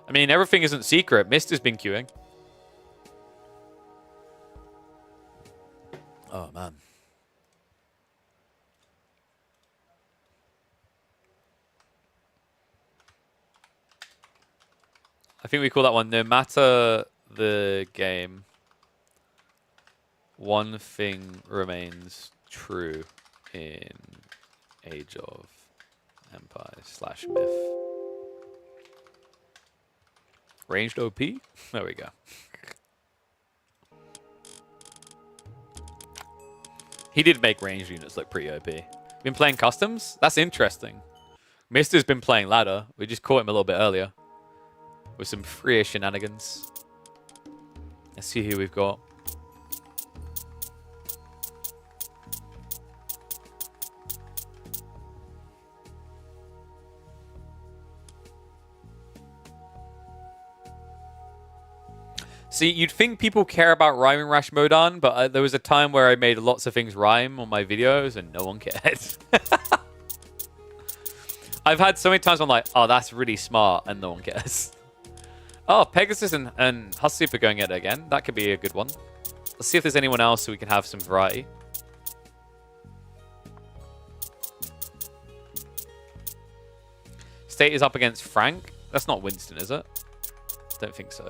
I mean, everything isn't secret. Mist has been queuing. Oh, man. I think we call that one, no matter the game, one thing remains true in Age of Empires / Myth. Ranged OP? There we go. He did make ranged units look pretty OP. Been playing customs? That's interesting. Mister's been playing ladder. We just caught him a little bit earlier with some freer shenanigans. Let's see who we've got. See, you'd think people care about rhyming Rash Modan, but there was a time where I made lots of things rhyme on my videos and no one cared. I've had so many times I'm like, oh, that's really smart, and no one cares. Oh, Pegasus and Hussip are going at it again. That could be a good one. Let's see if there's anyone else so we can have some variety. State is up against Frank. That's not Winston, is it? Don't think so.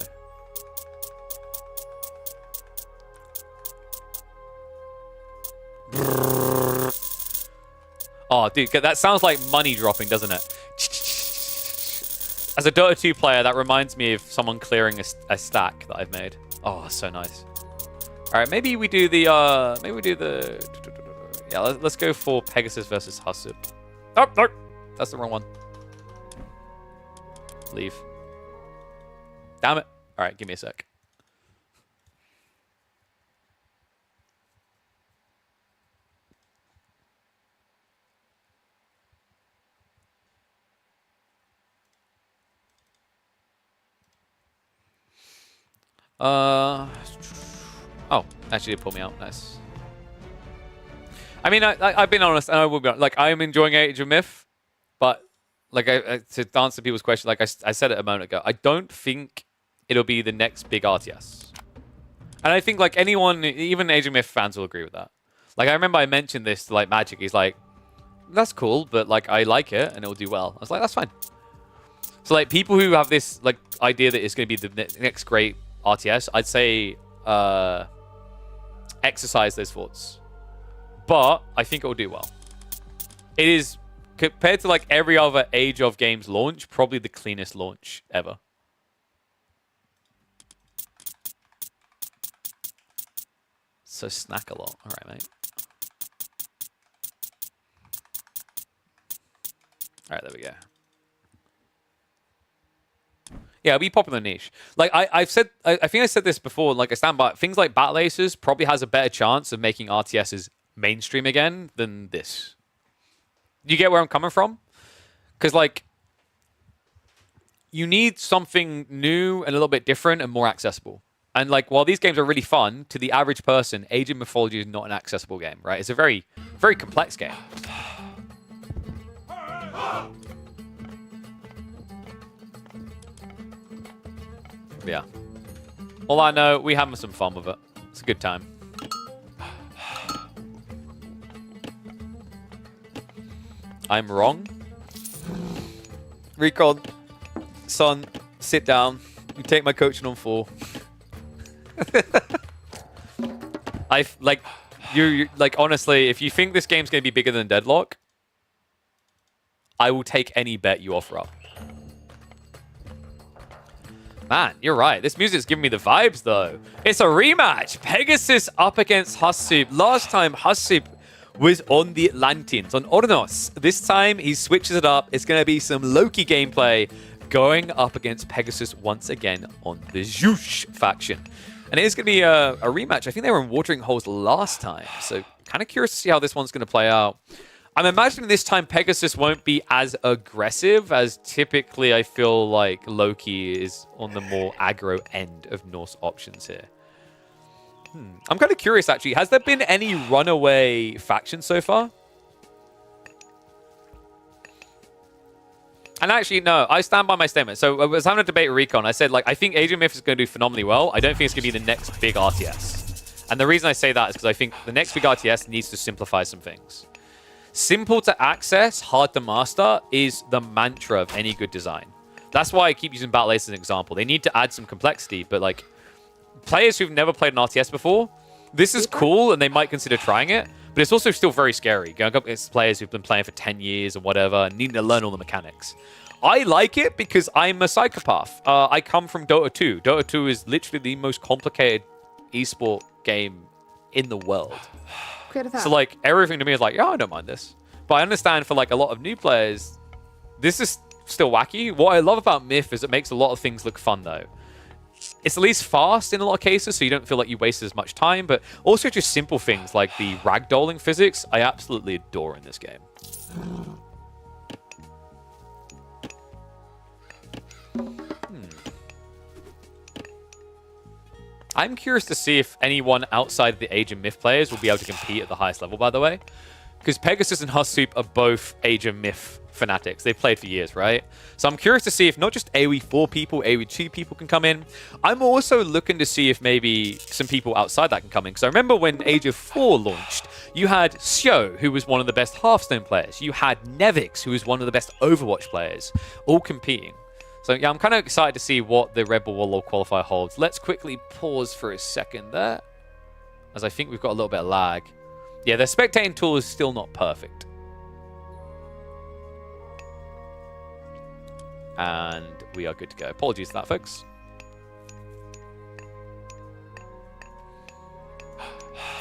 Oh, dude, that sounds like money dropping, doesn't it? As a Dota 2 player, that reminds me of someone clearing a stack that I've made. Oh, so nice. All right, maybe we do the yeah, let's go for Pegasus versus Hussip. Oh, no, that's the wrong one. Leave. Damn it. All right, give me a sec. Oh, actually, it pulled me out. Nice. I mean, I've been honest, and I will be honest. Like, I am enjoying Age of Myth, but like, to answer people's question, like I said it a moment ago, I don't think it'll be the next big RTS. And I think like anyone, even Age of Myth fans, will agree with that. Like, I remember I mentioned this to like Magic. He's like, "That's cool, but like I like it, and it'll do well." I was like, "That's fine." So like people who have this like idea that it's going to be the next great RTS, I'd say exercise those thoughts. But I think it will do well. It is, compared to like every other Age of Games launch, probably the cleanest launch ever. So snack a lot. All right, mate. All right, there we go. Yeah, it'll be popular niche. Like I think I said this before. Like I stand by things like Battle Aces probably has a better chance of making RTSs mainstream again than this. You get where I'm coming from? Because like you need something new and a little bit different and more accessible. And like while these games are really fun, to the average person, Age of Mythology is not an accessible game, right? It's a very, very complex game. Yeah. All I know, we having some fun with it. It's a good time. I'm wrong. Recon, son, sit down. You take my coaching on 4. You like honestly, if you think this game's gonna be bigger than Deadlock, I will take any bet you offer up. Man, you're right. This music's giving me the vibes, though. It's a rematch. Pegasus up against Hussip. Last time, Hussip was on the Atlanteans, on Ornos. This time, he switches it up. It's going to be some Loki gameplay going up against Pegasus once again on the Zeus faction. And it is going to be a rematch. I think they were in Watering Holes last time. So kind of curious to see how this one's going to play out. I'm imagining this time Pegasus won't be as aggressive as typically I feel like Loki is on the more aggro end of Norse options here. I'm kind of curious, actually. Has there been any runaway factions so far? And actually, no, I stand by my statement. So I was having a debate with Recon. I said, like, I think Age of Myth is going to do phenomenally well. I don't think it's going to be the next big RTS. And the reason I say that is because I think the next big RTS needs to simplify some things. Simple to access, hard to master is the mantra of any good design. That's why I keep using Battle Ace as an example. They need to add some complexity, but like players who've never played an RTS before, this is cool and they might consider trying it, but it's also still very scary. Going up against players who've been playing for 10 years or whatever and needing to learn all the mechanics. I like it because I'm a psychopath. I come from Dota 2. Dota 2 is literally the most complicated esport game in the world. So like everything to me is like, yeah, I don't mind this. But I understand for like a lot of new players, this is still wacky. What I love about Myth is it makes a lot of things look fun though. It's at least fast in a lot of cases, so you don't feel like you wasted as much time, but also just simple things like the ragdolling physics, I absolutely adore in this game. I'm curious to see if anyone outside of the Age of Myth players will be able to compete at the highest level, by the way. Because Pegasus and Hussoop are both Age of Myth fanatics. They've played for years, right? So I'm curious to see if not just AoE 4 people, AoE 2 people can come in. I'm also looking to see if maybe some people outside that can come in. Because I remember when Age of 4 launched, you had Sio, who was one of the best Hearthstone players. You had Nevix, who was one of the best Overwatch players, all competing. So yeah, I'm kind of excited to see what the Red Bull Warlord qualifier holds. Let's quickly pause for a second there, as I think we've got a little bit of lag. Yeah, the spectating tool is still not perfect. And we are good to go. Apologies for that, folks.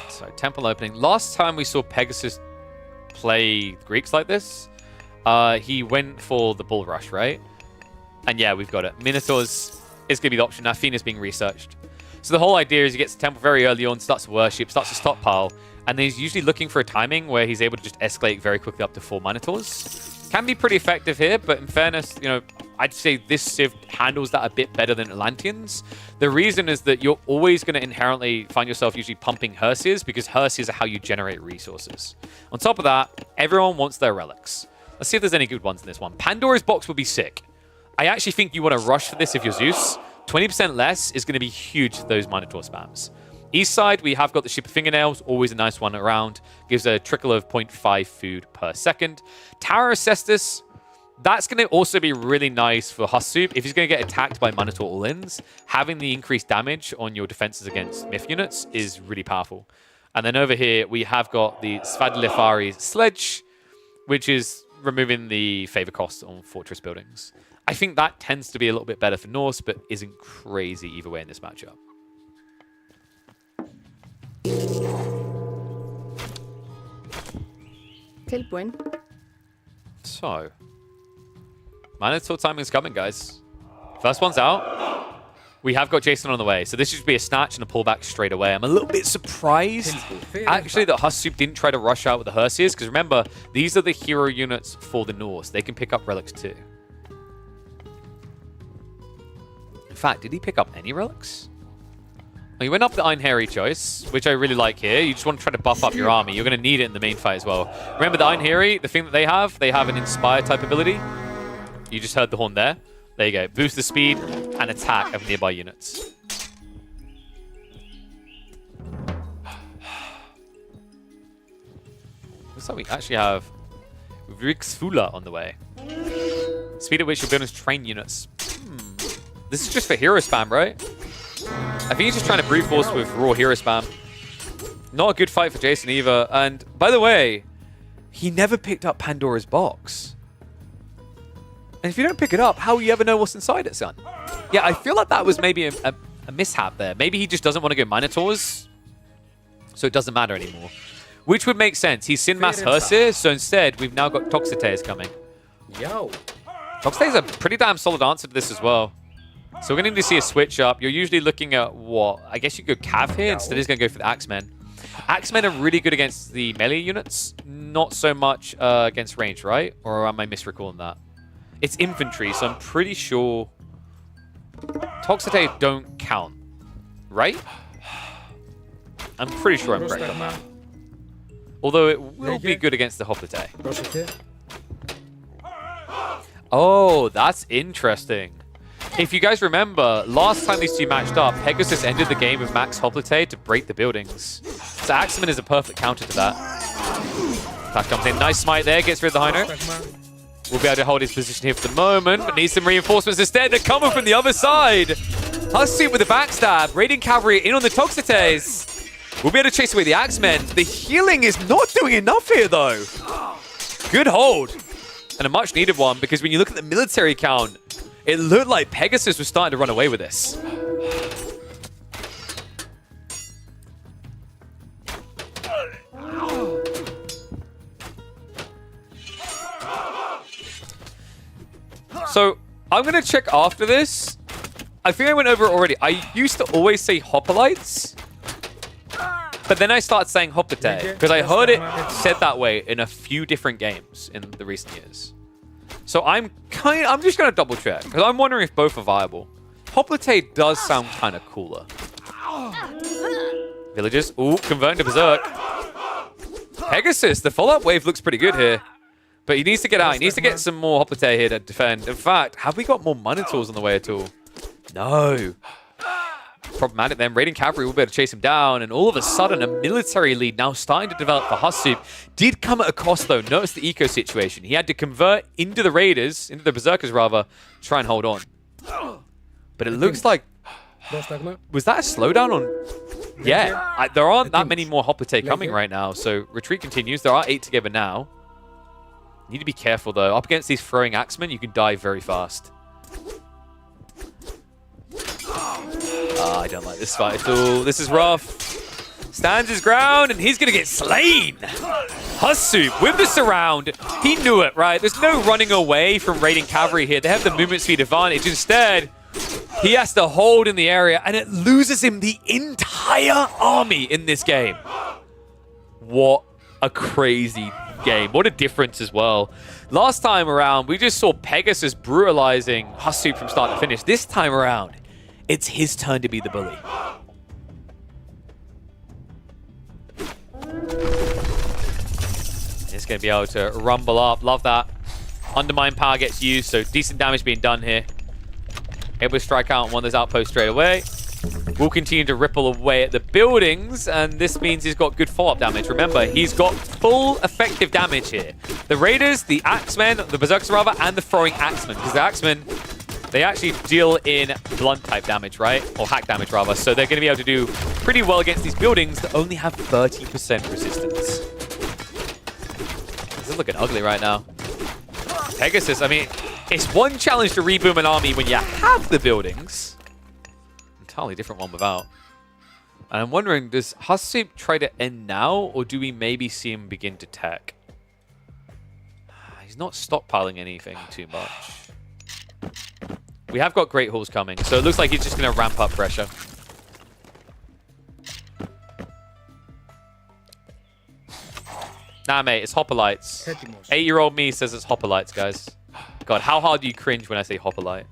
So, temple opening. Last time we saw Pegasus play Greeks like this, he went for the Bull Rush, right? And yeah, we've got it. Minotaurs is going to be the option. Athena's being researched. So the whole idea is he gets to temple very early on, starts to worship, starts to stockpile, and then he's usually looking for a timing where he's able to just escalate very quickly up to 4 Minotaurs. Can be pretty effective here, but in fairness, you know, I'd say this Civ handles that a bit better than Atlanteans. The reason is that you're always going to inherently find yourself usually pumping Hearses, because Hearses are how you generate resources. On top of that, everyone wants their relics. Let's see if there's any good ones in this one. Pandora's Box would be sick. I actually think you want to rush for this if you're Zeus. 20% less is going to be huge to those Minotaur spams. East side, we have got the Ship of Fingernails, always a nice one around. Gives a trickle of 0.5 food per second. Tower of Cestus, that's going to also be really nice for Hussoop. If he's going to get attacked by Minotaur all-ins, having the increased damage on your defenses against Myth units is really powerful. And then over here, we have got the Svadilifari's Sledge, which is removing the favor cost on fortress buildings. I think that tends to be a little bit better for Norse, but isn't crazy either way in this matchup. Till point. So, Minotaur timing's coming, guys. First one's out. We have got Jason on the way, so this should be a snatch and a pullback straight away. I'm a little bit surprised, actually, that Hussoop didn't try to rush out with the Hearses, because remember, these are the hero units for the Norse. They can pick up relics too. In fact, did he pick up any relics? Well, he went up the Einherry choice, which I really like here. You just want to try to buff up your army. You're going to need it in the main fight as well. Remember the Einherry, the thing that they have an Inspire type ability. You just heard the horn there. There you go. Boost the speed and attack of nearby units. Looks like we actually have Rixfula on the way. Speed at which your buildings train units. This is just for hero spam, right? I think he's just trying to brute force with raw hero spam. Not a good fight for Jason either. And by the way, he never picked up Pandora's box. And if you don't pick it up, how will you ever know what's inside it, son? Yeah, I feel like that was maybe a mishap there. Maybe he just doesn't want to go Minotaurs, so it doesn't matter anymore. Which would make sense. He's Sin Mass Hearses, so instead, we've now got Toxitates coming. Yo. Toxitate's a pretty damn solid answer to this as well. So we're going to need to see a switch up. You're usually looking at what? I guess you could go Cav here. Instead, he's going to go for the Axemen. Axemen are really good against the melee units. Not so much against range, right? Or am I misrecalling that? It's infantry, so I'm pretty sure Toxitate don't count, right? I'm pretty sure I'm correct on that. Although it will be good against the Hoplite. Oh, that's interesting. If you guys remember, last time these two matched up, Pegasus ended the game with Max Hoplite to break the buildings. So Axeman is a perfect counter to that. That comes in. Nice smite there. Gets rid of the high note. We'll be able to hold his position here for the moment, but needs some reinforcements instead. They're coming from the other side. Hussut with the backstab. Radiant Cavalry in on the Toxotes. We'll be able to chase away the Axemen. The healing is not doing enough here, though. Good hold. And a much needed one, because when you look at the military count, it looked like Pegasus was starting to run away with this. So, I'm going to check after this. I think I went over it already. I used to always say Hoplites, but then I started saying Hoplite, because I heard it said that way in a few different games in the recent years. So I'm just going to double check, because I'm wondering if both are viable. Hoplite does sound kind of cooler. Villagers, ooh, converting to Berserk. Pegasus, the follow-up wave looks pretty good here. But he needs to get out. He needs to get some more Hoplite here to defend. In fact, have we got more Minotaurs on the way at all? No. Problematic then. Radiant Cavalry will be able to chase him down. And all of a sudden, a military lead now starting to develop for Hussut. Did come at a cost, though. Notice the eco situation. He had to convert into the Raiders, into the Berserkers, rather, to try and hold on. But it looks like... Was that a slowdown on... Yeah. There aren't that many more Hoplite coming right now. So retreat continues. There are 8 together now. Need to be careful, though. Up against these throwing Axemen, you can die very fast. I don't like this fight at all. This is rough. Stands his ground, and he's going to get slain. Hussut with the surround. He knew it, right? There's no running away from Radiant Cavalry here. They have the movement speed advantage. Instead, he has to hold in the area, and it loses him the entire army in this game. What a crazy game. What a difference as well. Last time around, we just saw Pegasus brutalizing Hussut from start to finish. This time around, it's his turn to be the bully. It's going to be able to rumble up. Love that. Undermine power gets used, so decent damage being done here. Able to strike out on one of those outposts straight away. Will continue to ripple away at the buildings, and this means he's got good follow-up damage. Remember, he's got full effective damage here. The Raiders, the Axemen, the Berserkers rather, and the throwing Axemen, because the Axemen, they actually deal in blunt-type damage, right? Or hack damage, rather. So they're going to be able to do pretty well against these buildings that only have 30% resistance. This is looking ugly right now. Pegasus, I mean, it's one challenge to reboom an army when you have the buildings. Entirely different one without. And I'm wondering, does Hussut try to end now, or do we maybe see him begin to tech? He's not stockpiling anything too much. We have got Great Halls coming, so it looks like he's just going to ramp up pressure. Nah, mate, it's Hoplites. 8-year-old me says it's Hoplites, guys. God, how hard do you cringe when I say Hoplite?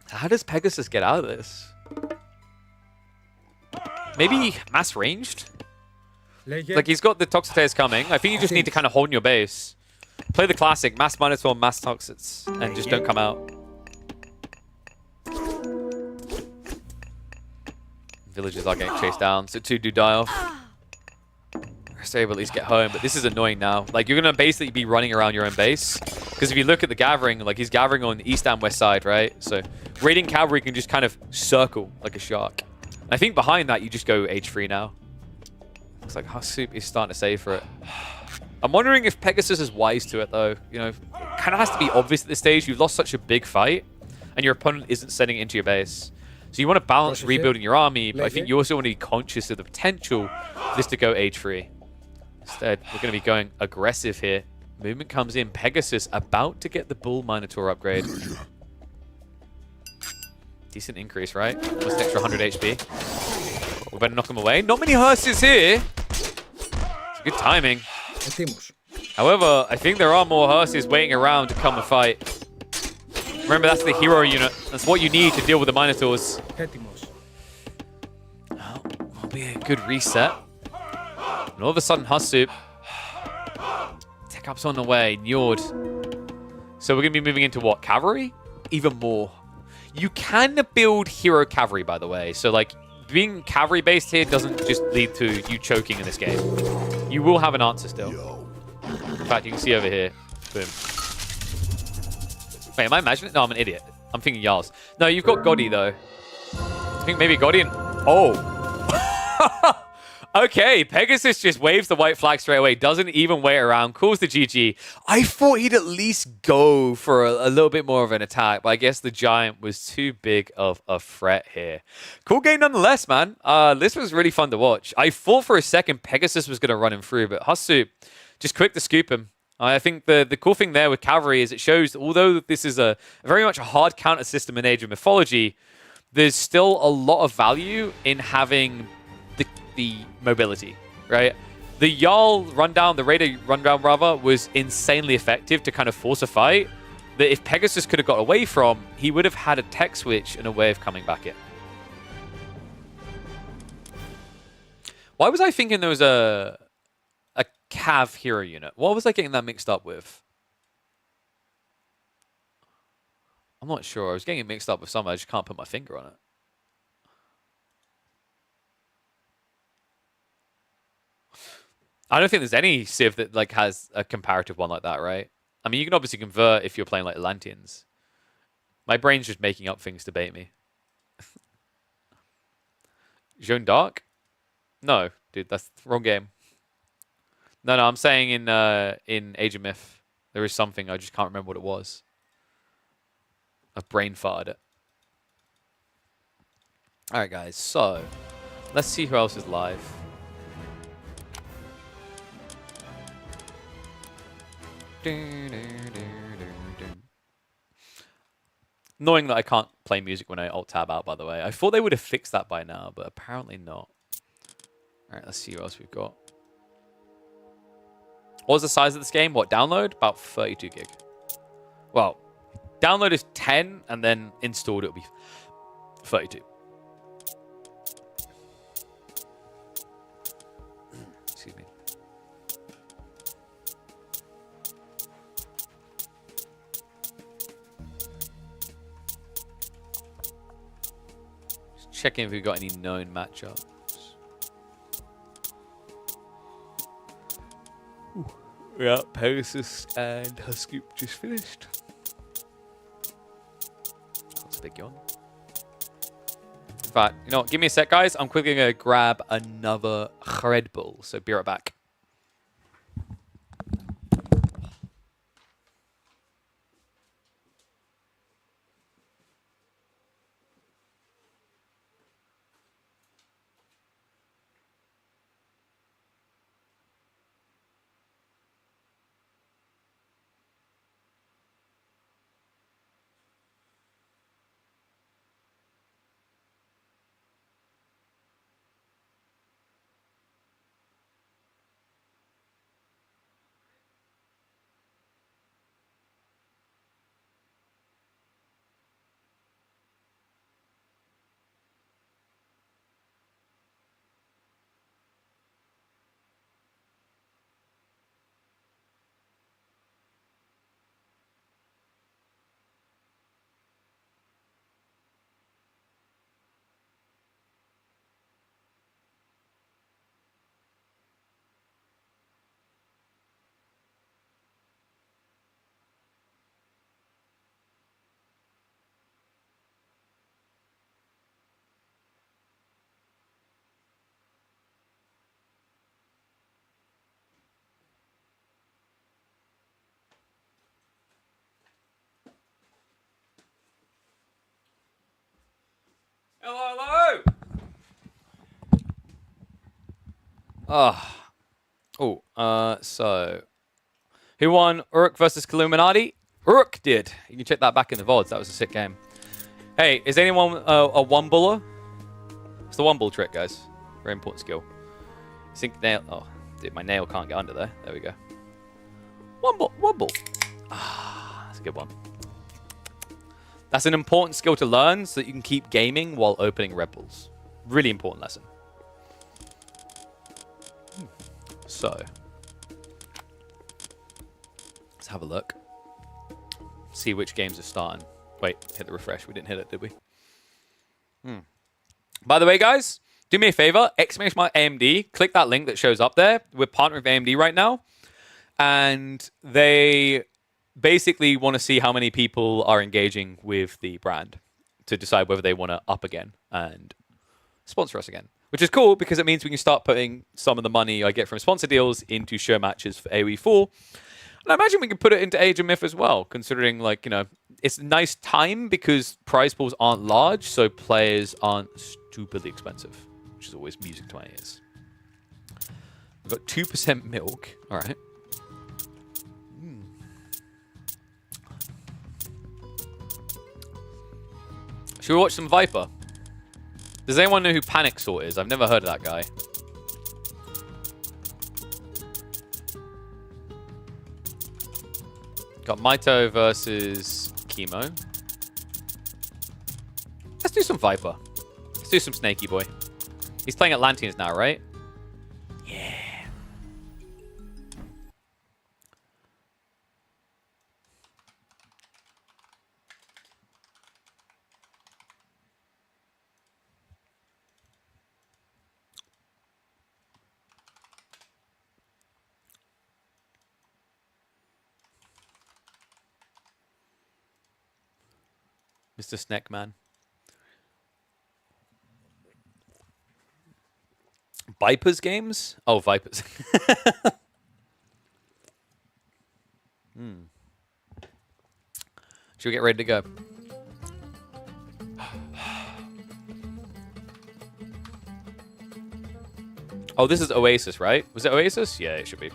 How does Pegasus get out of this? Maybe mass ranged? Like, he's got the Toxotes coming. I think you just need to kind of hold in your base. Play the classic, mass Minotaur, mass Toxotes, and just don't come out. Villagers are getting chased down, so 2 do die off. So able to at least get home, but this is annoying now. Like, you're going to basically be running around your own base. Because if you look at the gathering, like, he's gathering on the east and west side, right? So Radiant Cavalry can just kind of circle like a shark. And I think behind that, you just go H3 now. Looks like Hussut is starting to save for it. I'm wondering if Pegasus is wise to it, though. You know, it kind of has to be obvious at this stage. You've lost such a big fight, and your opponent isn't sending it into your base. So you want to balance rebuilding your army, but I think you also want to be conscious of the potential for this to go H3. Instead, we're going to be going aggressive here. Movement comes in. Pegasus about to get the Bull Minotaur upgrade. Decent increase, right? Almost an extra 100 HP. We better knock him away. Not many hearses here. It's good timing. However, I think there are more hearses waiting around to come and fight. Remember, that's the hero unit. That's what you need to deal with the Minotaurs. Well, will be a good reset. And all of a sudden, Hussut Pickup's on the way. Njord. So we're going to be moving into what? Cavalry? Even more. You can build hero cavalry, by the way. So, like, being cavalry-based here doesn't just lead to you choking in this game. You will have an answer still. In fact, you can see over here. Boom. Wait, am I imagining? No, I'm an idiot. I'm thinking Jarls. No, you've got Godi, though. I think maybe Godi and... Oh. Okay, Pegasus just waves the white flag straight away. Doesn't even wait around. Calls the GG. I thought he'd at least go for a little bit more of an attack, but I guess the Giant was too big of a threat here. Cool game nonetheless, man. This was really fun to watch. I thought for a second Pegasus was going to run him through, but Hasu just quick to scoop him. I think the cool thing there with Cavalry is it shows, although this is a very much a hard counter system in Age of Mythology, there's still a lot of value in having the mobility, right? The Jarl rundown, the Raider rundown rather, was insanely effective to kind of force a fight that if Pegasus could have got away from, he would have had a tech switch and a way of coming back in. Why was I thinking there was a Cav hero unit? What was I getting that mixed up with? I'm not sure. I was getting it mixed up with something. I just can't put my finger on it. I don't think there's any Civ that like has a comparative one like that, right? I mean, you can obviously convert if you're playing like Atlanteans. My brain's just making up things to bait me. Jeanne d'Arc? No, dude, that's the wrong game. No, I'm saying in Age of Myth, there is something, I just can't remember what it was. I've brain farted it. Alright guys, so let's see who else is live. Knowing that I can't play music when I alt-tab out, by the way. I thought they would have fixed that by now, but apparently not. Alright, let's see what else we've got. What was the size of this game? What, download? About 32 gig. Well, download is 10, and then installed it'll be 32. Excuse me. Just checking if we've got any known matchups. Yeah, Pegasus and Husky just finished. That's a big yawn. In fact, you know what? Give me a sec, guys. I'm quickly going to grab another Red Bull. So be right back. Hello. So who won Uruk versus Illuminati? Uruk did. You can check that back in the VODs. That was a sick game. Hey, is anyone a one-buller? It's the one-bull trick, guys. Very important skill. Sync nail. Oh, dude, my nail can't get under there. There we go. One-bull. Ah, that's a good one. That's an important skill to learn so that you can keep gaming while opening Red Bulls. Really important lesson. So. have a look. See which games are starting. Wait, hit the refresh. We didn't hit it, did we? By the way, guys, do me a favor. Exclamation mark AMD. Click that link that shows up there. We're partnering with AMD right now. And they basically want to see how many people are engaging with the brand to decide whether they want to up again and sponsor us again. Which is cool because it means we can start putting some of the money I get from sponsor deals into show matches for AoE 4. And I imagine we can put it into Age of Myth as well, considering, like, you know, it's a nice time because prize pools aren't large, so players aren't stupidly expensive, which is always music to my ears. We've got 2% milk. All right. Should we watch some Viper? Does anyone know who Panic Sort is? I've never heard of that guy. Got Maito versus Chemo. Let's do some Viper. Let's do some Snaky Boy. He's playing Atlanteans now, right? Yeah. Mr. Snackman. Vipers games? Oh, Vipers. Should we get ready to go? Oh, this is Oasis, right? Was it Oasis? Yeah, it should be.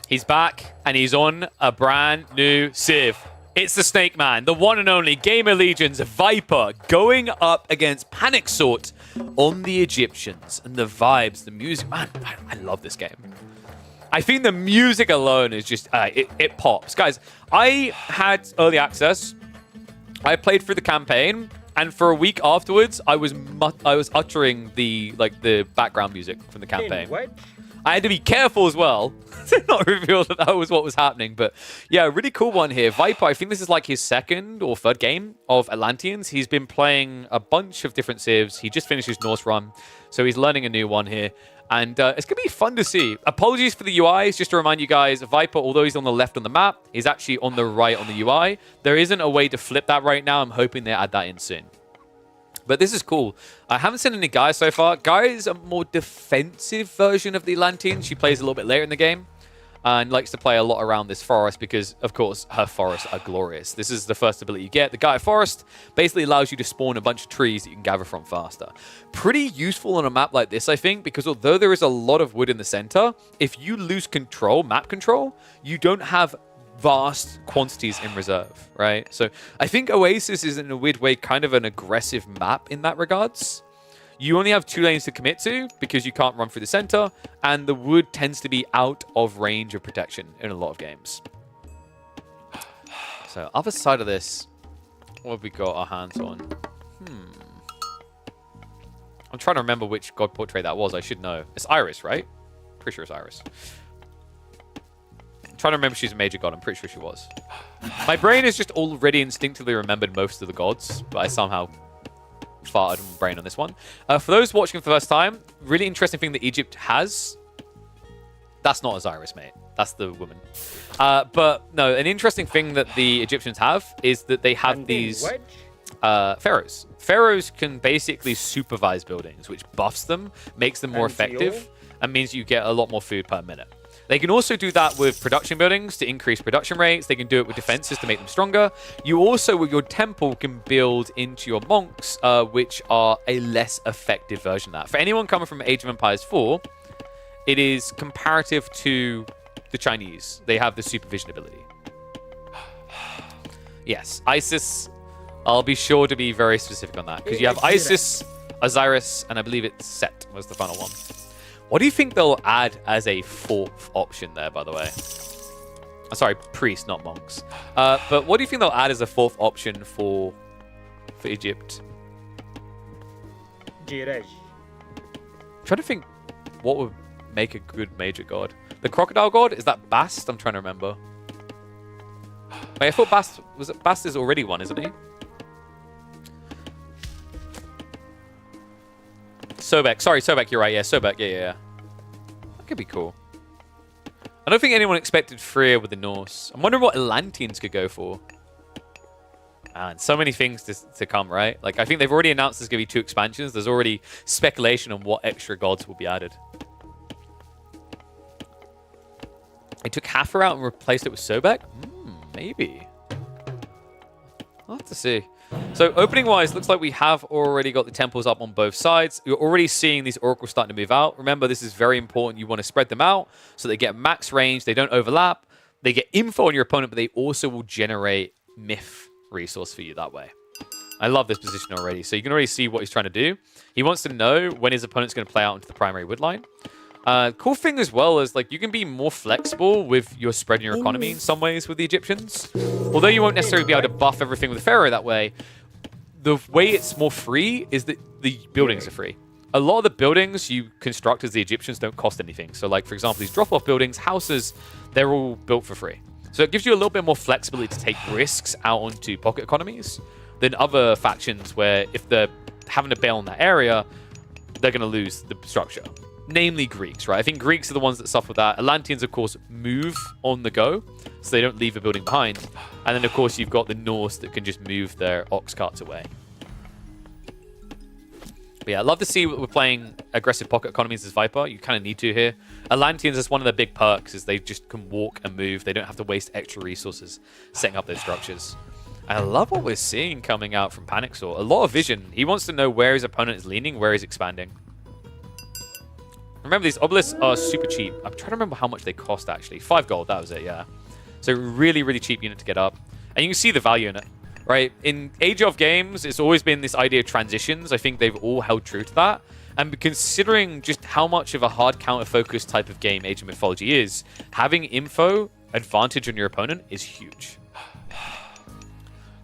He's back, and he's on a brand new Civ. It's the Snake Man, the one and only Gamer Legion's Viper, going up against Panic Sort on the Egyptians. And the vibes, the music, man, I love this game. I think the music alone is just, it pops. Guys, I had early access. I played through the campaign, and for a week afterwards, I was uttering the background music from the campaign. I had to be careful as well to not reveal that that was what was happening. But yeah, really cool one here. Viper, I think this is like his second or third game of Atlanteans. He's been playing a bunch of different civs. He just finished his Norse run, so he's learning a new one here. And it's going to be fun to see. Apologies for the UIs. Just to remind you guys, Viper, although he's on the left on the map, he's actually on the right on the UI. There isn't a way to flip that right now. I'm hoping they add that in soon. But this is cool. I haven't seen any Guy so far. Guy is a more defensive version of the Atlanteans. She plays a little bit later in the game and likes to play a lot around this forest because, of course, her forests are glorious. This is the first ability you get. The Guy Forest basically allows you to spawn a bunch of trees that you can gather from faster. Pretty useful on a map like this, I think, because although there is a lot of wood in the center, if you lose control, map control, you don't have vast quantities in reserve, right? So I think Oasis is in a weird way kind of an aggressive map in that regards. You only have 2 lanes to commit to because you can't run through the center, and the wood tends to be out of range of protection in a lot of games. So other side of this, what have we got our hands on? I'm trying to remember which god portrait that was. I should know. It's Iris, right? Pretty sure it's Iris. Trying to remember if she's a major god. I'm pretty sure she was. My brain has just already instinctively remembered most of the gods, but I somehow farted my brain on this one. For those watching for the first time, really interesting thing that Egypt has. That's not Osiris, mate. That's the woman. But no, an interesting thing that the Egyptians have is that they have these pharaohs. Pharaohs can basically supervise buildings, which buffs them, makes them more effective, and means you get a lot more food per minute. They can also do that with production buildings to increase production rates. They can do it with defenses to make them stronger. You also, with your temple, can build into your monks, which are a less effective version of that. For anyone coming from Age of Empires 4, it is comparative to the Chinese. They have the supervision ability. Yes, Isis. I'll be sure to be very specific on that, because you have Isis, Osiris, and I believe it's Set was the final one. What do you think they'll add as a 4th option there, by the way? Sorry, priests, not monks. But what do you think they'll add as a 4th option for Egypt? Jirej. I'm trying to think what would make a good major god? The crocodile god, is that Bast? I'm trying to remember. Wait, I thought Bast is already one, isn't he? Sobek. Sorry, Sobek, you're right. Yeah, Sobek. Yeah. That could be cool. I don't think anyone expected Freya with the Norse. I'm wondering what Atlanteans could go for. And so many things to come, right? Like, I think they've already announced there's going to be 2 expansions. There's already speculation on what extra gods will be added. They took Hathor out and replaced it with Sobek? Maybe. I'll have to see. So opening-wise, looks like we have already got the temples up on both sides. You're already seeing these oracles starting to move out. Remember, this is very important. You want to spread them out so they get max range. They don't overlap. They get info on your opponent, but they also will generate myth resource for you that way. I love this position already. So you can already see what he's trying to do. He wants to know when his opponent's going to play out into the primary wood line. Cool thing as well is, like, you can be more flexible with your spreading your economy in some ways with the Egyptians. Although you won't necessarily be able to buff everything with Pharaoh that way, the way it's more free is that the buildings are free. A lot of the buildings you construct as the Egyptians don't cost anything. So, like, for example, these drop-off buildings, houses, they're all built for free. So it gives you a little bit more flexibility to take risks out onto pocket economies than other factions where if they're having to bail in that area, they're going to lose the structure. Namely Greeks, right? I think Greeks are the ones that suffer with that. Atlanteans, of course, move on the go, so they don't leave a building behind. And then, of course, you've got the Norse that can just move their ox carts away. But yeah, I love to see we're playing aggressive pocket economies as Viper. You kind of need to here. Atlanteans is one of their big perks, is they just can walk and move. They don't have to waste extra resources setting up those structures. And I love what we're seeing coming out from Panixor. A lot of vision. He wants to know where his opponent is leaning, where he's expanding. Remember, these obelisks are super cheap. I'm trying to remember how much they cost, actually. 5 gold, that was it, yeah. So really, really cheap unit to get up. And you can see the value in it, right? In Age of games, it's always been this idea of transitions. I think they've all held true to that. And considering just how much of a hard counter-focused type of game Age of Mythology is, having info advantage on your opponent is huge.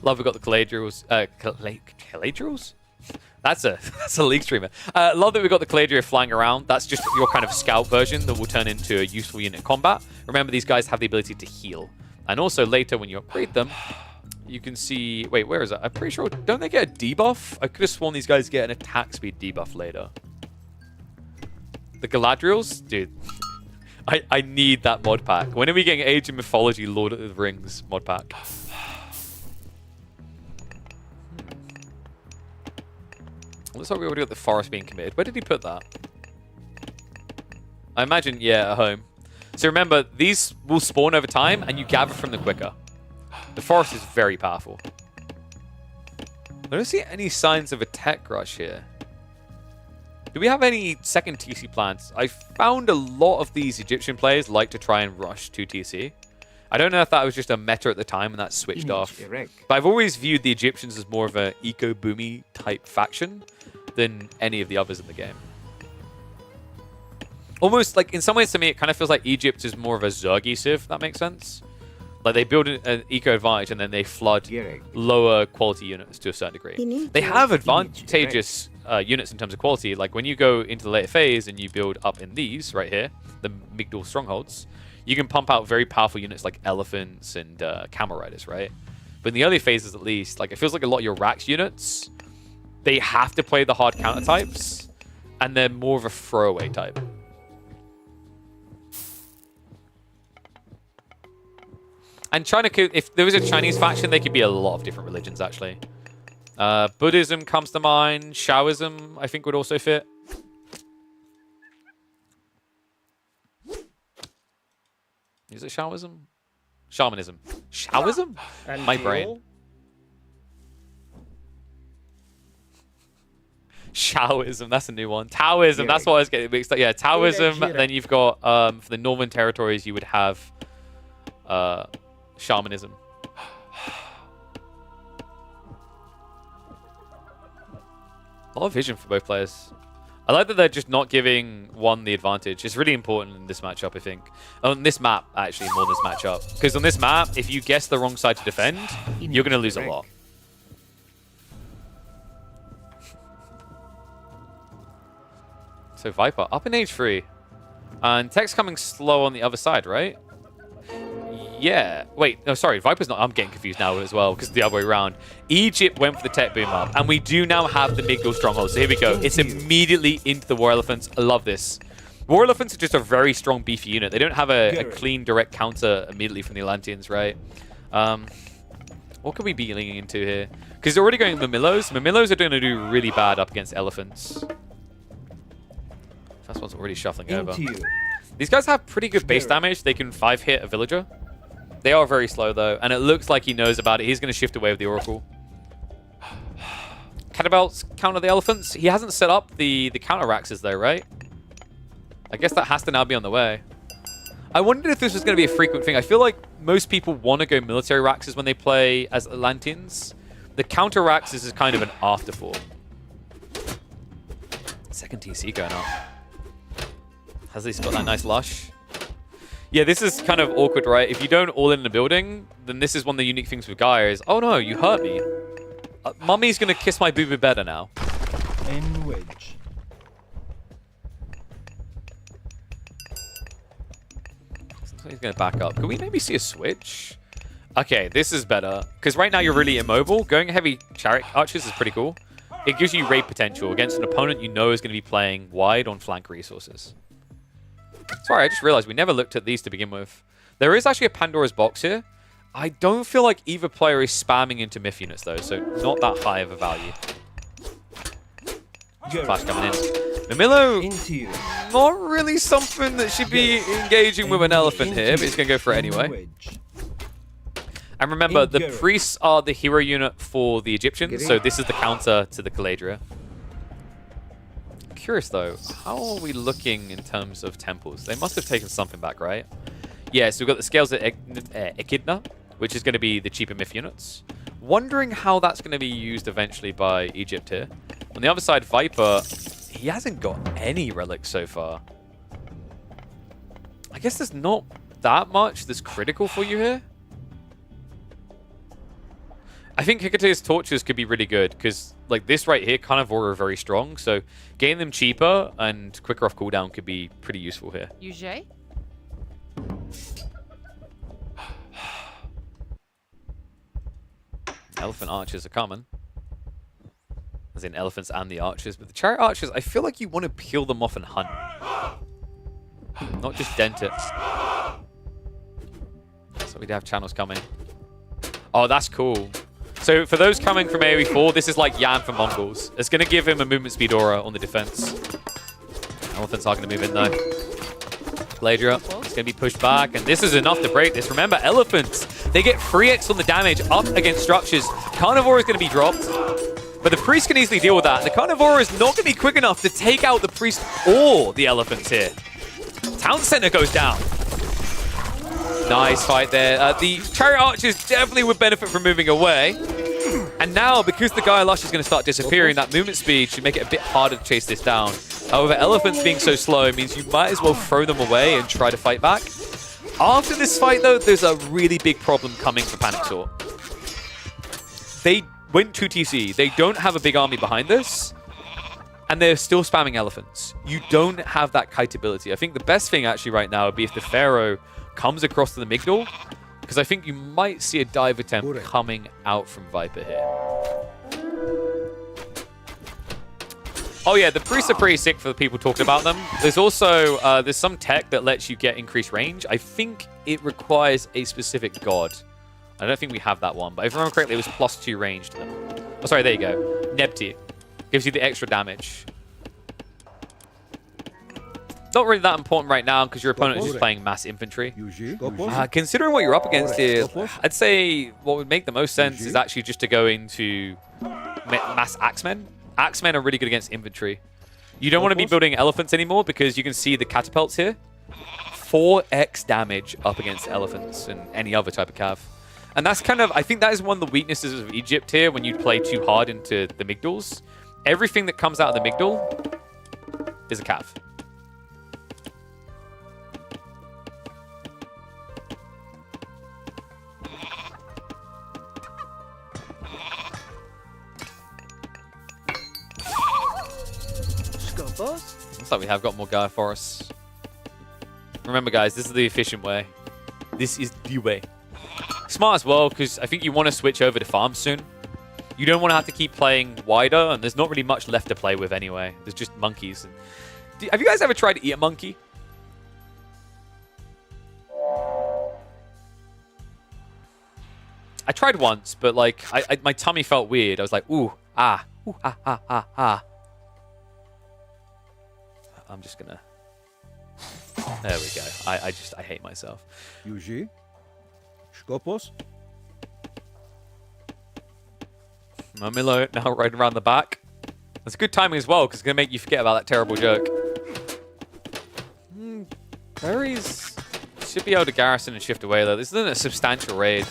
Love we got the Caladriels. Caladriels? That's a League streamer. Love that we've got the Caladria flying around. That's just your kind of scout version that will turn into a useful unit in combat. Remember, these guys have the ability to heal. And also later when you upgrade them, you can see... Wait, where is it? I'm pretty sure... Don't they get a debuff? I could have sworn these guys get an attack speed debuff later. The Galadriels? Dude. I need that mod pack. When are we getting Age of Mythology Lord of the Rings mod pack? Looks like we already got the forest being committed. Where did he put that? I imagine, yeah, at home. So remember, these will spawn over time, and you gather from them quicker. The forest is very powerful. I don't see any signs of a tech rush here. Do we have any second TC plans? I found a lot of these Egyptian players like to try and rush to TC. I don't know if that was just a meta at the time and that switched off. But I've always viewed the Egyptians as more of an eco-boomy type faction than any of the others in the game. Almost like, in some ways to me, it kind of feels like Egypt is more of a Zergy civ, if that makes sense. Like they build an eco advantage and then they flood lower quality units to a certain degree. They have advantageous units in terms of quality. Like when you go into the later phase and you build up in these right here, the Migdal strongholds, you can pump out very powerful units like elephants and camel riders, right? But in the early phases at least, like it feels like a lot of your Rax units, they have to play the hard counter types and they're more of a throwaway type. And China could, if there was a Chinese faction, they could be a lot of different religions, actually. Buddhism comes to mind. Shaoism, I think, would also fit. Is it Shaoism? Shamanism. Shaoism? My brain. Shaoism, that's a new one. Taoism, that's what I was getting mixed up. Yeah, Taoism. Then you've got, for the northern territories, you would have... shamanism. A lot of vision for both players. I like that they're just not giving one the advantage. It's really important in this matchup, I think. On this map, actually, more than this matchup. Because on this map, if you guess the wrong side to defend, you're going to lose a lot. So Viper, up in age 3. And tech's coming slow on the other side, right? Yeah. Wait, no, sorry. Viper's not. I'm getting confused now as well because the other way around. Egypt went for the tech boom up, and we do now have the Migdal stronghold. So here we go. It's immediately into the War Elephants. I love this. War Elephants are just a very strong, beefy unit. They don't have a clean, direct counter immediately from the Atlanteans, right? What could we be leaning into here? Because they're already going Mamillos. Mamillos are going to do really bad up against elephants. First one's already shuffling over. These guys have pretty good base damage. They can 5-hit a villager. They are very slow, though, and it looks like he knows about it. He's going to shift away with the Oracle. Catabelts counter the elephants. He hasn't set up the counter Raxes, though, right? I guess that has to now be on the way. I wondered if this was going to be a frequent thing. I feel like most people want to go military Raxes when they play as Atlanteans. The counter Raxes is kind of an afterthought. Second TC going up. Has he got that nice lush? Yeah, this is kind of awkward, right? If you don't all in the building, then this is one of the unique things with Gaia is, oh no, you hurt me. Mummy's going to kiss my boo-boo better now. In wedge. He's going to back up. Can we maybe see a switch? Okay, this is better. Because right now you're really immobile. Going heavy chariot archers is pretty cool. It gives you raid potential against an opponent you know is going to be playing wide on flank resources. Sorry, I just realized we never looked at these to begin with. There is actually a Pandora's box here. I don't feel like either player is spamming into myth units, though, so not that high of a value. Flash coming in. Mamillo, not really something that should be engaging with an elephant here, but he's going to go for it anyway. And remember, the priests are the hero unit for the Egyptians, so this is the counter to the Caladria. Curious though, how are we looking in terms of temples? They must have taken something back, right? Yeah, so we've got the scales at Echidna, which is going to be the cheaper myth units. Wondering how that's going to be used eventually by Egypt here. On the other side, Viper, he hasn't got any relics so far. I guess there's not that much that's critical for you here. I think Hecate's torches could be really good because, like, this right here, Carnivore are very strong. So getting them cheaper and quicker off cooldown could be pretty useful here. Uge? Elephant archers are coming. As in elephants and the archers. But the chariot archers, I feel like you want to peel them off and hunt. Not just dent it. So we'd have channels coming. Oh, that's cool. So for those coming from AoE4, this is like Yan for Mongols. It's going to give him a movement speed aura on the defense. Elephants are going to move in though. Caladria, it's going to be pushed back, and this is enough to break this. Remember, elephants, they get 3x on the damage up against structures. Carnivore is going to be dropped, but the priest can easily deal with that. The Carnivore is not going to be quick enough to take out the priest or the elephants here. Town center goes down. Nice fight there. The chariot archers definitely would benefit from moving away. And now, because the Gaia Lush is going to start disappearing, that movement speed should make it a bit harder to chase this down. However, elephants being so slow means you might as well throw them away and try to fight back. After this fight, though, there's a really big problem coming for Panic Saw. They went 2TC. They don't have a big army behind this. And they're still spamming elephants. You don't have that kite ability. I think the best thing actually right now would be if the Pharaoh comes across to the Migdal, because I think you might see a dive attempt coming out from Viper here. Oh yeah, the priests are pretty sick for the people talking about them. There's also, there's some tech that lets you get increased range. I think it requires a specific god. I don't think we have that one, but if I remember correctly, it was +2 range to them. Oh, sorry, there you go. Nebti. Gives you the extra damage. Not really that important right now because your opponent is just playing mass infantry. Considering what you're up against here, I'd say what would make the most sense is actually just to go into mass axemen. Axemen are really good against infantry. You don't want to be building elephants anymore because you can see the catapults here. 4x damage up against elephants and any other type of cav. And that's kind of, I think that is one of the weaknesses of Egypt here when you play too hard into the Migdals. Everything that comes out of the Migdal is a cav. Looks like we have got more Gaia for us. Remember, guys, this is the efficient way. This is the way. Smart as well, because I think you want to switch over to farm soon. You don't want to have to keep playing wider, and there's not really much left to play with anyway. There's just monkeys. And... Have you guys ever tried to eat a monkey? I tried once, but like my tummy felt weird. I was like, ooh, ah, ah, ah. I'm just gonna. There we go. I hate myself. Yuji. Skopos. Mamilo now right around the back. That's good timing as well, because it's gonna make you forget about that terrible joke. Berries should be able to garrison and shift away though. This isn't a substantial raid.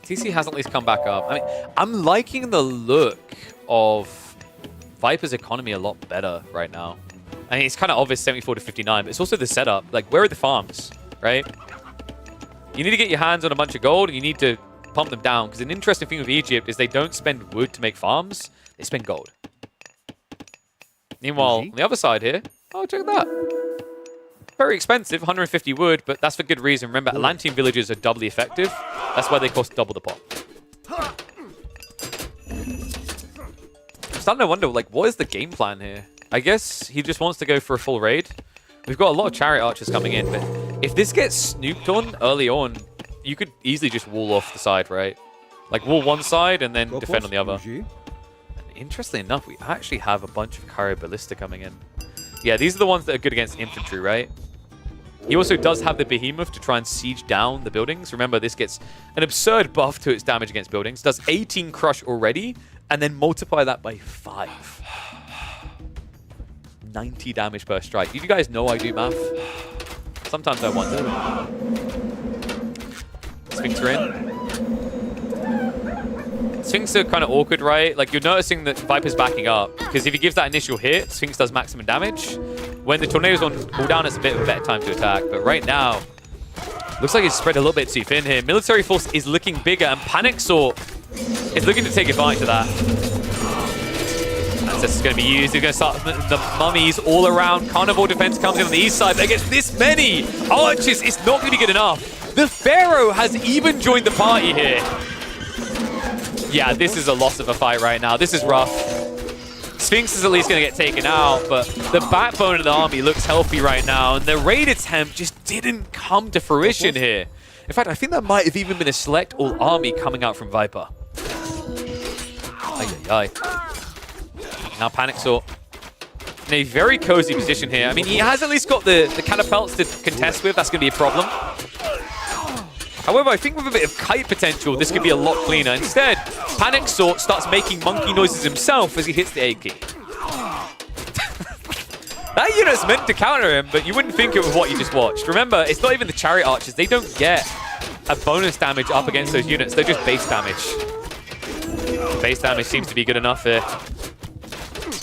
TC has at least come back up. I mean, I'm liking the look of Viper's economy a lot better right now. I mean, it's kind of obvious 74 to 59, but it's also the setup. Like, where are the farms, right? You need to get your hands on a bunch of gold, and you need to pump them down. Because an interesting thing with Egypt is they don't spend wood to make farms. They spend gold. Meanwhile, on the other side here, oh, check that. Very expensive, 150 wood, but that's for good reason. Remember, Atlantean villages are doubly effective. That's why they cost double the pot. I'm starting to wonder, like, what is the game plan here? I guess he just wants to go for a full raid. We've got a lot of chariot archers coming in, but if this gets snooped on early on, you could easily just wall off the side, right? Like, wall one side and then defend on the other. And interestingly enough, we actually have a bunch of Cairo Ballista coming in. Yeah, these are the ones that are good against infantry, right? He also does have the Behemoth to try and siege down the buildings. Remember, this gets an absurd buff to its damage against buildings. Does 18 crush already, and then multiply that by 5. 90 damage per strike. Did you guys know I do math? Sometimes I wonder. Sphinx are in. Sphinx are kind of awkward, right? Like, you're noticing that Viper's backing up, because if he gives that initial hit, Sphinx does maximum damage. When the Tornado's on cooldown, it's a bit of a better time to attack. But right now, looks like it's spread a little bit too thin here. Military force is looking bigger, and Panic Sort is looking to take advantage of that. Access is going to be used. He's going to start the mummies all around. Carnivore defense comes in on the east side. But against this many archers, it's not going to be good enough. The Pharaoh has even joined the party here. Yeah, this is a loss of a fight right now. This is rough. Sphinx is at least going to get taken out, but the backbone of the army looks healthy right now, and the raid attempt just didn't come to fruition here. In fact, I think that might have even been a select all army coming out from Viper. Ay. Now Panic Sort in a very cozy position here. I mean, he has at least got the catapults to contest with. That's going to be a problem. However, I think with a bit of kite potential, this could be a lot cleaner. Instead, Panic Sort starts making monkey noises himself as he hits the 8 key. That unit's meant to counter him, but you wouldn't think it with what you just watched. Remember, it's not even the chariot archers. They don't get a bonus damage up against those units. They're just base damage. Base damage seems to be good enough here.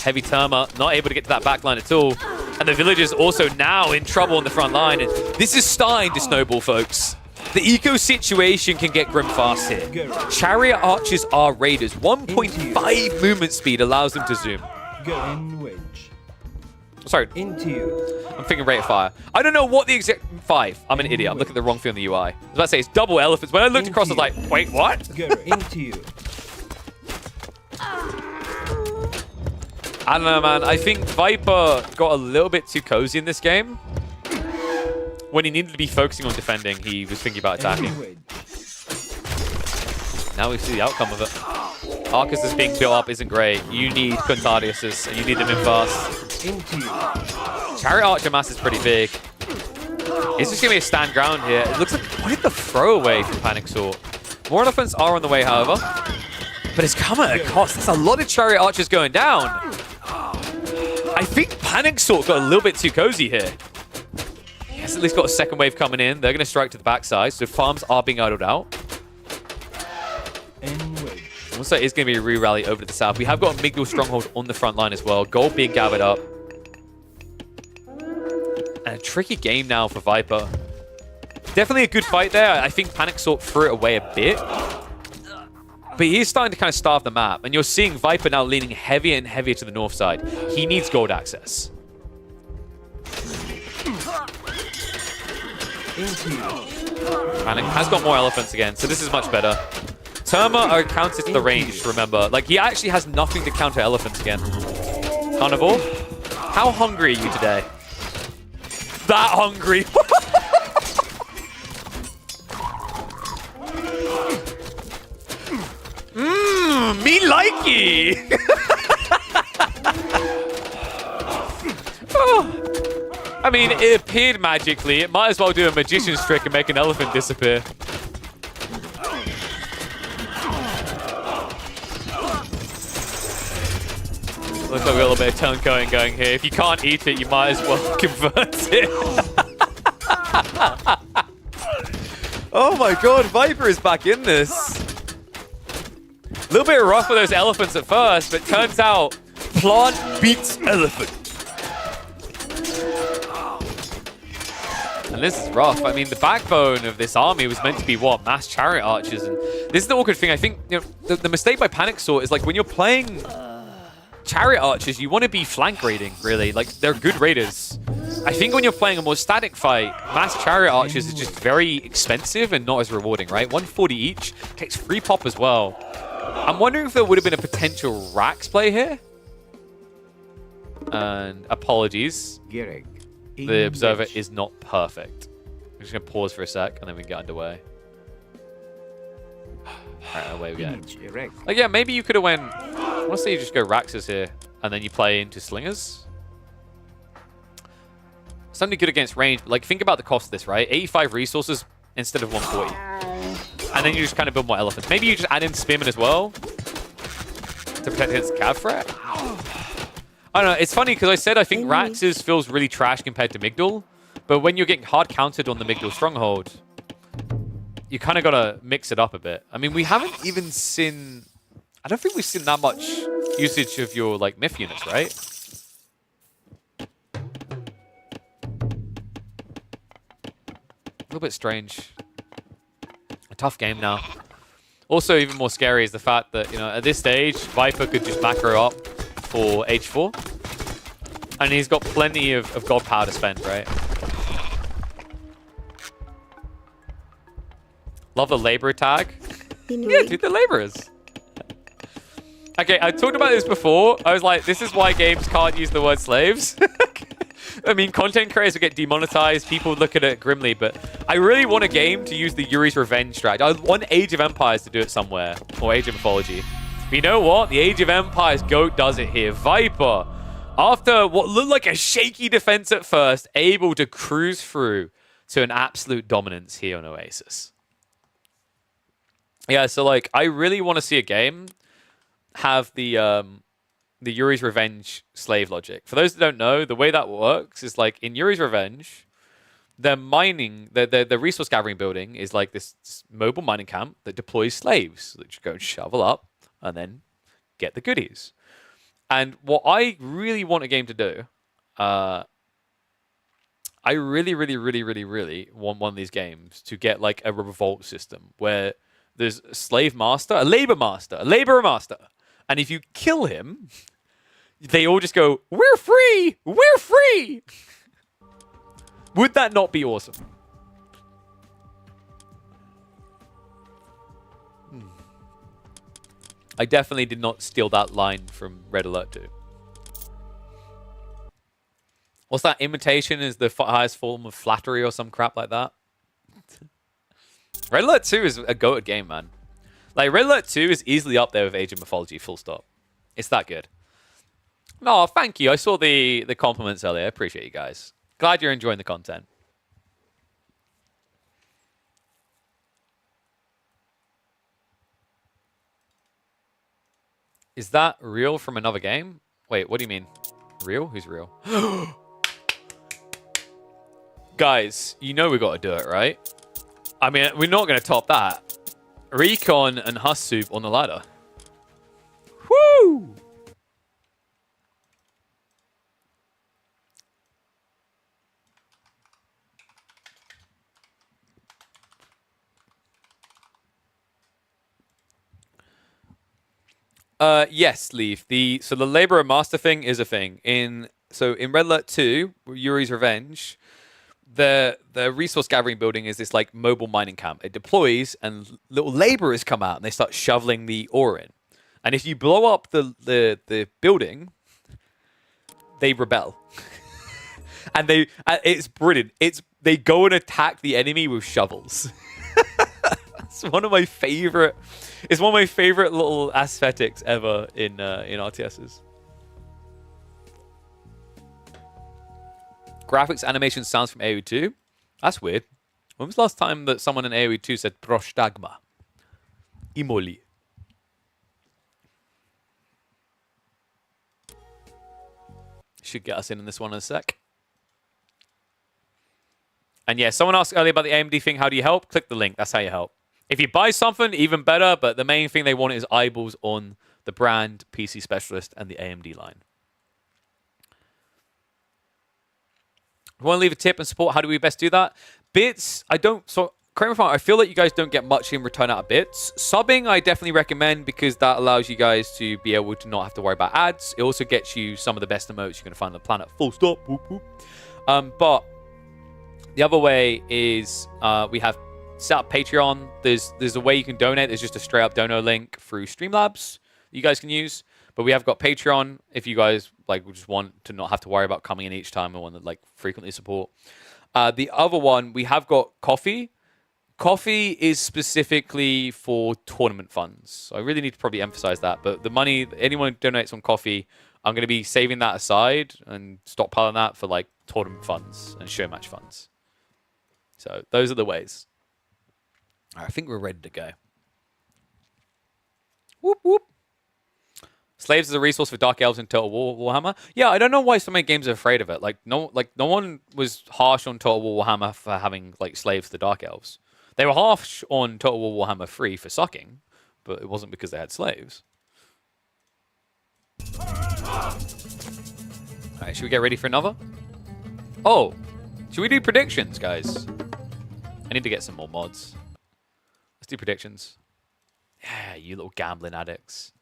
Heavy Terma, not able to get to that backline at all. And the villagers also now in trouble on the front line. And this is starting to snowball, folks. The eco situation can get grim fast here. Chariot archers are raiders. 1.5 movement speed allows them to zoom. In wedge. Sorry. Into you. I'm thinking rate of fire. I don't know what the exact... 5. I'm an idiot. I'm looking at the wrong thing on the UI. I was about to say it's double elephants. When I looked across, I was like, wait, what? Into you. I don't know, man. I think Viper got a little bit too cozy in this game. When he needed to be focusing on defending, he was thinking about attacking. Now we see the outcome of it. Arcus is being built up isn't great. You need Quintadiuses, and you need them in fast. Chariot Archer mass is pretty big. It's just going to be a stand ground here. It looks like quite the throwaway from Panic Sort. More elephants are on the way, however. But it's come at a cost. There's a lot of Chariot Archers going down. I think Panic Sort got a little bit too cozy here. At least got a second wave coming in. They're going to strike to the backside, so farms are being idled out. Also, it's going to be a re-rally over to the south. We have got a Migdal stronghold on the front line as well. Gold being gathered up. And a tricky game now for Viper. Definitely a good fight there. I think Panic Sort threw it away a bit. But he's starting to kind of starve the map. And you're seeing Viper now leaning heavier and heavier to the north side. He needs gold access. And it has got more elephants again, so this is much better. Terma are counted to the range, remember. Like, he actually has nothing to counter elephants again. Carnivore, how hungry are you today? That hungry. Me likey. Oh. I mean, it appeared magically. It might as well do a magician's trick and make an elephant disappear. Looks like a little bit of tone going here. If you can't eat it, you might as well convert it. Oh my god, Viper is back in this. A little bit rough with those elephants at first, but turns out plant beats elephant. And this is rough. I mean, the backbone of this army was meant to be what? Mass chariot archers. And this is the awkward thing. I think, you know, the mistake by Panic Sort is like when you're playing chariot archers, you want to be flank raiding, really. Like, they're good raiders. I think when you're playing a more static fight, mass chariot archers is just very expensive and not as rewarding, right? 140 each, takes free pop as well. I'm wondering if there would have been a potential Rax play here. And apologies. The observer is not perfect. I'm just going to pause for a sec and then we can get underway. Alright, away we go. Like, yeah, maybe you could have went... I want to say you just go Raxes here and then you play into Slingers. Something good against range. But, like, think about the cost of this, right? 85 resources instead of 140. And then you just kind of build more elephants. Maybe you just add in Spearman as well to protect against Cav threat. I don't know. It's funny because I said I think Raxes feels really trash compared to Migdal. But when you're getting hard countered on the Migdal Stronghold, you kind of got to mix it up a bit. I mean, we haven't even seen... I don't think we've seen that much usage of your, like, Myth units, right? A little bit strange. A tough game now. Also, even more scary is the fact that, you know, at this stage, Viper could just macro up for H4. And he's got plenty of god power to spend, right? Love the Laborer tag. Yeah, dude, the Laborers. Okay, I talked about this before. I was like, this is why games can't use the word slaves. I mean, content creators will get demonetized. People look at it grimly, but I really want a game to use the Yuri's Revenge strategy. I want Age of Empires to do it somewhere, or Age of Mythology. But you know what? The Age of Empires GOAT does it here. Viper, after what looked like a shaky defense at first, able to cruise through to an absolute dominance here on Oasis. Yeah, so like, I really want to see a game have the Yuri's Revenge slave logic. For those that don't know, the way that works is like in Yuri's Revenge, they're mining, the resource gathering building is like this mobile mining camp that deploys slaves that just go and shovel up and then get the goodies. And what I really want a game to do, I really want one of these games to get like a revolt system where there's a slave master, a laborer master. And if you kill him, they all just go, we're free! We're free! Would that not be awesome? I definitely did not steal that line from Red Alert 2. What's that? Imitation is the highest form of flattery or some crap like that? Red Alert 2 is a goated game, man. Like, Red Alert 2 is easily up there with Age of Mythology, full stop. It's that good. No, thank you. I saw the compliments earlier. I appreciate you guys. Glad you're enjoying the content. Is that real from another game? Wait, what do you mean? Real? Who's real? Guys, you know we got to do it, right? I mean, we're not going to top that. Recon and Hussoup on the ladder. Woo! Yes, Leaf. So the Laborer Master thing is a thing. In Red Alert 2, Yuri's Revenge, the resource gathering building is this like mobile mining camp. It deploys and little laborers come out and they start shoveling the ore in. And if you blow up the building, they rebel. And it's brilliant. They go and attack the enemy with shovels. It's one of my favorite little aesthetics ever in RTSs. Graphics, animation, sounds from AoE 2. That's weird. When was the last time that someone in AoE 2 said prostagma? Imoli. Should get us in this one in a sec. And yeah, someone asked earlier about the AMD thing. How do you help? Click the link. That's how you help. If you buy something, even better. But the main thing they want is eyeballs on the brand, PC Specialist, and the AMD line. If you want to leave a tip and support, how do we best do that? Bits, I don't... So, correct me if I'm wrong, I feel like you guys don't get much in return out of bits. Subbing, I definitely recommend because that allows you guys to be able to not have to worry about ads. It also gets you some of the best emotes you're going to find on the planet. Full stop. Whoop, whoop. But the other way is we have set up Patreon. There's a way you can donate. There's just a straight up dono link through Streamlabs that you guys can use. But we have got Patreon if you guys like just want to not have to worry about coming in each time and want to like frequently support. The other one, we have got Coffee. Coffee is specifically for tournament funds. So I really need to probably emphasize that. But the money, anyone who donates on Coffee, I'm going to be saving that aside and stockpiling that for like tournament funds and show match funds. So those are the ways. I think we're ready to go. Whoop, whoop. Slaves is a resource for Dark Elves in Total War Warhammer. Yeah, I don't know why so many games are afraid of it. Like no one was harsh on Total War Warhammer for having like slaves to Dark Elves. They were harsh on Total War Warhammer 3 for sucking, but it wasn't because they had slaves. Alright, should we get ready for another? Oh, should we do predictions, guys? I need to get some more mods. Let's do predictions. Yeah, you little gambling addicts.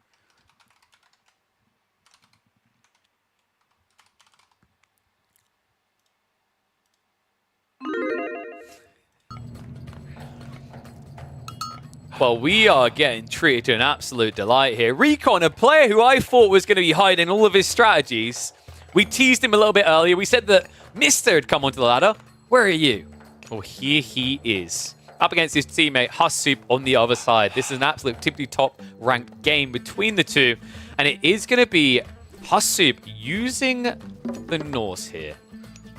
Well, we are getting treated to an absolute delight here. Recon, a player who I thought was going to be hiding all of his strategies. We teased him a little bit earlier. We said that Mister had come onto the ladder. Where are you? Well, here he is. Up against his teammate, Hussoup, on the other side. This is an absolute tippity top ranked game between the two. And it is going to be Hussoup using the Norse here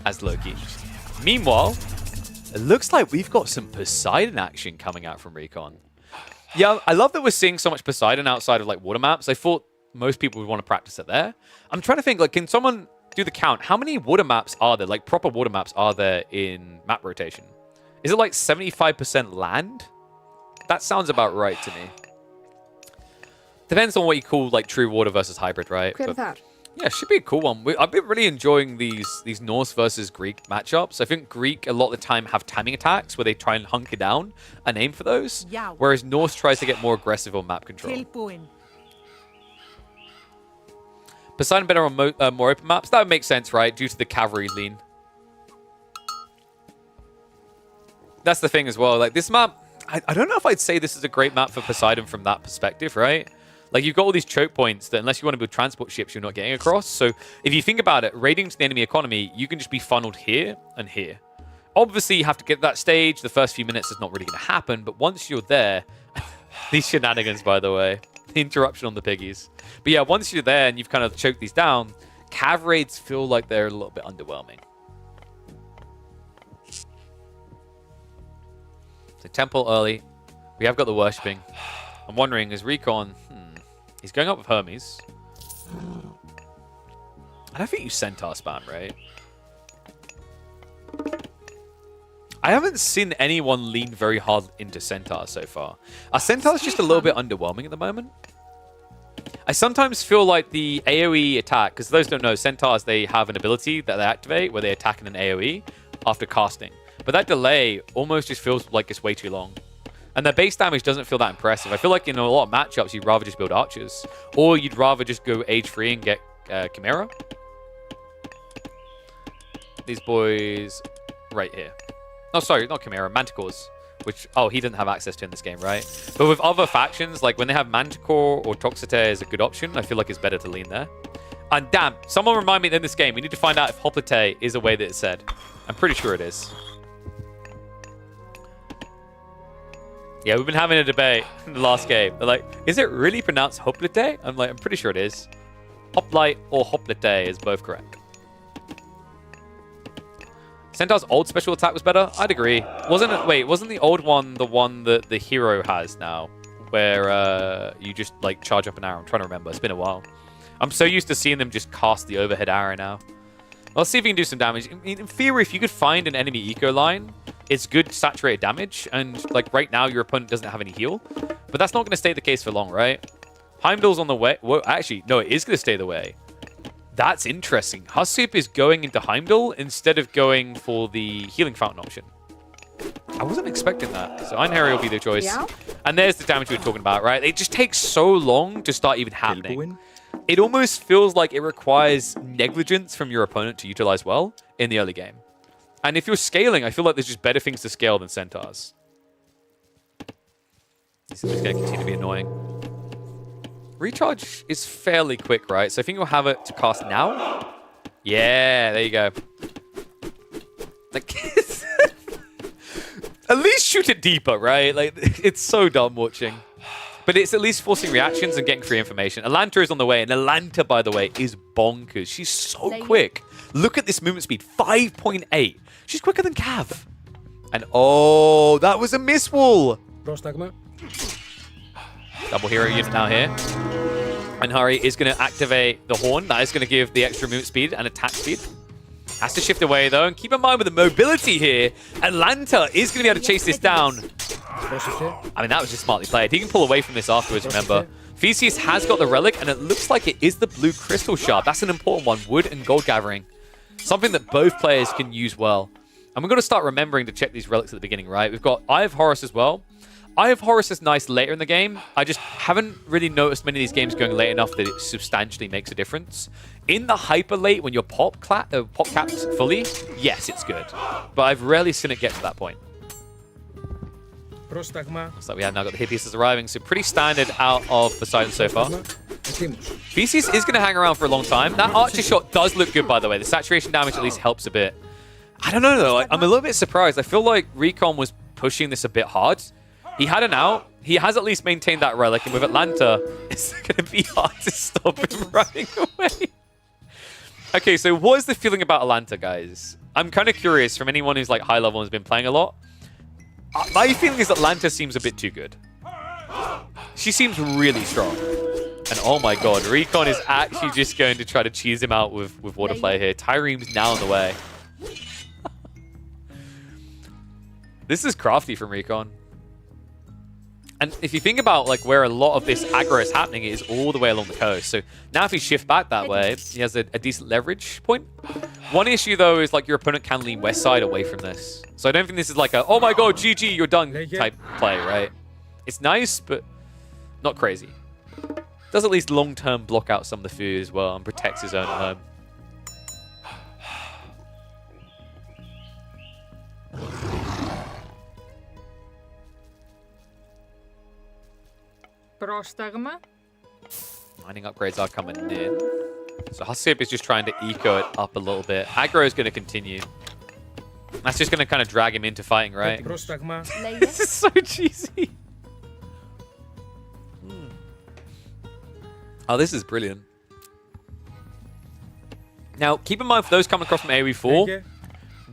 as Loki. Meanwhile, it looks like we've got some Poseidon action coming out from Recon. Yeah, I love that we're seeing so much Poseidon outside of like water maps. I thought most people would want to practice it there. I'm trying to think, like, can someone do the count? How many water maps are there, like proper water maps are there in map rotation? Is it like 75% land? That sounds about right to me. Depends on what you call like true water versus hybrid, right? Clear But, that. yeah, it should be a cool one. I've been really enjoying these Norse versus Greek matchups. I think Greek a lot of the time have timing attacks where they try and hunker down and aim for those, whereas Norse tries to get more aggressive on map control. Poseidon better on more open maps? That would make sense, right? Due to the cavalry lean. That's the thing as well. Like this map, I don't know if I'd say this is a great map for Poseidon from that perspective, right? Like you've got all these choke points that unless you want to build transport ships, you're not getting across. So if you think about it, raiding to the enemy economy, you can just be funneled here and here. Obviously, you have to get that stage. The first few minutes is not really going to happen. But once you're there, these shenanigans, by the way, the interruption on the piggies. But yeah, once you're there and you've kind of choked these down, cav raids feel like they're a little bit underwhelming. So temple early. We have got the worshipping. I'm wondering, is Recon... He's going up with Hermes. I don't think you Centaur spam, right? I haven't seen anyone lean very hard into Centaur so far. Our Centaur's just a little bit underwhelming at the moment. I sometimes feel like the AoE attack, because those don't know, Centaurs, they have an ability that they activate where they attack in an AoE after casting. But that delay almost just feels like it's way too long. And their base damage doesn't feel that impressive. I feel like in a lot of matchups, you'd rather just build archers. Or you'd rather just go age free and get Chimera. These boys right here. Oh, sorry, not Chimera, Manticores. Which, oh, he doesn't have access to in this game, right? But with other factions, like when they have Manticore or Toxotere is a good option, I feel like it's better to lean there. And damn, someone remind me in this game, we need to find out if Hoplite is a way that it's said. I'm pretty sure it is. Yeah, we've been having a debate in the last game. They're like, is it really pronounced Hoplite? I'm like, I'm pretty sure it is. Hoplite or Hoplite is both correct. Centaur's old special attack was better? I'd agree. Wasn't the old one the one that the hero has now? Where you just like charge up an arrow? I'm trying to remember. It's been a while. I'm so used to seeing them just cast the overhead arrow now. Let's see if we can do some damage. In theory, if you could find an enemy eco line, it's good saturated damage. And like right now, your opponent doesn't have any heal. But that's not going to stay the case for long, right? Heimdall's on the way. Well, actually, no, it is going to stay the way. That's interesting. Hasip is going into Heimdall instead of going for the healing fountain option. I wasn't expecting that. So Einherjar will be the choice. Yeah. And there's the damage we were talking about, right? It just takes so long to start even happening. It almost feels like it requires negligence from your opponent to utilize well in the early game. And if you're scaling, I feel like there's just better things to scale than Centaurs. This is just going to continue to be annoying. Recharge is fairly quick, right? So I think you'll have it to cast now. Yeah, there you go. Like, at least shoot it deeper, right? Like, it's so dumb watching. But it's at least forcing reactions and getting free information. Alanta is on the way, and Alanta, by the way, is bonkers. She's so quick. Look at this movement speed, 5.8. She's quicker than Cav. And oh, that was a miss wall. Double hero unit now here. And Hari is going to activate the horn. That is going to give the extra movement speed and attack speed. Has to shift away, though. And keep in mind with the mobility here, Atlanta is going to be able to chase this down. I mean, that was just smartly played. He can pull away from this afterwards, remember. Theseus has got the relic, and it looks like it is the blue crystal shard. That's an important one. Wood and gold gathering. Something that both players can use well. And we're going to start remembering to check these relics at the beginning, right? We've got Eye of Horus as well. Eye of Horus is nice later in the game. I just haven't really noticed many of these games going late enough that it substantially makes a difference. In the hyper late, when you're pop capped fully, yes, it's good. But I've rarely seen it get to that point. Looks like we have now got the hit pieces arriving, so pretty standard out of Poseidon so far. Theseus is going to hang around for a long time. That archer shot does look good, by the way. The saturation damage at least helps a bit. I don't know, though. I'm a little bit surprised. I feel like Recon was pushing this a bit hard. He had an out. He has at least maintained that relic, and with Atlanta, it's going to be hard to stop him running away. Okay, so what is the feeling about Atlanta, guys? I'm kind of curious from anyone who's like high level and has been playing a lot. My feeling is Atlanta seems a bit too good. She seems really strong. And oh my god, Recon is actually just going to try to cheese him out with water play here. Tyreem's now on the way. This is crafty from Recon. And if you think about like where a lot of this aggro is happening, it is all the way along the coast. So now if he shifts back that way, he has a decent leverage point. One issue though is like your opponent can lean west side away from this. So I don't think this is like a, oh my god, GG, you're done type play, right? It's nice, but not crazy. Does at least long-term block out some of the food as well and protects his own home. Mining upgrades are coming in. So Hasip is just trying to eco it up a little bit. Aggro is going to continue. That's just going to kind of drag him into fighting, right? This is so cheesy. Oh, this is brilliant. Now, keep in mind, for those coming across from AoE 4,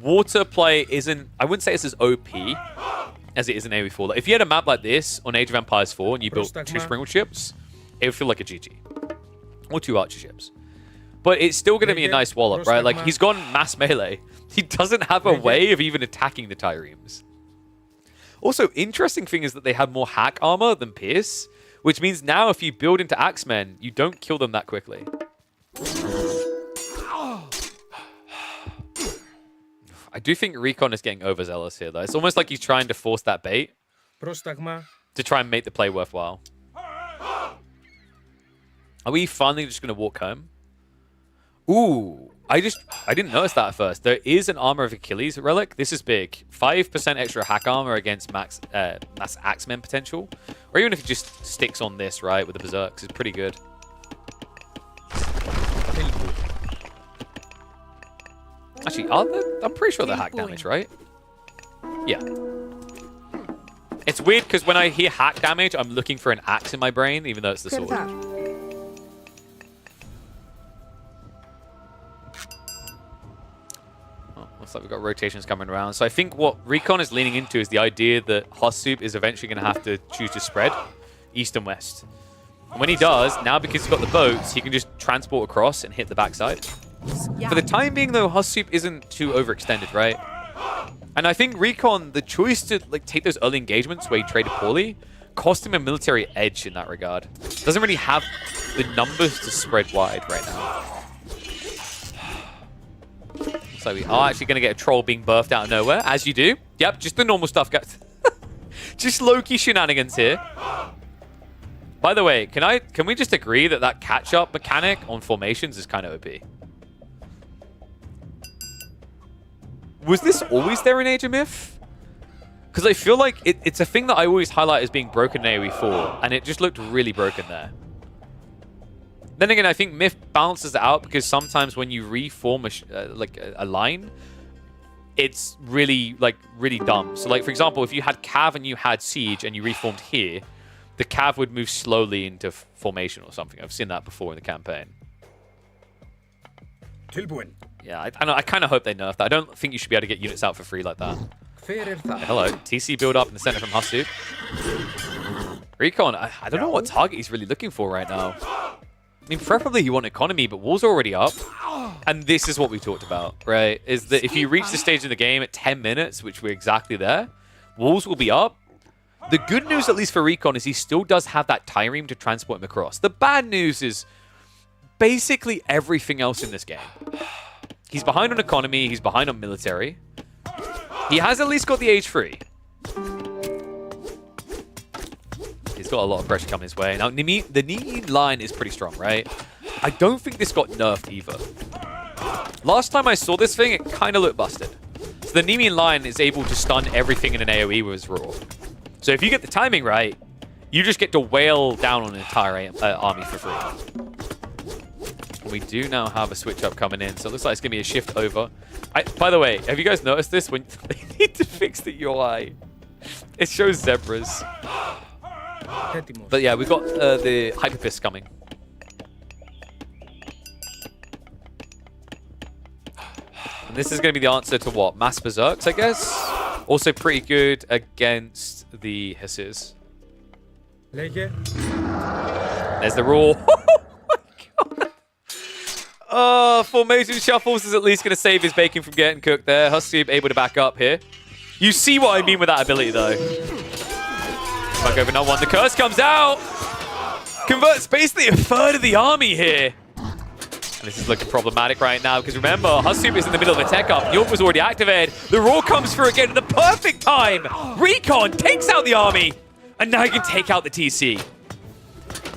water play isn't... I wouldn't say it's as OP as it is in AoE 4. Like, if you had a map like this on Age of Empires 4 and you built 2 Springwood ships, it would feel like a GG. Or 2 Archer ships. But it's still going to be a nice wallop, right? Like, he's gone mass melee. He doesn't have a way of even attacking the Tyreems. Also, interesting thing is that they have more hack armor than Pierce, which means now if you build into Axemen, you don't kill them that quickly. I do think Recon is getting overzealous here, though. It's almost like he's trying to force that bait. Πρόσταγμα. to try and make the play worthwhile. Are we finally just going to walk home? Ooh, I didn't notice that at first. There is an Armor of Achilles relic. This is big. 5% extra hack armor against max Axemen potential. Or even if it just sticks on this, right, with the Berserks, it's pretty good. Actually, I'm pretty sure they're hack damage, right? Yeah. It's weird because when I hear hack damage, I'm looking for an axe in my brain, even though it's the sword. Oh, looks like we've got rotations coming around. So I think what Recon is leaning into is the idea that Hossup is eventually going to have to choose to spread east and west. And when he does, now because he's got the boats, he can just transport across and hit the backside. For the time being, though, Hossup isn't too overextended, right? And I think Recon, the choice to like take those early engagements where he traded poorly, cost him a military edge in that regard. Doesn't really have the numbers to spread wide right now. So we are actually going to get a troll being birthed out of nowhere, as you do. Yep, just the normal stuff, guys. Just low-key shenanigans here. By the way, can we just agree that that catch-up mechanic on formations is kind of OP? Was this always there in Age of Myth? Because I feel like it's a thing that I always highlight as being broken in AoE 4, and it just looked really broken there. Then again, I think Myth balances it out because sometimes when you reform a line, it's really dumb. So like, for example, if you had Cav and you had Siege and you reformed here, the Cav would move slowly into formation or something. I've seen that before in the campaign. Tilbuin. Yeah, I kind of hope they nerf that. I don't think you should be able to get units out for free like that. Hello, TC build up in the center from Hossup. Recon, I don't know what target he's really looking for right now. I mean, preferably you want economy, but walls are already up. And this is what we talked about, right? Is that if you reach the stage in the game at 10 minutes, which we're exactly there, walls will be up. The good news, at least for Recon, is he still does have that Trireme to transport him across. The bad news is basically everything else in this game. He's behind on economy, he's behind on military. He has at least got the age 3. He's got a lot of pressure coming his way. Now, the Nemean line is pretty strong, right? I don't think this got nerfed either. Last time I saw this thing, it kind of looked busted. So the Nemean line is able to stun everything in an AoE with his roar. So if you get the timing right, you just get to wail down on an entire army for free. We do now have a switch up coming in, so it looks like it's going to be a shift over. By the way, have you guys noticed this? When they need to fix the UI, it shows zebras. But yeah, we've got the Hyperfist coming. And this is going to be the answer to what? Mass Berserks, I guess? Also pretty good against the Hisses. There's the roar. Formation shuffles is at least going to save his bacon from getting cooked there. Hossup able to back up here. You see what I mean with that ability, though. Back over not one. The curse comes out. Converts basically a third of the army here. And this is looking problematic right now because remember, Hossup is in the middle of a tech up. York was already activated. The roar comes through again at the perfect time. Recon takes out the army. And now he can take out the TC.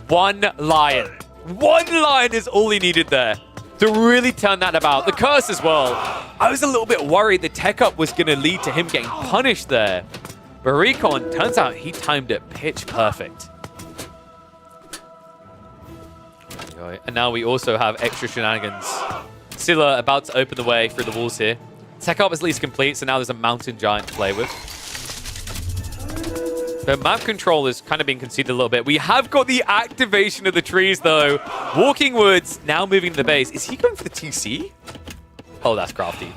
One lion. One lion is all he needed there to really turn that about. The curse as well. I was a little bit worried the tech up was going to lead to him getting punished there. But Recon, turns out he timed it pitch perfect. And now we also have extra shenanigans. Scylla about to open the way through the walls here. Tech up is at least complete, so now there's a mountain giant to play with. But map control is kind of being conceded a little bit. We have got the activation of the trees, though. Walking Woods now moving to the base. Is he going for the TC? Oh, that's crafty.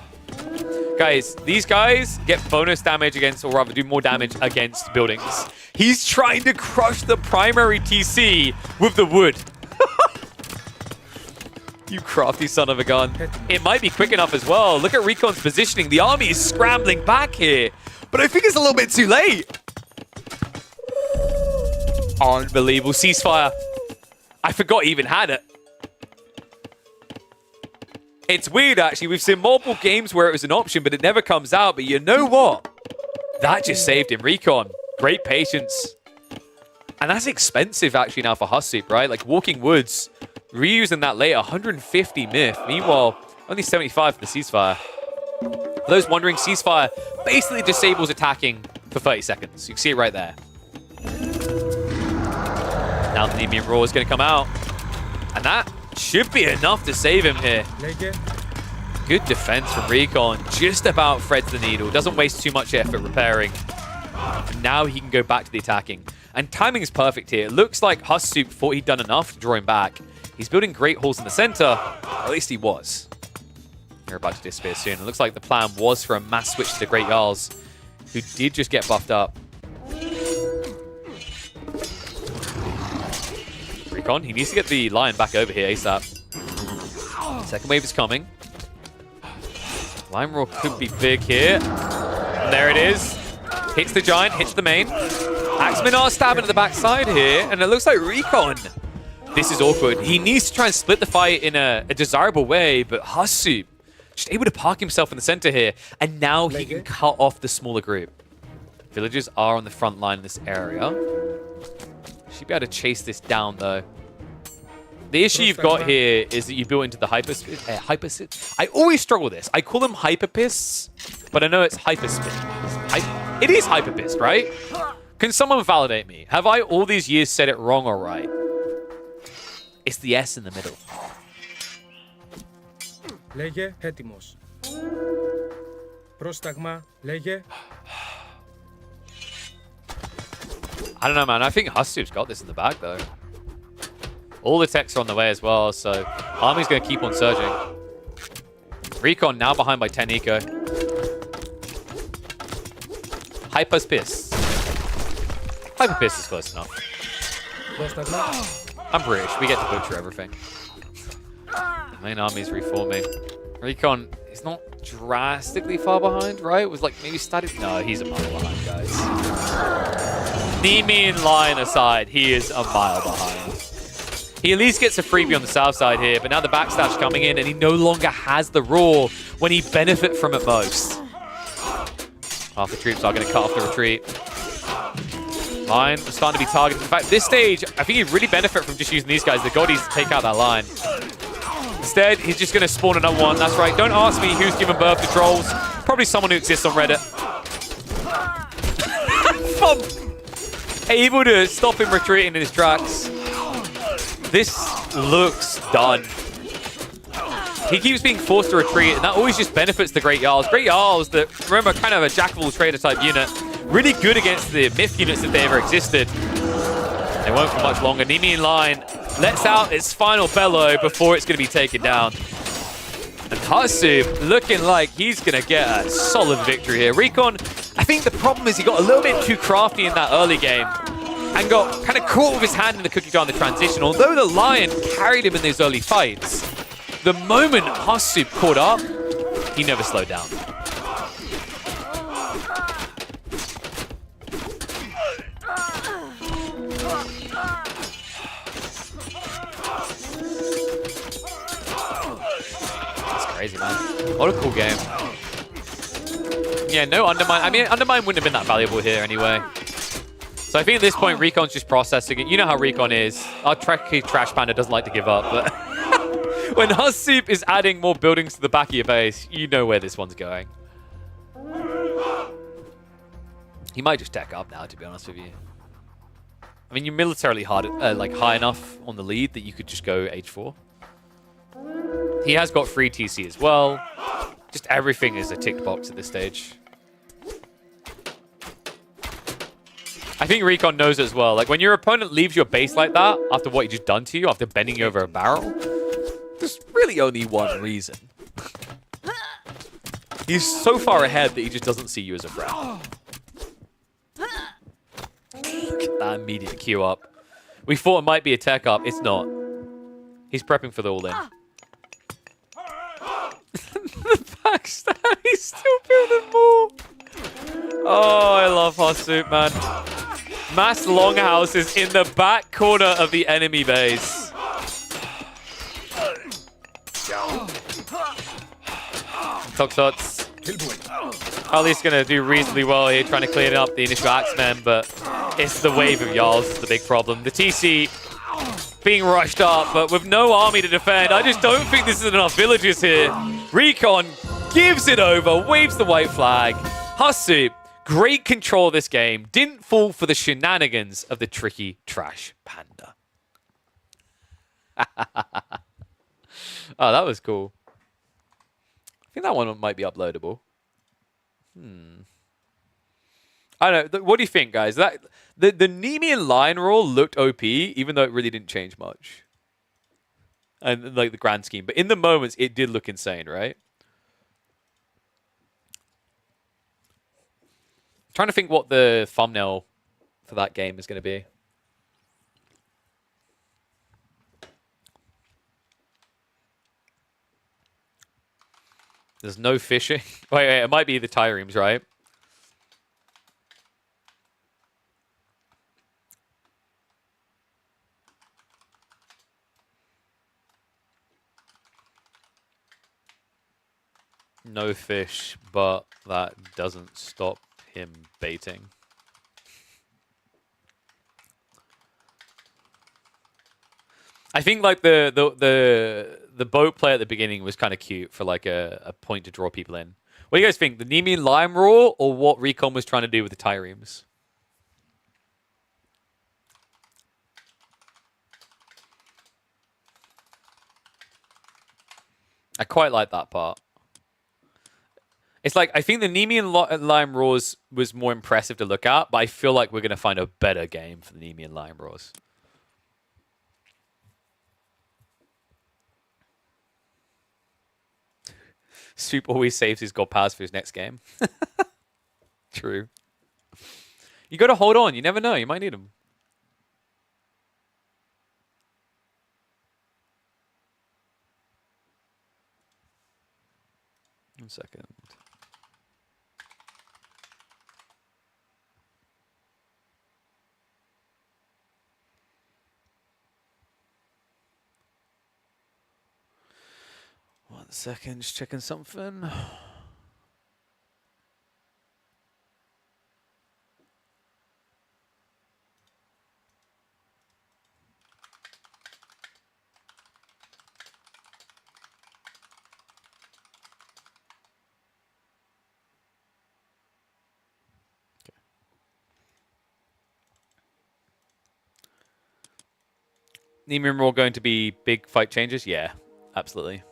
Guys, these guys get bonus damage against, or rather do more damage against buildings. He's trying to crush the primary TC with the wood. You crafty son of a gun. It might be quick enough as well. Look at Recon's positioning. The army is scrambling back here. But I think it's a little bit too late. Unbelievable. Ceasefire. I forgot he even had it. It's weird, actually. We've seen multiple games where it was an option, but it never comes out. But you know what? That just saved him. Recon. Great patience. And that's expensive actually now for Hussup, right? Like Walking Woods, reusing that later, 150 myth. Meanwhile, only 75 for the ceasefire. For those wondering, ceasefire basically disables attacking for 30 seconds. You can see it right there. Now the Nemean Roar is going to come out. And that should be enough to save him here. Good defense from Recon. Just about threads the needle. Doesn't waste too much effort repairing. And now he can go back to the attacking. And timing is perfect here. It looks like Hussup thought he'd done enough to draw him back. He's building great halls in the center. At least he was. They're about to disappear soon. It looks like the plan was for a mass switch to the Great Jarls, who did just get buffed up. Recon, he needs to get the Lion back over here ASAP. Second wave is coming. Lion Roar could be big here. And there it is. Hits the Giant, hits the main. Axminar stabbing at the backside here, and it looks like Recon. This is awkward. He needs to try and split the fight in a desirable way, but Hussup just able to park himself in the center here, and now he can cut off the smaller group. Villagers are on the front line in this area. Should be able to chase this down, though. The issue you've got here is that you built into the hyperspit. I always struggle with this. I call them hyperpists, but I know it's hyperspit. It is hyperpist, right? Can someone validate me? Have I all these years said it wrong or right? It's the S in the middle. Λέγε έτοιμος. Πρόσταγμα, λέγε. I don't know, man. I think Hussup's got this in the bag, though. All the techs are on the way as well, so Army's going to keep on surging. Recon now behind by 10 eco. Hyperpiss. Hyperpiss is close enough. I'm British. We get to butcher everything. The main army's reforming. Recon is not drastically far behind, right? It was like maybe static. No, he's a mile behind, guys. Nemean line aside, he is a mile behind. He at least gets a freebie on the south side here, but now the backstab's coming in and he no longer has the roar when he benefit from it most. Half the troops are going to cut off the retreat. Line starting to be targeted. In fact, this stage, I think he'd really benefit from just using these guys, the Goddies, to take out that line. Instead, he's just going to spawn another one. That's right. Don't ask me who's given birth to trolls. Probably someone who exists on Reddit. Able to stop him retreating in his tracks. This looks done. He keeps being forced to retreat, and that always just benefits the Great Jarls. Great Jarls that, remember, kind of a jack-of-all-trader type unit. Really good against the myth units if they ever existed. They won't for much longer. Nemean line lets out its final bellow before it's going to be taken down. And Hussup looking like he's going to get a solid victory here. Recon, I think the problem is he got a little bit too crafty in that early game and got kind of caught with his hand in the cookie jar in the transition. Although the Lion carried him in those early fights, the moment Hussup caught up, he never slowed down. Crazy, man. What a cool game. Yeah, no Undermine. I mean, Undermine wouldn't have been that valuable here anyway. So I think at this point, Recon's just processing it. You know how Recon is. Our Trekkie Trash Panda doesn't like to give up, but when Hussup is adding more buildings to the back of your base, you know where this one's going. He might just tech up now, to be honest with you. I mean, you're militarily hard, like high enough on the lead that you could just go H4. He has got free TC as well. Just everything is a ticked box at this stage. I think Recon knows it as well. Like, when your opponent leaves your base like that, after what he just done to you, after bending you over a barrel, there's really only one reason. He's so far ahead that he just doesn't see you as a threat. Look at that immediate queue up. We thought it might be a tech up. It's not. He's prepping for the all-in. The backstab, he's still building more. Oh, I love Hussup, man. Mass longhouses in the back corner of the enemy base. Toxots Harley's going to do reasonably well here, trying to clean up the initial Axemen, but it's the wave of Jarls that's the big problem. The TC being rushed up, but with no army to defend. I just don't think this is enough villagers here. Recon gives it over, waves the white flag. Hasu, great control of this game. Didn't fall for the shenanigans of the tricky trash panda. Oh, that was cool. I think that one might be uploadable. I don't know. What do you think, guys? That the Nemean line roll looked OP, even though it really didn't change much. And like the grand scheme. But in the moments, it did look insane, right? I'm trying to think what the thumbnail for that game is going to be. There's no fishing. Wait, it might be the Tyreems, right? No fish, but that doesn't stop him baiting. I think like the boat play at the beginning was kind of cute for like a point to draw people in. What do you guys think? The Nemean Lime Roar or what Recon was trying to do with the Tyreems? I quite like that part. It's like, I think the Nemean Lime Roars was more impressive to look at, but I feel like we're going to find a better game for the Nemean Lime Roars. Soup always saves his gold powers for his next game. True. You got to hold on. You never know. You might need them. One second. One second, just checking something. Nemean Roar going to be big fight changes? Yeah, absolutely.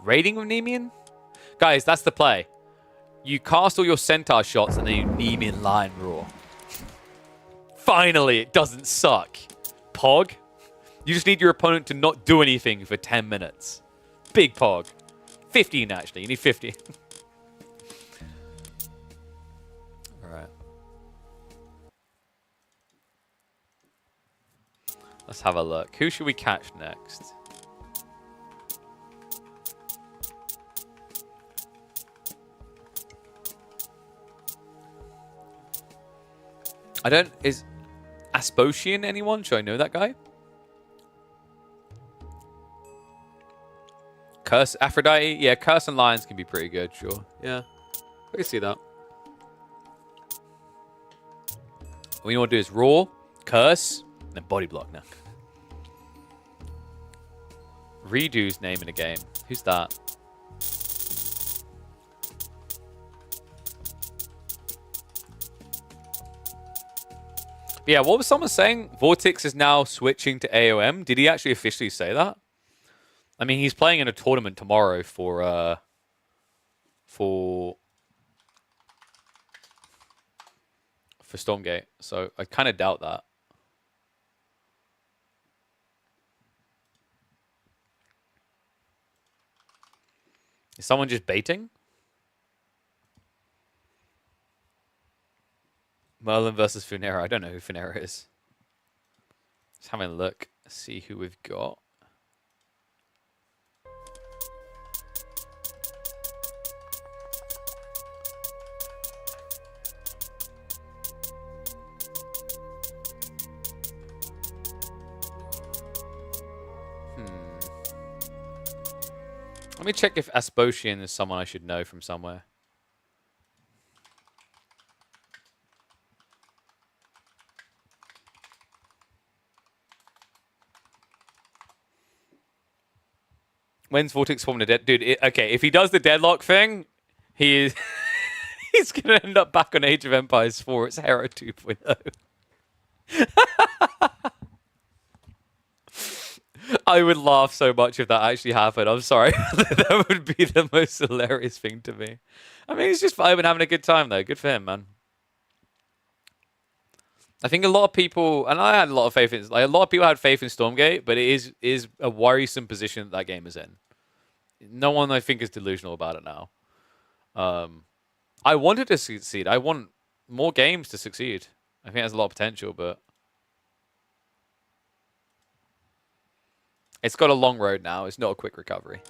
Raiding with Nemean? Guys, that's the play. You cast all your Centaur shots and then you Nemean Lion Roar. Finally, it doesn't suck. Pog. You just need your opponent to not do anything for 10 minutes. Big Pog. 15, actually. You need 50. All right. Let's have a look. Who should we catch next? Is Asposian anyone? Should I know that guy? Curse Aphrodite? Yeah, Curse and Lions can be pretty good, sure. Yeah, I can see that. What you want to do is Roar, Curse, and then Body Block now. Redo's name in a game. Who's that? Yeah, what was someone saying? Vortex is now switching to AoM. Did he actually officially say that? I mean, he's playing in a tournament tomorrow for Stormgate, so I kind of doubt that. Is someone just baiting? Merlin versus Funera. I don't know who Funera is. Just having a look. See who we've got. Let me check if Asposian is someone I should know from somewhere. When's Vortex forming a dead dude? Okay, if he does the deadlock thing, he is he's gonna end up back on Age of Empires 4. It's Hera 2.0. I would laugh so much if that actually happened. I'm sorry. That would be the most hilarious thing to me. I mean, he's just vibing, having a good time though. Good for him, man. I think a lot of people, and I had a lot of faith in, like a lot of people had faith in Stormgate, but it is a worrisome position that game is in. No one, I think, is delusional about it now. I wanted to succeed. I want more games to succeed. I think there's a lot of potential, but it's got a long road now. It's not a quick recovery.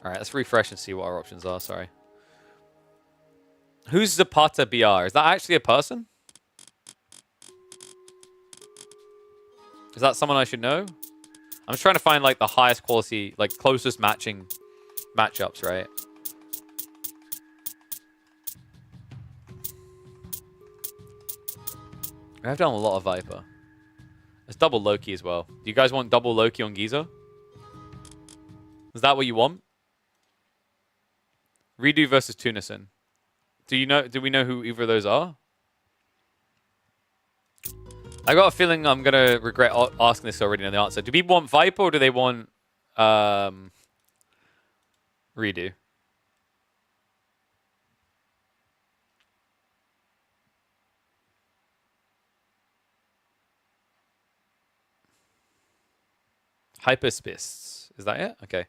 All right, let's refresh and see what our options are. Sorry. Who's Zapata BR? Is that actually a person? Is that someone I should know? I'm just trying to find like the highest quality, like closest matching matchups, right? I've done a lot of Viper. There's double Loki as well. Do you guys want double Loki on Giza? Is that what you want? Redo versus Tunison. Do we know who either of those are? I got a feeling I'm gonna regret asking this already. Know the answer. Do people want Viper or do they want Redo? Hyperspists. Is that it? Okay.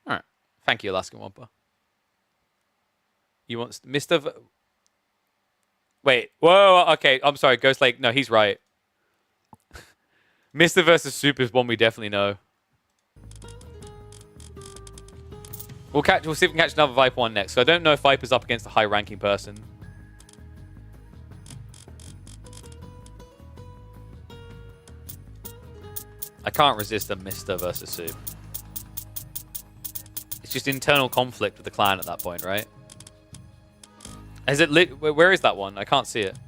All right. Thank you, Alaskan Wampa. You want Mr. Wait. Whoa. Okay. I'm sorry. Ghost Lake. No, he's right. Mr. versus Super is one we definitely know. We'll see if we can catch another Viper one next. So I don't know if Viper's up against a high-ranking person. I can't resist a Mr. versus Soup. It's just internal conflict with the clan at that point, right? Is it lit? Where is that one? I can't see it.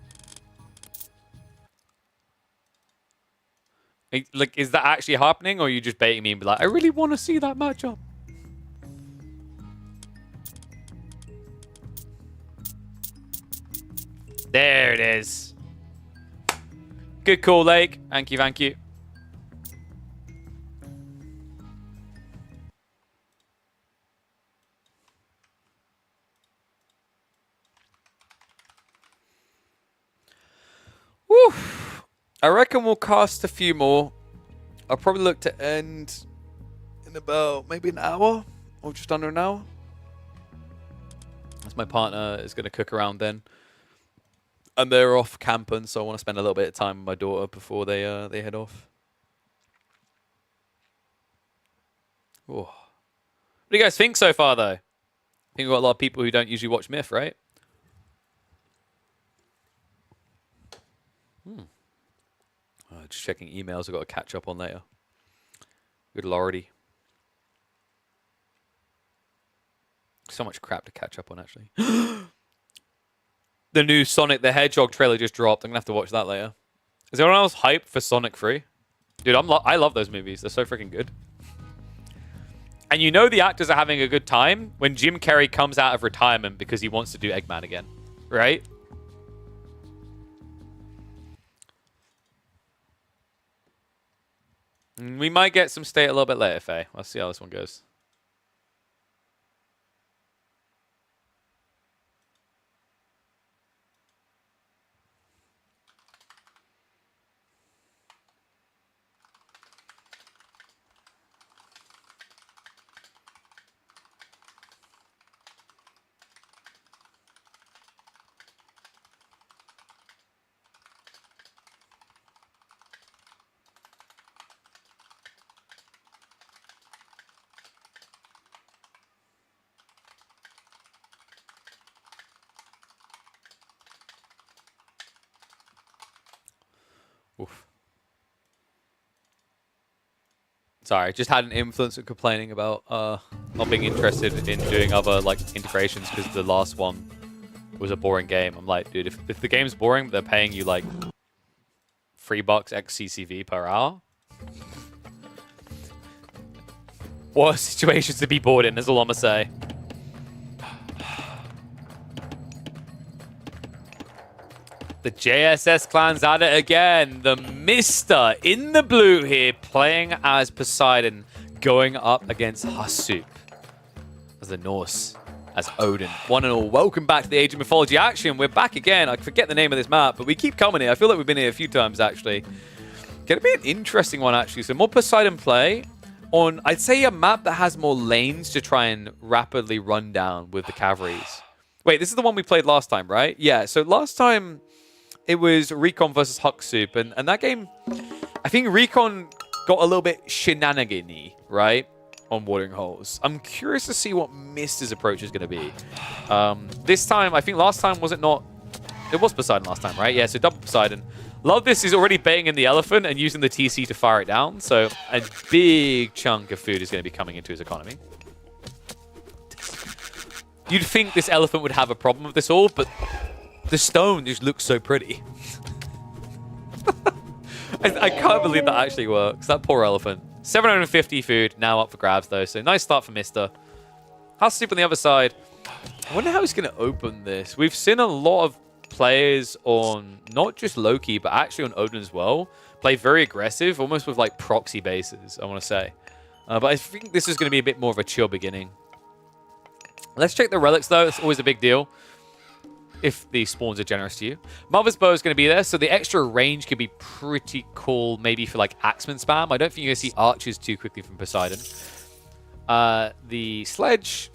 Like, is that actually happening, or are you just baiting me and be like, I really want to see that matchup? There it is. Good call, Lake. Thank you, thank you. Woo. I reckon we'll cast a few more. I'll probably look to end in about maybe an hour or just under an hour. As my partner is going to cook around then. And they're off camping, so I want to spend a little bit of time with my daughter before they head off. Ooh. What do you guys think so far, though? I think we've got a lot of people who don't usually watch Myth, right? Just checking emails I've got to catch up on later. Good lordy. So much crap to catch up on, actually. The new Sonic the Hedgehog trailer just dropped. I'm going to have to watch that later. Is anyone else hyped for Sonic 3? Dude, I love those movies. They're so freaking good. And you know the actors are having a good time when Jim Carrey comes out of retirement because he wants to do Eggman again. Right? We might get some state a little bit later, Faye. Let's see how this one goes. Sorry, just had an influence of complaining about not being interested in doing other like integrations because the last one was a boring game. I'm like, dude, if the game's boring, they're paying you like $3 X CCV per hour. What situations to be bored in is all I'm gonna say. The JSS clan's at it again. The Mister in the blue here, playing as Poseidon, going up against Hasup as the Norse, as Odin. One and all, welcome back to the Age of Mythology action. We're back again. I forget the name of this map, but we keep coming here. I feel like we've been here a few times, actually. Gonna be an interesting one, actually. So more Poseidon play on, I'd say, a map that has more lanes to try and rapidly run down with the cavalries. Wait, this is the one we played last time, right? Yeah, so last time it was Recon versus Hasup, and that game, I think Recon got a little bit shenanigan-y, right, on watering holes. I'm curious to see what Mister's approach is going to be. This time, I think last time, was it not? It was Poseidon last time, right? Yeah, so double Poseidon. Love this is already baiting in the elephant and using the TC to fire it down, so a big chunk of food is going to be coming into his economy. You'd think this elephant would have a problem with this all, but the stone just looks so pretty. I can't believe that actually works. That poor elephant. 750 food, now up for grabs though, so nice start for Mister. Hasup on the other side. I wonder how he's going to open this. We've seen a lot of players on, not just Loki, but actually on Odin as well, play very aggressive, almost with like proxy bases, I want to say. But I think this is going to be a bit more of a chill beginning. Let's check the relics though, it's always a big deal if the spawns are generous to you. Mother's Bow is going to be there, so the extra range could be pretty cool, maybe for like Axeman spam. I don't think you're going to see archers too quickly from Poseidon. The sledge,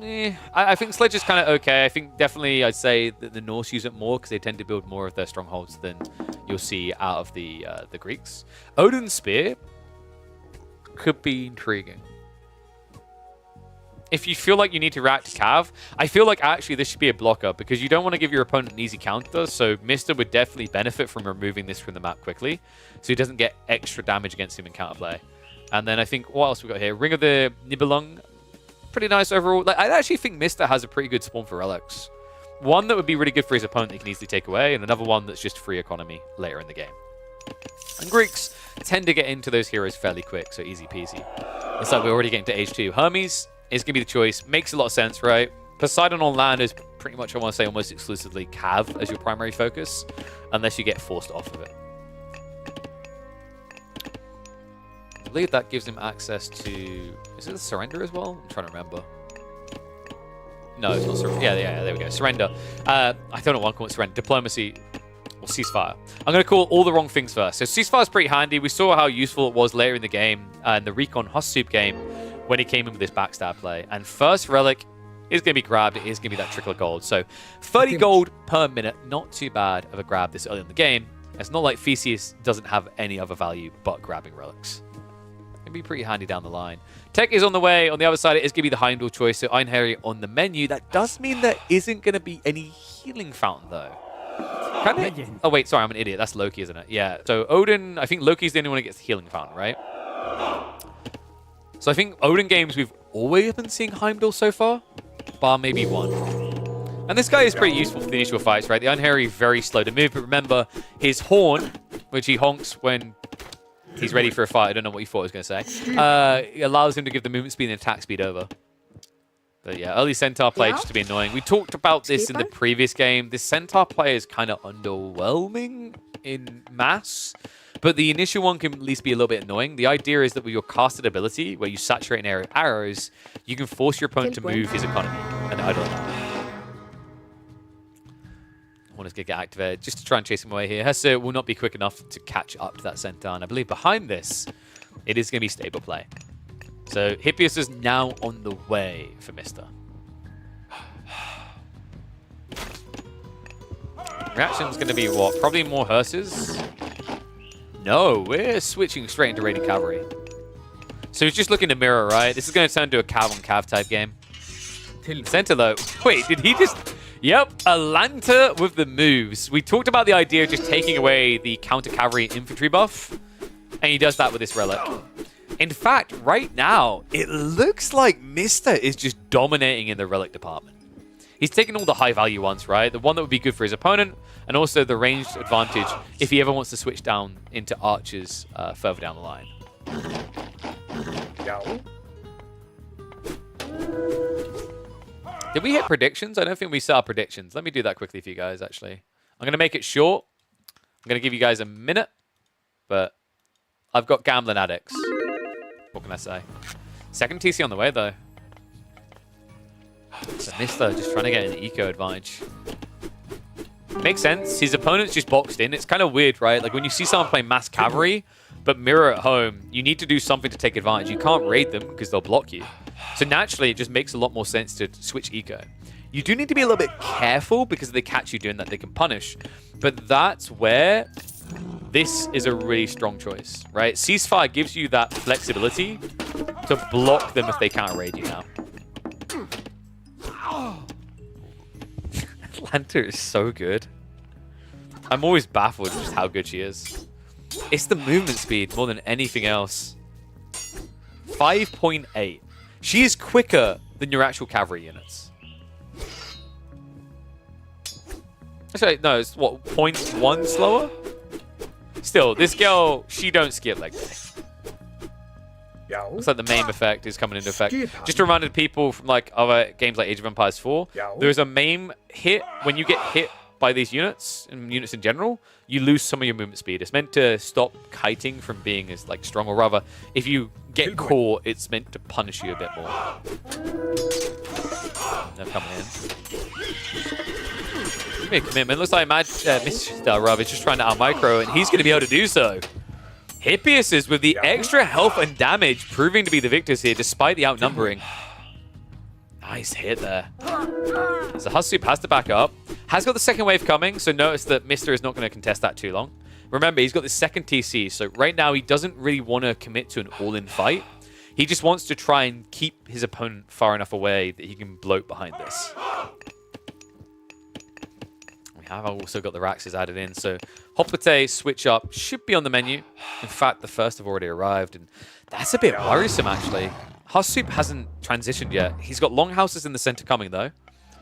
I think sledge is kind of okay. I think definitely I'd say that the Norse use it more because they tend to build more of their strongholds than you'll see out of the Greeks. Odin's spear could be intriguing. If you feel like you need to react to Cav, I feel like actually this should be a blocker because you don't want to give your opponent an easy counter, so Mister would definitely benefit from removing this from the map quickly so he doesn't get extra damage against him in counterplay. And then I think, what else we got here? Ring of the Nibelung. Pretty nice overall. Like, I actually think Mister has a pretty good spawn for relics. One that would be really good for his opponent he can easily take away, and another one that's just free economy later in the game. And Greeks tend to get into those heroes fairly quick, so easy peasy. It's like we're already getting to age 2. Hermes is going to be the choice. Makes a lot of sense, right? Poseidon on land is pretty much, I want to say, almost exclusively Cav as your primary focus, unless you get forced off of it. I believe that gives him access to... Is it a surrender as well? I'm trying to remember. No, it's not surrender. Yeah, there we go. Surrender. I don't know what I call it surrender. Diplomacy or ceasefire. I'm going to call all the wrong things first. So ceasefire is pretty handy. We saw how useful it was later in the game, in the Recon Hasup game, when he came in with this backstab play. And first relic is going to be grabbed. It is going to be that trickle of gold. So 30 gold per minute. Not too bad of a grab this early in the game. It's not like Theseus doesn't have any other value but grabbing relics. It'll be pretty handy down the line. Tech is on the way. On the other side, it is going to be the Heimdall choice. So Einherjar on the menu. That does mean there isn't going to be any healing fountain, though. Oh, wait. Sorry, I'm an idiot. That's Loki, isn't it? Yeah. So Odin, I think Loki's the only one that gets the healing fountain, right? So I think Odin games, we've always been seeing Heimdall so far, bar maybe one. And this guy is pretty useful for the initial fights, right? The Einherjar is very slow to move, but remember, his horn, which he honks when he's ready for a fight, I don't know what you thought I was going to say, allows him to give the movement speed and attack speed over. But yeah, early Centaur play just to be annoying. We talked about this in the previous game. This Centaur play is kind of underwhelming in mass. But the initial one can at least be a little bit annoying. The idea is that with your casted ability, where you saturate an area with arrows, you can force your opponent to move his economy. And I don't know. One is going to get activated just to try and chase him away here. Hesse will not be quick enough to catch up to that Centaur. And I believe behind this, it is going to be stable play. So Hippias is now on the way for Mister. Reaction's going to be what? Probably more hearses? No, we're switching straight into raiding cavalry. So he's just looking to mirror, right? This is going to turn into a cav on cav type game. Center though. Wait, did he just... Yep, Atlanta with the moves. We talked about the idea of just taking away the counter cavalry infantry buff. And he does that with this relic. In fact, right now, it looks like Mister is just dominating in the relic department. He's taking all the high-value ones, right? The one that would be good for his opponent, and also the ranged advantage if he ever wants to switch down into archers further down the line. Did we hit predictions? I don't think we saw predictions. Let me do that quickly for you guys, actually. I'm going to make it short. I'm going to give you guys a minute, but I've got gambling addicts. What can I say? Second TC on the way, though. So Mister just trying to get an eco advantage. Makes sense. His opponent's just boxed in. It's kind of weird, right? Like when you see someone play mass cavalry, but mirror at home, you need to do something to take advantage. You can't raid them because they'll block you. So naturally, it just makes a lot more sense to switch eco. You do need to be a little bit careful because if they catch you doing that, they can punish. But that's where this is a really strong choice, right? Ceasefire gives you that flexibility to block them if they can't raid you now. Atlanta is so good. I'm always baffled at just how good she is. It's the movement speed more than anything else. 5.8. She is quicker than your actual cavalry units. Actually, no, it's what, 0.1 slower? Still, this girl, she don't skip like this. Looks like the main effect is coming into effect. Just to remind people from like other games like Age of Empires 4, there's a main hit. When you get hit by these units, and units in general, you lose some of your movement speed. It's meant to stop kiting from being as like strong, or rather, if you get caught, it's meant to punish you a bit more. They're coming in. Give me a commitment. Looks like Mr. Rub is just trying to out-micro, and he's going to be able to do so. Hippias with the extra health and damage proving to be the victors here despite the outnumbering. Nice hit there. So Hussup has to back up. Has got the second wave coming, so notice that Mister is not going to contest that too long. Remember, he's got the second TC, so right now he doesn't really want to commit to an all-in fight. He just wants to try and keep his opponent far enough away that he can bloat behind this. I've also got the Raxes added in, so Hoplite switch up should be on the menu. In fact, the first have already arrived, and that's a bit worrisome, actually. Hussup hasn't transitioned yet. He's got longhouses in the center coming, though,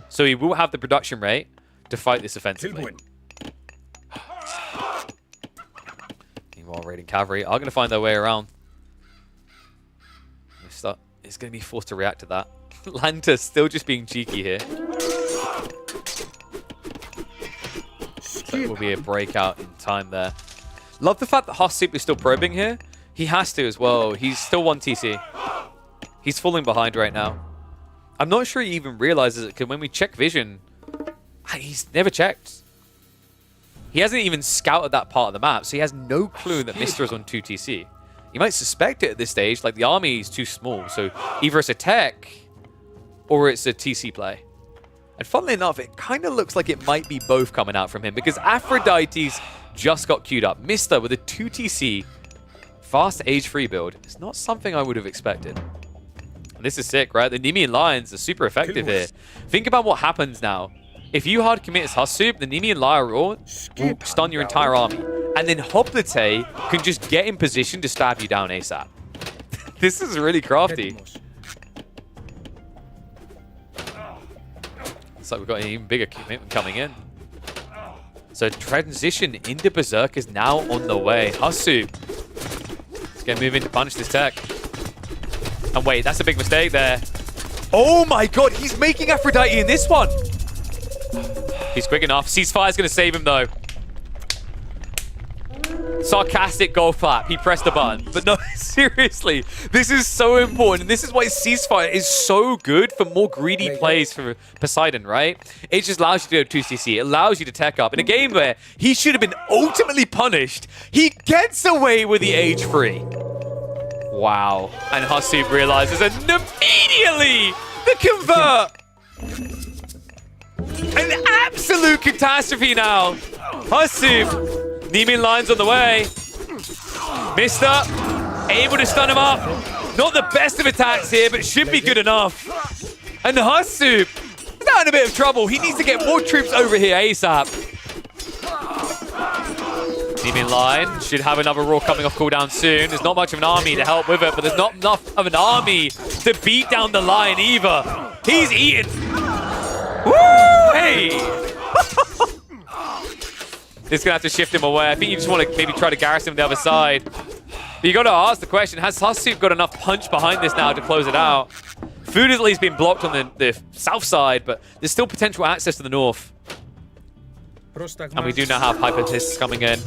so he will have the production rate to fight this offensively. Meanwhile, raiding cavalry are going to find their way around. Mister is going to be forced to react to that. Lanta still just being cheeky here. So it will be a breakout in time there. Love the fact that Hussup is still probing here. He has to as well. He's still 1 TC. He's falling behind right now. I'm not sure he even realizes it, because when we check vision, he's never checked. He hasn't even scouted that part of the map, so he has no clue that Mister is on 2 TC. You might suspect it at this stage, like the army is too small, so either it's a tech or it's a TC play. And funnily enough, it kind of looks like it might be both coming out from him, because Aphrodite's just got queued up. Mister with a 2 TC fast age-free build. It's not something I would have expected. And this is sick, right? The Nemean Lions are super effective here. Think about what happens now. If you hard commit as Hussup, the Nemean Lion will stun your entire army. And then Hoplite can just get in position to stab you down ASAP. This is really crafty. Looks like we've got an even bigger commitment coming in. So transition into Berserk is now on the way. Hussup is going to move in to punish this tech. And wait, that's a big mistake there. Oh my god, he's making Aphrodite in this one. He's quick enough. Ceasefire's going to save him though. Sarcastic golf clap. He pressed the button. But no, seriously, this is so important. And this is why Ceasefire is so good for more greedy plays for Poseidon, right? It just allows you to go 2CC. It allows you to tech up. In a game where he should have been ultimately punished, he gets away with the age free. Wow. And Hussup realizes, and immediately the convert. An absolute catastrophe now. Hussup. Nemean Lions on the way. Mister, able to stun him up. Not the best of attacks here, but should be good enough. And Hussup is now in a bit of trouble. He needs to get more troops over here ASAP. Team in line should have another roar coming off cooldown soon. There's not much of an army to help with it, but there's not enough of an army to beat down the Lion either. He's eating. Woo! Hey! He's gonna have to shift him away. I think you just want to maybe try to garrison the other side. But you got to ask the question, has Hussup got enough punch behind this now to close it out? Food has at least been blocked on the south side, but there's still potential access to the north. And we do now have Hyper-Fists coming in.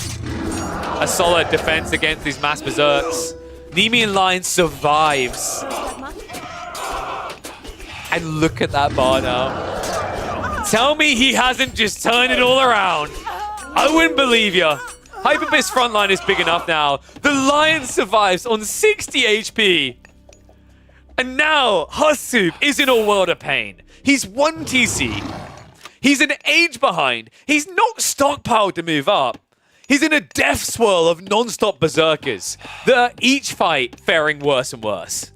A solid defense against these mass berserks. Nemean line survives. And look at that bar now. Tell me he hasn't just turned it all around. I wouldn't believe you. Hyper-Fist frontline is big enough now. The Lion survives on 60 HP. And now Hussup is in a world of pain. He's 1 TC. He's an age behind. He's not stockpiled to move up. He's in a death swirl of non-stop berserkers that are each fight faring worse and worse.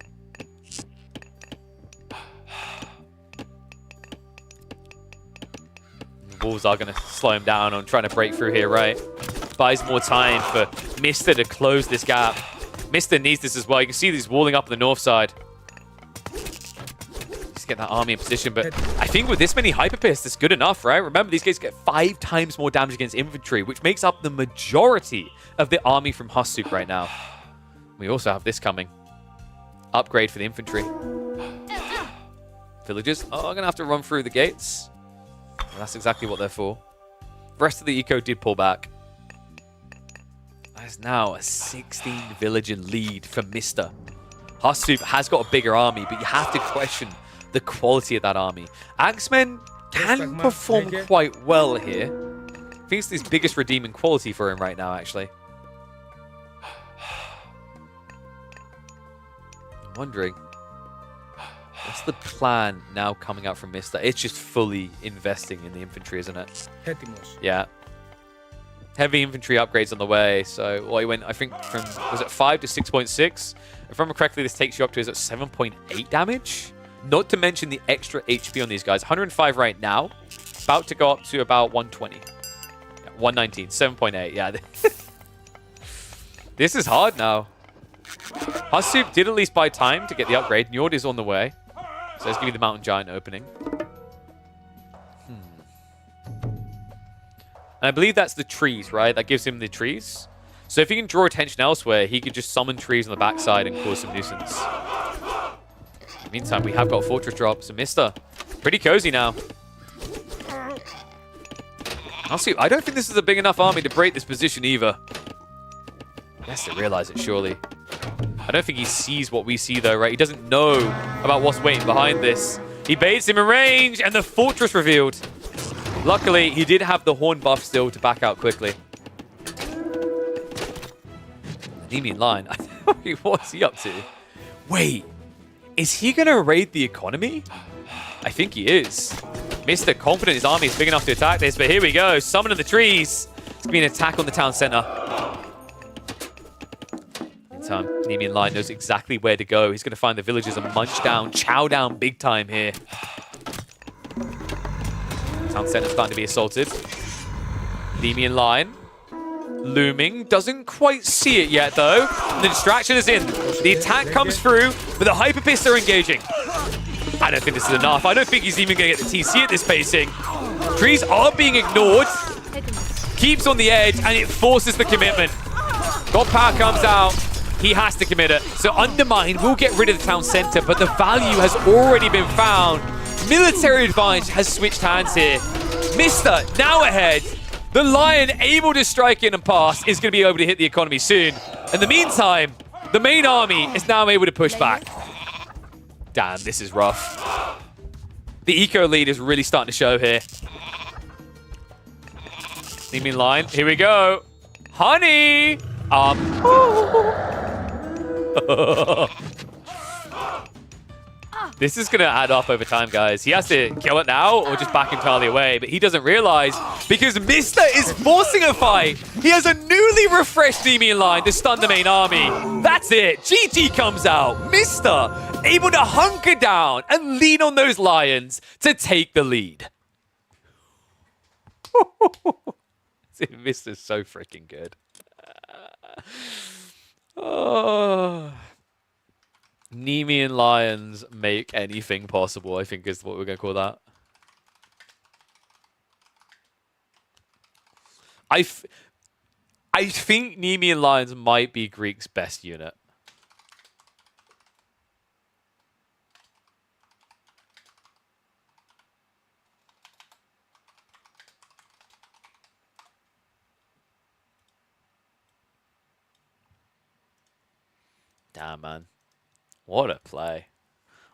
The Wolves are going to slow him down on trying to break through here, right? Buys more time for Mr. to close this gap. Mr. needs this as well. You can see he's walling up on the north side. Get that army in position, but I think with this many Hyper-Fists, it's good enough, right? Remember, these guys get 5 times more damage against infantry, which makes up the majority of the army from Hussup right now. We also have this coming. Upgrade for the infantry. Villagers are going to have to run through the gates. And that's exactly what they're for. The rest of the eco did pull back. That is now a 16 villager lead for Mr. Hussup has got a bigger army, but you have to question the quality of that army. Axemen can perform quite well here. I think it's his biggest redeeming quality for him right now, actually. I'm wondering, what's the plan now coming out from Mr.? It's just fully investing in the infantry, isn't it? Yeah. Heavy infantry upgrades on the way. So, well, he went, I think, from, was it 5 to 6.6? If I remember correctly, this takes you up to, is it 7.8 damage? Not to mention the extra HP on these guys. 105 right now. About to go up to about 120. Yeah, 119. 7.8. Yeah. This is hard now. Hussup did at least buy time to get the upgrade. Njord is on the way. So let's give you the Mountain Giant opening. And I believe that's the trees, right? That gives him the trees. So if he can draw attention elsewhere, he could just summon trees on the backside and cause some nuisance. In the meantime, we have got Fortress drop. So Mr. pretty cozy now. I don't think this is a big enough army to break this position either. He has to realize it, surely. I don't think he sees what we see, though, right? He doesn't know about what's waiting behind this. He baits him in range, and the Fortress revealed. Luckily, he did have the Horn buff still to back out quickly. Nemean line. What's he up to? Wait, is he going to raid the economy? I think he is. Mr. confident his army is big enough to attack this, but here we go. Summoning the trees. It's going to be an attack on the town center. Meantime, Nemean line knows exactly where to go. He's going to find the villagers and munch down, chow down big time here. Town center starting to be assaulted. Nemean line looming. Doesn't quite see it yet, though. The distraction is in. The attack comes through, but the Hyper-Fists are engaging. I don't think this is enough. I don't think he's even going to get the TC at this pacing. Trees are being ignored. Keeps on the edge, and it forces the commitment. God Power comes out. He has to commit it. So Undermine will get rid of the town center, but the value has already been found. Military advantage has switched hands here. Mr. now ahead. The Lion, able to strike in and pass, is going to be able to hit the economy soon. In the meantime, the main army is now able to push back. Damn, this is rough. The eco lead is really starting to show here. Nemean line, here we go. Honey! This is going to add up over time, guys. He has to kill it now or just back entirely away, but he doesn't realize because Mr. is forcing a fight. He has a newly refreshed Nemean line to stun the main army. That's it. GT comes out. Mr. able to hunker down and lean on those lions to take the lead. Mr.'s so freaking good. Oh. Nemean lions make anything possible, I think is what we're going to call that. I think Nemean lions might be Greek's best unit. Damn, man. What a play.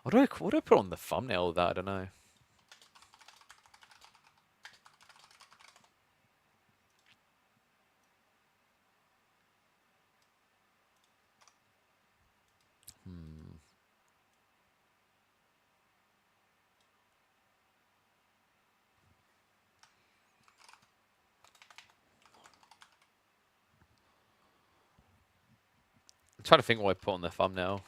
What do I put on the thumbnail of that? I don't know. I'm trying to think what I put on the thumbnail.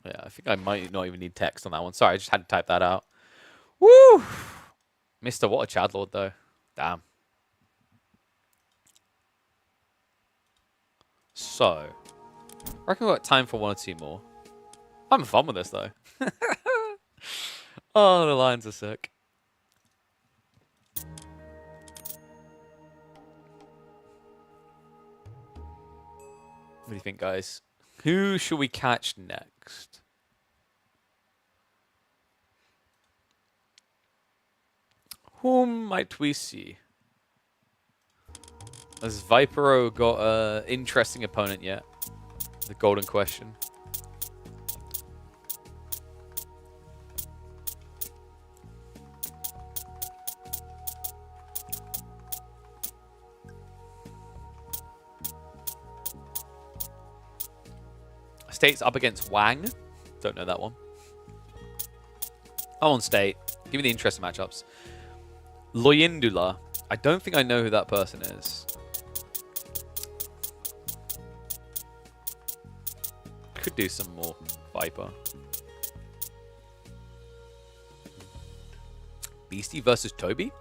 Yeah, I think I might not even need text on that one. Sorry, I just had to type that out. Woo! Mr. What a Chad Lord, though. Damn. So, I reckon we've got time for one or two more. I'm having fun with this, though. Oh, the lines are sick. What do you think, guys? Who should we catch next? Whom might we see? Has Vipero got an interesting opponent yet? The golden question. State's up against Wang. Don't know that one. I'm on State. Give me the interesting matchups. Loyindula. I don't think I know who that person is. Could do some more Viper. Beastie versus Toby?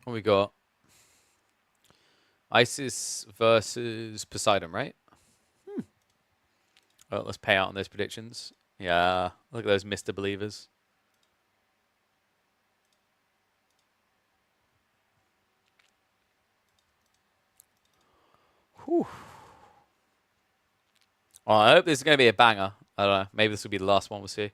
What we got? Isis versus Poseidon, right? Oh, let's pay out on those predictions. Yeah, look at those Mr. Believers. Whew. Well, I hope this is going to be a banger. I don't know. Maybe this will be the last one. We'll see.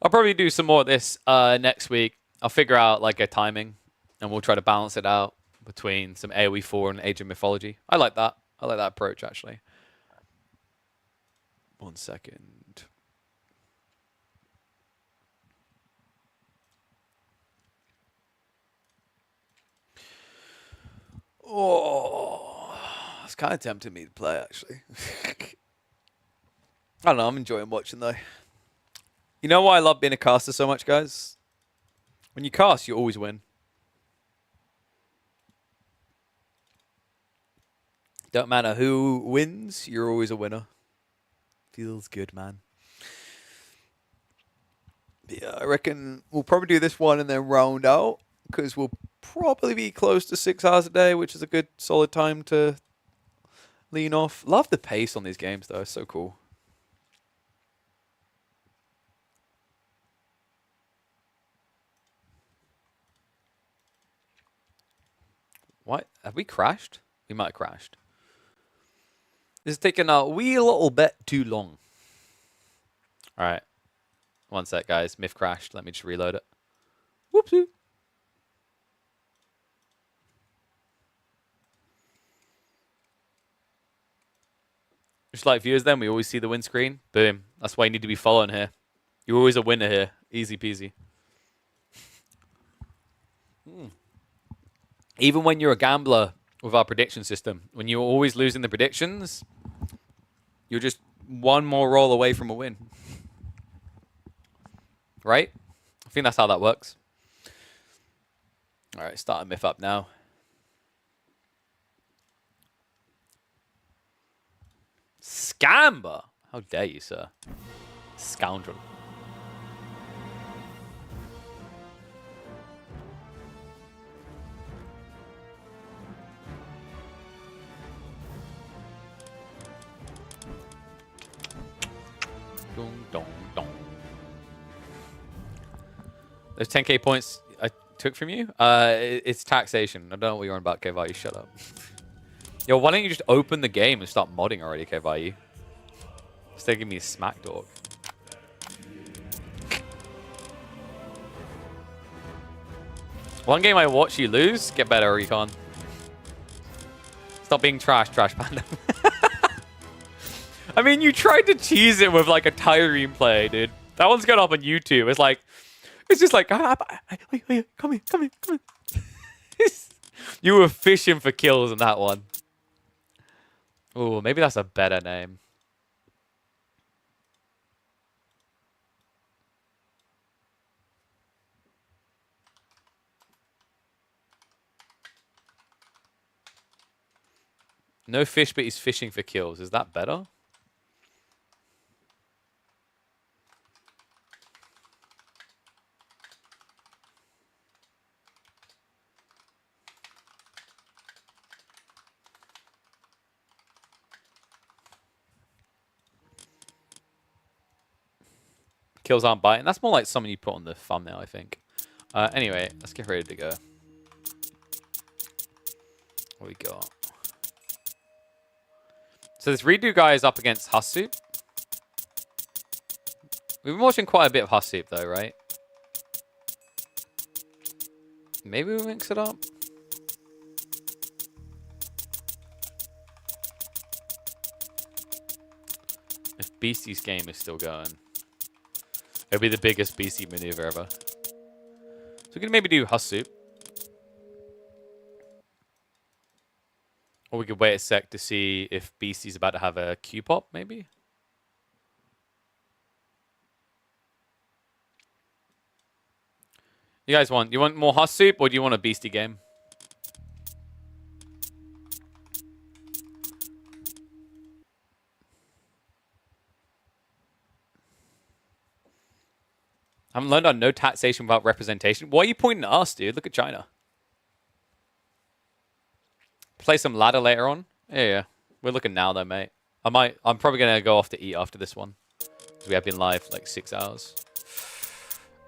I'll probably do some more of this next week. I'll figure out like a timing, and we'll try to balance it out between some AoE 4 and Age of Mythology. I like that. I like that approach, actually. 1 second. Oh, it's kind of tempting me to play, actually. I don't know. I'm enjoying watching, though. You know why I love being a caster so much, guys? When you cast, you always win. Don't matter who wins, you're always a winner. Feels good, man. Yeah, I reckon we'll probably do this one and then round out, because we'll probably be close to 6 hours a day, which is a good solid time to lean off. Love the pace on these games, though. It's so cool. What? Have we crashed? We might have crashed. This is taking a wee little bit too long. All right. 1 sec, guys. Myth crashed. Let me just reload it. Whoopsie. Just like viewers then, we always see the win screen. Boom. That's why you need to be following here. You're always a winner here. Easy peasy. Even when you're a gambler with our prediction system, when you're always losing the predictions, you're just one more roll away from a win. Right? I think that's how that works. All right, start a myth up now. Scamber! How dare you, sir? Scoundrel. Dong, dong, dong. Those 10k points I took from you? It's taxation. I don't know what you're on about, KVayu. Shut up. Yo, why don't you just open the game and start modding already, KVayu? Instead of giving me a smack dog. One game I watch you lose, get better, Recon. Stop being trash, Trash Panda. I mean, you tried to tease it with like a Tyrene play, dude. That one's going up on YouTube. It's just like, wait, come here. You were fishing for kills in that one. Oh, maybe that's a better name. No fish, but he's fishing for kills. Is that better? Kills aren't biting. That's more like something you put on the thumbnail, I think. Anyway, let's get ready to go. What we got? So this redo guy is up against Hussup. We've been watching quite a bit of Hussup though, right? Maybe we mix it up. If Beastie's game is still going, it'll be the biggest Beastie maneuver ever. So we can maybe do Hussup. Or we could wait a sec to see if Beastie's about to have a Q-pop, maybe? You guys want more Hussup or do you want a Beastie game? I haven't learned on no taxation without representation. Why are you pointing at us, dude? Look at China. Play some ladder later on. Yeah. We're looking now though, mate. I'm probably gonna go off to eat after this one. We have been live for like 6 hours.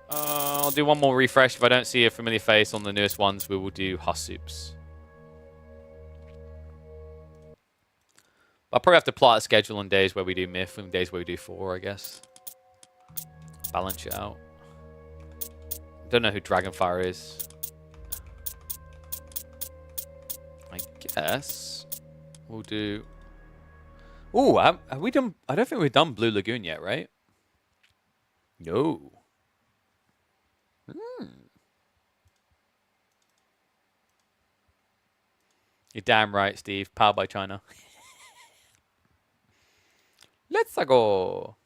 I'll do one more refresh. If I don't see a familiar face on the newest ones, we will do Hussups. I'll probably have to plot a schedule on days where we do Myth and days where we do 4, I guess. Balance it out. Don't know who Dragonfire is. I guess we'll do... Ooh, have we done... I don't think we've done Blue Lagoon yet, right? No. You're damn right, Steve. Powered by China. Let's go.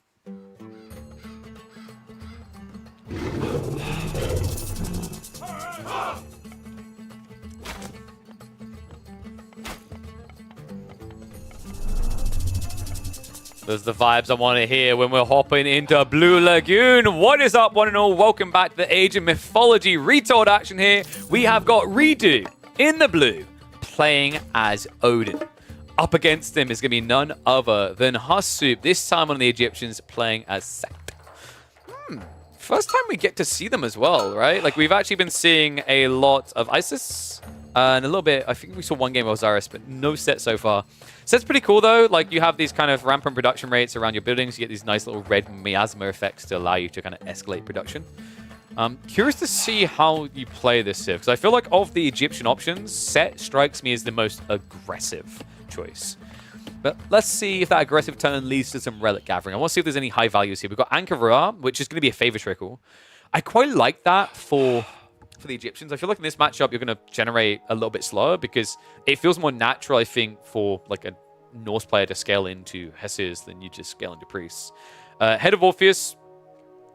Those are the vibes I want to hear when we're hopping into Blue Lagoon. What is up, one and all? Welcome back to the Age of Mythology retold action here. We have got Redo in the blue playing as Odin. Up against him is going to be none other than Hussup, this time on the Egyptians playing as Sect. First time we get to see them as well, right? Like, we've actually been seeing a lot of Isis and a little bit, I think we saw one game of Osiris, but no set so far. Set's pretty cool, though. Like, you have these kind of rampant production rates around your buildings. You get these nice little red miasma effects to allow you to kind of escalate production. Curious to see how you play this Civ, because I feel like of the Egyptian options, Set strikes me as the most aggressive choice. But let's see if that aggressive turn leads to some relic gathering. I want to see if there's any high values here. We've got Anchor Ra, which is going to be a favor trickle. I quite like that for the Egyptians. I feel like in this matchup, you're going to generate a little bit slower because it feels more natural, I think, for like a Norse player to scale into Hesses than you just scale into Priests. Head of Orpheus,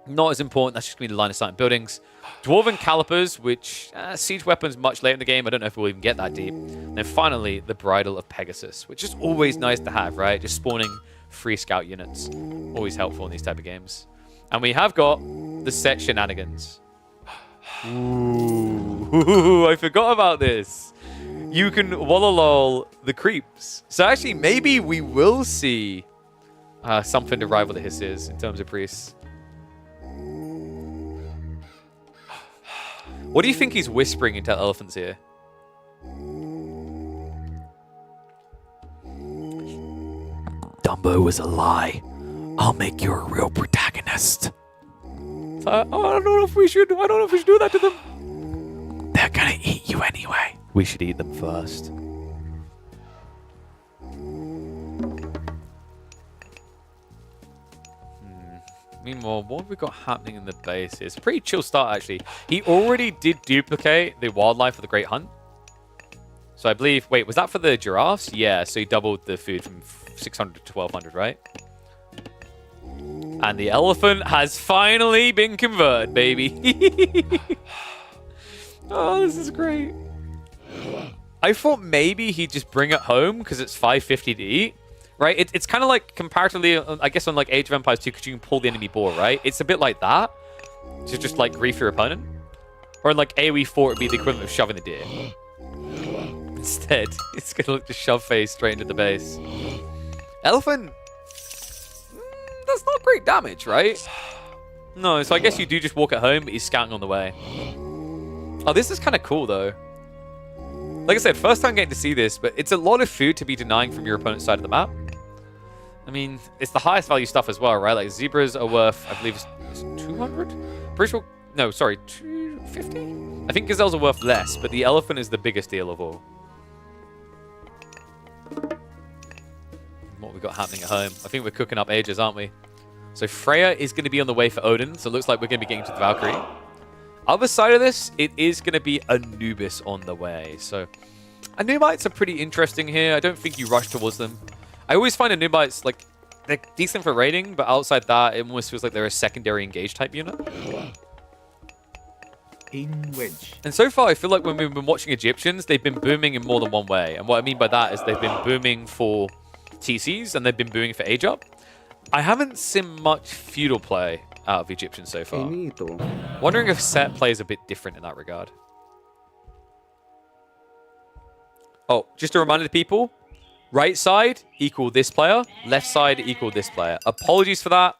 not as important. That's just going to be the line of sight in buildings. Dwarven Calipers, which siege weapons much later in the game. I don't know if we'll even get that deep. And then finally, the Bridle of Pegasus, which is always nice to have, right? Just spawning free scout units. Always helpful in these type of games. And we have got the set shenanigans. Ooh, I forgot about this. You can Wallalol the creeps. So actually, maybe we will see something to rival the Hisses in terms of priests. What do you think he's whispering into elephants here? Dumbo was a lie. I'll make you a real protagonist. I don't know if we should do that to them. They're gonna eat you anyway. We should eat them first. Meanwhile, what have we got happening in the base here? It's a pretty chill start, actually. He already did duplicate the wildlife for the Great Hunt. So I believe... Wait, was that for the giraffes? Yeah, so he doubled the food from 600 to 1,200, right? And the elephant has finally been converted, baby. Oh, this is great. I thought maybe he'd just bring it home because it's 550 to eat. Right? It's kind of like, comparatively, I guess on like Age of Empires 2, because you can pull the enemy boar, right? It's a bit like that. To just like grief your opponent. Or in like AoE 4, it'd be the equivalent of shoving the deer. Instead, it's going to look to shove face straight into the base. Elephant. That's not great damage, right? No, so I guess you do just walk at home, but he's scouting on the way. Oh, this is kind of cool, though. Like I said, first time getting to see this, but it's a lot of food to be denying from your opponent's side of the map. I mean, it's the highest value stuff as well, right? Like, zebras are worth, I believe, it's 200? Pretty sure, no, sorry, 250? I think gazelles are worth less, but the elephant is the biggest deal of all. What we got happening at home? I think we're cooking up ages, aren't we? So Freya is going to be on the way for Odin, so it looks like we're going to be getting to the Valkyrie. Other side of this, it is going to be Anubis on the way. So Anubites are pretty interesting here. I don't think you rush towards them. I always find Anubites, like, they're decent for raiding, but outside that, it almost feels like they're a secondary engage type unit. In wedge. And so far, I feel like when we've been watching Egyptians, they've been booming in more than one way. And what I mean by that is they've been booming for TCs, and they've been booming for age up. I haven't seen much feudal play out of Egyptians so far. Wondering if set plays a bit different in that regard. Oh, just a reminder to people, right side equal this player, left side equal this player. Apologies for that.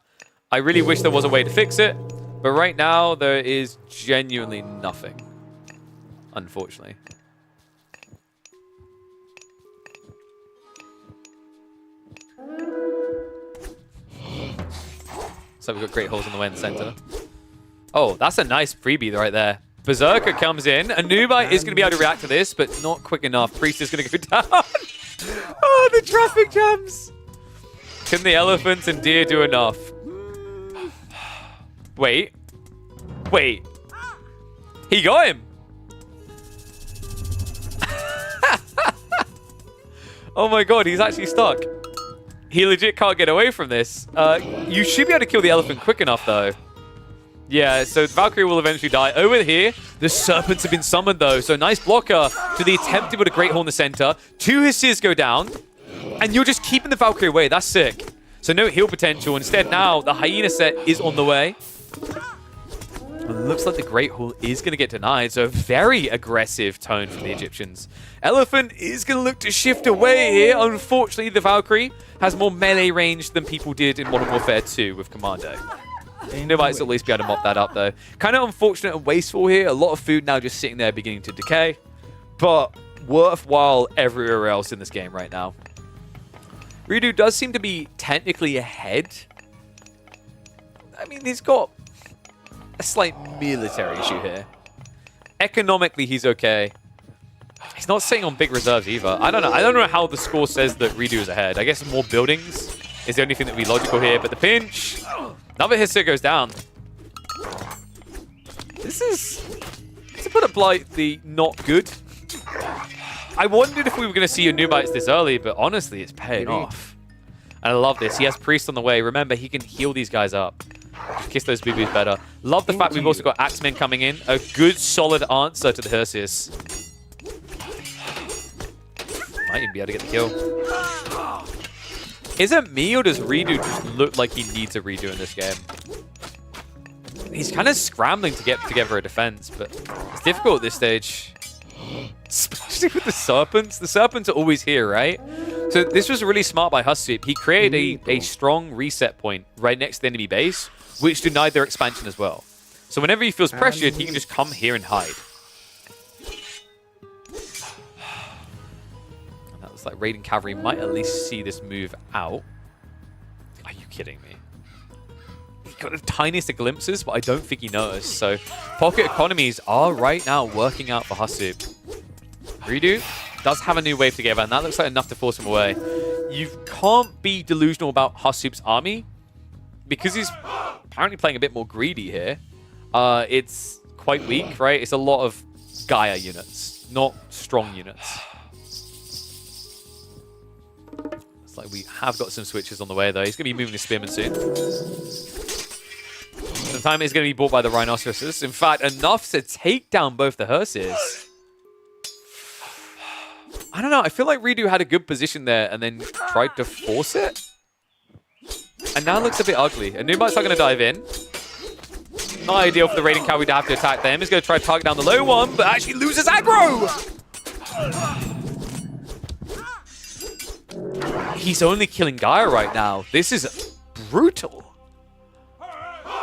I really wish there was a way to fix it, but right now there is genuinely nothing, unfortunately. So we've got great holes on the way in the center. Oh, that's a nice freebie right there. Berserker comes in. Anubite is going to be able to react to this, but not quick enough. Priest is going to go down. Oh, the traffic jams. Can the elephants and deer do enough? Wait. Wait. He got him. Oh my god, he's actually stuck. He legit can't get away from this. You should be able to kill the elephant quick enough, though. Yeah, so Valkyrie will eventually die. Over here, the serpents have been summoned, though. So nice blocker to the attempt to put a Great Hole in the center. 2 Hisses go down, and you're just keeping the Valkyrie away. That's sick. So no heal potential. Instead, now the Hyena set is on the way. It looks like the Great Hall is going to get denied, so a very aggressive tone from the Egyptians. Elephant is going to look to shift away here. Unfortunately, the Valkyrie has more melee range than people did in Modern Warfare 2 with Commando. Nobody's at least be able to mop that up, though. Kind of unfortunate and wasteful here. A lot of food now just sitting there beginning to decay, but worthwhile everywhere else in this game right now. Ridu does seem to be technically ahead. I mean, he's got a slight military issue here. Economically, he's okay. He's not sitting on big reserves either. I don't know. I don't know how the score says that Redo is ahead. I guess more buildings is the only thing that would be logical here. But the pinch, another Hissar goes down. This is, to put it politely, not good. I wondered if we were going to see a Nubites this early, but honestly, it's paying off. And I love this. He has Priest on the way. Remember, he can heal these guys up. Just kiss those boo-boos better. Love the fact we've also got Axemen coming in. A good, solid answer to the Hersius. Might even be able to get the kill. Is it me, or does Redo just look like he needs a redo in this game? He's kind of scrambling to get together a defense, but it's difficult at this stage. Especially with the Serpents. The Serpents are always here, right? So this was really smart by Husseep. He created a strong reset point right next to the enemy base, which denied their expansion as well. So whenever he feels pressured, he can just come here and hide. And that looks like Raiden Cavalry might at least see this move out. Are you kidding me? He got the tiniest of glimpses, but I don't think he noticed. So pocket economies are right now working out for Husseep. Redo does have a new wave together, and that looks like enough to force him away. You can't be delusional about Husseep's army, because he's apparently playing a bit more greedy here. It's quite weak, right? It's a lot of Gaia units, not strong units. It's like we have got some switches on the way, though. He's going to be moving the Spearman soon. Sometime he's going to be bought by the Rhinoceroses. In fact, enough to take down both the hearses. I don't know. I feel like Redo had a good position there and then tried to force it. And now it looks a bit ugly. And Nubites are going to dive in. Not ideal for the Raiden Cavalry to have to attack them. He's going to try to target down the low one, but actually loses aggro! He's only killing Gaia right now. This is brutal.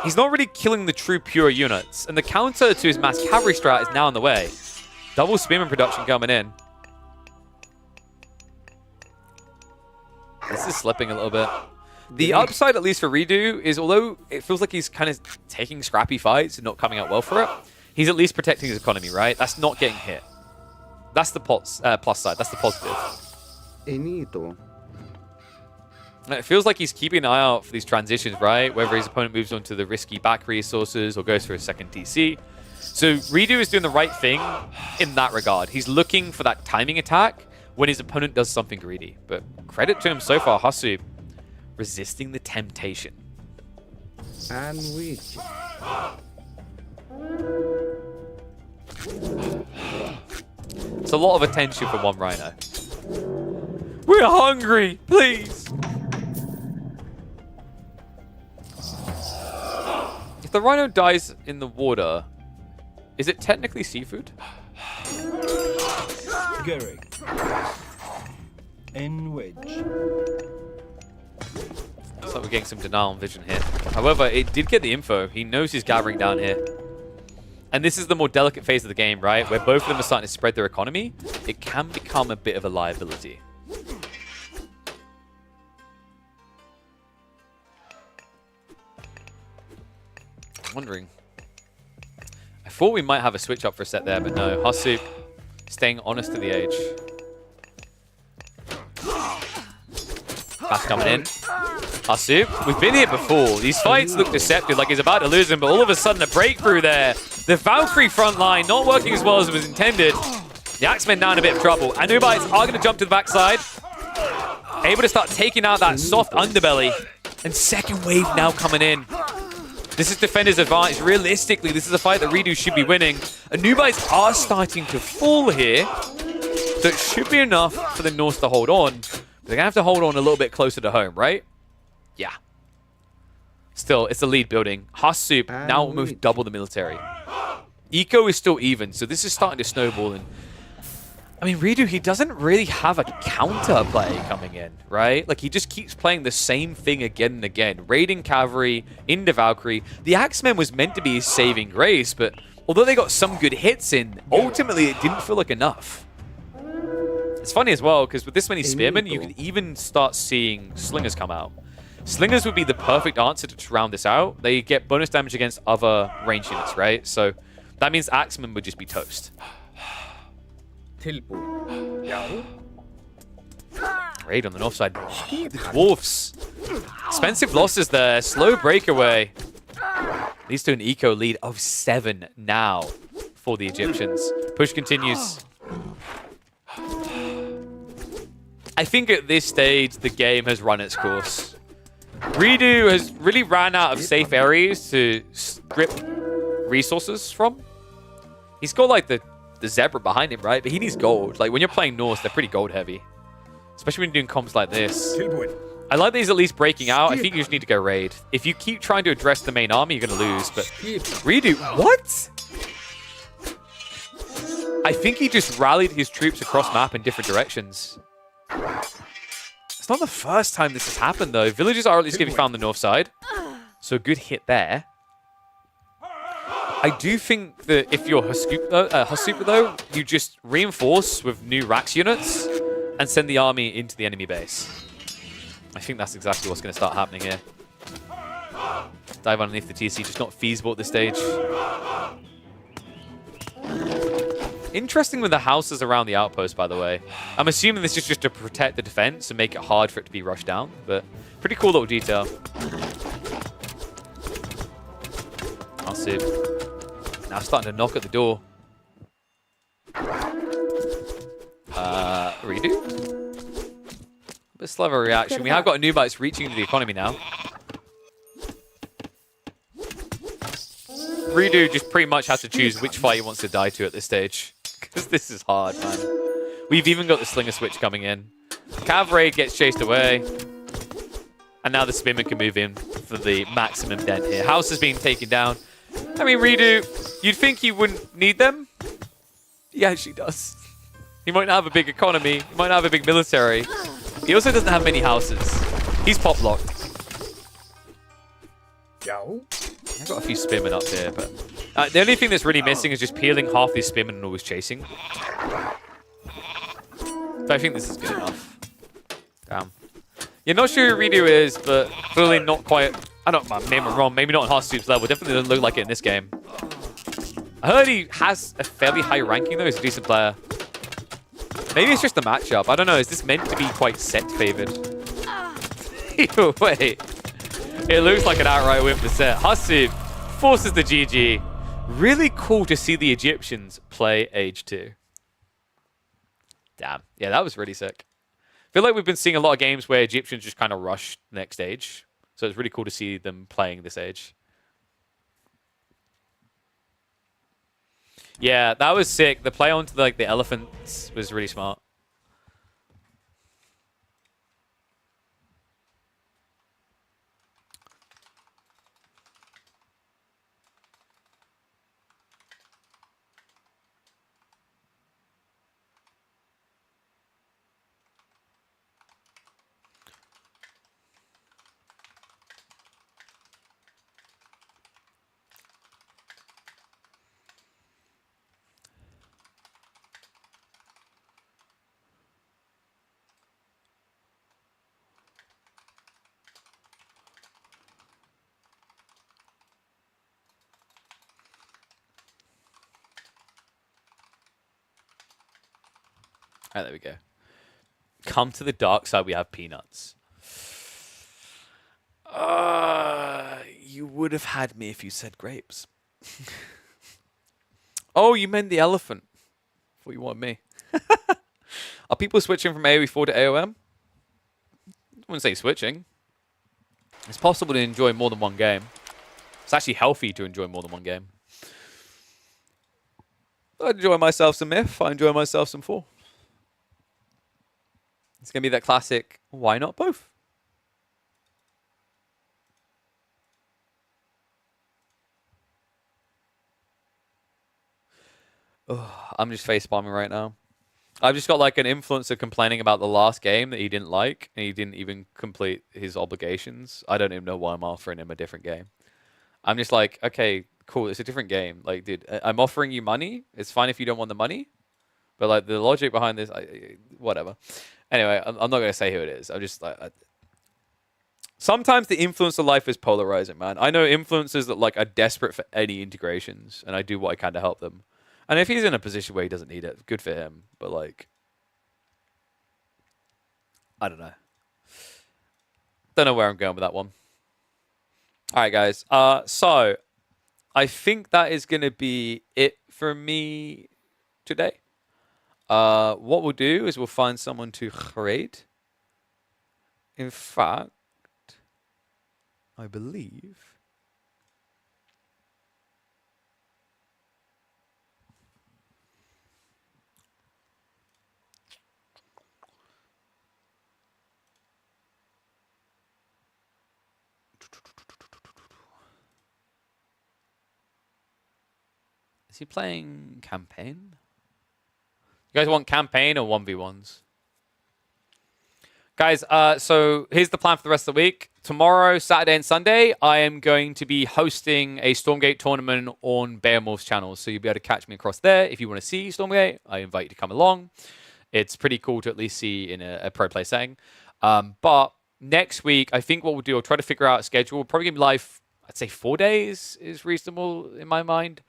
He's not really killing the true pure units. And the counter to his mass cavalry strat is now on the way. Double Spearman production coming in. This is slipping a little bit. The upside, at least for Redo, is although it feels like he's kind of taking scrappy fights and not coming out well for it, he's at least protecting his economy, right? That's not getting hit. That's the plus side. That's the positive. It feels like he's keeping an eye out for these transitions, right? Whether his opponent moves on to the risky back resources or goes for a second TC. So Redo is doing the right thing in that regard. He's looking for that timing attack when his opponent does something greedy. But credit to him so far, Hasu, resisting the temptation. It's a lot of attention for one Rhino. We're hungry, please. If the Rhino dies in the water, is it technically seafood? Garrick. N wedge. Looks like we're getting some denial on vision here. However, it did get the info. He knows he's gathering down here. And this is the more delicate phase of the game, right? Where both of them are starting to spread their economy. It can become a bit of a liability. I'm wondering. I thought we might have a switch up for a set there, but no. Hasu staying honest to the age. Fast coming in. Hasu, we've been here before. These fights look deceptive, like he's about to lose them, but all of a sudden a breakthrough there. The Valkyrie front line not working as well as it was intended. The Axemen now in a bit of trouble. Anubites are going to jump to the backside. Able to start taking out that soft underbelly. And second wave now coming in. This is Defender's advantage. Realistically, this is a fight that Redo should be winning. Anubites are starting to fall here. So it should be enough for the Norse to hold on. But they're going to have to hold on a little bit closer to home, right? Yeah. Still, it's the lead building. Hasu now almost double the military. Eco is still even, so this is starting to snowball. And I mean, Redo, he doesn't really have a counter play coming in, right? Like, he just keeps playing the same thing again and again. Raiding Cavalry into Valkyrie. The Axemen was meant to be his saving grace, but although they got some good hits in, ultimately it didn't feel like enough. It's funny as well, because with this many Spearmen, you can even start seeing Slingers come out. Slingers would be the perfect answer to round this out. They get bonus damage against other range units, right? So that means Axemen would just be toast. Tilbúin. Já. Raid on the north side. The Dwarfs. Expensive losses there. Slow breakaway. Leads to an eco lead of 7 now for the Egyptians. Push continues. I think at this stage, the game has run its course. Redo has really ran out of safe areas to strip resources from. He's got like the zebra behind him, right? But he needs gold. Like when you're playing Norse, they're pretty gold heavy. Especially when you're doing comps like this. Tilbúin. I like that he's at least breaking out. I think you just need to go raid. If you keep trying to address the main army, you're going to lose. But Redo, what? I think he just rallied his troops across map in different directions. It's not the first time this has happened, though. Villages are at least going to be found on the north side. So a good hit there. I do think that if you're Hasupa, though, you just reinforce with new Rax units and send the army into the enemy base. I think that's exactly what's going to start happening here. Dive underneath the TC, just not feasible at this stage. Interesting with the houses around the outpost, by the way. I'm assuming this is just to protect the defense and make it hard for it to be rushed down, but pretty cool little detail. I'll see. Now starting to knock at the door. Redo? A bit slow of a reaction. We have got a new bites reaching into the economy now. Redo just pretty much has to choose which fight he wants to die to at this stage. Because this is hard, man. We've even got the Slinger Switch coming in. Cav Raid gets chased away. And now the Spinman can move in for the maximum dent here. House is being taken down. I mean, Redo, you'd think he wouldn't need them. He actually does. He might not have a big economy. He might not have a big military. He also doesn't have many houses. He's pop-locked. Já. I've got a few Spearmen up here, but the only thing that's really missing is just peeling half these Spearmen and always chasing. So I think this is good enough. Damn. You're not sure who Redo is, but clearly not quite... I don't know, maybe I'm wrong. Maybe not on Hearthstone's level. Definitely doesn't look like it in this game. I heard he has a fairly high ranking, though. He's a decent player. Maybe it's just the matchup. I don't know. Is this meant to be quite set favored? Either way, it looks like an outright win for set. Hasib forces the GG. Really cool to see the Egyptians play Age 2. Damn. Yeah, that was really sick. I feel like we've been seeing a lot of games where Egyptians just kind of rush the next stage. So it's really cool to see them playing this age. Yeah, that was sick. The play onto like the elephants was really smart. All right, there we go. Come to the dark side, we have peanuts. You would have had me if you said grapes. Oh, you meant the elephant. Thought you wanted me. Are people switching from AoE4 to AoM? I wouldn't say switching. It's possible to enjoy more than one game. It's actually healthy to enjoy more than one game. I enjoy myself some Myth. I enjoy myself some 4. It's going to be that classic, why not both? Oh, I'm just face bombing right now. I've just got like an influencer complaining about the last game that he didn't like, and he didn't even complete his obligations. I don't even know why I'm offering him a different game. I'm just like, okay, cool, it's a different game. Like, dude, I'm offering you money. It's fine if you don't want the money. But like the logic behind this, whatever. Anyway, I'm not going to say who it is. I'm just like... Sometimes the influencer life is polarizing, man. I know influencers that like are desperate for any integrations, and I do what I can to help them. And if he's in a position where he doesn't need it, good for him. But like, I don't know. Don't know where I'm going with that one. All right, guys. So I think that is going to be it for me today. What we'll do is we'll find someone to trade. In fact, I believe. Is he playing campaign? You guys want campaign or 1v1s? Guys, so here's the plan for the rest of the week. Tomorrow, Saturday and Sunday, I am going to be hosting a Stormgate tournament on Beowulf's channel. So you'll be able to catch me across there. If you want to see Stormgate, I invite you to come along. It's pretty cool to at least see in a pro play setting. But next week, I think what we'll do, I'll try to figure out a schedule. We'll probably be live, I'd say 4 days is reasonable in my mind.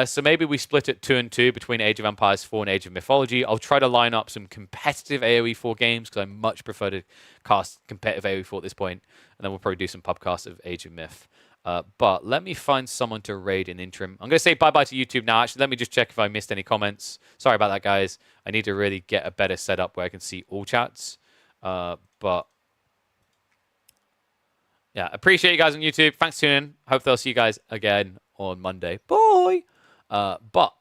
So maybe we split it 2 and 2 between Age of Empires 4 and Age of Mythology. I'll try to line up some competitive AoE 4 games because I much prefer to cast competitive AoE 4 at this point. And then we'll probably do some pubcasts of Age of Myth. But let me find someone to raid in interim. I'm going to say bye-bye to YouTube now. Actually, let me just check if I missed any comments. Sorry about that, guys. I need to really get a better setup where I can see all chats. But yeah, appreciate you guys on YouTube. Thanks for tuning in. Hope they'll see you guys again on Monday. Bye! But